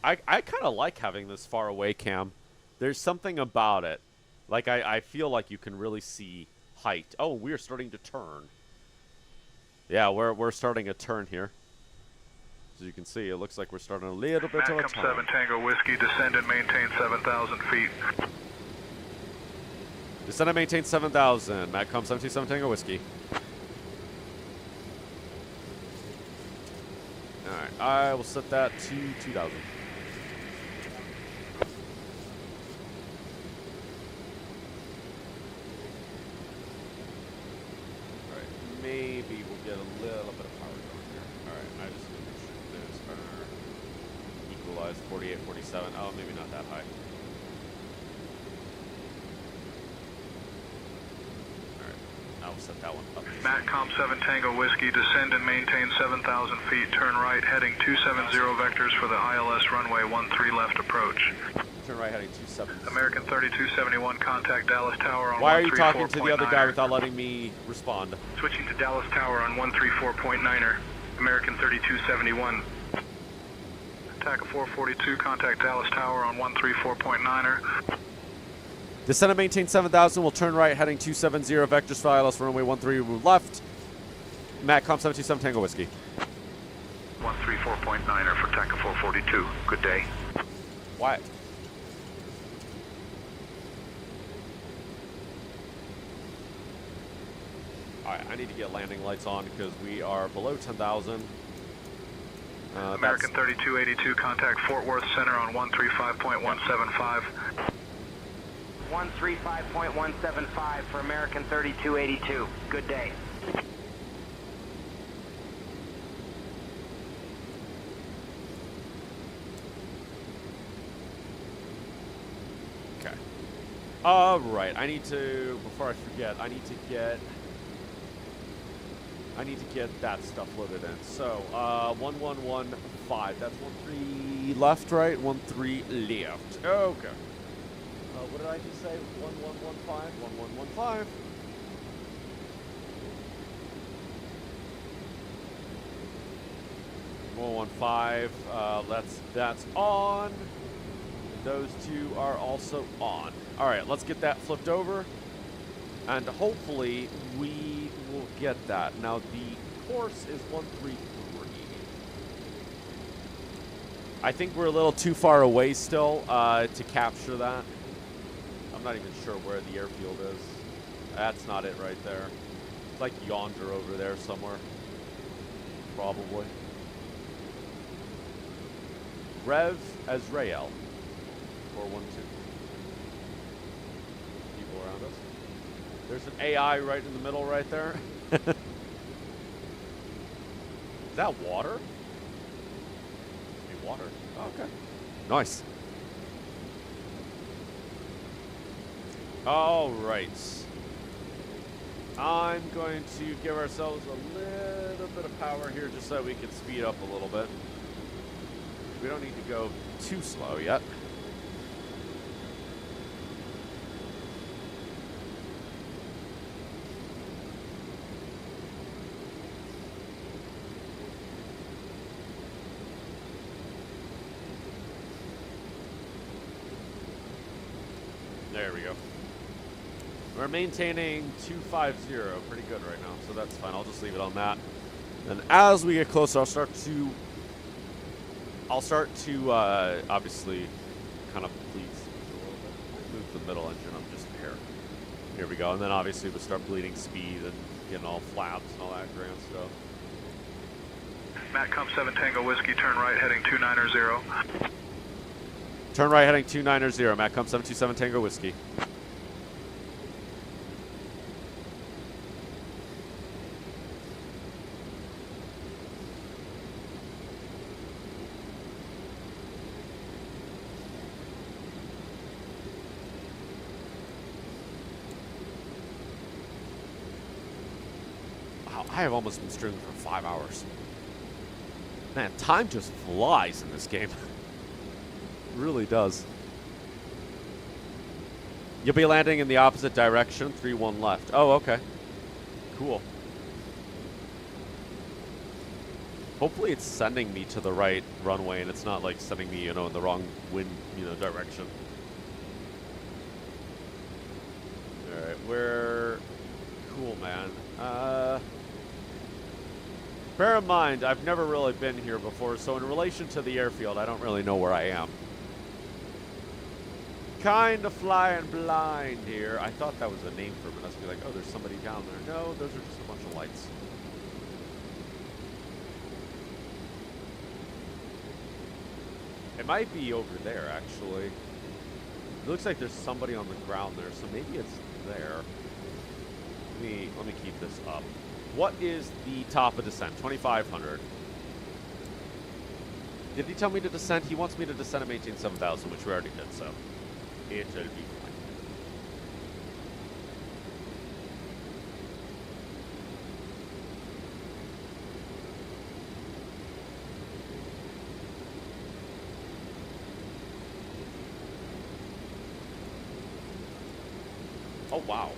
I kind of like having this far away cam. There's something about it. Like, I feel like you can really see height. Oh, we're starting to turn. Yeah, we're starting a turn here. As you can see, it looks like we're starting a little bit of a turn. 7 Tango Whiskey, descend and maintain 7,000 feet. Descend and maintain 7,000. Matcom 727 Tango Whiskey. Alright, I will set that to 2,000. Maybe we'll get a little bit of power going here. Alright, I just need to shoot this. Equalize 48, 47. Oh, maybe not that high. Alright, I will set that one up. Matcom 7 Tango Whiskey, descend and maintain 7,000 feet. Turn right, heading 270 vectors for the ILS runway 13 left approach. Turn right, heading 27. American 3271, contact Dallas Tower on 134.9. Why are you talking to the other guy without letting me respond? Switching to Dallas Tower on 134.9er. American 3271. Attack of 442, contact Dallas Tower on 134.9er. Descend and maintain 7,000. We'll turn right, heading 270 vectors for ILS runway 13 left. Matcom 727 Tango Whiskey. 134.9er for attack of 442. Good day. Why? Alright, I need to get landing lights on because we are below 10,000. American 3282, contact Fort Worth Center on 135.175. 135.175 for American 3282. Good day. Okay. Alright, I need to, before I forget, I need to get that stuff loaded in. So, 1115. That's 13 left, right? 13 left. Okay. What did I just say? 1115? 1115. That's on. Those two are also on. All right, let's get that flipped over, and hopefully we will get that. Now the course is 133. I think we're a little too far away still to capture that. I'm not even sure where the airfield is. That's not it right there. It's like yonder over there somewhere. Probably. Rev Azrael. 412. People around us. There's an AI right in the middle right there. Is that water? Water. Oh, okay. Nice. All right. I'm going to give ourselves a little bit of power here just so we can speed up a little bit. we don't need to go too slow yet. There we go. We're maintaining 250, pretty good right now, so that's fine. I'll just leave it on that. And as we get closer, I'll start to obviously kind of bleed speed a little bit. Move the middle engine up just a hair. Here we go, and then obviously we'll start bleeding speed and getting all flaps and all that grand stuff. Matcom 7 Tango Whiskey, turn right heading 290. Turn right heading 290, Matcom 727 Tango Whiskey. Wow, I have almost been streaming for 5 hours. Man, time just flies in this game. Really does. You'll be landing in the opposite direction, 3-1 left. Oh, okay. Cool. Hopefully it's sending me to the right runway and it's not like sending me, in the wrong wind, direction. Alright, we're cool, man. Bear in mind, I've never really been here before, so in relation to the airfield, I don't really know where I am. Kind of flying blind here. I thought that was a name for it, but I was like, oh, there's somebody down there. No, those are just a bunch of lights. It might be over there, actually. It looks like there's somebody on the ground there, so maybe it's there. Let me keep this up. What is the top of descent? 2,500. Did he tell me to descend? He wants me to descend and maintain 7,000, which we already did, so it should be fine. Oh, wow.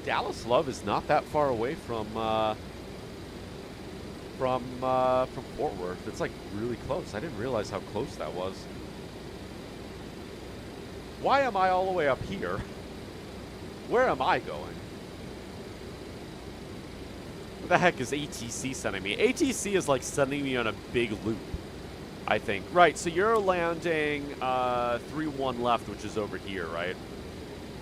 Dallas Love is not that far away from Fort Worth. It's like really close. I didn't realize how close that was. Why am I all the way up here? Where am I going? What the heck is ATC sending me? ATC is like sending me on a big loop, I think. Right, so you're landing 3-1 left, which is over here, right?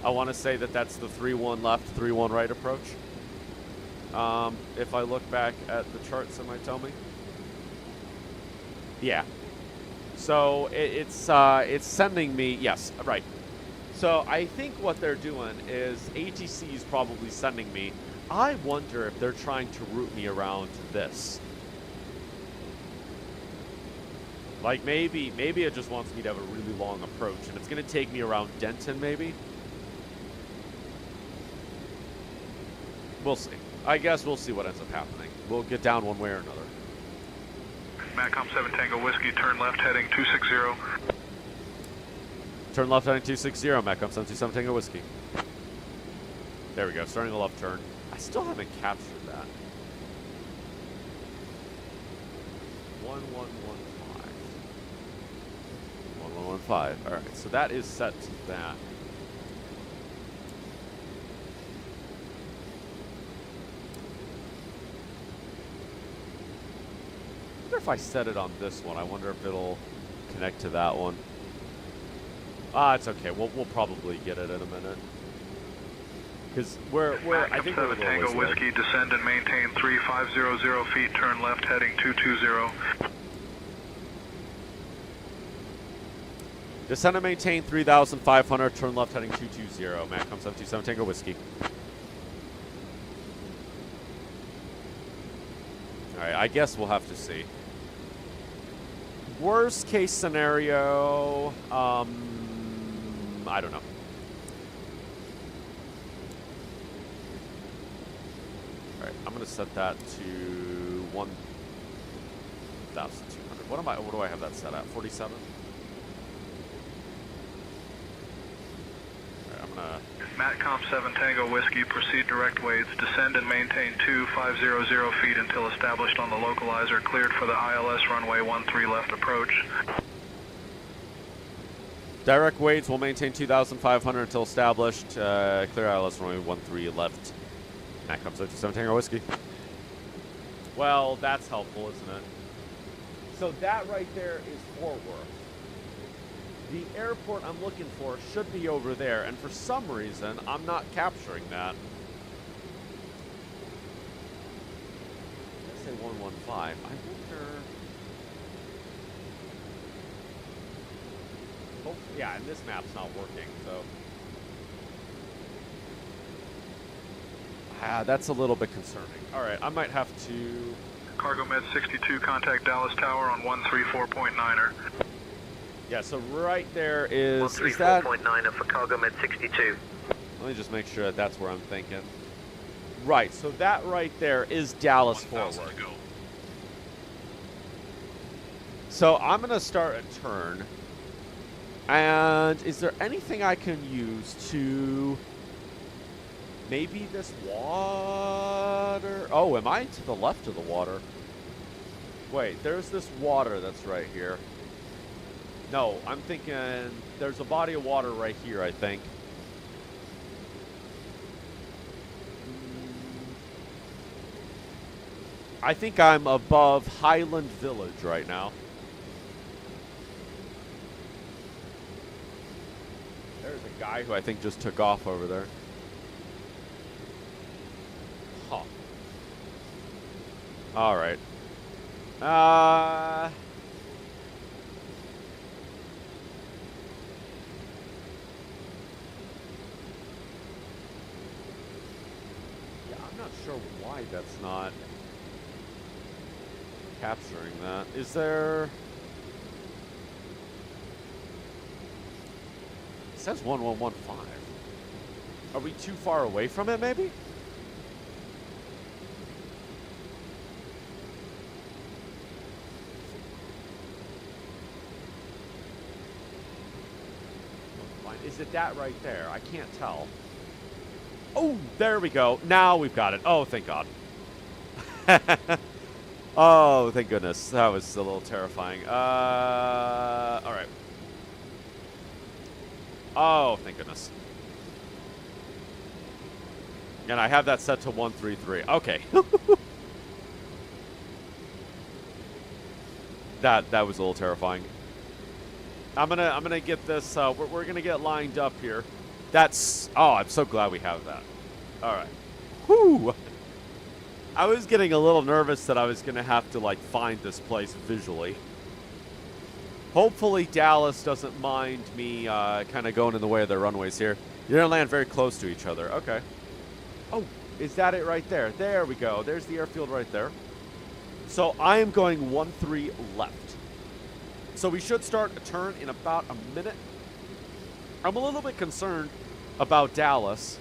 I want to say that that's the 3-1 left, 3-1 right approach. If I look back at the charts, it might tell me. Yeah. So it's sending me, yes, right. So I think what they're doing is ATC is probably sending me. I wonder if they're trying to route me around this. Like maybe it just wants me to have a really long approach, and it's going to take me around Denton, maybe. We'll see. I guess we'll see what ends up happening. We'll get down one way or another. Matcom 7 Tango Whiskey, turn left heading 260. Turn left heading 260, Matcom 727 Tango Whiskey. There we go, starting the left turn. I still haven't captured that. 1115. 1115. Alright, so that is set to that. I wonder if I set it on this one. I wonder if it'll connect to that one. Ah, it's okay. We'll probably get it in a minute. Because we're I think we're Tango Whiskey, descend and maintain 3500 feet, turn left heading 220. Descend and maintain 3,500, turn left heading 220. Matcom 727 Tango Whiskey. Alright, I guess we'll have to see. Worst case scenario, I don't know. Alright, I'm going to set that to 1,200. What do I have that set at? 47? Alright, I'm gonna... Matcom 7 Tango Whiskey, proceed direct ways, descend and maintain 2500 feet until established on the localizer, cleared for the ILS runway 13 left approach. Direct weights will maintain 2,500 until established. Clear ILS runway 13 left. Matcom 7 Tango Whiskey. Well, that's helpful, isn't it? So that right there is Fort Worth. The airport I'm looking for should be over there, and for some reason, I'm not capturing that. Let's say 115. I wonder... Oh, yeah, and this map's not working, so... that's a little bit concerning. Alright, I might have to... Cargo Med 62, contact Dallas Tower on 134.9er. Yeah, so right there is that... 134.9er for Cargo Med 62. Let me just make sure that that's where I'm thinking. Right, so that right there is Dallas forward. So I'm going to start a turn. And is there anything I can use to... Maybe this water... Oh, am I to the left of the water? Wait, there's this water that's right here. No, I'm thinking there's a body of water right here, I think. I think I'm above Highland Village right now. There's a guy who I think just took off over there. Huh. All right. Yeah, I'm not sure why that's not capturing that. Is there... It says 1115. Are we too far away from it, maybe? Is it that right there? I can't tell. Oh, there we go. Now we've got it. Oh, thank God. Oh, thank goodness. That was a little terrifying. All right. Oh, thank goodness. And I have that set to 133. Okay. That was a little terrifying. I'm gonna get this. We're gonna get lined up here. That's. Oh, I'm so glad we have that. All right. Whoo. I was getting a little nervous that I was gonna have to like find this place visually. Hopefully Dallas doesn't mind me kind of going in the way of their runways here. You're gonna land very close to each other. Okay. Oh, is that it right there? There we go. There's the airfield right there. So I am going 13 left. So we should start a turn in about a minute. I'm a little bit concerned about Dallas.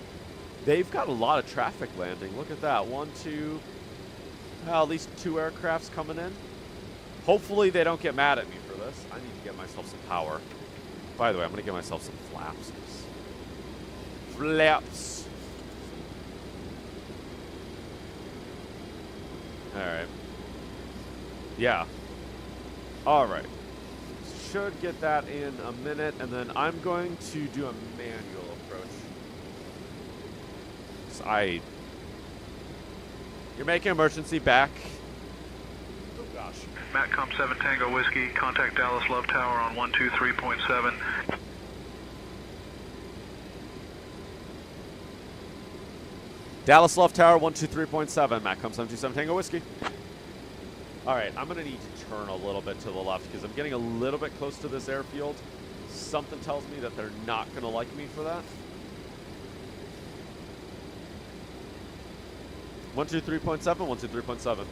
They've got a lot of traffic landing. Look at that. 1, 2, at least 2 aircrafts coming in. Hopefully they don't get mad at me for this. I need to get myself some power. By the way, I'm going to get myself some flaps. Flaps. All right. Yeah. All right. Should get that in a minute, and then I'm going to do a manual approach. So you're making emergency back. Oh gosh. Matcom 7 Tango Whiskey, contact Dallas Love Tower on 123.7. Dallas Love Tower 123.7. Matcom 727 Tango Whiskey. All right, I'm going to need to turn a little bit to the left because I'm getting a little bit close to this airfield. Something tells me that they're not going to like me for that. 123.7, 123.7.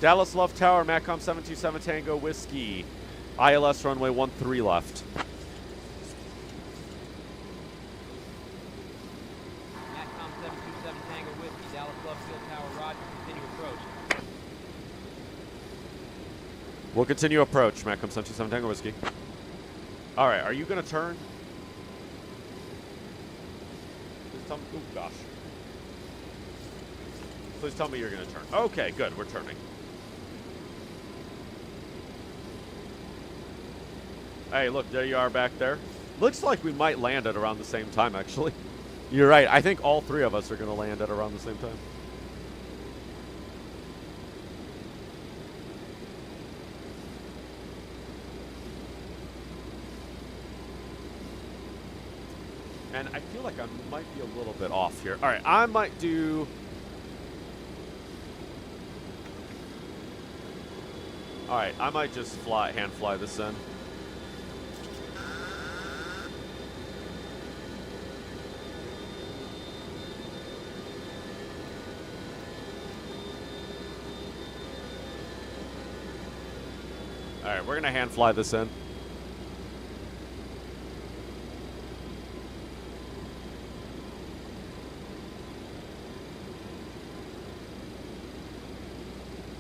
Dallas Love Tower, Matcom 727 Tango Whiskey. ILS runway 13 left. Matcom 727 Tango Whiskey, Dallas Love Field Tower, roger, continue approach. We'll continue approach. Matt comes 727 Tango Whiskey. All right, are you going to turn? Please tell me. Oh, gosh. Please tell me you're going to turn. Okay, good. We're turning. Hey, look, there you are back there. Looks like we might land at around the same time, actually. You're right. I think all three of us are going to land at around the same time. And I feel like I might be a little bit off here. All right, I might do... All right, I might just hand fly this in. All right, we're going to hand fly this in.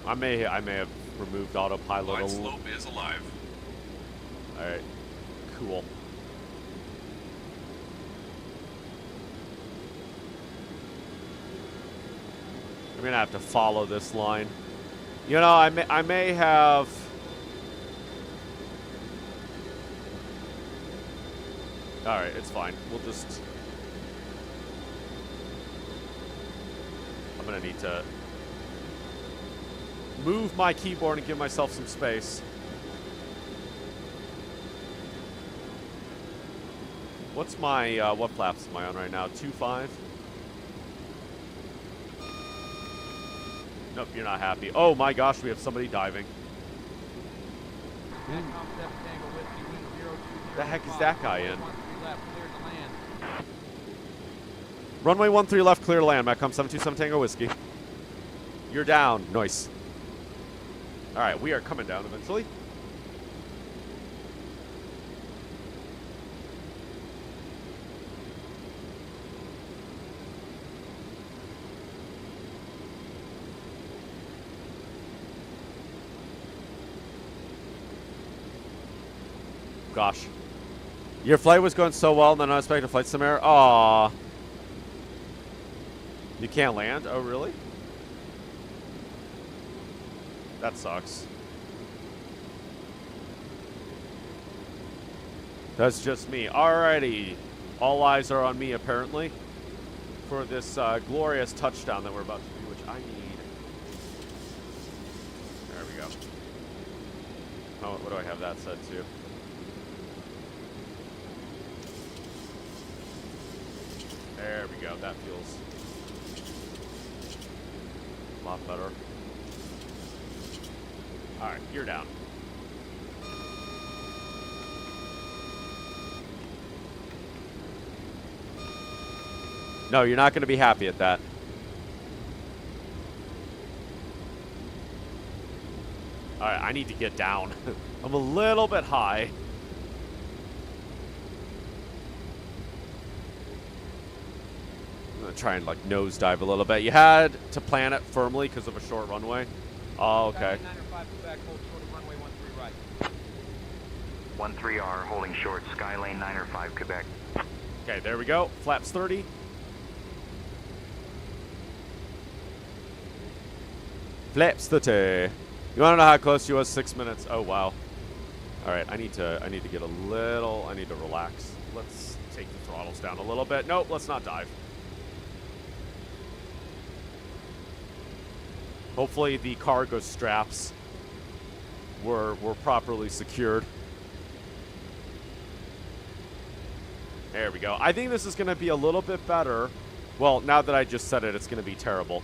I may have removed autopilot. Glide slope is alive. All right, cool. I'm gonna have to follow this line. You know, I may have. All right, it's fine. We'll just. I'm gonna need to move my keyboard and give myself some space. What's my, what flaps am I on right now? 2.5? Nope, you're not happy. Oh my gosh, we have somebody diving. The heck is that guy in? Runway 13 left, clear to land. Matcom 727 Tango Whiskey. You're down. Nice. All right, we are coming down eventually. Gosh. Your flight was going so well, and then unexpected flight some error. Aww. You can't land? Oh, really? That sucks. That's just me. Alrighty. All eyes are on me, apparently, for this glorious touchdown that we're about to do, which I need. There we go. Oh, what do I have that set to? There we go. That feels a lot better. All right, you're down. No, you're not going to be happy at that. All right, I need to get down. I'm a little bit high. I'm going to try and, like, nosedive a little bit. You had to plan it firmly because of a short runway. Oh, okay. 13R holding short, Skylane 905 Quebec. Okay, there we go. Flaps 30. Flaps 30. You want to know how close you was? 6 minutes. Oh, wow. All right, I need to get a little, I need to relax. Let's take the throttles down a little bit. Nope, let's not dive. Hopefully the cargo straps were properly secured. There we go. I think this is going to be a little bit better. Well, now that I just said it, it's going to be terrible.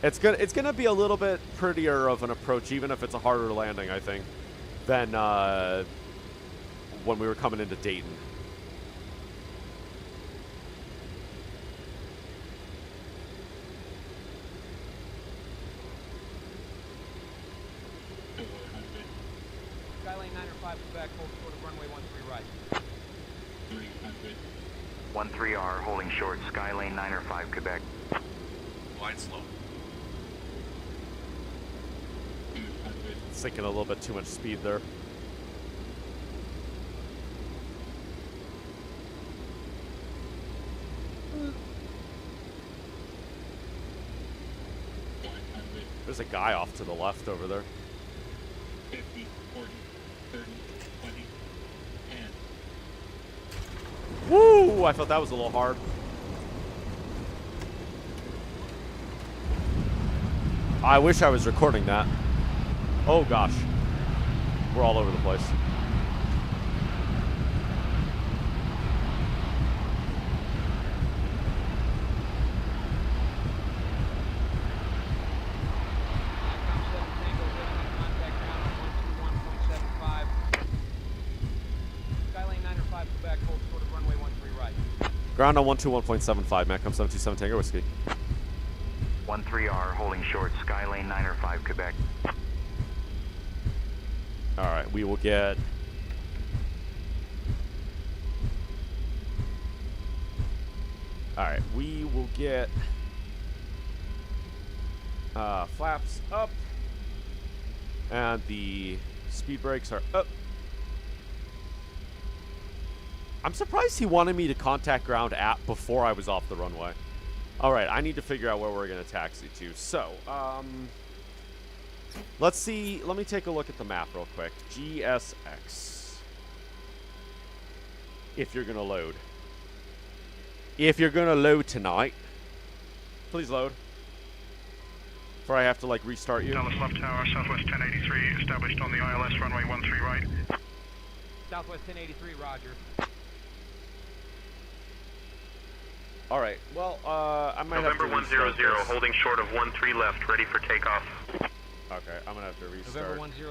It's gonna be a little bit prettier of an approach, even if it's a harder landing, I think, than when we were coming into Dayton. Skylane 905 Quebec, hold short of runway 13 right. 13R holding short, Skylane 905 Quebec. Glide slope. thinking a little bit too much speed there. There's a guy off to the left over there. 50, 40, 30, 20, 10. Woo! I thought that was a little hard. I wish I was recording that. Oh gosh. We're all over the place. Ground on 121.75, Matcom 727 Tango Whiskey. 13R, holding short, Skylane 905, Quebec. Alright, we will get... Alright, we will get... flaps up. And the speed brakes are up. I'm surprised he wanted me to contact ground at before I was off the runway. Alright, I need to figure out where we're going to taxi to. So, let's see. Let me take a look at the map real quick. GSX. If you're going to load. If you're going to load tonight. Please load. Before I have to, like, restart you. Dallas left tower, Southwest 1083, established on the ILS runway 13 right. Southwest 1083, roger. All right. Well, I might November have to restart 100, this. holding short of 13 left, ready for takeoff. Okay, I'm gonna have to restart. November 100,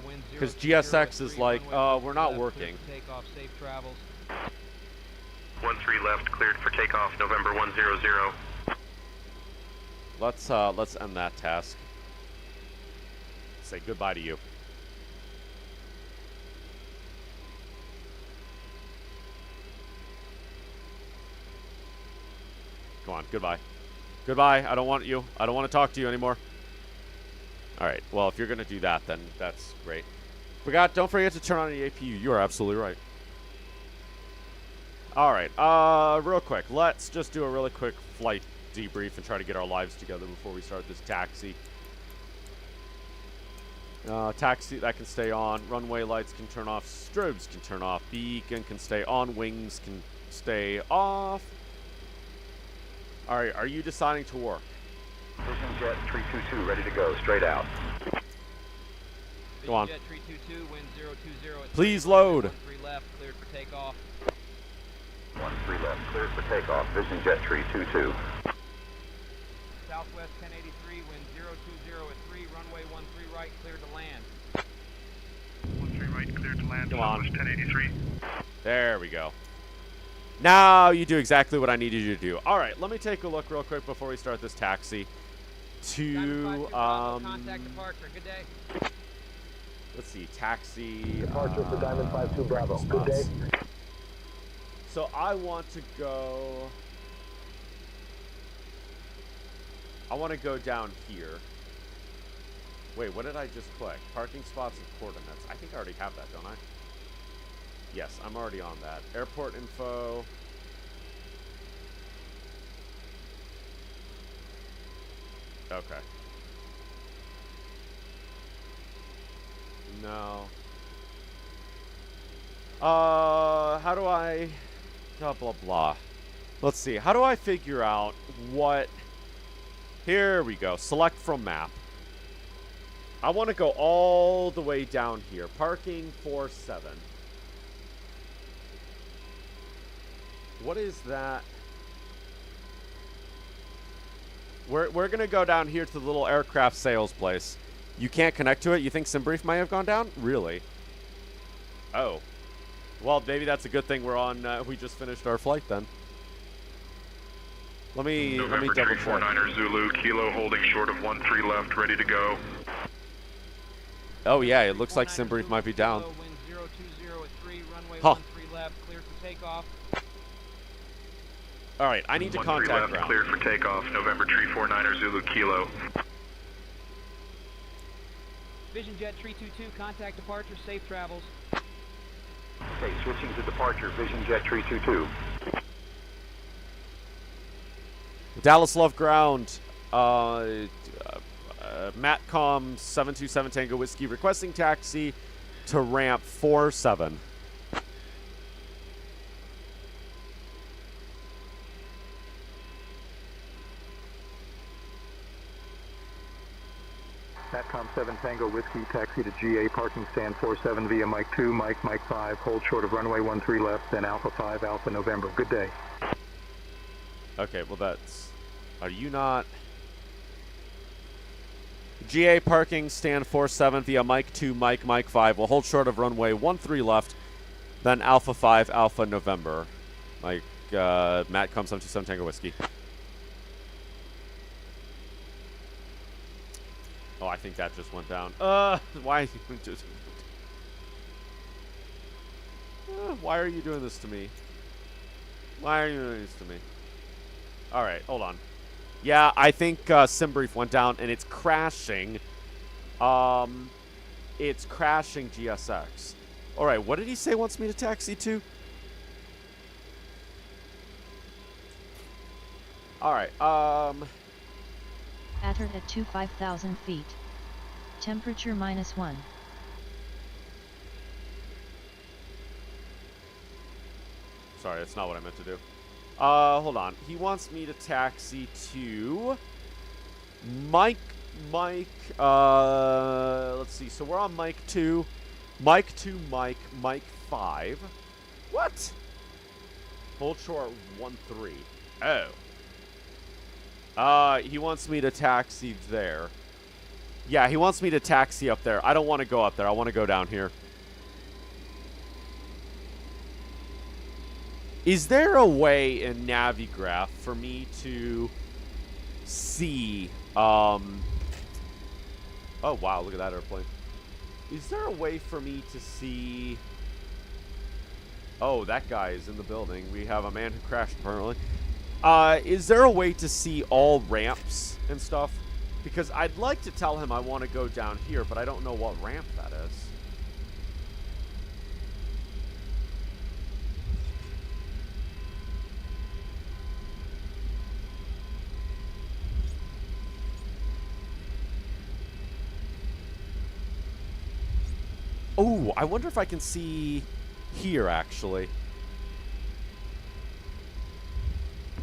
wind 0. Because GSX is like, we're not working. Takeoff, safe travels. 13 left, cleared for takeoff. November 100. Let's end that task. Say goodbye to you. Come on, goodbye. Goodbye, I don't want you. I don't want to talk to you anymore. Alright, well, if you're going to do that, then that's great. Don't forget to turn on the APU. You are absolutely right. Alright, real quick. Let's just do a really quick flight debrief and try to get our lives together before we start this taxi. Taxi, that can stay on. Runway lights can turn off. Strobes can turn off. Beacon can stay on. Wings can stay off. Alright, are you deciding to work? Vision Jet 322, ready to go, straight out. Go on. Jet 322, wind 020 at Please load. 13 left, cleared for takeoff. 13 left, cleared for takeoff. Vision Jet 322. Southwest 1083, wind 020 at 3, runway 13 right, cleared to land. 13 right, cleared to land. Come on. Southwest 1083. There we go. Now you do exactly what I needed you to do. All right, let me take a look real quick before we start this taxi to contact departure. Good day. Let's see, taxi. Departure for Diamond 52 Bravo. Good day. So I want to go. I want to go down here. Wait, what did I just click? Parking spots and coordinates. I think I already have that, don't I? Yes, I'm already on that. Airport info. Okay. No. How do I... Blah, blah, blah. Let's see. How do I figure out what... Here we go. Select from map. I want to go all the way down here. Parking 47. What is that? We're going to go down here to the little aircraft sales place. You can't connect to it? You think SimBrief might have gone down? Really? Oh. Well, maybe that's a good thing we're on. We just finished our flight then. Let me double check. 349er Zulu, Kilo holding short of 13 left, ready to go. Oh yeah, it looks like SimBrief might be down. Wind 020 at 3, runway Huh. 13 left, cleared for takeoff. All right, I need to contact left, ground. cleared for takeoff. November 349er Zulu, Kilo. Vision Jet 322, contact departure, safe travels. Okay, switching to departure, Vision Jet 322. Dallas Love Ground. Matcom 727 Tango Whiskey requesting taxi to ramp 47. Matcom 7 Tango Whiskey, taxi to GA parking stand 47 via Mike 2, Mike 5, hold short of runway 13 left, then Alpha 5, Alpha November. Good day. Okay, well that's... Are you not... GA parking stand 47 via Mike 2, Mike 5, will hold short of runway 13 left, then Alpha 5, Alpha November. Like, Matcom 727 Tango Whiskey. Oh, I think that just went down. Why are you doing this to me? Why are you doing this to me? All right, hold on. Yeah, I think SimBrief went down, and it's crashing. It's crashing GSX. All right, what did he say wants me to taxi to? All right, Attered at 25,000 feet. Temperature -1. Sorry, that's not what I meant to do. Hold on. He wants me to taxi to Mike, let's see. So we're on Mike 2. Mike 2, Mike 5. What? Hold short 13. Oh. He wants me to taxi there. Yeah, he wants me to taxi up there. I don't want to go up there. I want to go down here. Is there a way in Navigraph for me to see, oh, wow, look at that airplane. Is there a way for me to see... Oh, that guy is in the building. We have a man who crashed, apparently. Is there a way to see all ramps and stuff? Because I'd like to tell him I want to go down here, but I don't know what ramp that is. Oh, I wonder if I can see here, actually.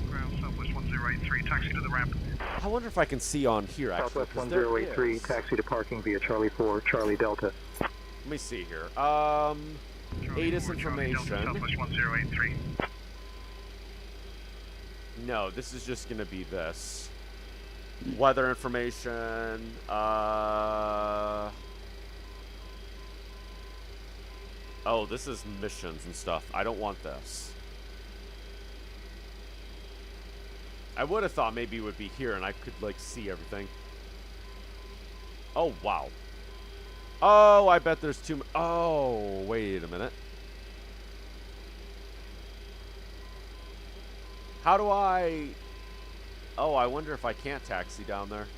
Ground Southwest 1083, taxi to the ramp. I wonder if I can see on here, actually. Southwest 1083, taxi to parking via Charlie 4, Charlie Delta. Let me see here. ATIS information. Southwest 1083. No, this is just going to be this. Weather information. Oh, this is missions and stuff. I don't want this. I would have thought maybe it would be here and I could, like, see everything. Oh, wow. Oh, I bet there's too... Oh, wait a minute. How do I... Oh, I wonder if I can't taxi down there.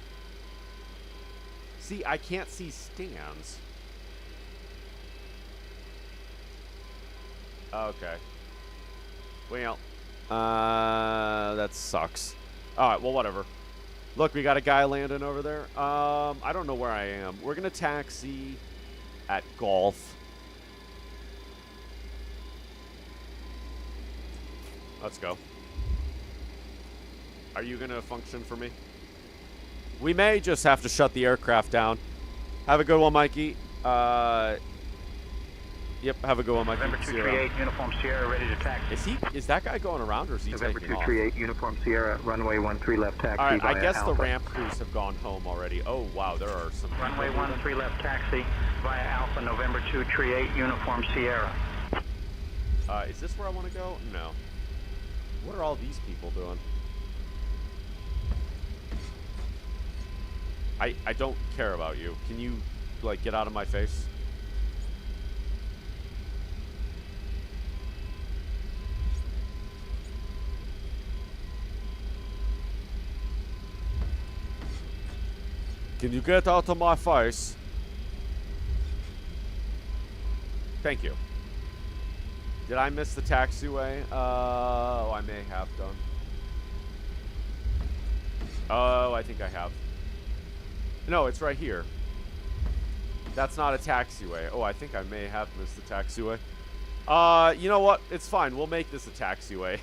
See, I can't see stands. Okay. Well, that sucks. Alright, well, whatever. Look, we got a guy landing over there. I don't know where I am. We're gonna taxi at Golf. Let's go. Are you gonna function for me? We may just have to shut the aircraft down. Have a good one, Mikey. Yep, have a good one, Mikey. November 238, Uniform Sierra, ready to taxi. Is that guy going around, or is he November taking off? 238, Uniform Sierra, runway 13 left taxi. All right, I guess Alpha. the ramp crews have gone home already. Oh, wow, there are some... Runway 13 left taxi via Alpha, November 238, Uniform Sierra. Is this where I want to go? No. What are all these people doing? I don't care about you. Can you, like, get out of my face? Can you get out of my face? Thank you. Did I miss the taxiway? Oh, I may have done. Oh, I think I have. No, it's right here. That's not a taxiway. Oh, I think I may have missed the taxiway. You know what? It's fine. We'll make this a taxiway.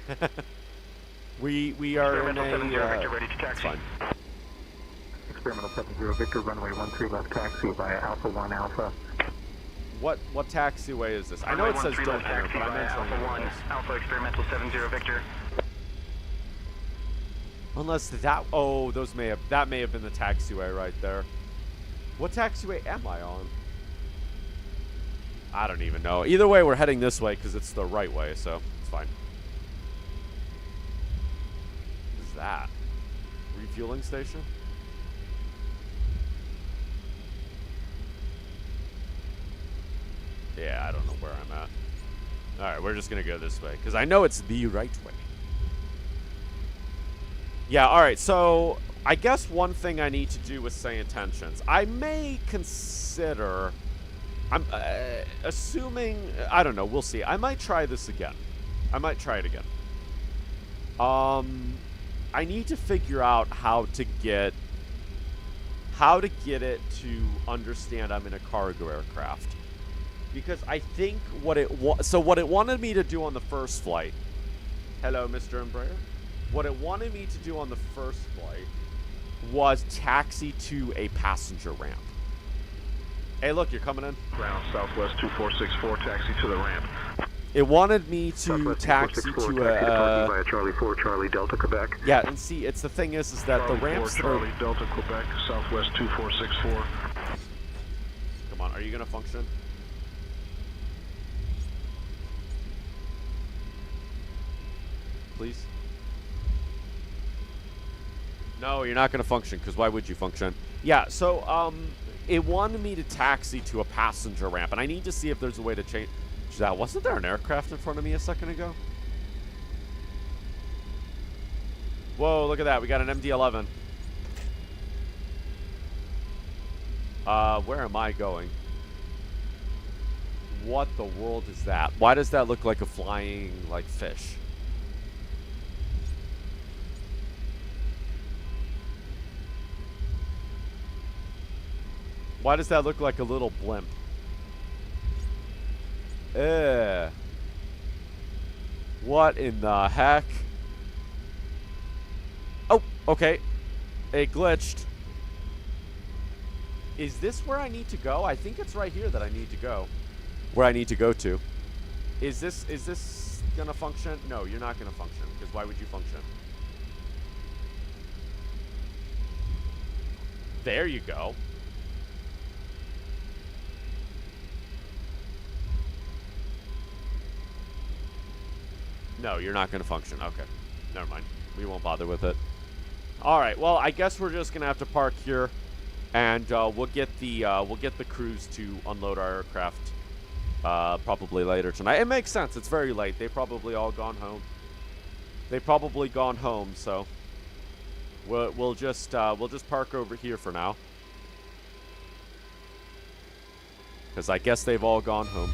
we are in a... it's fine. Experimental 70 Victor, runway 13 left taxi via Alpha 1 Alpha. What taxiway is this? I know it says don't enter, but I meant Alpha 1, Alpha Experimental 70 Victor. Unless that... Oh, that may have been the taxiway right there. What taxiway am I on? I don't even know. Either way, we're heading this way because it's the right way, so it's fine. What is that? Refueling station? Yeah, I don't know where I'm at. Alright, we're just going to go this way because I know it's the right way. Yeah, alright, so I guess one thing I need to do with SayIntentions, I may consider, I'm assuming, I don't know, we'll see. I might try this again. I might try it again. I need to figure out how to get it to understand I'm in a cargo aircraft. Because I think what it wanted me to do on the first flight. Hello, Mr. Embraer. What it wanted me to do on the first flight was taxi to a passenger ramp. Hey, look, you're coming in. Ground Southwest 2464, taxi to the ramp. It wanted me to taxi to a... via Charlie 4, Charlie Delta, Quebec. Yeah, and see, it's the thing is that Charlie the ramps 4, Charlie Delta, Quebec, Southwest 2464. Come on, are you going to function? Please? No, you're not going to function, because why would you function? Yeah, so, it wanted me to taxi to a passenger ramp, and I need to see if there's a way to change that. Wasn't there an aircraft in front of me a second ago? Whoa, look at that. We got an MD11. Where am I going? What the world is that? Why does that look like a flying, like, fish? Why does that look like a little blimp? What in the heck? Oh, okay. It glitched. Is this where I need to go? I think it's right here that I need to go. Where I need to go to. Is this gonna function? No, you're not gonna function, because why would you function? There you go. No, you're not going to function. Okay. Never mind. We won't bother with it. All right. Well, I guess we're just going to have to park here, and we'll get the crews to unload our aircraft probably later tonight. It makes sense. It's very late. They've probably all gone home. They've probably gone home, so we'll just park over here for now, because I guess they've all gone home.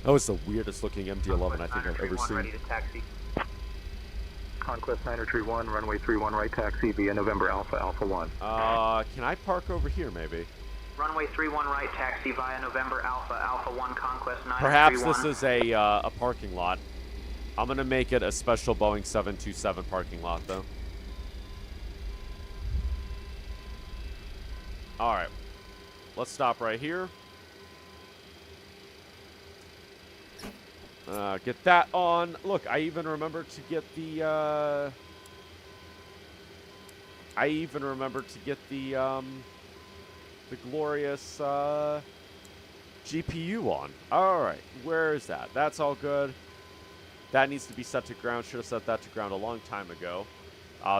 That was the weirdest looking MD11 I think I've ever seen. Ready to taxi. Conquest 931, runway 31 right taxi via November Alpha, Alpha 1. Can I park over here maybe? Runway 31 right taxi via November Alpha, Alpha 1, Conquest 931. Perhaps this is a parking lot. I'm going to make it a special Boeing 727 parking lot though. Alright. Let's stop right here. Get that on. Look, I even remember to get the, the glorious, GPU on. Alright, where is that? That's all good. That needs to be set to ground. Should have set that to ground a long time ago.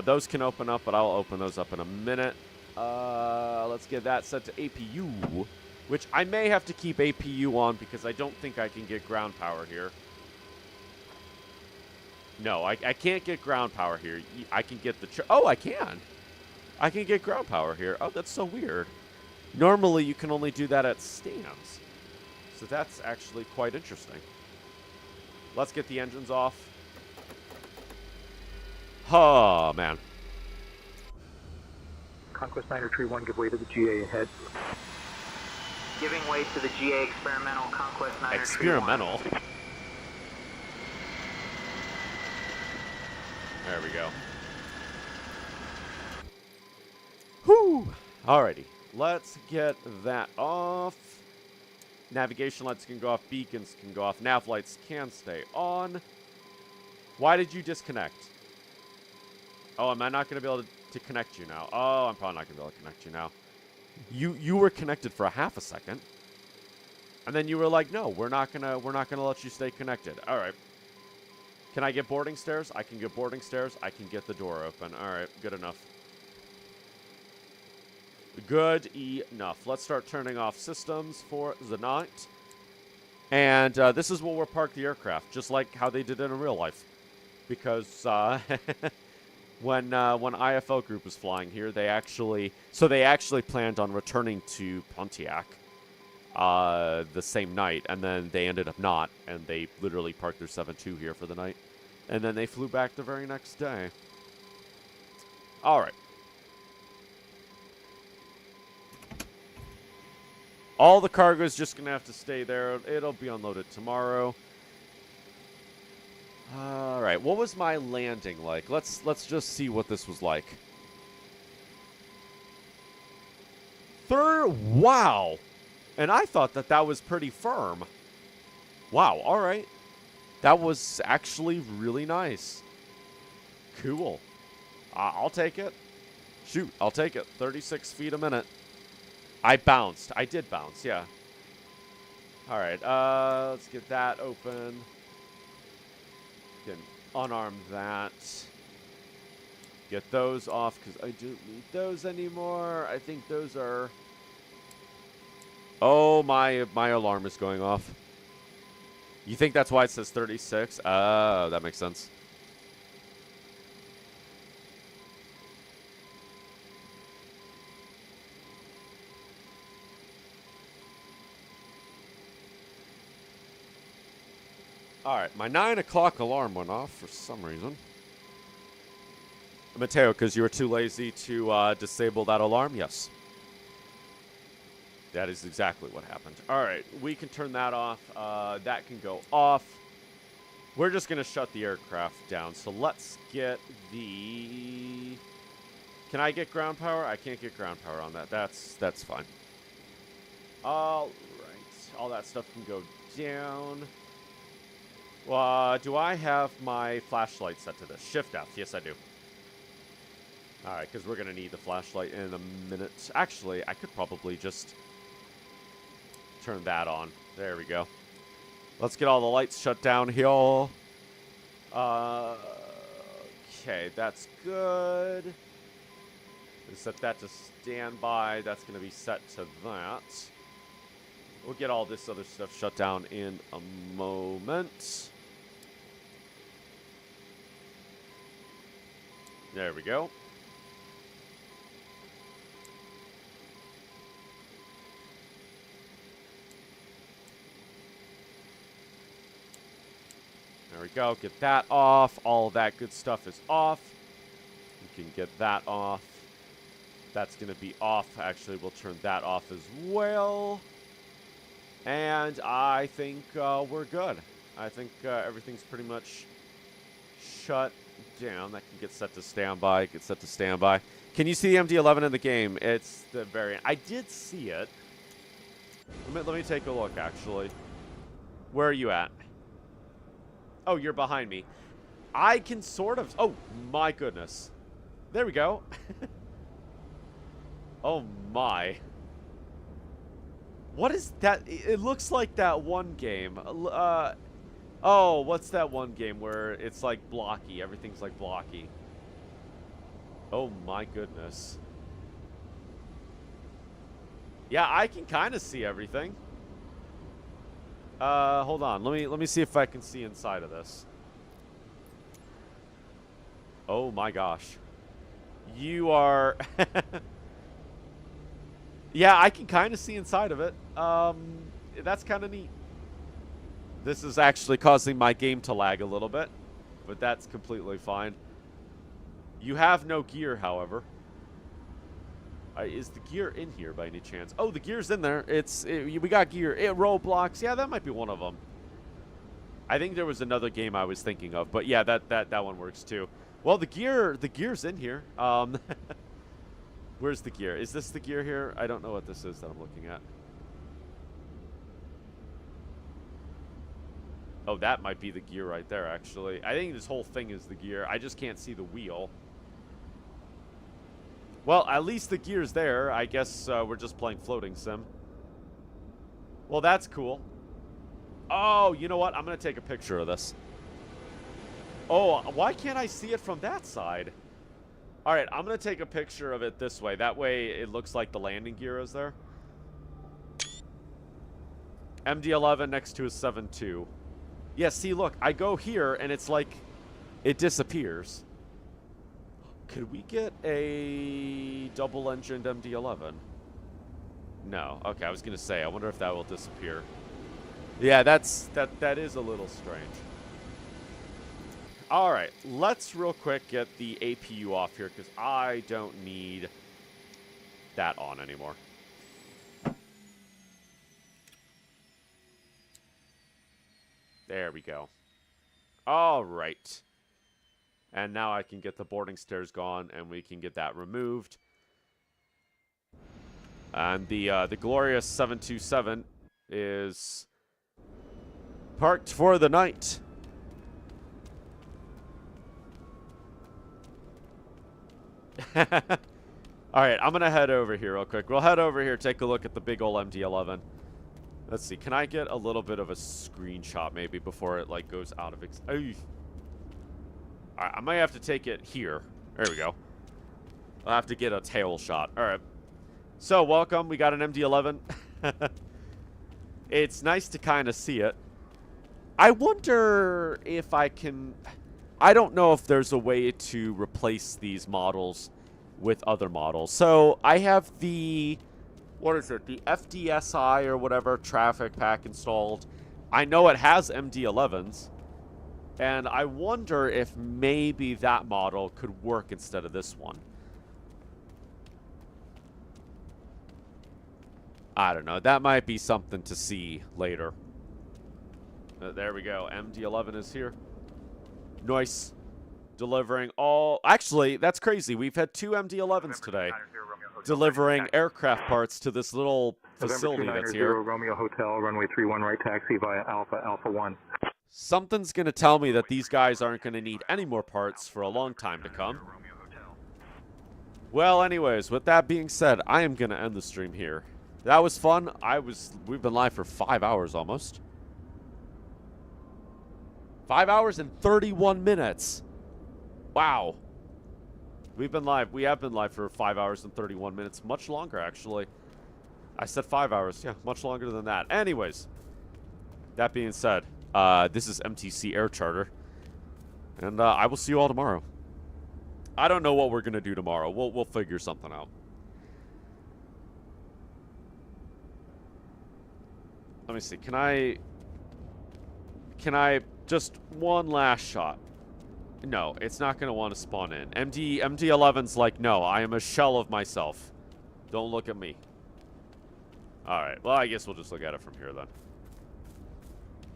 Those can open up, but I'll open those up in a minute. Let's get that set to APU, which I may have to keep APU on because I don't think I can get ground power here. No, I can't get ground power here. I can get the... Oh, I can. I can get ground power here. Oh, that's so weird. Normally, you can only do that at stands. So that's actually quite interesting. Let's get the engines off. Oh, man. Conquest 9 or Tree 1, give way to the GA ahead. Giving way to the GA experimental Conquest 9 Experimental? There we go. Whew! Alrighty. Let's get that off. Navigation lights can go off. Beacons can go off. Nav lights can stay on. Why did you disconnect? Oh, am I not going to be able to connect you now? Oh, I'm probably not going to be able to connect you now. You were connected for a half a second. And then you were like, no, we're not gonna let you stay connected. Alright. Can I get boarding stairs? I can get boarding stairs. I can get the door open. Alright, good enough. Good enough. Let's start turning off systems for the night. And this is where we'll park the aircraft, just like how they did it in real life. Because when IFL Group was flying here, they actually planned on returning to Pontiac the same night, and then they ended up not, and they literally parked their 7-2 here for the night. And then they flew back the very next day. All right. All the cargo is just going to have to stay there. It'll be unloaded tomorrow. All right. What was my landing like? Let's just see what this was like. Wow. And I thought that was pretty firm. Wow. All right. That was actually really nice. Cool. I'll take it. Shoot, I'll take it. 36 feet a minute. I bounced. I did bounce, yeah. All right, let's get that open. Can unarm that. Get those off, because I don't need those anymore. I think those are... Oh, my alarm is going off. You think that's why it says 36? Oh, that makes sense. Alright, my 9 o'clock alarm went off for some reason. Mateo, because you were too lazy to disable that alarm? Yes. That is exactly what happened. Alright, we can turn that off. That can go off. We're just going to shut the aircraft down. So let's get the... Can I get ground power? I can't get ground power on that. That's fine. Alright, all that stuff can go down. Do I have my flashlight set to this? Shift F. Yes, I do. Alright, because we're going to need the flashlight in a minute. Actually, I could probably just turn that on. There we go. Let's get all the lights shut down here. Okay, that's good. Set that to standby. That's going to be set to that. We'll get all this other stuff shut down in a moment. There we go. There we go. Get that off. All that good stuff is off. We can get that off. That's going to be off. Actually, we'll turn that off as well. And I think we're good. I think everything's pretty much shut down. That can get set to standby. Get set to standby. Can you see the MD11 in the game? It's the variant. I did see it. Let me take a look, actually. Where are you at? Oh, you're behind me. I can sort of... Oh, my goodness. There we go. Oh, my. What is that? It looks like that one game. Oh, what's that one game where it's like blocky? Everything's like blocky. Oh my goodness. Yeah, I can kind of see everything. Hold on. Let me see if I can see inside of this. Oh my gosh. You are... Yeah, I can kind of see inside of it. That's kind of neat. This is actually causing my game to lag a little bit, but that's completely fine. You have no gear, however. Is the gear in here by any chance? Oh, the gear's in there. We got gear. Roadblocks. Yeah, that might be one of them. I think there was another game I was thinking of, but yeah, that one works too. Well, the gear's in here. Where's the gear? Is this the gear here? I don't know what this is that I'm looking at. Oh, that might be the gear right there, actually. I think this whole thing is the gear. I just can't see the wheel. Well, at least the gear's there. I guess we're just playing floating sim. Well, that's cool. Oh, you know what? I'm going to take a picture of this. Oh, why can't I see it from that side? All right, I'm going to take a picture of it this way. That way it looks like the landing gear is there. MD11 next to a 7.2. Yeah, see, look, I go here, and it's like it disappears. Could we get a double-engined MD11? No. Okay, I was going to say, I wonder if that will disappear. Yeah, that is a little strange. All right, let's real quick get the APU off here, because I don't need that on anymore. There we go. All right. And now I can get the boarding stairs gone, and we can get that removed. And the glorious 727 is parked for the night. All right, I'm going to head over here real quick. We'll head over here, take a look at the big old MD11. Let's see. Can I get a little bit of a screenshot maybe before it like goes out of... All right, I might have to take it here. There we go. I'll have to get a tail shot. All right. So, welcome. We got an MD11. It's nice to kind of see it. I wonder if I can... I don't know if there's a way to replace these models with other models. So, I have the... What is it? The FDSI or whatever traffic pack installed. I know it has MD11s. And I wonder if maybe that model could work instead of this one. I don't know. That might be something to see later. There we go. MD11 is here. Nice. Delivering all... Actually, that's crazy. We've had 2 MD11s today. Delivering aircraft parts to this little facility that's here. Romeo Hotel, runway 31 right taxi via Alpha 1. Something's going to tell me that these guys aren't going to need any more parts for a long time to come. Well, anyways, with that being said, I am going to end the stream here. That was fun. We've been live for 5 hours almost. 5 hours and 31 minutes. Wow. We have been live for 5 hours and 31 minutes. Much longer, actually. I said 5 hours. Yeah, much longer than that. Anyways, that being said, this is MTC Air Charter. And I will see you all tomorrow. I don't know what we're going to do tomorrow. We'll figure something out. Let me see. Can I just one last shot? No, it's not going to want to spawn in. MD11's like, no, I am a shell of myself. Don't look at me. Alright, well, I guess we'll just look at it from here then.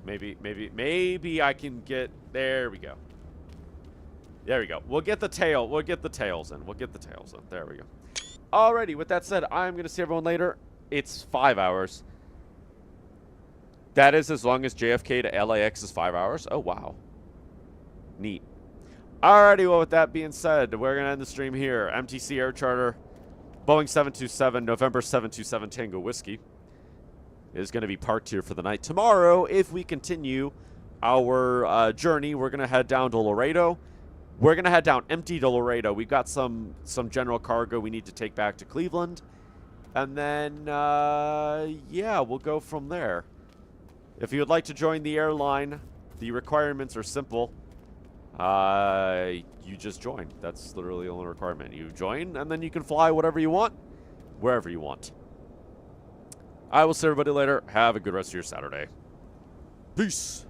Maybe I can get... There we go. There we go. We'll get the tail. We'll get the tails in. There we go. Alrighty, with that said, I'm going to see everyone later. It's 5 hours. That is as long as JFK to LAX is 5 hours. Oh, wow. Neat. Alrighty, well, with that being said, we're going to end the stream here. MTC Air Charter, Boeing 727, November 727 Tango Whiskey is going to be parked here for the night. Tomorrow, if we continue our journey, we're going to head down to Laredo. We're going to head down empty to Laredo. We've got some general cargo we need to take back to Cleveland. And then, yeah, we'll go from there. If you would like to join the airline, the requirements are simple. You just join. That's literally the only requirement. You join, and then you can fly whatever you want, wherever you want. I will see everybody later. Have a good rest of your Saturday. Peace.